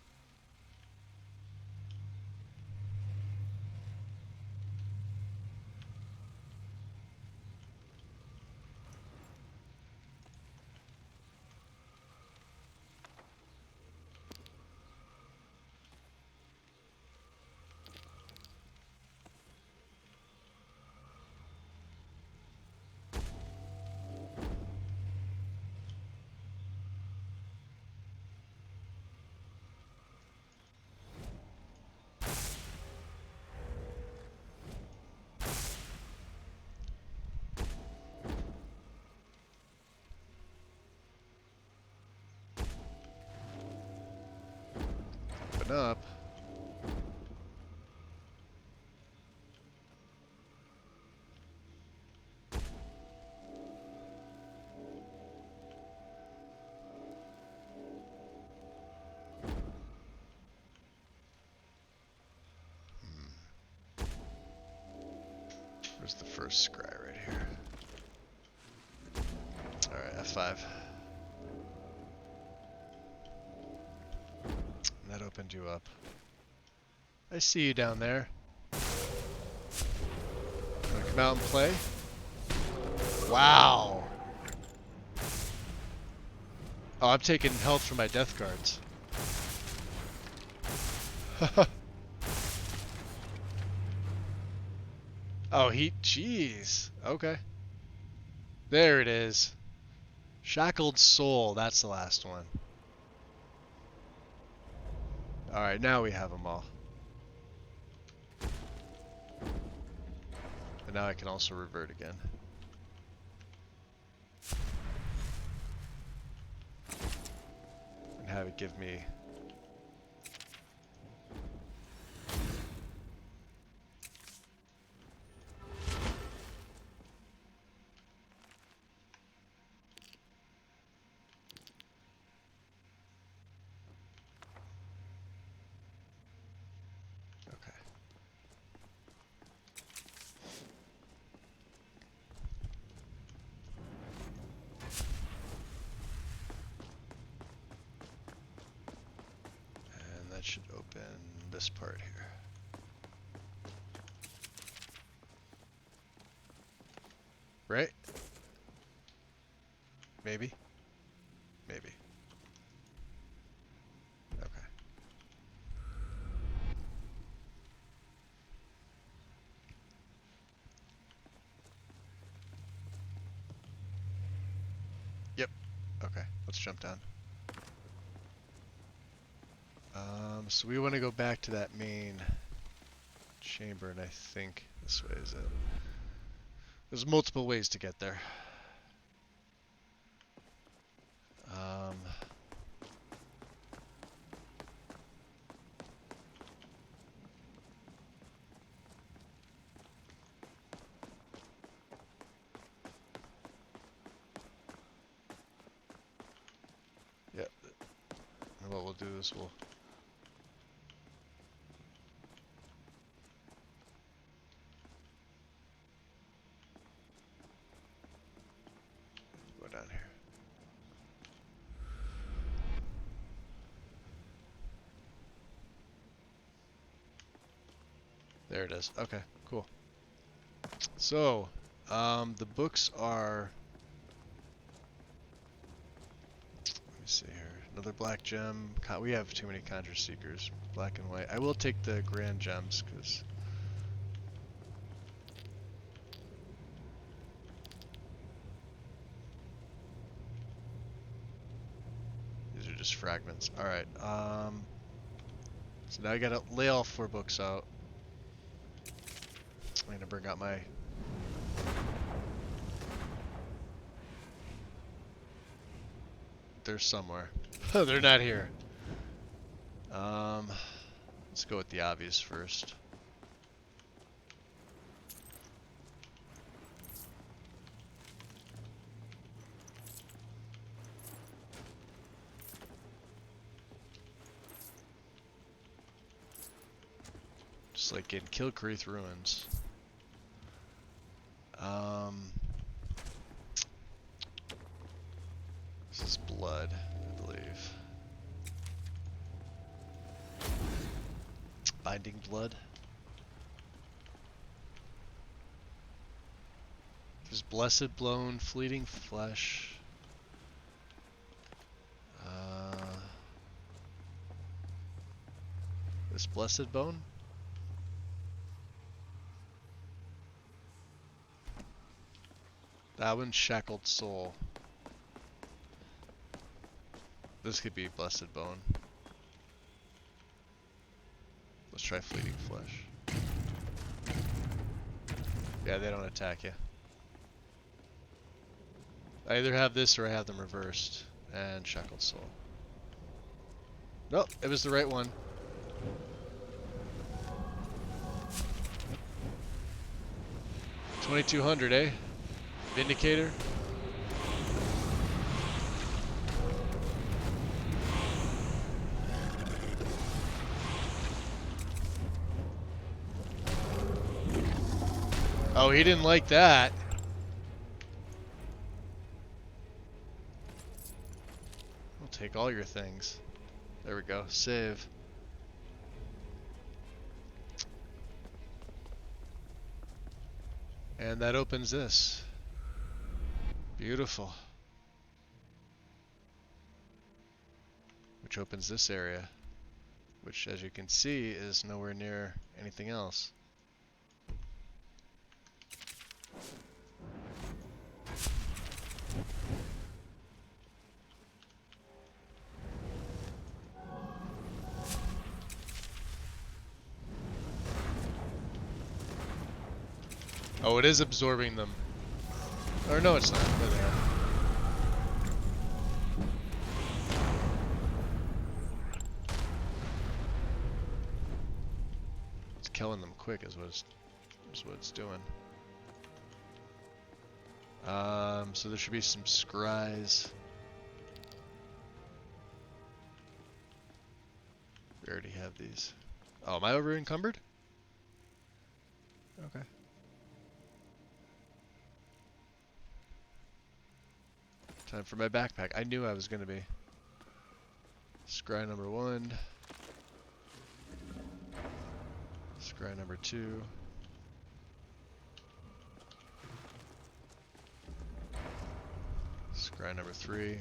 looking up. Where's the first scry right here? Alright, F5. And that opened you up. I see you down there. Wanna come out and play? Wow! Oh, I'm taking health from my death guards. Oh, jeez. Okay. There it is. Shackled Soul, that's the last one. Alright, now we have them all. And now I can also revert again. And have it give me... that should open this part here. Right? Maybe? Maybe. Okay. Yep. Okay, let's jump down. So we want to go back to that main chamber, and I think this way is it. There's multiple ways to get there. Yep. And what we'll do is we'll down here. There it is. Okay, cool. So, the books are... Let me see here. Another black gem. We have too many Conjure Seekers. Black and white. I will take the grand gems, because... just fragments. Alright, so now I gotta lay all 4 books out. I'm gonna bring out my... They're somewhere. They're not here. Let's go with the obvious first. Like in Kilcreath Ruins. This is blood, I believe. Binding blood. There's blessed blown, fleeting flesh. This blessed bone? That one's Shackled Soul. This could be Blessed Bone. Let's try Fleeting Flesh. Yeah, they don't attack you. I either have this or I have them reversed. And Shackled Soul. Nope, it was the right one. 2200, eh? Vindicator. Oh, he didn't like that. I'll take all your things. There we go. Save. And that opens this. Beautiful. Which opens this area, which, as you can see, is nowhere near anything else. Oh, it is absorbing them. Or no, it's not. There they are. It's killing them quick is what it's doing. So there should be some scries. We already have these. Oh, am I over encumbered? Okay. Time for my backpack. I knew I was going to be. Scry number 1. Scry number 2. Scry number 3.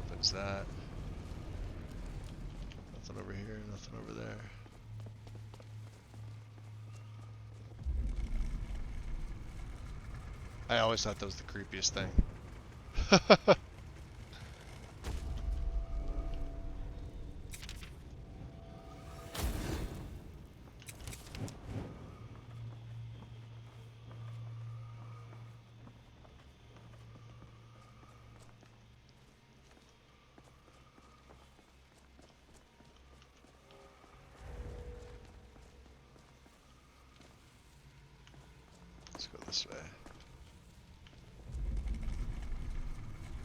Opens that. Nothing over here, nothing over there. I always thought that was the creepiest thing. Let's go this way.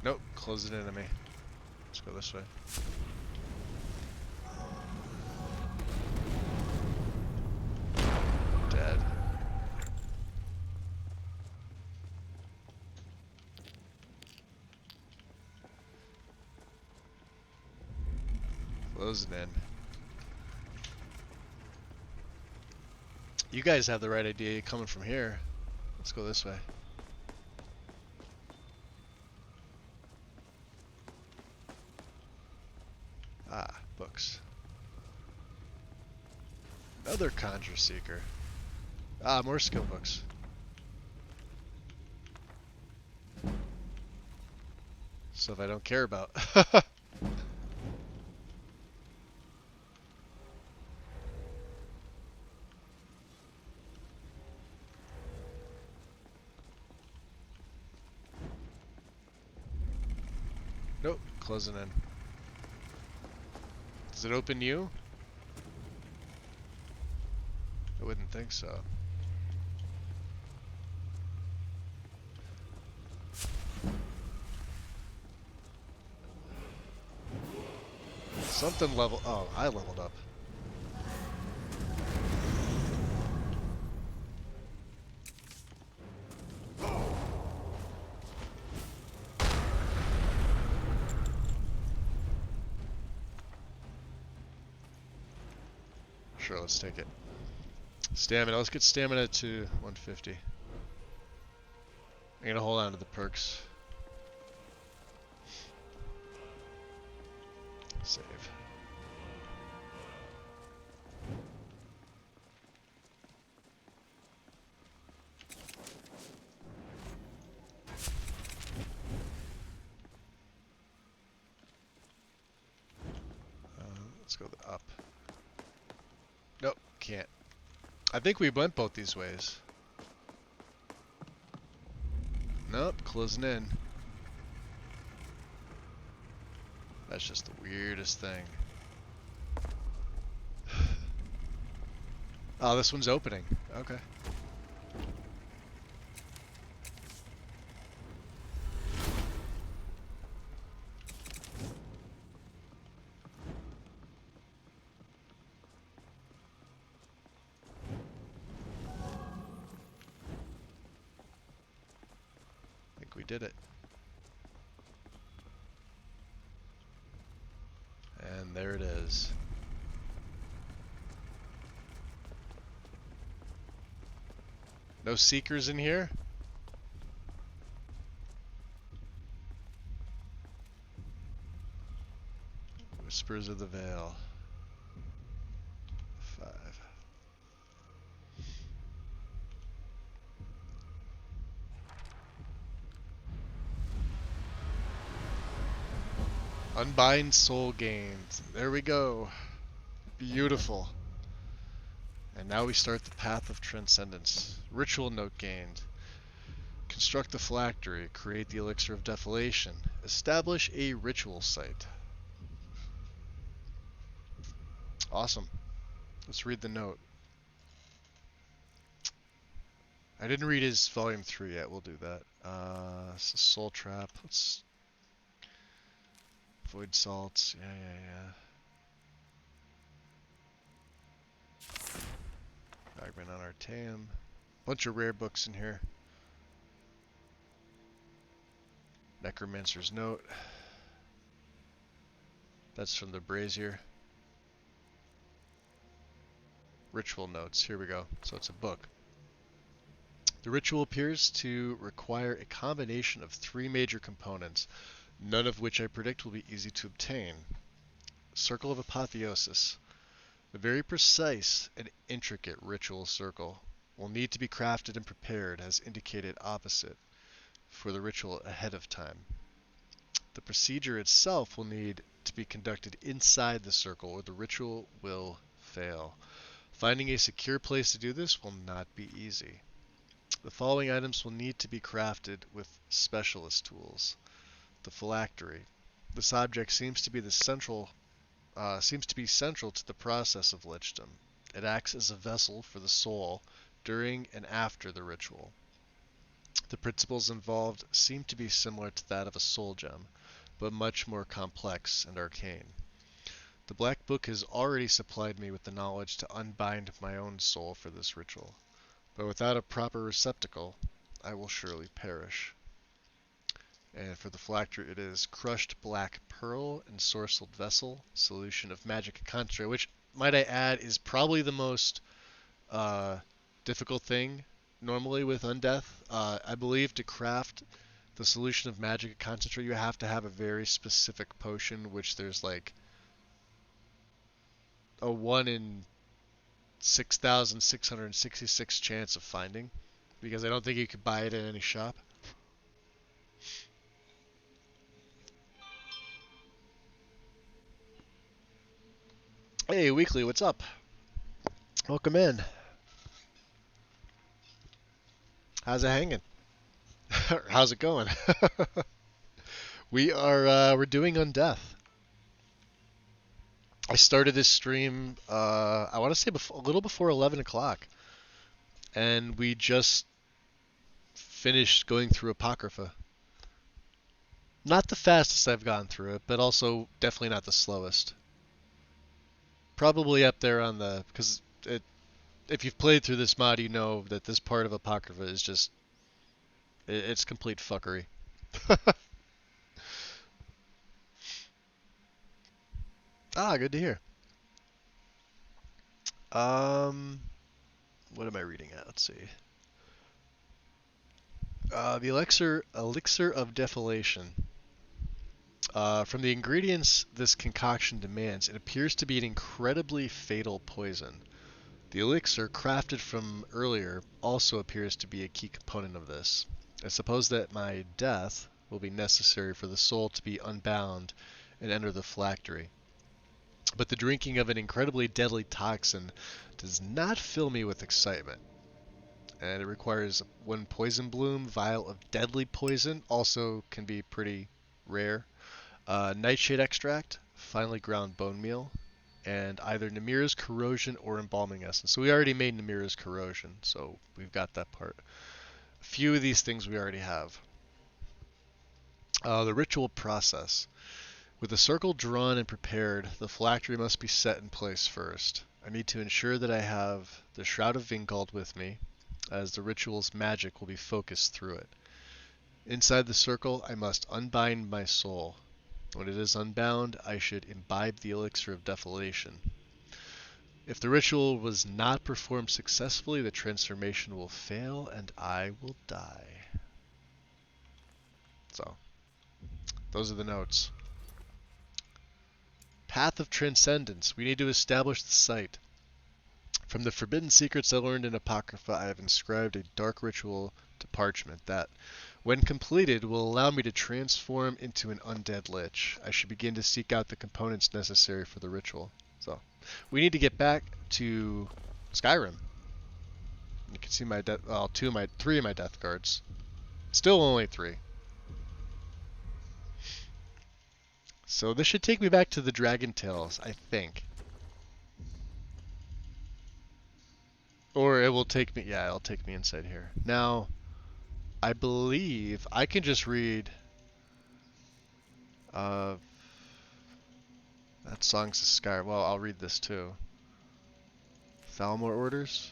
Nope, close it into me. Let's go this way. Dead. Close it in. You guys have the right idea coming from here. Let's go this way. Ah, books. Another Conjure Seeker. Ah, more skill books. Stuff I don't care about. Nope, closing in. Does it open you? I wouldn't think so. Something level. Oh, I leveled up. Sure, let's take it. Stamina. Let's get stamina to 150. I'm gonna hold on to the perks. Save. Let's go up. Nope, can't. I think we went both these ways. Nope, closing in. That's just the weirdest thing. Oh, this one's opening. Okay. I think we did it. And there it is. No seekers in here? Whispers of the Veil. 5. Unbind soul gained. There we go. Beautiful. And now we start the path of transcendence. Ritual note gained. Construct the phylactery. Create the elixir of defilation. Establish a ritual site. Awesome. Let's read the note. I didn't read his volume 3 yet. We'll do that. It's a soul trap. Let's void salts. Yeah. Fragment on Artaeum. Bunch of rare books in here. Necromancer's Note. That's from the Brazier. Ritual notes. Here we go. So it's a book. The ritual appears to require a combination of 3 major components, none of which I predict will be easy to obtain. Circle of Apotheosis. A very precise and intricate ritual circle will need to be crafted and prepared as indicated opposite for the ritual ahead of time. The procedure itself will need to be conducted inside the circle or the ritual will fail. Finding a secure place to do this will not be easy. The following items will need to be crafted with specialist tools. The phylactery. This object seems to be central to the process of lichdom. It acts as a vessel for the soul during and after the ritual. The principles involved seem to be similar to that of a soul gem, but much more complex and arcane. The Black Book has already supplied me with the knowledge to unbind my own soul for this ritual, but without a proper receptacle, I will surely perish. And for the phylactery, it is crushed black pearl, ensorcelled vessel, solution of magic concentrate, which, might I add, is probably the most difficult thing normally with Undeath. I believe to craft the solution of magic concentrate, you have to have a very specific potion, which there's like a 1 in 6,666 chance of finding, because I don't think you could buy it in any shop. Hey, Weekly, what's up? Welcome in. How's it hanging? How's it going? We're doing Undeath. I started this stream, I want to say a little before 11 o'clock. And we just finished going through Apocrypha. Not the fastest I've gone through it, but also definitely not the slowest. Probably up there on the, because if you've played through this mod, you know that this part of Apocrypha is just, it's complete fuckery. Ah, good to hear. What am I reading at? Let's see. The elixir of defilation. From the ingredients this concoction demands, it appears to be an incredibly fatal poison. The elixir, crafted from earlier, also appears to be a key component of this. I suppose that my death will be necessary for the soul to be unbound and enter the phylactery. But the drinking of an incredibly deadly toxin does not fill me with excitement. And it requires 1 poison bloom, vial of deadly poison, also can be pretty rare. Nightshade extract, finely ground bone meal, and either Namira's Corrosion or Embalming Essence. So we already made Namira's Corrosion, so we've got that part. A few of these things we already have. The ritual process. With the circle drawn and prepared, the phylactery must be set in place first. I need to ensure that I have the Shroud of Vingald with me, as the ritual's magic will be focused through it. Inside the circle, I must unbind my soul. When it is unbound, I should imbibe the elixir of desolation. If the ritual was not performed successfully, the transformation will fail and I will die. So, those are the notes. Path of Transcendence. We need to establish the site. From the forbidden secrets I learned in Apocrypha, I have inscribed a dark ritual to parchment that, when completed, will allow me to transform into an undead lich. I should begin to seek out the components necessary for the ritual. So, we need to get back to Skyrim. You can see my three of my death guards. Still only 3. So this should take me back to the Dragon Tales, I think. Or it will take me, yeah, it'll take me inside here. Now, I believe I can just read that Songs of Skyrim. Well, I'll read this too. Thalmor Orders.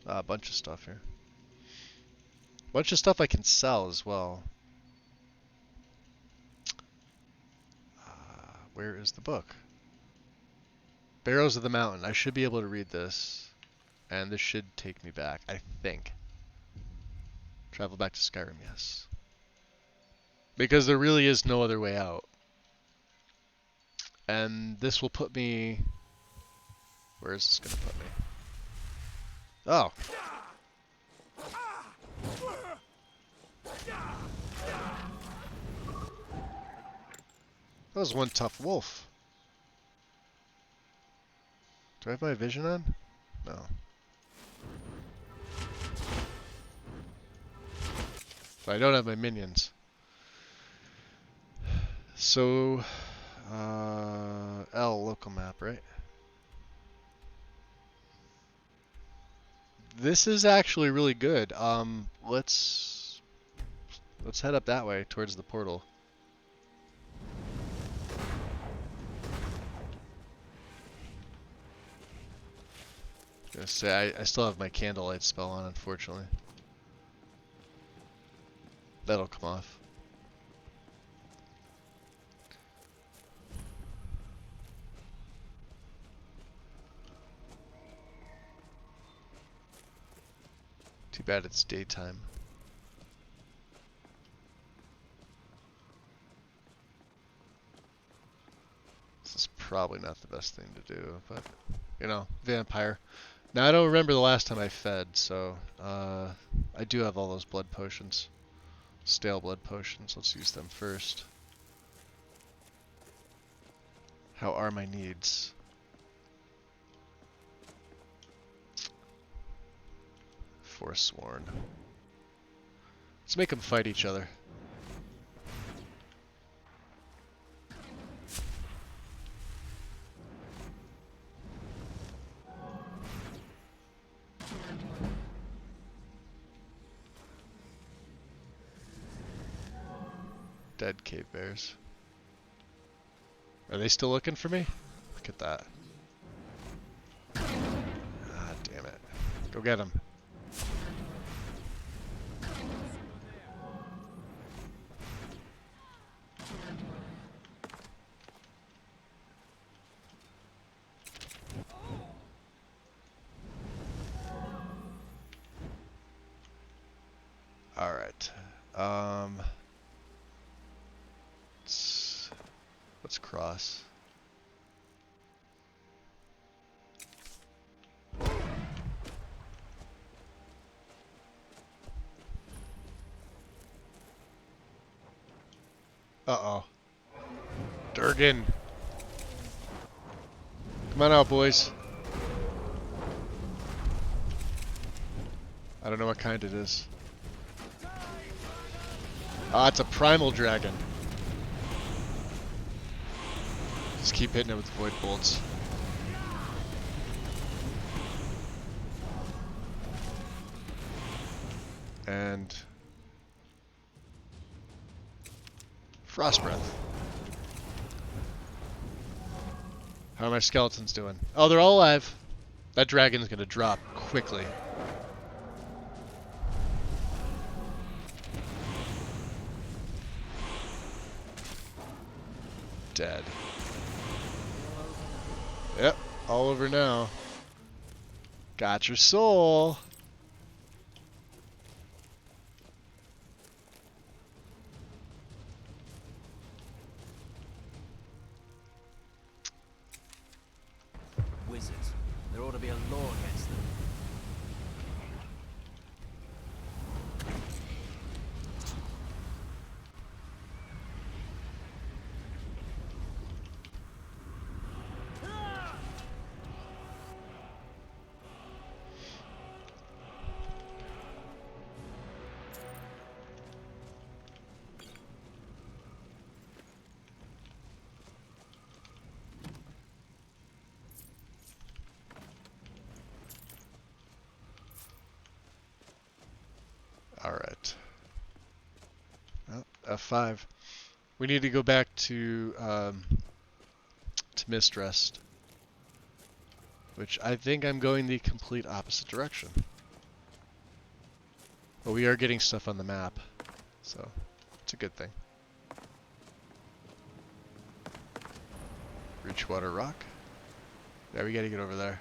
A bunch of stuff here. Bunch of stuff I can sell as well. Where is the book? Barrows of the Mountain. I should be able to read this. And this should take me back, I think. Travel back to Skyrim, yes. Because there really is no other way out. And this will put me... Where is this going to put me? Oh. That was one tough wolf. Do I have my vision on? No. I don't have my minions. So, L local map, right? This is actually really good. Let's head up that way towards the portal. Gonna say I still have my candlelight spell on, unfortunately. That'll come off. Too bad it's daytime. This is probably not the best thing to do, but you know, vampire. Now I don't remember the last time I fed, so I do have all those blood potions. Stale blood potions. Let's use them first. How are my needs? Forsworn. Let's make them fight each other. Dead cave bears. Are they still looking for me? Look at that. Ah, damn it. Go get them. Alright. Let's cross. Uh-oh. Durgan. Come on out, boys. I don't know what kind it is. Ah, it's a primal dragon. Just keep hitting it with void bolts. And frost breath. How are my skeletons doing? Oh, they're all alive. That dragon's gonna drop quickly. Dead. Yep, all over now. Got your soul. Wizards. There ought to be a law against them. Alright. Well, F5. We need to go back to Mistrest. Which I think I'm going the complete opposite direction. But we are getting stuff on the map. So, it's a good thing. Reachwater Rock. Yeah, we gotta get over there.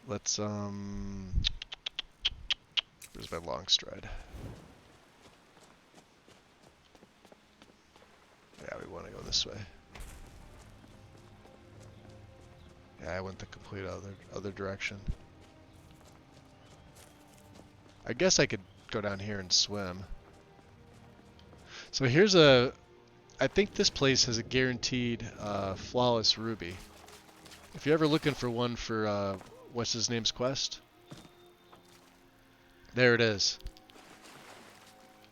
Let's, where's my long stride? Yeah, we want to go this way. Yeah, I went the complete other direction. I guess I could go down here and swim. So here's I think this place has a guaranteed flawless ruby. If you're ever looking for one for what's his name's quest? There it is.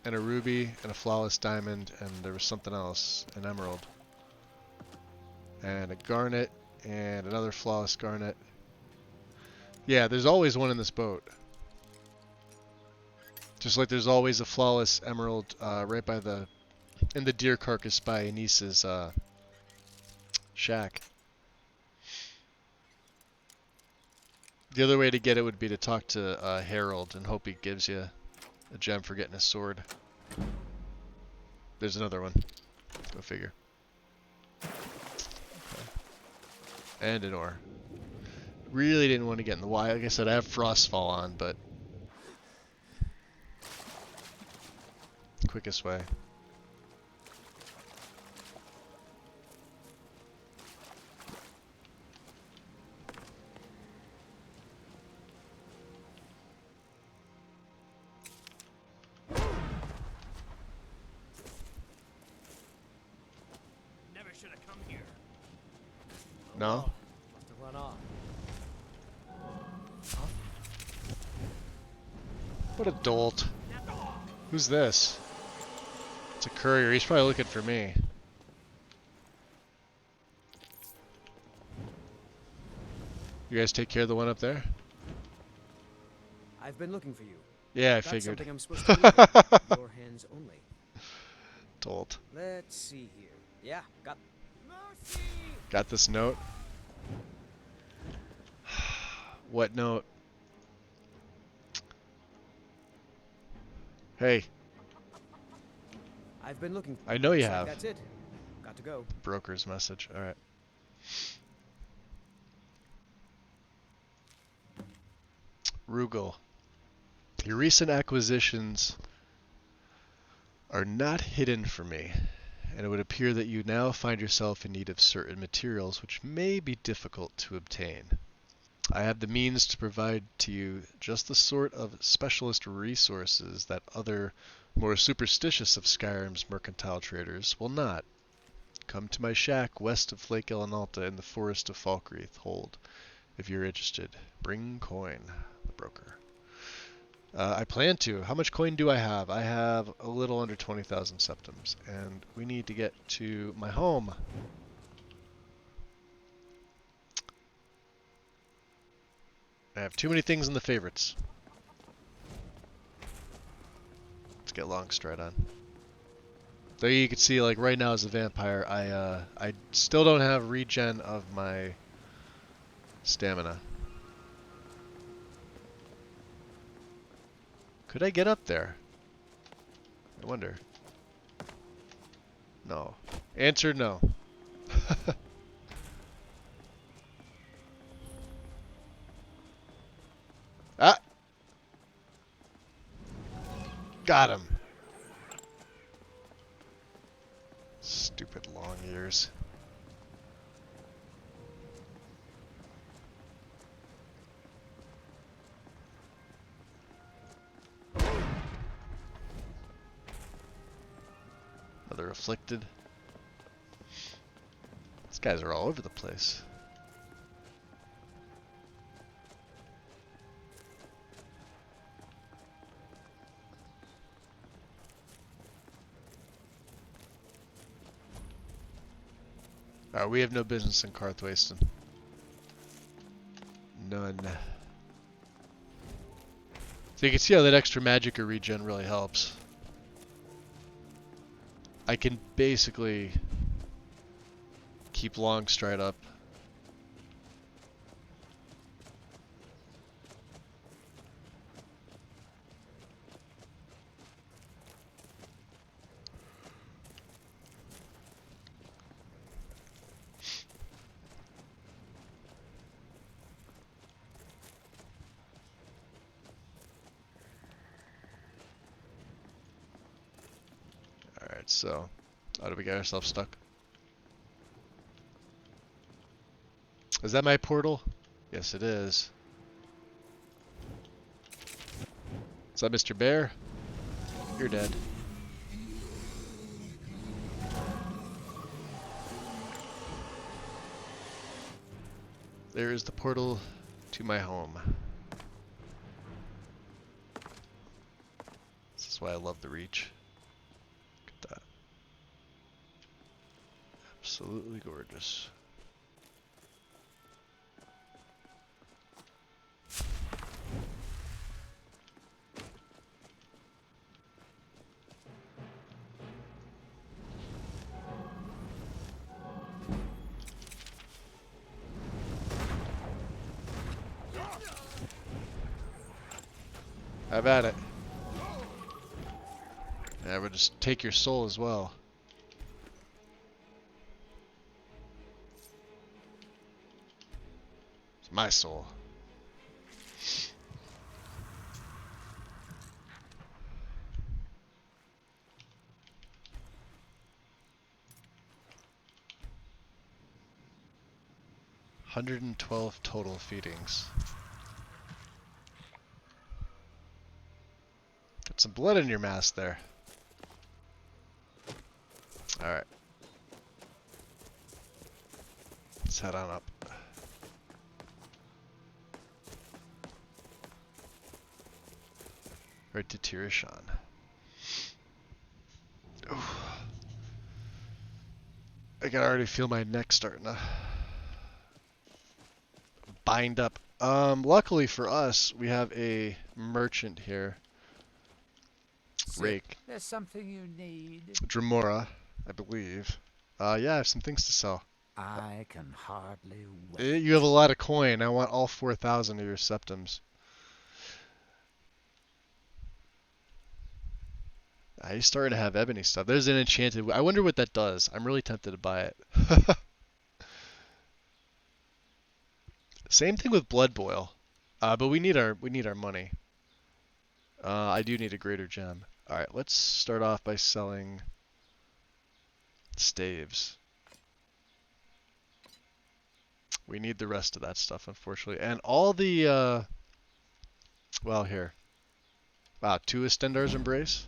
And a ruby, and a flawless diamond, and there was something else, an emerald. And a garnet, and another flawless garnet. Yeah, there's always one in this boat. Just like there's always a flawless emerald right by in the deer carcass by Anis's shack. The other way to get it would be to talk to Harold and hope he gives you a gem for getting a sword. There's another one. Go figure. Okay. And an ore. Really didn't want to get in the Y. Like I said, I have Frostfall on, but quickest way. No? Must have run off. What a dolt. Who's this? It's a courier. He's probably looking for me. You guys take care of the one up there? I've been looking for you. Yeah, I That's figured. something I'm supposed to do. Your hands only. Dolt. Let's see here. Yeah, got. Mercy! Got this note. What note? Hey. I've been looking. I know you Looks like have. That's it. Got to go. Broker's message. Alright. Rugal. Your recent acquisitions are not hidden from me, and it would appear that you now find yourself in need of certain materials which may be difficult to obtain. I have the means to provide to you just the sort of specialist resources that other, more superstitious of Skyrim's mercantile traders will not. Come to my shack west of Lake Elenalta in the forest of Falkreath Hold, if you're interested. Bring coin, the broker. I plan to. How much coin do I have? I have a little under 20,000 septims, and we need to get to my home. I have too many things in the favorites. Let's get Longstride on. There you can see, like right now as a vampire, I still don't have regen of my stamina. Could I get up there? I wonder. No. Answer no. Ah! Got him. Stupid long ears. Another afflicted. These guys are all over the place. We have no business in Karthwasten. None. So you can see how that extra magic or regen really helps. I can basically keep Longstride up. So, how do we get ourselves stuck? Is that my portal? Yes, it is. Is that Mr. Bear? You're dead. There is the portal to my home. This is why I love the Reach. Absolutely gorgeous. Have at it. Yeah, we'll just take your soul as well. My soul. $112 total feedings. Got some blood in your mask there. Alright. Let's head on up. Right to Tirishan. I can already feel my neck starting to bind up. Luckily for us, we have a merchant here. Rake. There's something you need. Dremora, I believe. Yeah, I have some things to sell. I can hardly wait. You have a lot of coin. I want all 4,000 of your septims. He's starting to have ebony stuff. There's an enchanted. I wonder what that does. I'm really tempted to buy it. Same thing with blood boil, but we need our money. I do need a greater gem. All right, let's start off by selling staves. We need the rest of that stuff, unfortunately, and all the. Well, here. Wow, 2 Estendar's Embrace.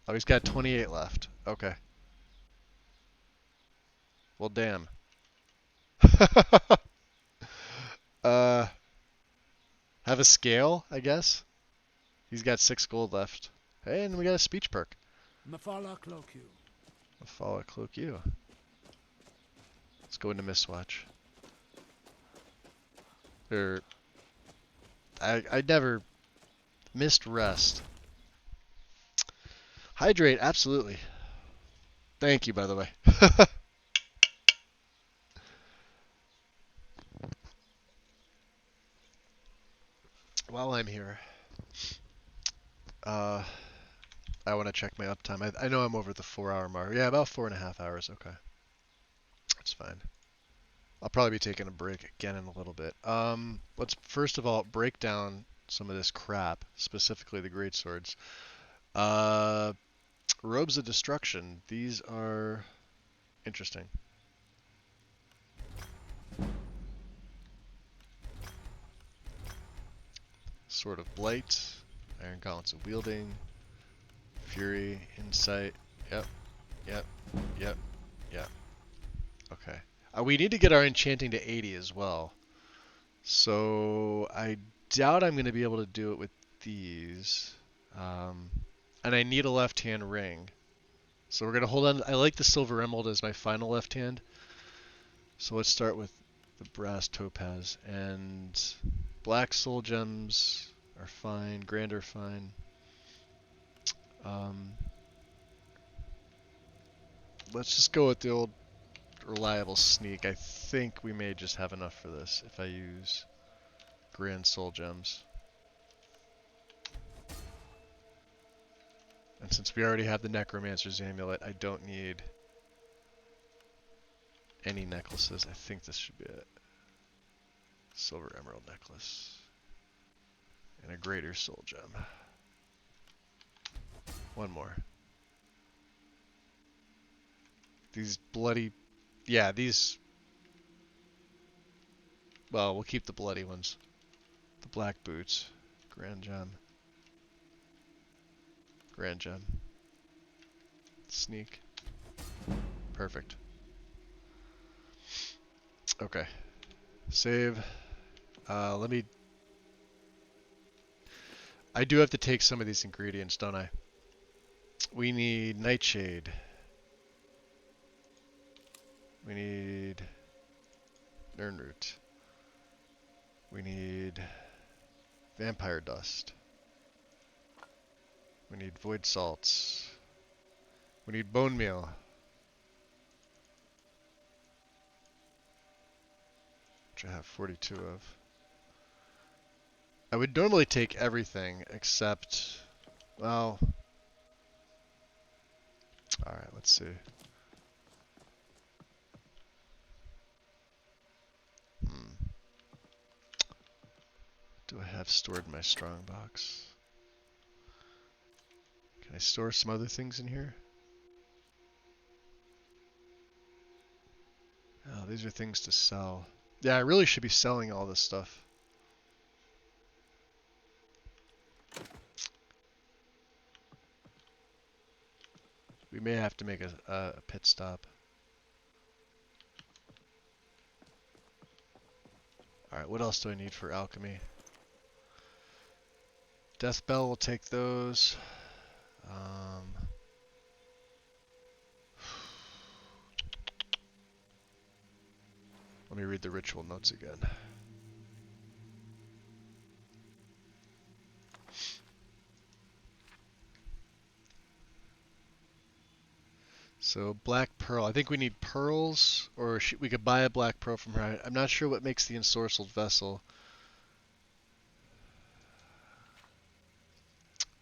Oh, he's got 28 left. Okay. Well, damn. Have a a scale, I guess. He's got 6 gold left. Hey, and we got a speech perk. Mafala Cloaku. Mafala Cloaku. Let's go into Mistwatch. I never missed rest. Hydrate, absolutely. Thank you, by the way. While I'm here, I want to check my uptime. I know I'm over the 4-hour mark. Yeah, about 4.5 hours. Okay, that's fine. I'll probably be taking a break again in a little bit. Let's first of all break down some of this crap, specifically the greatswords. Robes of Destruction. These are interesting. Sword of Blight, Iron Gauntlets of Wielding, Fury, Insight. Yep. Okay. We need to get our enchanting to 80 as well. So I doubt I'm going to be able to do it with these. And I need a left-hand ring. So we're going to hold on. I like the Silver Emerald as my final left hand. So let's start with the Brass Topaz. And Black Soul Gems are fine. Grand are fine. Let's just go with the old reliable Sneak. I think we may just have enough for this if I use Grand Soul Gems. And since we already have the Necromancer's Amulet, I don't need any necklaces. I think this should be it. Silver Emerald necklace. And a Greater Soul Gem. One more. These bloody... Yeah, these... Well, we'll keep the bloody ones. The Black Boots. Grand Gem. Grand Gem. Sneak. Perfect. Okay. Save. Let me... I do have to take some of these ingredients, don't I? We need Nightshade. We need Nirnroot. We need Vampire Dust. We need Void Salts. We need Bone Meal. Which I have 42 of. I would normally take everything except, well, alright, let's see. Do I have stored in my strongbox? Can I store some other things in here? Oh, these are things to sell. Yeah, I really should be selling all this stuff. We may have to make a pit stop. Alright, what else do I need for alchemy? Death Bell, will take those. Let me read the ritual notes again. So Black Pearl. I think we need pearls, or we could buy a Black Pearl from her. I'm not sure what makes the ensorcelled vessel.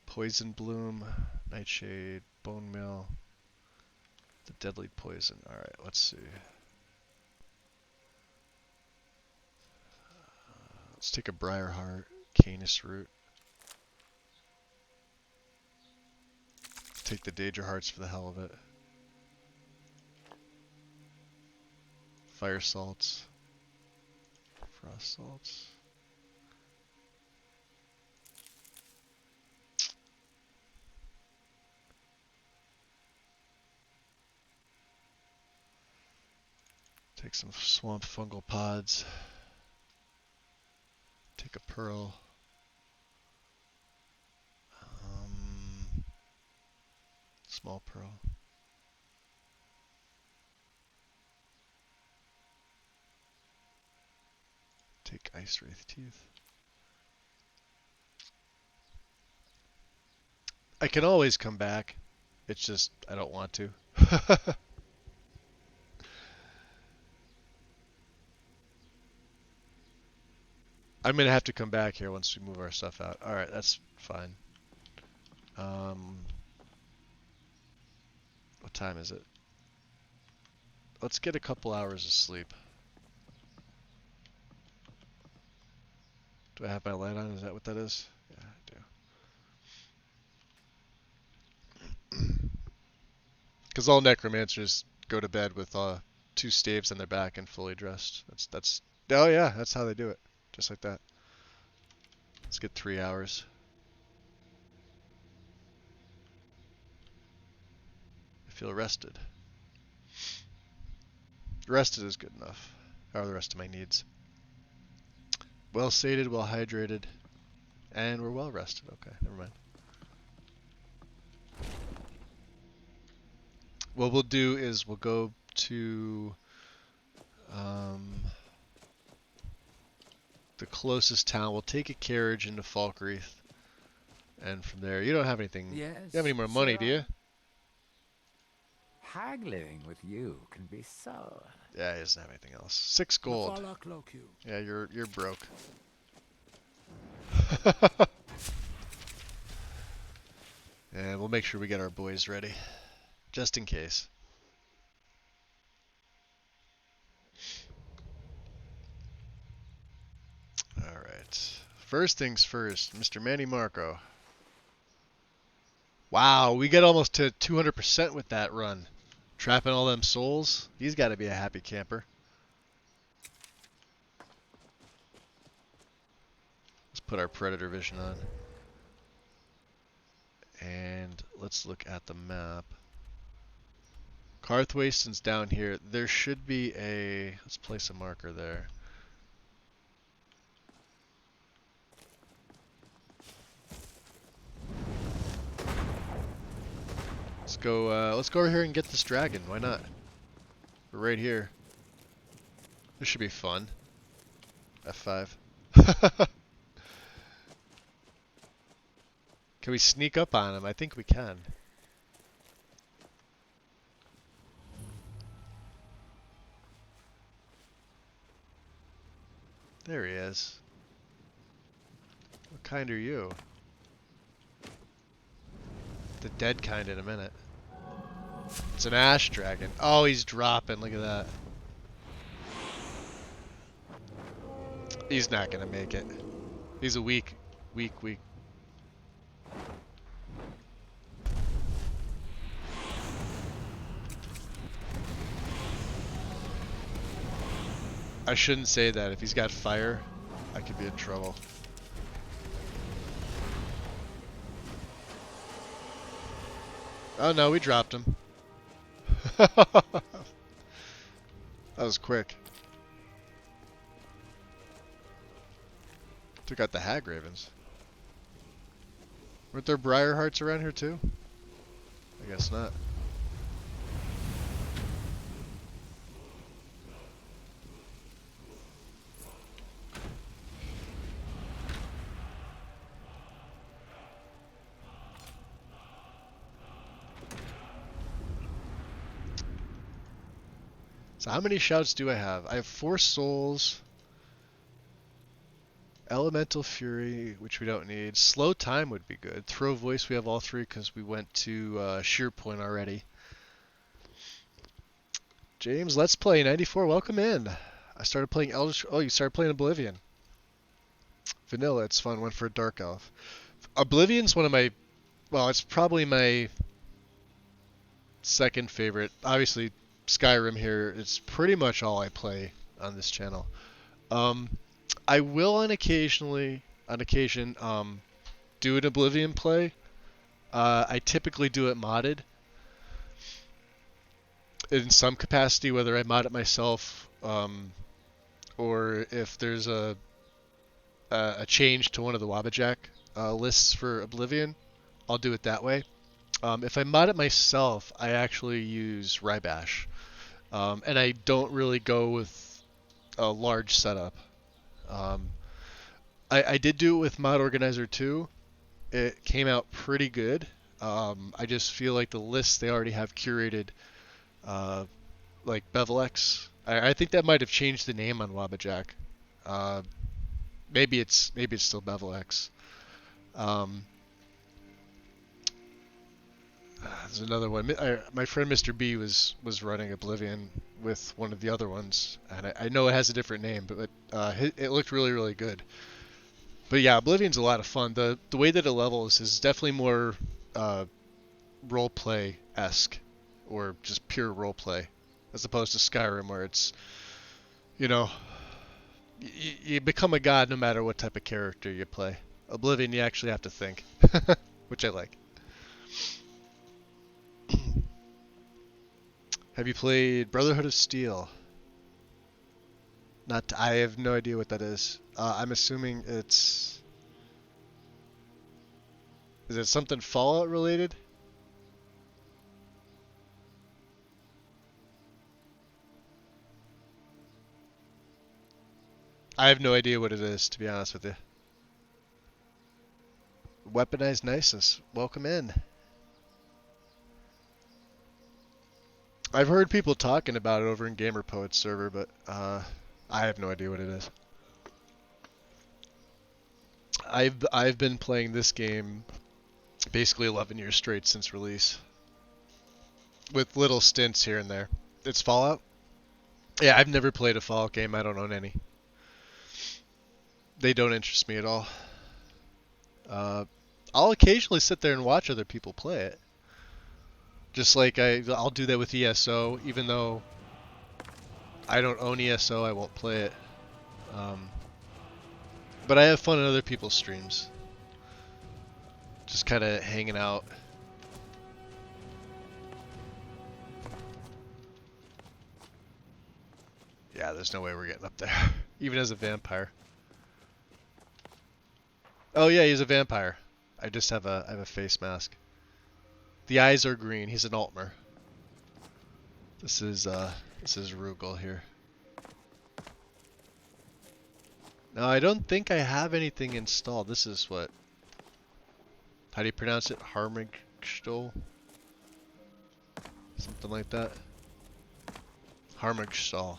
Poison Bloom, Nightshade, Bone Meal, the Deadly Poison. Alright, let's see. Let's take a Briarheart, Canis Root. Take the Daedra Hearts for the hell of it. Fire Salts. Frost Salts. Take some Swamp Fungal Pods. Take a Pearl. Small pearl. Take ice wraith teeth. I can always come back. It's just I don't want to. I'm gonna have to come back here once we move our stuff out. All right, that's fine. What time is it? Let's get a couple hours of sleep. Do I have my light on? Is that what that is? Yeah, I do. Because all necromancers go to bed with 2 staves on their back and fully dressed. That's. Oh yeah, that's how they do it. Just like that. Let's get 3 hours. I feel rested. Rested is good enough. How are the rest of my needs? Well sated, well hydrated, and we're well rested. Okay, never mind. What we'll do is we'll go to the closest town. We'll take a carriage into Falkreath, and from there, you don't have anything. Yes, you have any more money, do you? Haggling with you can be so. Yeah, he doesn't have anything else. 6 gold. Yeah, you're broke. And we'll make sure we get our boys ready, just in case. All right. First things first, Mr. Manny Marco. Wow, we get almost to 200% with that run. Trapping all them souls. He's got to be a happy camper. Let's put our predator vision on. And let's look at the map. Karthwasten's down here. There should be a... Let's place a marker there. Let's go over here and get this dragon. Why not? We're right here. This should be fun. F5. Can we sneak up on him? I think we can. There he is. What kind are you? The dead kind in a minute. It's an ash dragon. Oh, he's dropping. Look at that. He's not gonna make it. He's a weak. I shouldn't say that. If he's got fire, I could be in trouble. Oh no, we dropped him. That was quick. Took out the Hag Ravens. Weren't there Briar Hearts around here too? I guess not. So how many shouts do I have? I have 4 souls. Elemental Fury, which we don't need. Slow Time would be good. Throw Voice, we have all 3 because we went to Sheer Point already. James, Let's Play 94, welcome in. I started playing Eldritch... Oh, you started playing Oblivion. Vanilla, it's fun. Went for a Dark Elf. Oblivion's one of my... Well, it's probably my second favorite. Obviously, Skyrim here, it's pretty much all I play on this channel. I will on occasion do an Oblivion play. I typically do it modded in some capacity, whether I mod it myself or if there's a change to one of the Wabbajack lists for Oblivion, I'll do it that way. If I mod it myself, I actually use Rybash. And I don't really go with a large setup. I did do it with Mod Organizer 2. It came out pretty good. I just feel like the lists they already have curated, like BevelX. I think that might have changed the name on Wabbajack. Maybe it's still BevelX. There's another one. My friend Mr. B was running Oblivion with one of the other ones, and I know it has a different name, but it looked really, really good. But yeah, Oblivion's a lot of fun. The way that it levels is definitely more roleplay-esque, or just pure roleplay, as opposed to Skyrim, where it's, you know, you become a god no matter what type of character you play. Oblivion, you actually have to think, which I like. Have you played Brotherhood of Steel? I have no idea what that is. I'm assuming it's... Is it something Fallout related? I have no idea what it is, to be honest with you. Weaponized Niceness. Welcome in. I've heard people talking about it over in Gamer Poets server, but I have no idea what it is. I've been playing this game basically 11 years straight since release, with little stints here and there. It's Fallout? Yeah, I've never played a Fallout game. I don't own any. They don't interest me at all. I'll occasionally sit there and watch other people play it. Just like I'll do that with ESO, even though I don't own ESO, I won't play it. But I have fun in other people's streams. Just kind of hanging out. Yeah, there's no way we're getting up there, even as a vampire. Oh yeah, he's a vampire. I just have a face mask. The eyes are green. He's an Altmer. This is Rugal here. No, I don't think I have anything installed. This is what? How do you pronounce it? Harmigstol? Something like that. Harmigstol.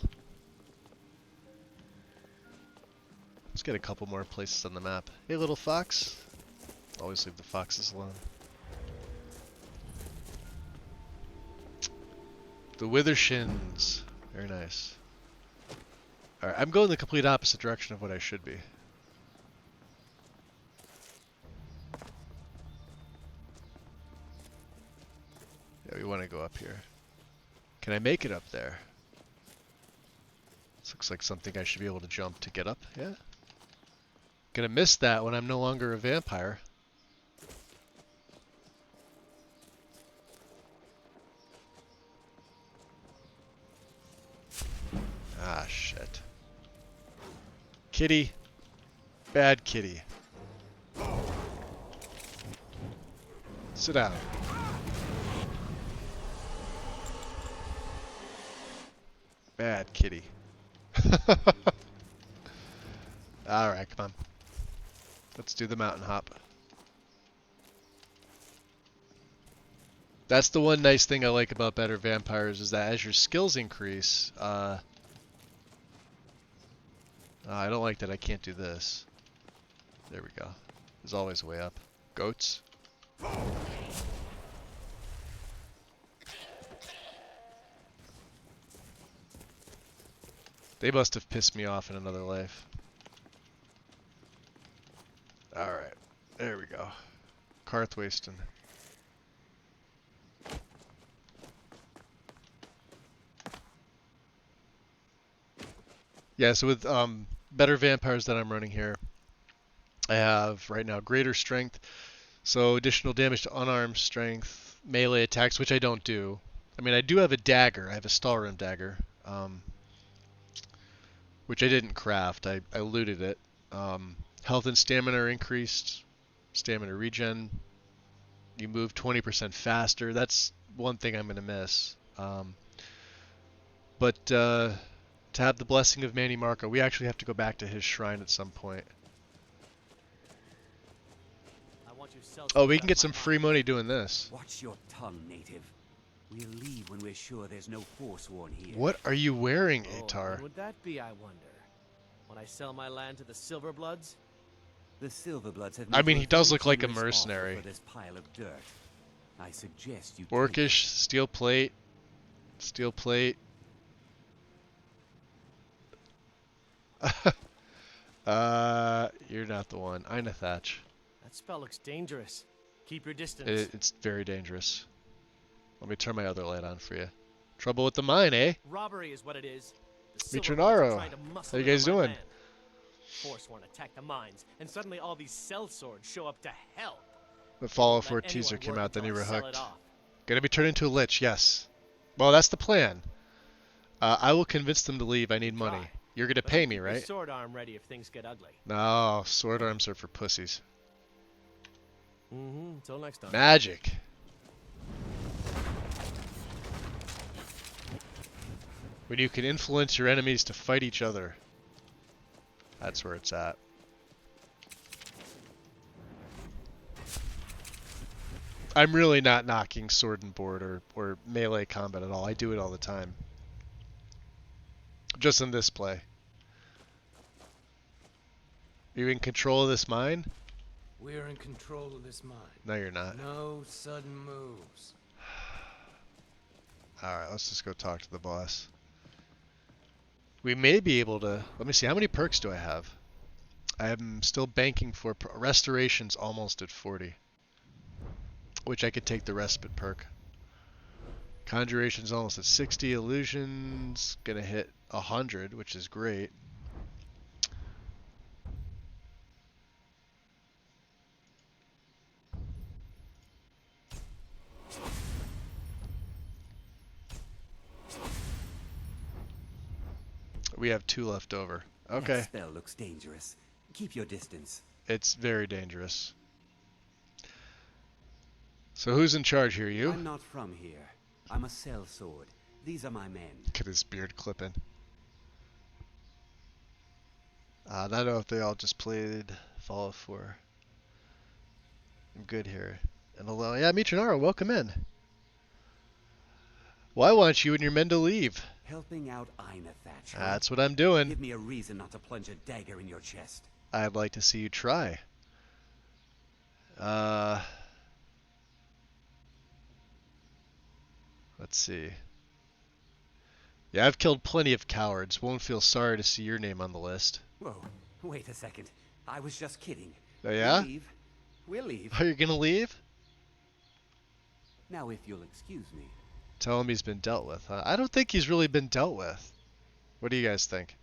Let's get a couple more places on the map. Hey, little fox. Always leave the foxes alone. The Withershins. Very nice. Alright, I'm going the complete opposite direction of what I should be. Yeah, we want to go up here. Can I make it up there? This looks like something I should be able to jump to get up. Yeah. Gonna miss that when I'm no longer a vampire. Ah, shit. Kitty. Bad kitty. Sit down. Bad kitty. Alright, come on. Let's do the mountain hop. That's the one nice thing I like about better vampires, is that as your skills increase, I don't like that I can't do this. There we go. There's always a way up. Goats. They must have pissed me off in another life. Alright. There we go. Karthwasten. Yeah, so with better vampires that I'm running here, I have right now greater strength, so additional damage to unarmed strength, melee attacks, which I don't do. I mean, I do have a dagger. I have a Stalrim dagger, which I didn't craft. I looted it. Health and stamina are increased. Stamina regen. You move 20% faster. That's one thing I'm going to miss. But to have the blessing of Manny Marco, we actually have to go back to his shrine at some point. Oh, we can get some free money doing this. Watch your tongue, native. We'll leave when we're sure there's no Forsworn here. What are you wearing, Oh, Atar? when would that be, I wonder? When I sell my land to the Silverbloods? The Silverbloods have I mean, he does look like a generous offer mercenary. for this pile of dirt. I suggest you Orcish, steel plate, steel plate. You're not the one. Ina Thatch. That spell looks dangerous. Keep your distance. It's very dangerous. Let me turn my other light on for you. Trouble with the mine, eh? Robbery is what it is. Mitronaro, how you guys doing? Forsworn attack the mines, and suddenly all these sellswords show up to help. The Fallout 4 Let teaser anyone came work out, then you until were I sell hooked. it off. Gonna be turned into a lich, yes. Well, that's the plan. I will convince them to leave. I need money. You're gonna pay me, Keep your right? sword arm ready if things get ugly. No, sword arms are for pussies. Until next time. Magic. When you can influence your enemies to fight each other. That's where it's at. I'm really not knocking sword and board or melee combat at all. I do it all the time. Just in this play. You in control of this mine? We're in control of this mine. No, you're not. No sudden moves. Alright, let's just go talk to the boss. We may be able to... Let me see, how many perks do I have? I am still banking for... Restoration's almost at 40. Which I could take the respite perk. Conjuration's almost at 60. Illusion's gonna hit 100, which is great. We have 2 left over. Okay. That spell looks dangerous. Keep your distance. It's very dangerous. So who's in charge here, you? I'm not from here. I'm a sellsword. These are my men. Look at his beard clipping. I don't know if they all just played Fallout 4. I'm good here. And hello, yeah, Mitronaro, welcome in. Why want you and your men to leave? Helping out Ina Thatch. That's what I'm doing. Give me a reason not to plunge a dagger in your chest. I'd like to see you try. Let's see. Yeah, I've killed plenty of cowards. Won't feel sorry to see your name on the list. Whoa, wait a second. I was just kidding. Oh, yeah? We'll leave. We'll leave. Oh, you're gonna leave? Now, if you'll excuse me. Tell him he's been dealt with, huh? I don't think he's really been dealt with. What do you guys think?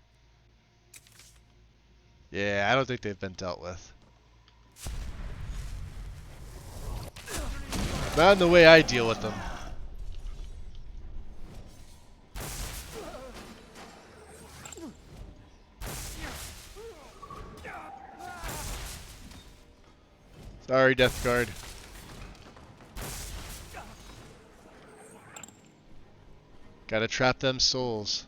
Yeah, I don't think they've been dealt with. Not in the way I deal with them. Sorry, Death Guard. Gotta trap them souls.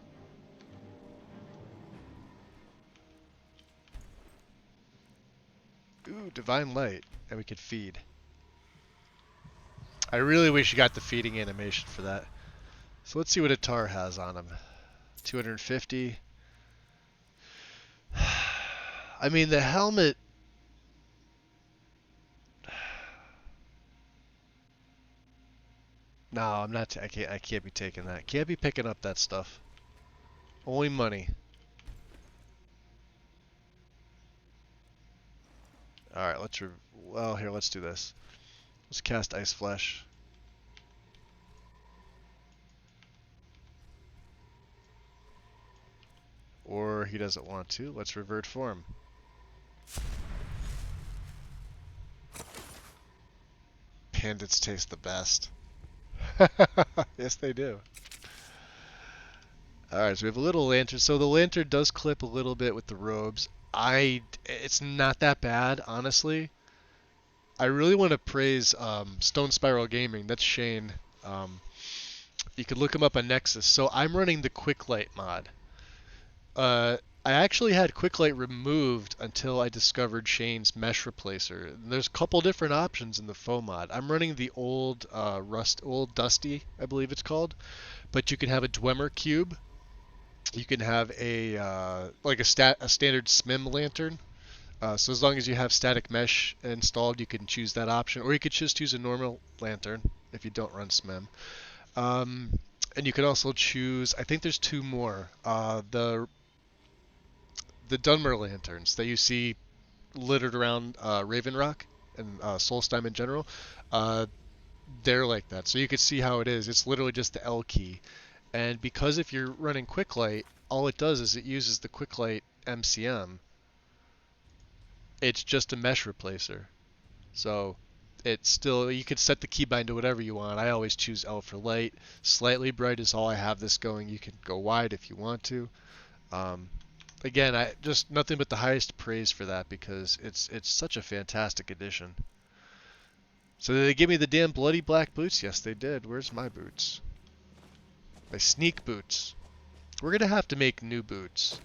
Ooh, Divine Light. And we could feed. I really wish you got the feeding animation for that. So let's see what Atar has on him. 250. I mean, the helmet... No, I'm not. I can't be taking that. Can't be picking up that stuff. Only money. All right, let's. Well, here, let's do this. Let's cast Ice Flesh. Or he doesn't want to. Let's revert form. Bandits taste the best. Yes, they do. Alright, so we have a little lantern. So the lantern does clip a little bit with the robes. It's not that bad, honestly. I really want to praise Stone Spiral Gaming. That's Shane. You could look him up on Nexus. So I'm running the Quicklight mod. I actually had Quicklight removed until I discovered Shane's mesh replacer. There's a couple different options in the foam mod. I'm running the old old Dusty, I believe it's called, but you can have a Dwemer cube. You can have a like a standard SMIM lantern. So as long as you have static mesh installed, you can choose that option, or you could just choose a normal lantern if you don't run SMIM. And you can also choose, I think there's two more, the Dunmer lanterns that you see littered around Raven Rock and Solstheim in general. They're like that, so you can see how it is. It's literally just the L key, and because if you're running Quicklight, all it does is it uses the Quicklight MCM. It's just a mesh replacer, so it's still, you can set the keybind to whatever you want. I always choose L for light. Slightly bright is all I have this going. You can go wide if you want to. Again, I just nothing but the highest praise for that, because it's such a fantastic addition. So did they give me the damn bloody black boots? Yes, they did. Where's my boots? My sneak boots. We're gonna have to make new boots.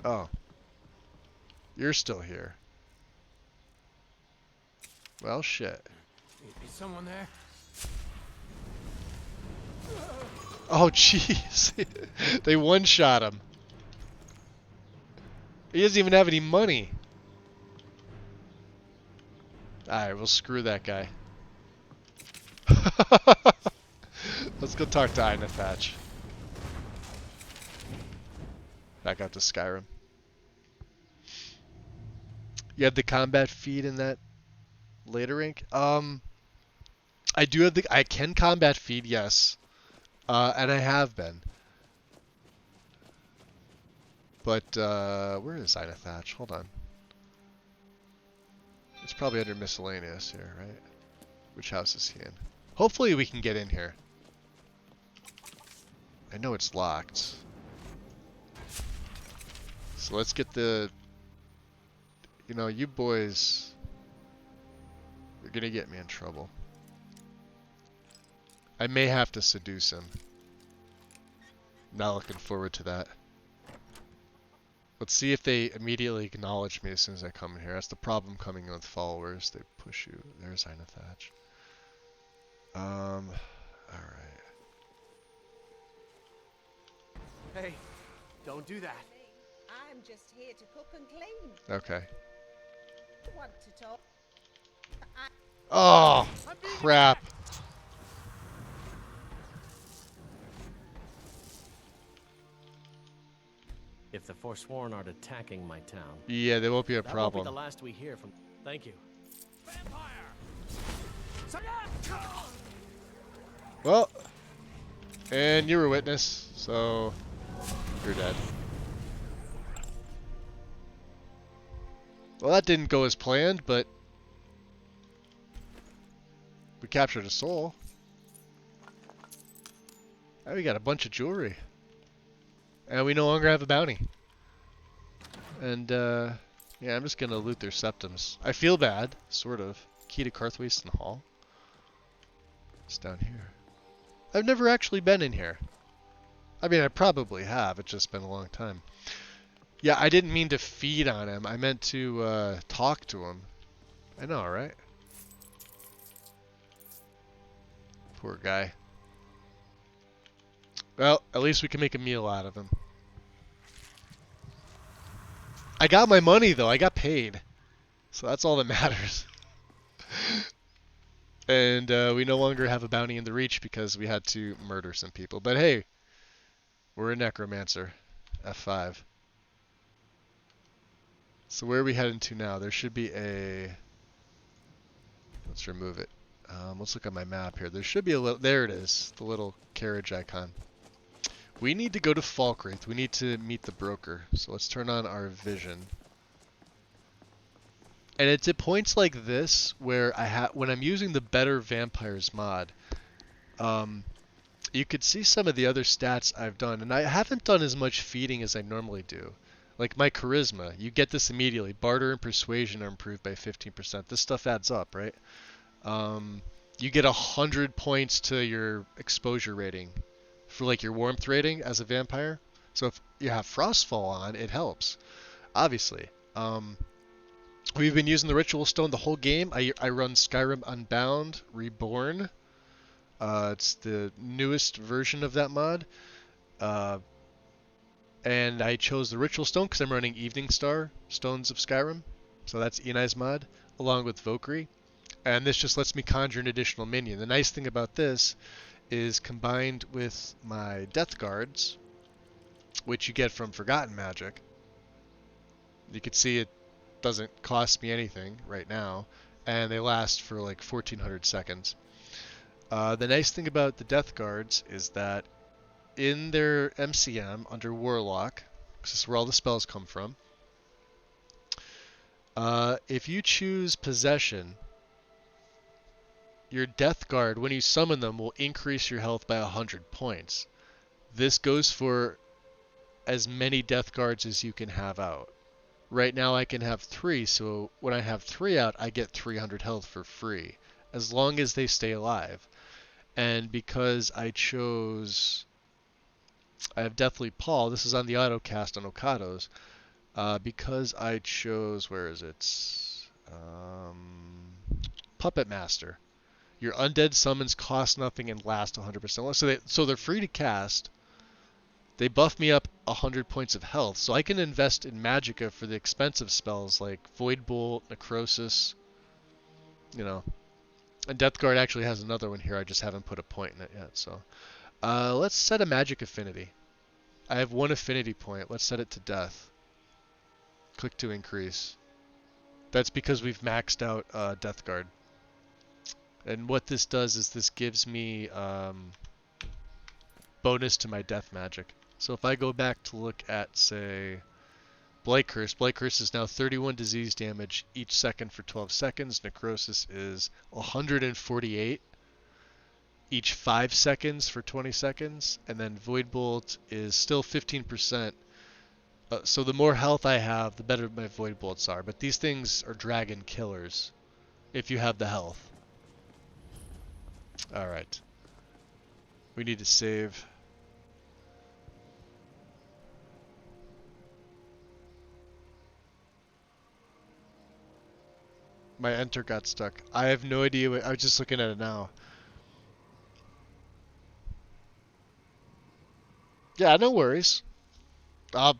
Oh. You're still here. Well, shit. Is someone there? Oh, jeez. They one-shot him. He doesn't even have any money. Alright, we'll screw that guy. Let's go talk to Einethach. Back out to Skyrim. You had the combat feed in that later rank? I do have I can combat feed, yes. And I have been. But, where is Einethach? Hold on. It's probably under miscellaneous here, right? Which house is he in? Hopefully we can get in here. I know it's locked. So let's get the... You know, you boys... You're gonna get me in trouble. I may have to seduce him. Not looking forward to that. Let's see if they immediately acknowledge me as soon as I come in here. That's the problem coming in with followers. They push you. There's Einethach. Alright. Hey, don't do that. I'm just here to cook and clean. Okay. Want to talk? Oh, crap. If the Forsworn aren't attacking my town, Yeah, there won't be a that problem. won't be the last we hear from. Thank you. Well, and you're a witness, so you're dead. Well, that didn't go as planned, but we captured a soul. Now we got a bunch of jewelry. And we no longer have a bounty. And, yeah, I'm just gonna loot their septums. I feel bad, sort of. Key to Karthwasten Hall. It's down here. I've never actually been in here. I mean, I probably have. It's just been a long time. Yeah, I didn't mean to feed on him. I meant to, talk to him. I know, right? Poor guy. Well, at least we can make a meal out of him. I got my money, though. I got paid. So that's all that matters. And we no longer have a bounty in the Reach because we had to murder some people. But hey, we're a necromancer. F5. So where are we heading to now? There should be a... Let's remove it. Let's look at my map here. There should be a little... There it is. The little carriage icon. We need to go to Falkreath. We need to meet the broker. So let's turn on our vision. And it's at points like this where when I'm using the Better Vampires mod, you could see some of the other stats I've done. And I haven't done as much feeding as I normally do. Like my charisma, you get this immediately. Barter and persuasion are improved by 15%. This stuff adds up, right? You get 100 points to your exposure rating for like your warmth rating as a vampire. So if you have Frostfall on, it helps, obviously. We've been using the Ritual Stone the whole game. I run Skyrim Unbound Reborn. It's the newest version of that mod. And I chose the Ritual Stone because I'm running Evening Star Stones of Skyrim. So that's Enai's mod, along with Valkyrie. And this just lets me conjure an additional minion. The nice thing about this is combined with my Death Guards, which you get from Forgotten Magic. You can see it doesn't cost me anything right now, and they last for like 1400 seconds. The nice thing about the Death Guards is that in their MCM under Warlock, because this is where all the spells come from, if you choose Possession, your Death Guard, when you summon them, will increase your health by 100 points. This goes for as many Death Guards as you can have out. Right now I can have 3, so when I have 3 out, I get 300 health for free, as long as they stay alive. And because I have Deathly Paul, this is on the autocast on Okado's, because I chose, where is it? Puppet Master. Your undead summons cost nothing and last 100%. So they're free to cast. They buff me up 100 points of health, so I can invest in Magicka for the expensive spells like Void Bolt, Necrosis, you know. And Death Guard actually has another one here, I just haven't put a point in it yet. So let's set a magic affinity. I have 1 affinity point. Let's set it to death. Click to increase. That's because we've maxed out Death Guard. And what this does is this gives me bonus to my death magic. So if I go back to look at, say, Blight Curse is now 31 disease damage each second for 12 seconds. Necrosis is 148 each 5 seconds for 20 seconds. And then Void Bolt is still 15%. So the more health I have, the better my Void Bolts are. But these things are dragon killers if you have the health. Alright. We need to save. My enter got stuck. I have no idea what, I was just looking at it now. Yeah, no worries. I'm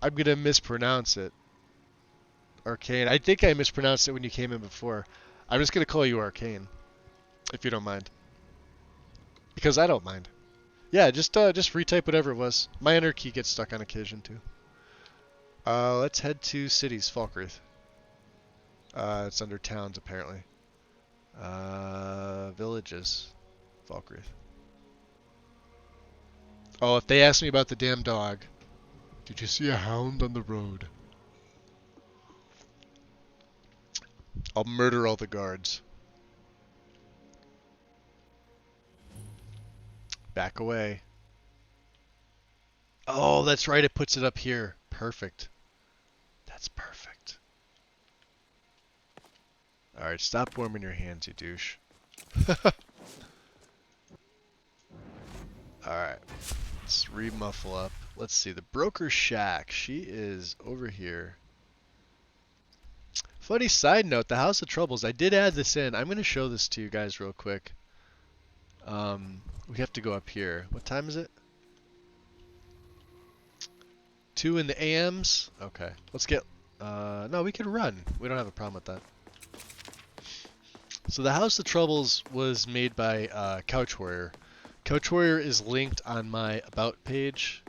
gonna mispronounce it. Arcane. I think I mispronounced it when you came in before. I'm just gonna call you Arcane, if you don't mind. Because I don't mind. Yeah, just retype whatever it was. My enter key gets stuck on occasion too. Let's head to cities, Falkreath. It's under towns apparently. Villages, Falkreath. Oh, if they ask me about the damn dog, did you see a hound on the road? I'll murder all the guards. Back away. Oh, that's right. It puts it up here. Perfect. That's perfect. Alright, stop warming your hands, you douche. Alright. Let's remuffle up. Let's see. The Broker Shack. She is over here. Funny side note, the House of Troubles, I did add this in. I'm going to show this to you guys real quick. We have to go up here. What time is it? 2 in the AMs? Okay. Let's get... no, we can run. We don't have a problem with that. So the House of Troubles was made by Couch Warrior. Couch Warrior is linked on my About page.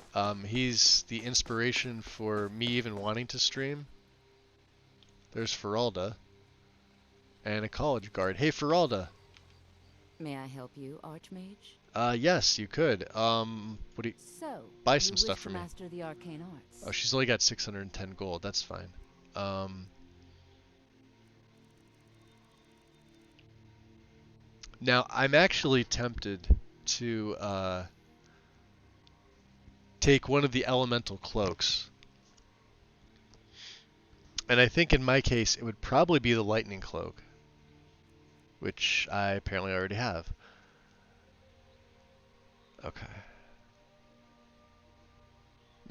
He's the inspiration for me even wanting to stream. There's Feralda. And a college guard. Hey, Feralda. May I help you, Archmage? Yes, you could. What do you... So, buy some stuff for me. Master the arcane arts. Oh, she's only got 610 gold. That's fine. Now, I'm actually tempted to take one of the elemental cloaks. And I think in my case, it would probably be the lightning cloak, which I apparently already have. Okay.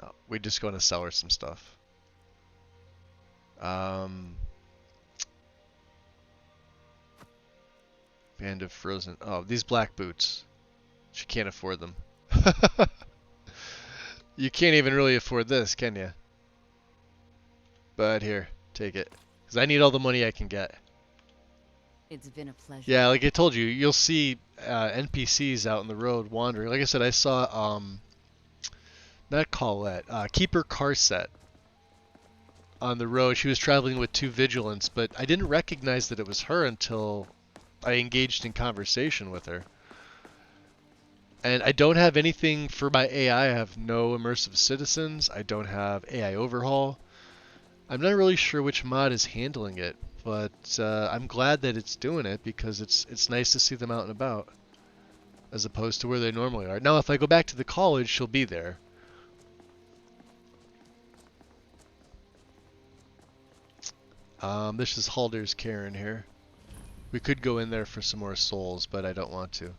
No, we just going to sell her some stuff. Band of Frozen. Oh, these black boots. She can't afford them. You can't even really afford this, can you? But here, take it. Because I need all the money I can get. It's been a pleasure. Yeah, like I told you, you'll see NPCs out in the road wandering. Like I said, I saw, not Colette, Keeper Carset on the road. She was traveling with 2 vigilants, but I didn't recognize that it was her until I engaged in conversation with her. And I don't have anything for my AI. I have no immersive citizens. I don't have AI overhaul. I'm not really sure which mod is handling it, but I'm glad that it's doing it because it's nice to see them out and about as opposed to where they normally are. Now, if I go back to the college, she'll be there. This is Halder's Cairn here. We could go in there for some more souls, but I don't want to.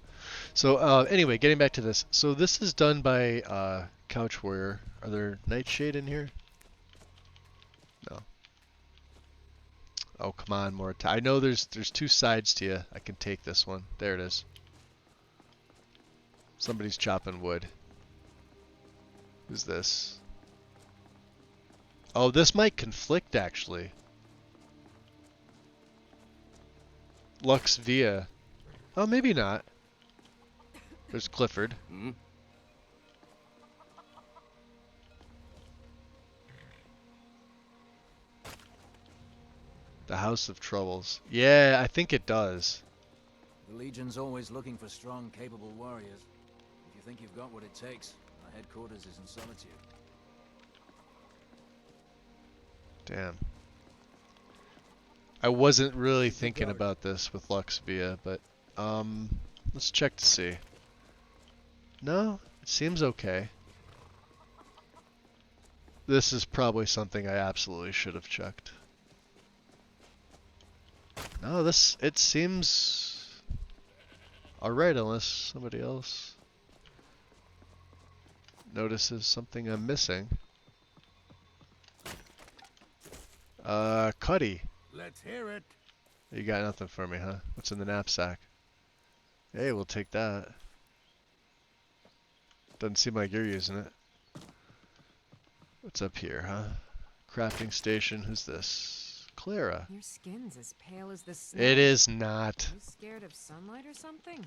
So anyway, getting back to this. So this is done by Couch Warrior. Are there Nightshade in here? No. Oh, come on, more time. I know there's 2 sides to you. I can take this one. There it is. Somebody's chopping wood. Who's this? Oh, this might conflict, actually. Lux Via. Oh, maybe not. There's Clifford. The House of Troubles. Yeah, I think it does. The Legion's always looking for strong, capable warriors. If you think you've got what it takes, our headquarters is in Solitude. Damn. I wasn't really thinking about this with Lux Via, but let's check to see. No, it seems okay. This is probably something I absolutely should have checked. No, it seems alright unless somebody else notices something I'm missing. Cuddy. Let's hear it. You got nothing for me, huh? What's in the knapsack? Hey, we'll take that. Doesn't seem like you're using it. What's up here, huh? Crafting station. Who's this? Clara. Your skin's as pale as the snow. It is not. Are you scared of sunlight or something?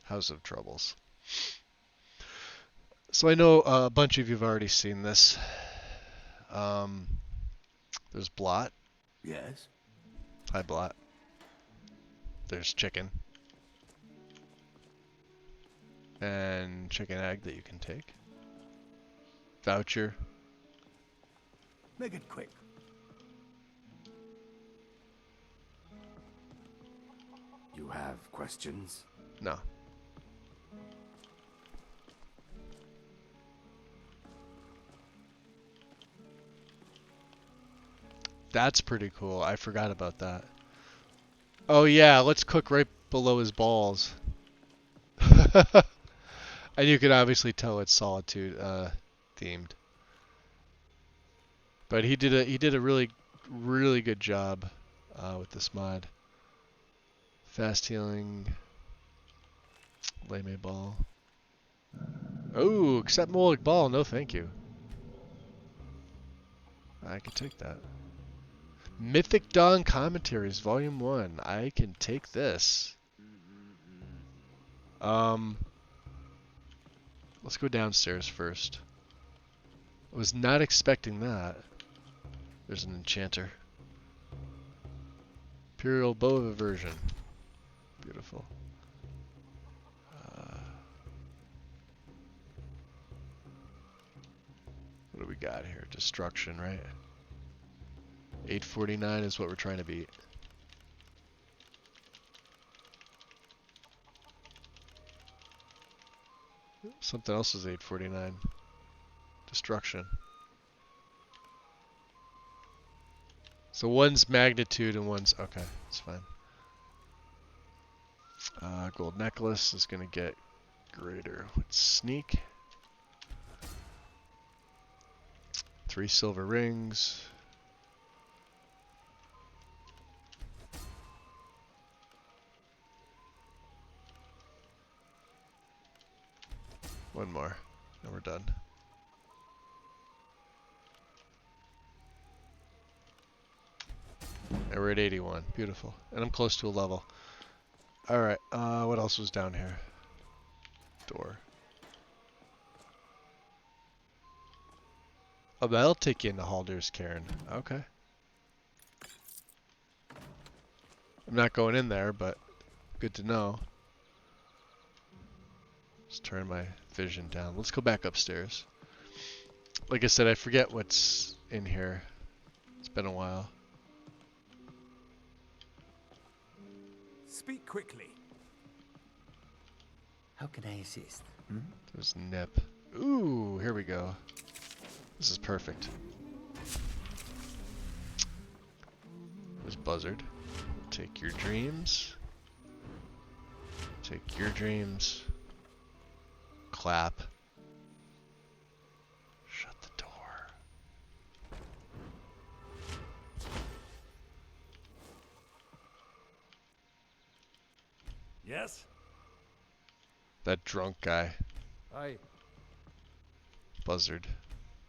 House of Troubles. So I know a bunch of you have already seen this. There's Blot. Yes. Hi, Blot. There's chicken. And chicken egg that you can take. Voucher. Make it quick. You have questions? No. That's pretty cool. I forgot about that. Oh yeah, let's cook right below his balls. And you can obviously tell it's Solitude themed. But he did a really good job with this mod. Fast healing. Lame ball. Oh, accept Moloch ball. No, thank you. I can take that. Mythic Dawn Commentaries, Volume 1. I can take this. Let's go downstairs first. I was not expecting that. There's an enchanter. Imperial Bow of Aversion. Beautiful. What do we got here? Destruction, right? 849 is what we're trying to beat. Something else is 849. Destruction. So one's magnitude and one's... Okay, it's fine. Gold necklace is going to get greater with sneak. 3 silver rings. One more, and we're done. And we're at 81. Beautiful. And I'm close to a level. Alright, what else was down here? Door. Oh, that'll take you into Haldir's Cairn. Okay. I'm not going in there, but good to know. Just turn my vision down. Let's go back upstairs. Like I said, I forget what's in here. It's been a while. Speak quickly. How can I assist? There's Nip. Ooh, here we go. This is perfect. There's Buzzard. Take your dreams. Take your dreams. Clap. Shut the door. Yes? That drunk guy. Aye. Buzzard.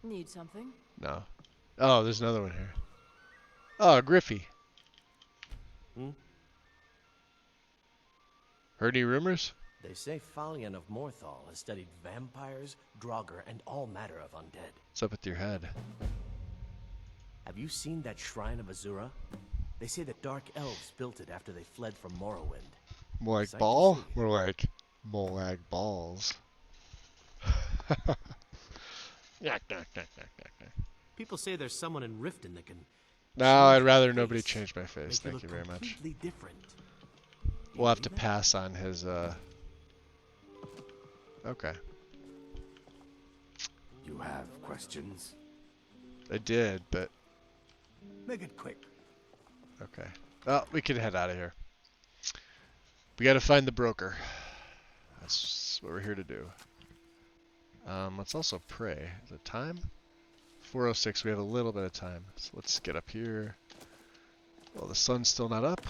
Need something? No. Oh, there's another one here. Oh, Griffey. Heard any rumors? They say Falion of Morthal has studied vampires, Draugr, and all manner of undead. What's up with your head? Have you seen that Shrine of Azura? They say that dark elves built it after they fled from Morrowind. More like Sight to ball? see. More like balls. People say there's someone in Riften that can... No, I'd rather nobody change my face. Thank you very much. Completely different. We'll have to pass on his, Okay. You have questions? I did, but... Make it quick. Okay. Well, we can head out of here. We gotta find the broker. That's what we're here to do. Let's also pray. Is it time? 4:06. We have a little bit of time. So let's get up here. Well, the sun's still not up.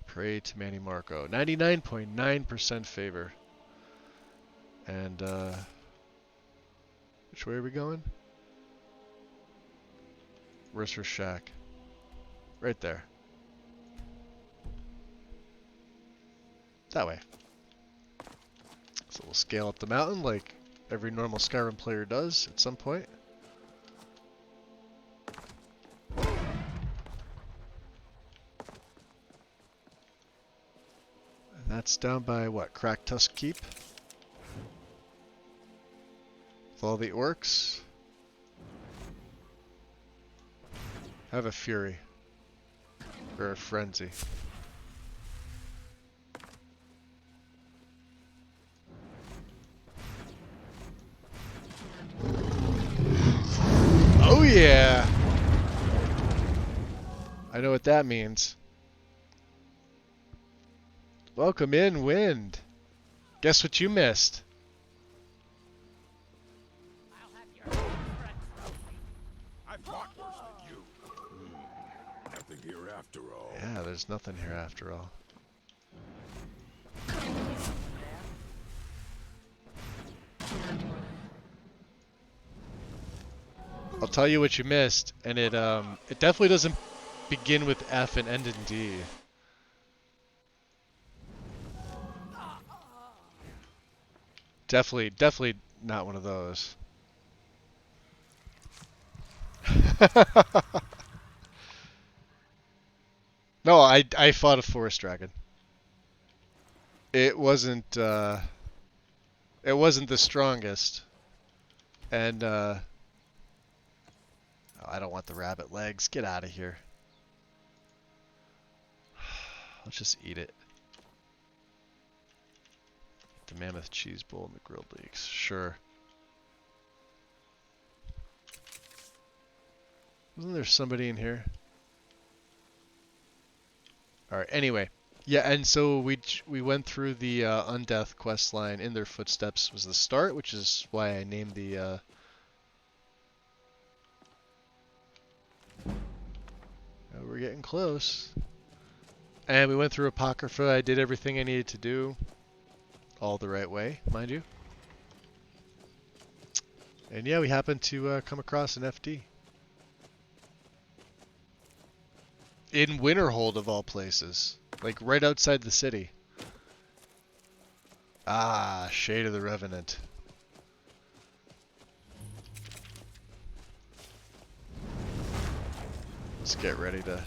Pray to Manny Marco. 99.9% favor. And, which way are we going? Where's her shack? Right there. That way. So we'll scale up the mountain like every normal Skyrim player does at some point. And that's down by what? Cracktusk Keep? With all the orcs. Have a fury. Or a frenzy. Oh yeah! I know what that means. Welcome in, wind. Guess what you missed? I fought worse than you. Nothing here after all. Yeah, there's nothing here after all. I'll tell you what you missed, and it definitely doesn't begin with F and end in D. Definitely not one of those. No, I fought a forest dragon. It wasn't the strongest, and oh, I don't want the rabbit legs. Get out of here. Let's just eat it. The mammoth cheese bowl and the grilled leeks. Sure. Wasn't there somebody in here? Alright, anyway. Yeah, and so we went through the Undeath quest line. In Their Footsteps was the start, which is why I named the... Oh, we're getting close. And we went through Apocrypha. I did everything I needed to do. All the right way, mind you. And yeah, we happened to come across an FD. In Winterhold, of all places. Like, right outside the city. Ah, Shade of the Revenant. Let's get ready to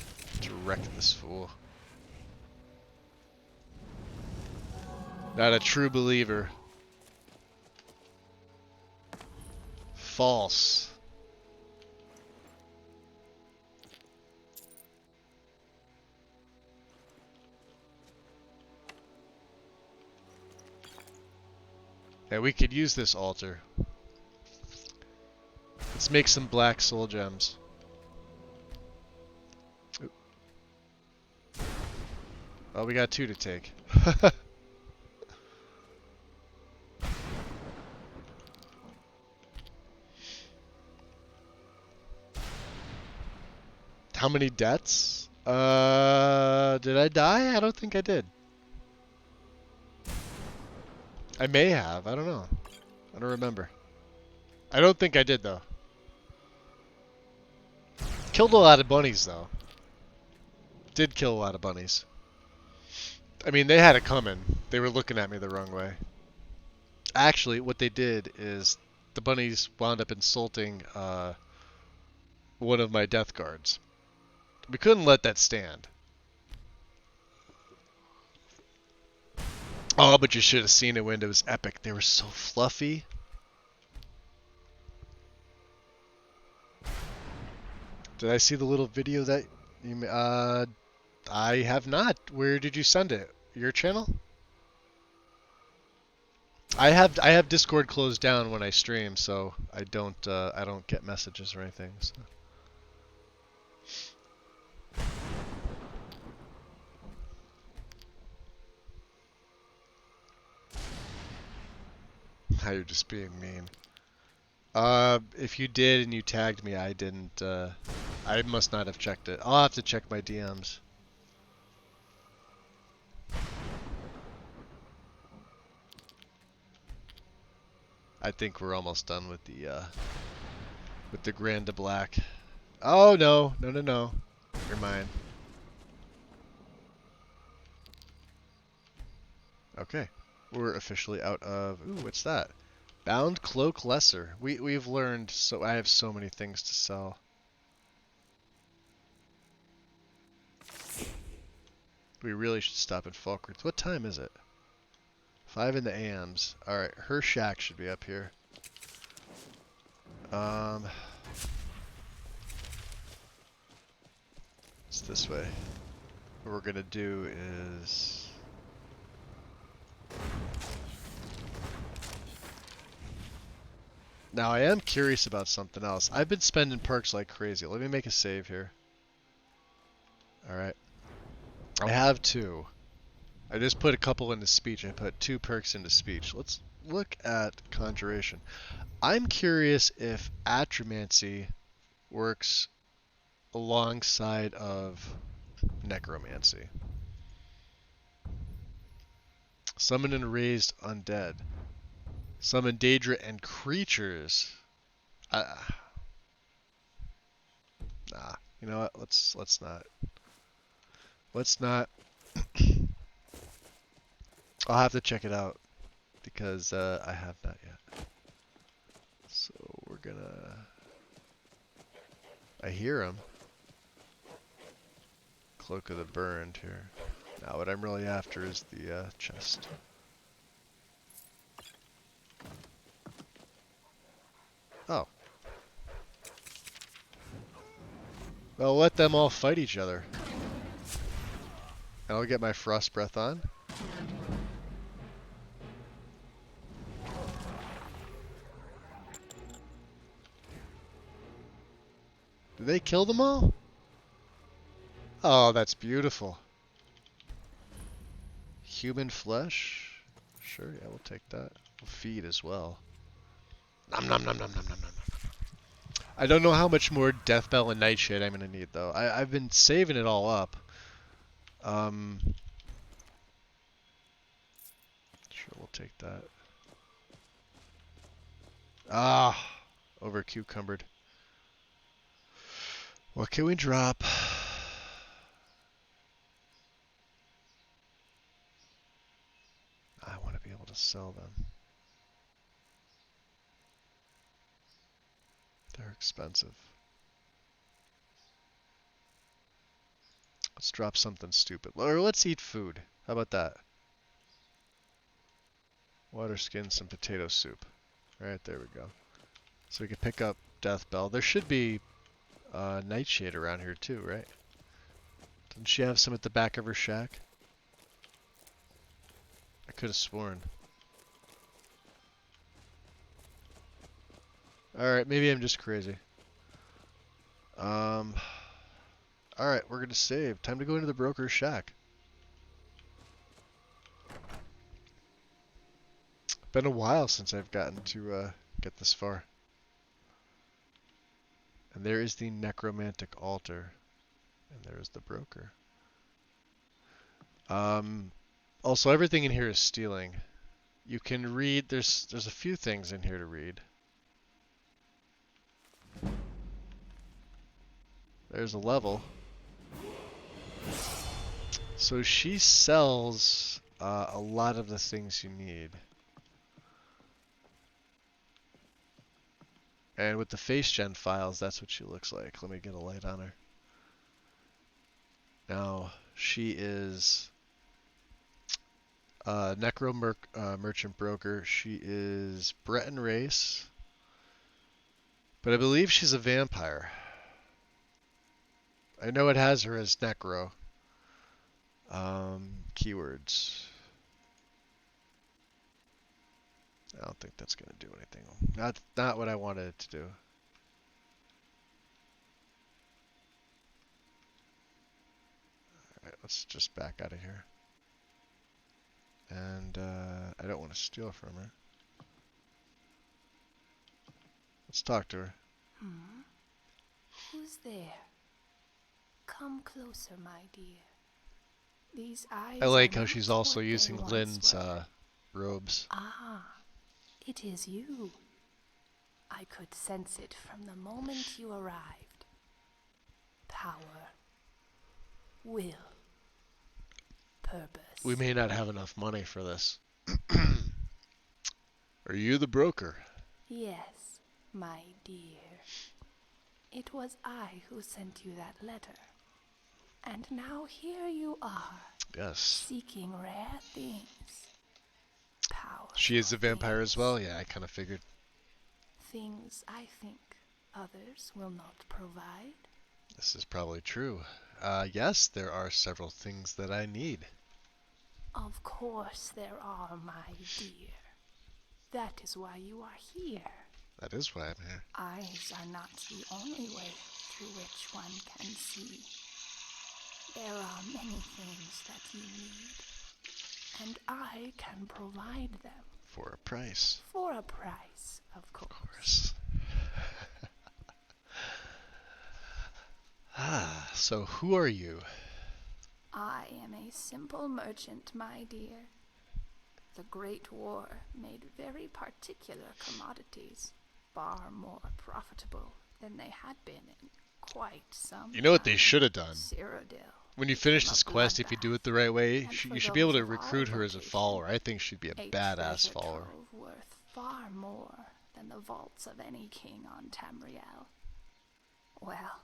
wreck this fool. Not a true believer. False. Yeah, we could use this altar. Let's make some black soul gems. Oop. Oh, we got 2 to take. How many deaths? Did I die? I don't think I did. I may have. I don't know. I don't remember. I don't think I did, though. Killed a lot of bunnies, though. Did kill a lot of bunnies. I mean, they had it coming. They were looking at me the wrong way. Actually, what they did is the bunnies wound up insulting one of my death guards. We couldn't let that stand. Oh, but you should have seen it when it was epic. They were so fluffy. Did I see the little video that you... I have not. Where did you send it? Your channel? I have Discord closed down when I stream, so I don't get messages or anything. So. Now you're just being mean. If you did and you tagged me, I didn't. I must not have checked it. I'll have to check my DMs. I think we're almost done with the Grand de Black. Oh no, no, no, no! You're mine. Okay. We're officially out of... Ooh, what's that? Bound Cloak Lesser. We've learned, so I have so many things to sell. We really should stop at Falkreath. What time is it? 5 in the AMs. Alright, her shack should be up here. It's this way. What we're gonna do is... Now, I am curious about something else. I've been spending perks like crazy. Let me make a save here. Alright. I have 2. I just put a couple into speech. I put 2 perks into speech. Let's look at conjuration. I'm curious if atromancy works alongside of necromancy. Summon and raised undead. Summon Daedra and creatures. Nah, you know what? Let's not. Let's not. I'll have to check it out because I have not yet. So we're gonna. I hear him. Cloak of the Burned here. Now what I'm really after is the chest. Oh. Well, let them all fight each other. And I'll get my Frost Breath on. Did they kill them all? Oh, that's beautiful. Human flesh? Sure, yeah, we'll take that. We'll feed as well. Nom nom nom nom nom nom nom. I don't know how much more Death Bell and Nightshade I'm gonna need though. I've been saving it all up. Sure, we'll take that. Ah, over cucumbered. What can we drop? I want to be able to sell them. They're expensive. Let's drop something stupid. Or let's eat food. How about that? Water skin, some potato soup. Right, there we go. So we can pick up Death Bell. There should be Nightshade around here too, right? Didn't she have some at the back of her shack? I could have sworn. Alright, maybe I'm just crazy. Alright, we're gonna save. Time to go into the broker's shack. Been a while since I've gotten to get this far. And there is the necromantic altar. And there is the broker. Also, everything in here is stealing. You can read, there's a few things in here to read. There's a level. So she sells a lot of the things you need. And with the face gen files, that's what she looks like. Let me get a light on her. Now, she is Necro Merchant Broker. She is Breton race. But I believe she's a vampire. I know it has her as Necro. Keywords. I don't think that's going to do anything. Not what I wanted it to do. Alright, let's just back out of here. And I don't want to steal from her. Let's talk to her. Who's there? Come closer, my dear. These eyes I like are how not she's also what they using once Lynn's were. robes. Ah, it is you. I could sense it from the moment you arrived. Power, will, purpose. We may not have enough money for this. Are you the broker? Yes, my dear. It was I who sent you that letter. And now here you are. Yes. Seeking rare things. Power. She is a vampire as well? Yeah, I kind of figured. Things I think others will not provide. This is probably true. Yes, there are several things that I need. Of course there are, my dear. That is why you are here. That is why I'm here. Eyes are not the only way through which one can see. There are many things that you need, and I can provide them. For a price. For a price, of course. Of course. So who are you? I am a simple merchant, my dear. The Great War made very particular commodities far more profitable than they had been in quite some You know what time. they should have done? Cyrodiil. When you finish this quest, if you do it the right way, you should be able to recruit her as a vocation, follower. I think she'd be a badass treasure follower. trove worth far more than the vaults of any king on Tamriel. Well,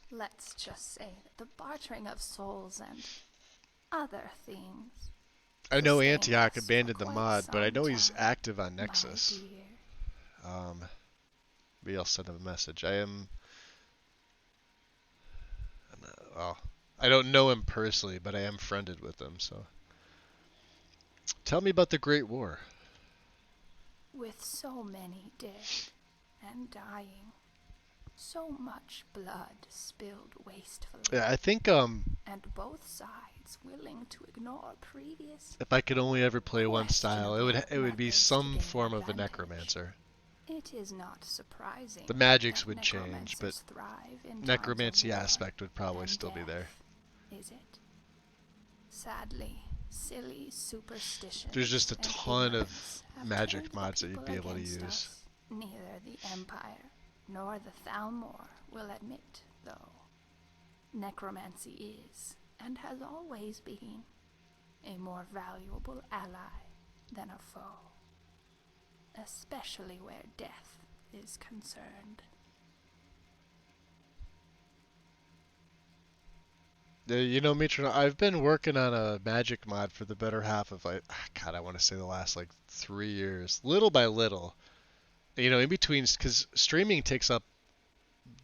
let's just say that the bartering of souls and other things. I know sustained Antioch us abandoned for the quite mod, but I some know he's time, active on my Nexus. dear. Maybe I'll send him a message. Well, I don't know him personally, but I am friended with him, so. Tell me about the Great War. With so many dead and dying, So much blood spilled wastefully. Yeah, I think and both sides willing to ignore previous. if I could only ever play one style, it would be some form of a necromancer. It is not surprising. The magics would change, but necromancy aspect would probably still be there. Is it? Sadly, silly superstition. There's just a ton of magic mods that you'd be able to use. Neither the Empire nor the Thalmor will admit, though. Necromancy is, and has always been, a more valuable ally than a foe. Especially where death is concerned. You know, Mitra, I've been working on a magic mod for the better half of, like, God, I want to say the last, 3 years. Little by little. You know, in between, because streaming takes up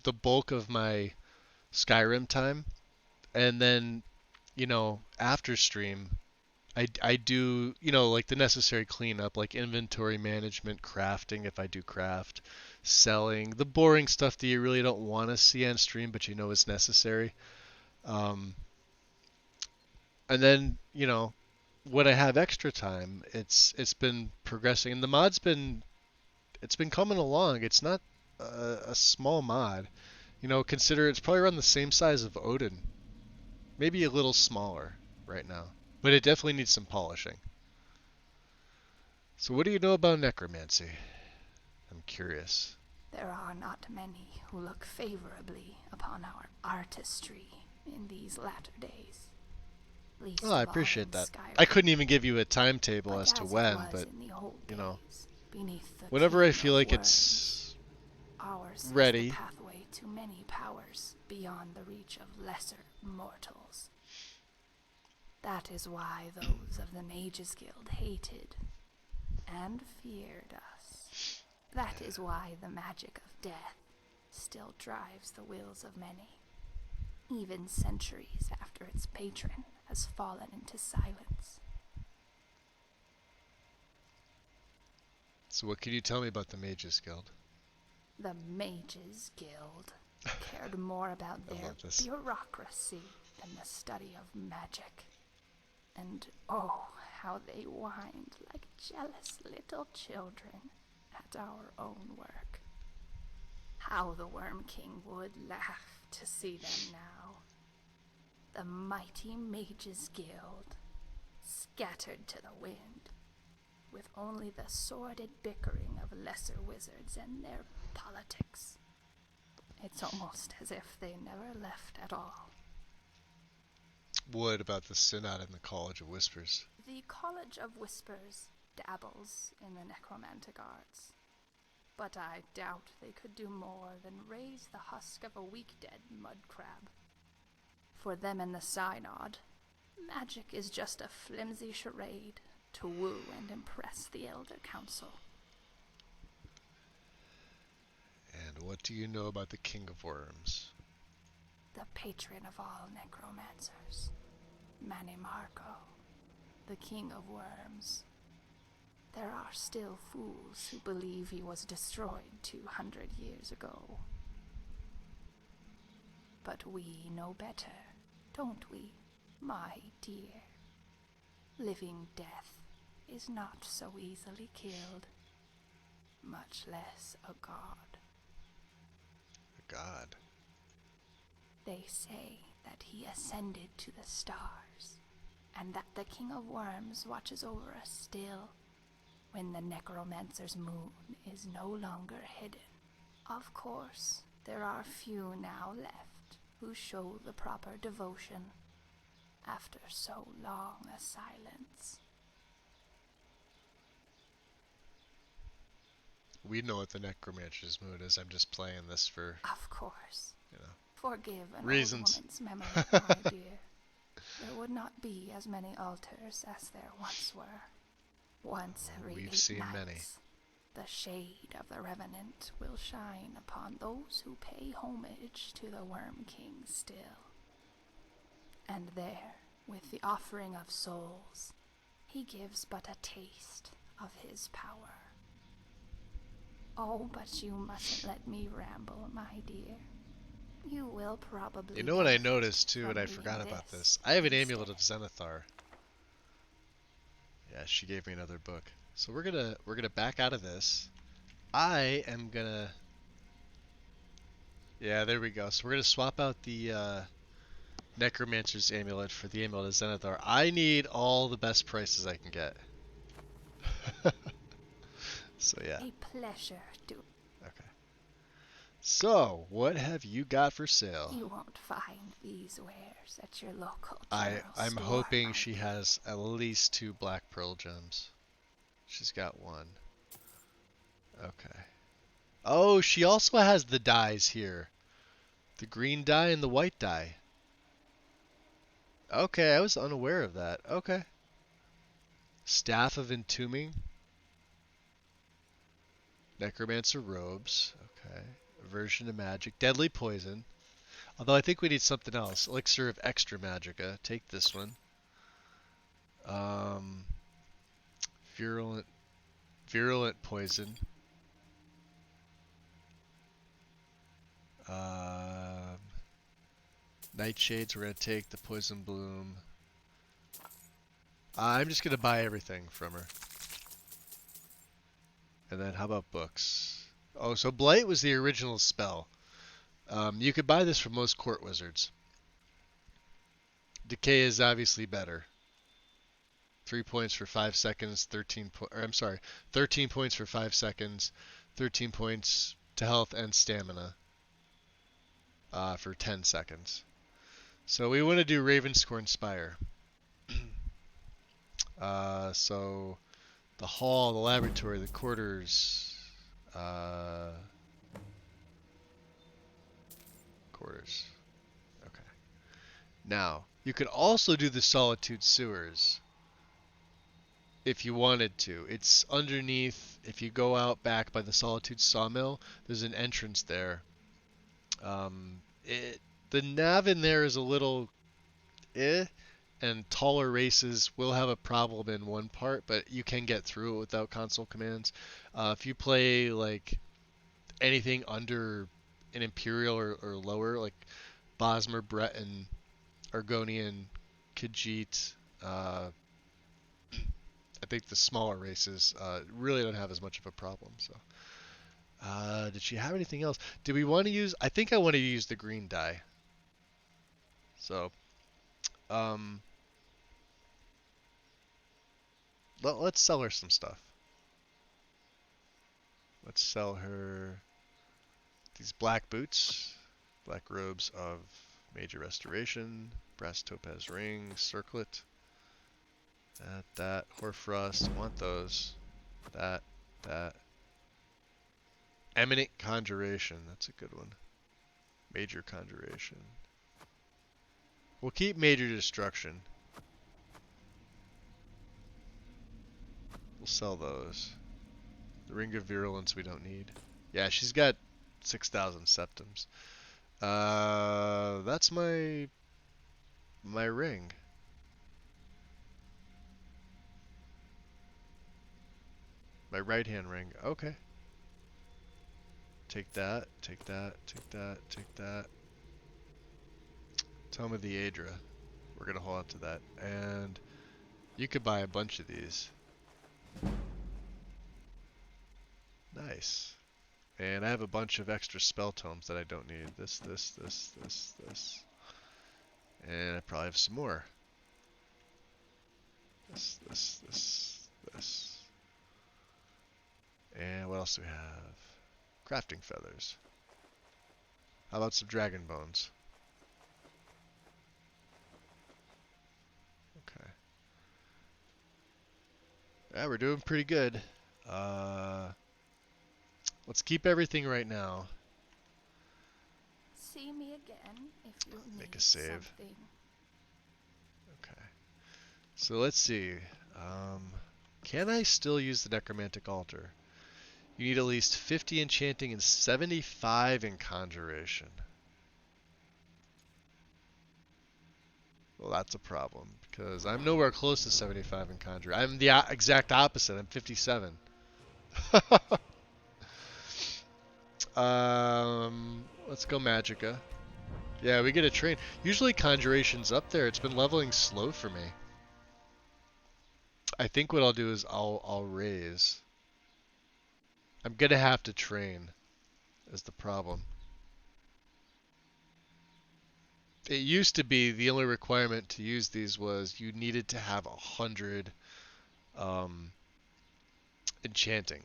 the bulk of my Skyrim time. And then, after stream, I do, the necessary cleanup, like inventory management, crafting if I do craft, selling, the boring stuff that you really don't want to see on stream, but is necessary. And then, when I have extra time, it's been progressing, and the mod's been coming along. It's not a small mod. Consider it's probably around the same size of Odin. Maybe a little smaller right now. But it definitely needs some polishing. So what do you know about necromancy? I'm curious. There are not many who look favorably upon our artistry in these latter days. Oh, I appreciate that. I couldn't even give you a timetable as to when, but, whenever I feel like it's ready. Is the pathway to many powers beyond the reach of lesser mortals. That is why those of the Mages Guild hated and feared us. That is why the magic of death still drives the wills of many, even centuries after its patron has fallen into silence. So what can you tell me about the Mages Guild? The Mages Guild cared more about their bureaucracy than the study of magic. And oh, how they whined like jealous little children at our own work. How the Worm King would laugh to see them now. The mighty Mages Guild, scattered to the wind, with only the sordid bickering of lesser wizards and their politics. It's almost as if they never left at all. What about the Synod and the College of Whispers? The College of Whispers dabbles in the necromantic arts, but I doubt they could do more than raise the husk of a weak-dead mud crab. For them and the Synod, magic is just a flimsy charade to woo and impress the Elder Council. And what do you know about the King of Worms? The patron of all necromancers, Manimarco, the King of Worms. There are still fools who believe he was destroyed 200 years ago. But we know better, don't we, my dear? Living death is not so easily killed, much less a god. A god? They say that he ascended to the stars, and that the King of Worms watches over us still, when the necromancer's moon is no longer hidden. Of course, there are few now left who show the proper devotion after so long a silence. We know what the necromancer's moon is. I'm just playing this for... Of course. Forgive an reasons. Old woman's memory, my dear. There would not be as many altars as there once were. Once every We've 8 seen nights, many. the shade of the Revenant will shine upon those who pay homage to the Worm King still. And there, with the offering of souls, he gives but a taste of his power. Oh, but you mustn't let me ramble, my dear. You will probably. You know what I benefit noticed too, and from I reading forgot about this this? I have an instead. Amulet of Zenithar. Yeah, she gave me another book. So we're gonna back out of this. I am gonna. Yeah, there we go. So we're gonna swap out the Necromancer's Amulet for the Amulet of Zenithar. I need all the best prices I can get. So yeah. A pleasure to. Okay. So, what have you got for sale? You won't find these wares at your local I'm general store, hoping my she has at least 2 black pearl gems. She's got 1. Okay. Oh, she also has the dyes here. The green dye and the white dye. Okay, I was unaware of that. Okay. Staff of Entombing. Necromancer robes. Okay. Aversion to magic. Deadly poison. Although I think we need something else. Elixir of extra magicka. Take this one. Virulent poison. Nightshades, we're going to take the poison bloom. I'm just going to buy everything from her. And then how about books? Oh, so Blight was the original spell. You could buy this from most court wizards. Decay is obviously better. 3 points for 5 seconds, 13 points for 5 seconds, 13 points to health and stamina for 10 seconds. So we want to do Ravenscorn Spire. So the hall, the laboratory, the quarters, Okay. Now, you could also do the Solitude Sewers if you wanted to. It's underneath, if you go out back by the Solitude Sawmill, there's an entrance there. The nav in there is a little and taller races will have a problem in one part, but you can get through it without console commands. If you play like anything under an Imperial or lower, like Bosmer, Breton, Argonian, Khajiit, I think the smaller races really don't have as much of a problem. So, did she have anything else? Did we want to use? I think I want to use the green dye. So, let's sell her some stuff. Let's sell her these black boots, black robes of major restoration, brass topaz ring, circlet. That, Hoarfrost, want those. That. Eminent Conjuration, that's a good one. Major Conjuration. We'll keep Major Destruction. We'll sell those. The Ring of Virulence we don't need. Yeah, she's got 6,000 septums. That's my ring. My right-hand ring. Okay. Take that, take that, take that, take that. Tome of the Aedra. We're going to hold on to that. And you could buy a bunch of these. Nice. And I have a bunch of extra spell tomes that I don't need. This. And I probably have some more. This. And what else do we have? Crafting feathers. How about some dragon bones? Okay. Yeah, we're doing pretty good. Let's keep everything right now. See me again if you Make need a save. something. Okay. So let's see. Can I still use the Necromantic Altar? You need at least 50 enchanting and 75 in conjuration. Well, that's a problem because I'm nowhere close to 75 in conjuration. I'm the exact opposite. I'm 57. Let's go Magicka. Yeah, we get a train. Usually Conjuration's up there. It's been leveling slow for me. I think what I'll do is I'll raise. I'm gonna have to train, is the problem. It used to be the only requirement to use these was you needed to have 100 enchanting.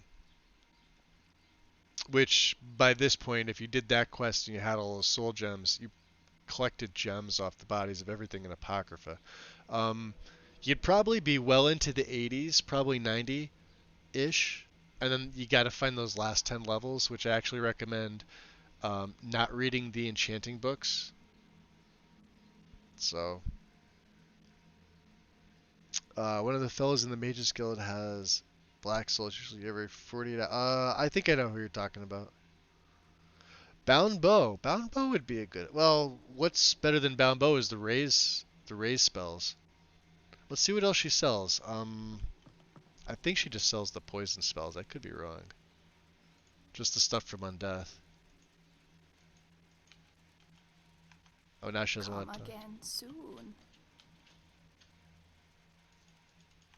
Which, by this point, if you did that quest and you had all those soul gems, you collected gems off the bodies of everything in Apocrypha. You'd probably be well into the 80s, probably 90-ish, and then you got to find those last 10 levels, which I actually recommend not reading the enchanting books. So, one of the fellows in the Mages Guild has Black Souls usually every 48 hours. I think I know who you're talking about. Bound Bow. Bound Bow would be a good... Well, what's better than Bound Bow is the raise spells. Let's see what else she sells. I think she just sells the poison spells. I could be wrong. Just the stuff from Undeath. Oh, now she doesn't want to... again soon.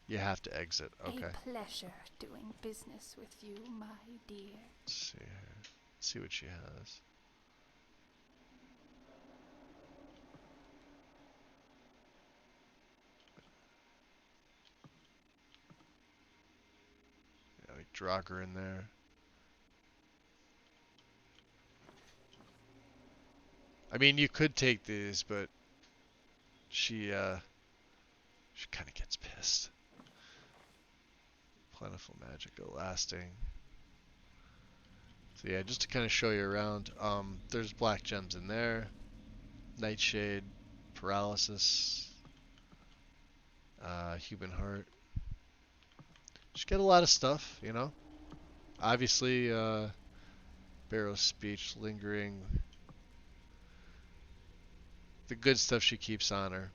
You have to exit. Okay. A pleasure doing business with you, my dear. Let's see here. Let's see what she has. Yeah, we Draugr in there. I mean, you could take these, but she kind of gets pissed. Plentiful Magicka lasting. So yeah, just to kind of show you around, there's black gems in there. Nightshade, Paralysis, Human Heart. Just get a lot of stuff, you know. Obviously, Barrow's Speech, Lingering. The good stuff she keeps on her.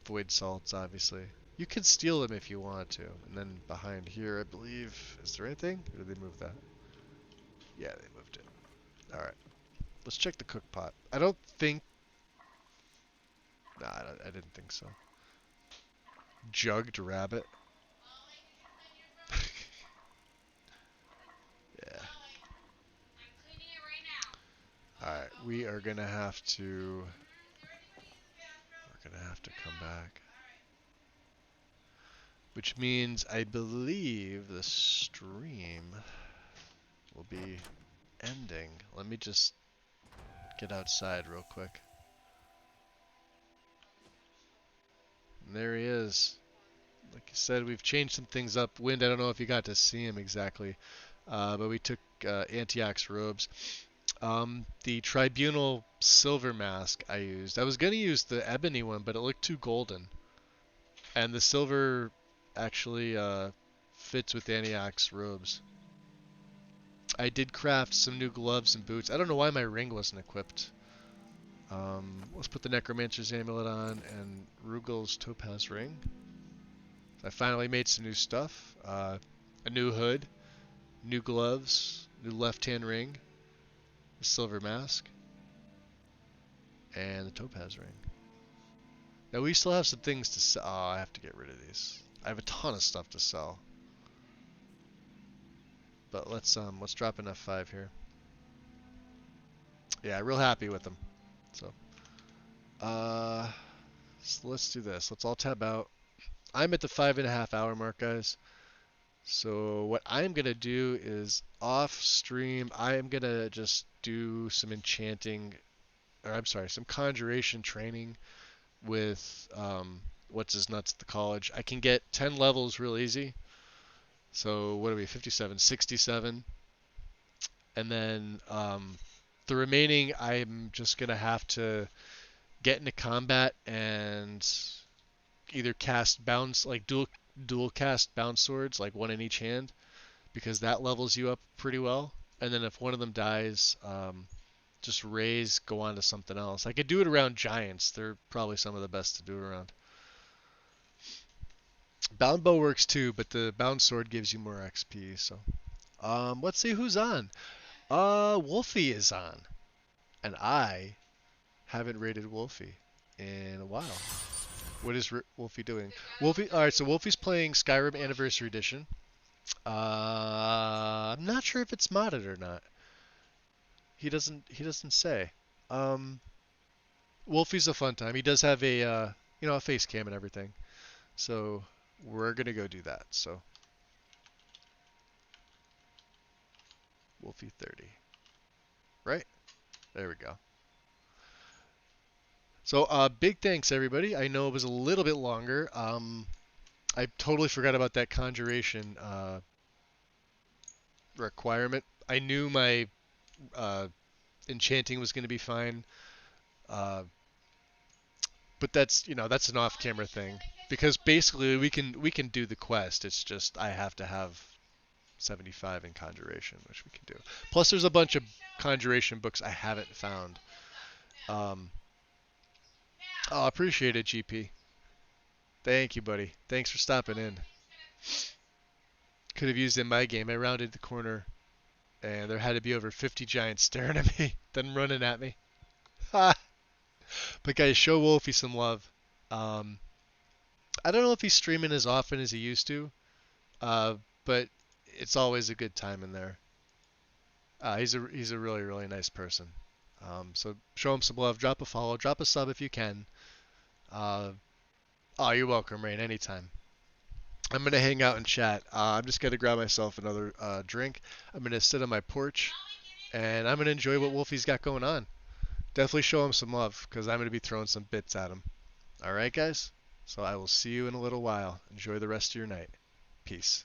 Void Salts, obviously. You can steal them if you want to. And then behind here, I believe... Is there anything? Or did they move that? Yeah, they moved it. Alright. Let's check the cook pot. I don't think... Nah, I didn't think so. Jugged rabbit. Yeah. Alright, we are gonna have to... We're gonna have to come back. Which means I believe the stream will be ending. Let me just get outside real quick. And there he is. Like I said, we've changed some things up. Wind, I don't know if you got to see him exactly, but we took Antioch's robes. The Tribunal silver mask I used. I was going to use the ebony one, but it looked too golden. And the silver actually fits with Antioch's robes. I did craft some new gloves and boots. I don't know why my ring wasn't equipped. Let's put the Necromancer's Amulet on and Rugel's Topaz Ring. I finally made some new stuff. A new hood, new gloves, new left-hand ring, the silver mask, and the Topaz Ring. Now we still have some things to sell. Oh, I have to get rid of these. I have a ton of stuff to sell. But let's drop an F5 here. Yeah, real happy with them. So let's do this. Let's all tab out. I'm at the 5.5 hour mark, guys. So what I'm gonna do is off stream, I am gonna just do some enchanting, or I'm sorry, some conjuration training with what's his nuts at the college. I can get 10 levels real easy. So what are we, 57, 67, and then the remaining I'm just gonna have to get into combat and either cast bounce, like dual cast bounce swords, like one in each hand, because that levels you up pretty well. And then if one of them dies, just raise, go on to something else. I could do it around giants. They're probably some of the best to do it around. Bound bow works too, but the bound sword gives you more XP. So let's see who's on. Wolfie is on. And I haven't rated Wolfie in a while. What is Wolfie doing? Wolfie, alright, so Wolfie's playing Skyrim Anniversary Edition. I'm not sure if it's modded or not. He doesn't say. Wolfie's a fun time. He does have a a face cam and everything. So we're gonna go do that. So Wolfie 30. Right? There we go. So big thanks everybody. I know it was a little bit longer. I totally forgot about that conjuration requirement. I knew my enchanting was going to be fine. But that's that's an off-camera thing, because basically we can do the quest. It's just I have to have 75 in conjuration, which we can do. Plus there's a bunch of conjuration books I haven't found. Oh, appreciate it, GP. Thank you, buddy. Thanks for stopping in. Could have used it in my game. I rounded the corner and there had to be over 50 giants staring at me, then running at me. Ha! But guys, show Wolfie some love. I don't know if he's streaming as often as he used to, but it's always a good time in there. He's a really, really nice person. So show him some love. Drop a follow. Drop a sub if you can. Oh, you're welcome, Rain. Anytime. I'm going to hang out and chat. I'm just going to grab myself another drink. I'm going to sit on my porch, and I'm going to enjoy what Wolfie's got going on. Definitely show him some love, because I'm going to be throwing some bits at him. All right, guys? So I will see you in a little while. Enjoy the rest of your night. Peace.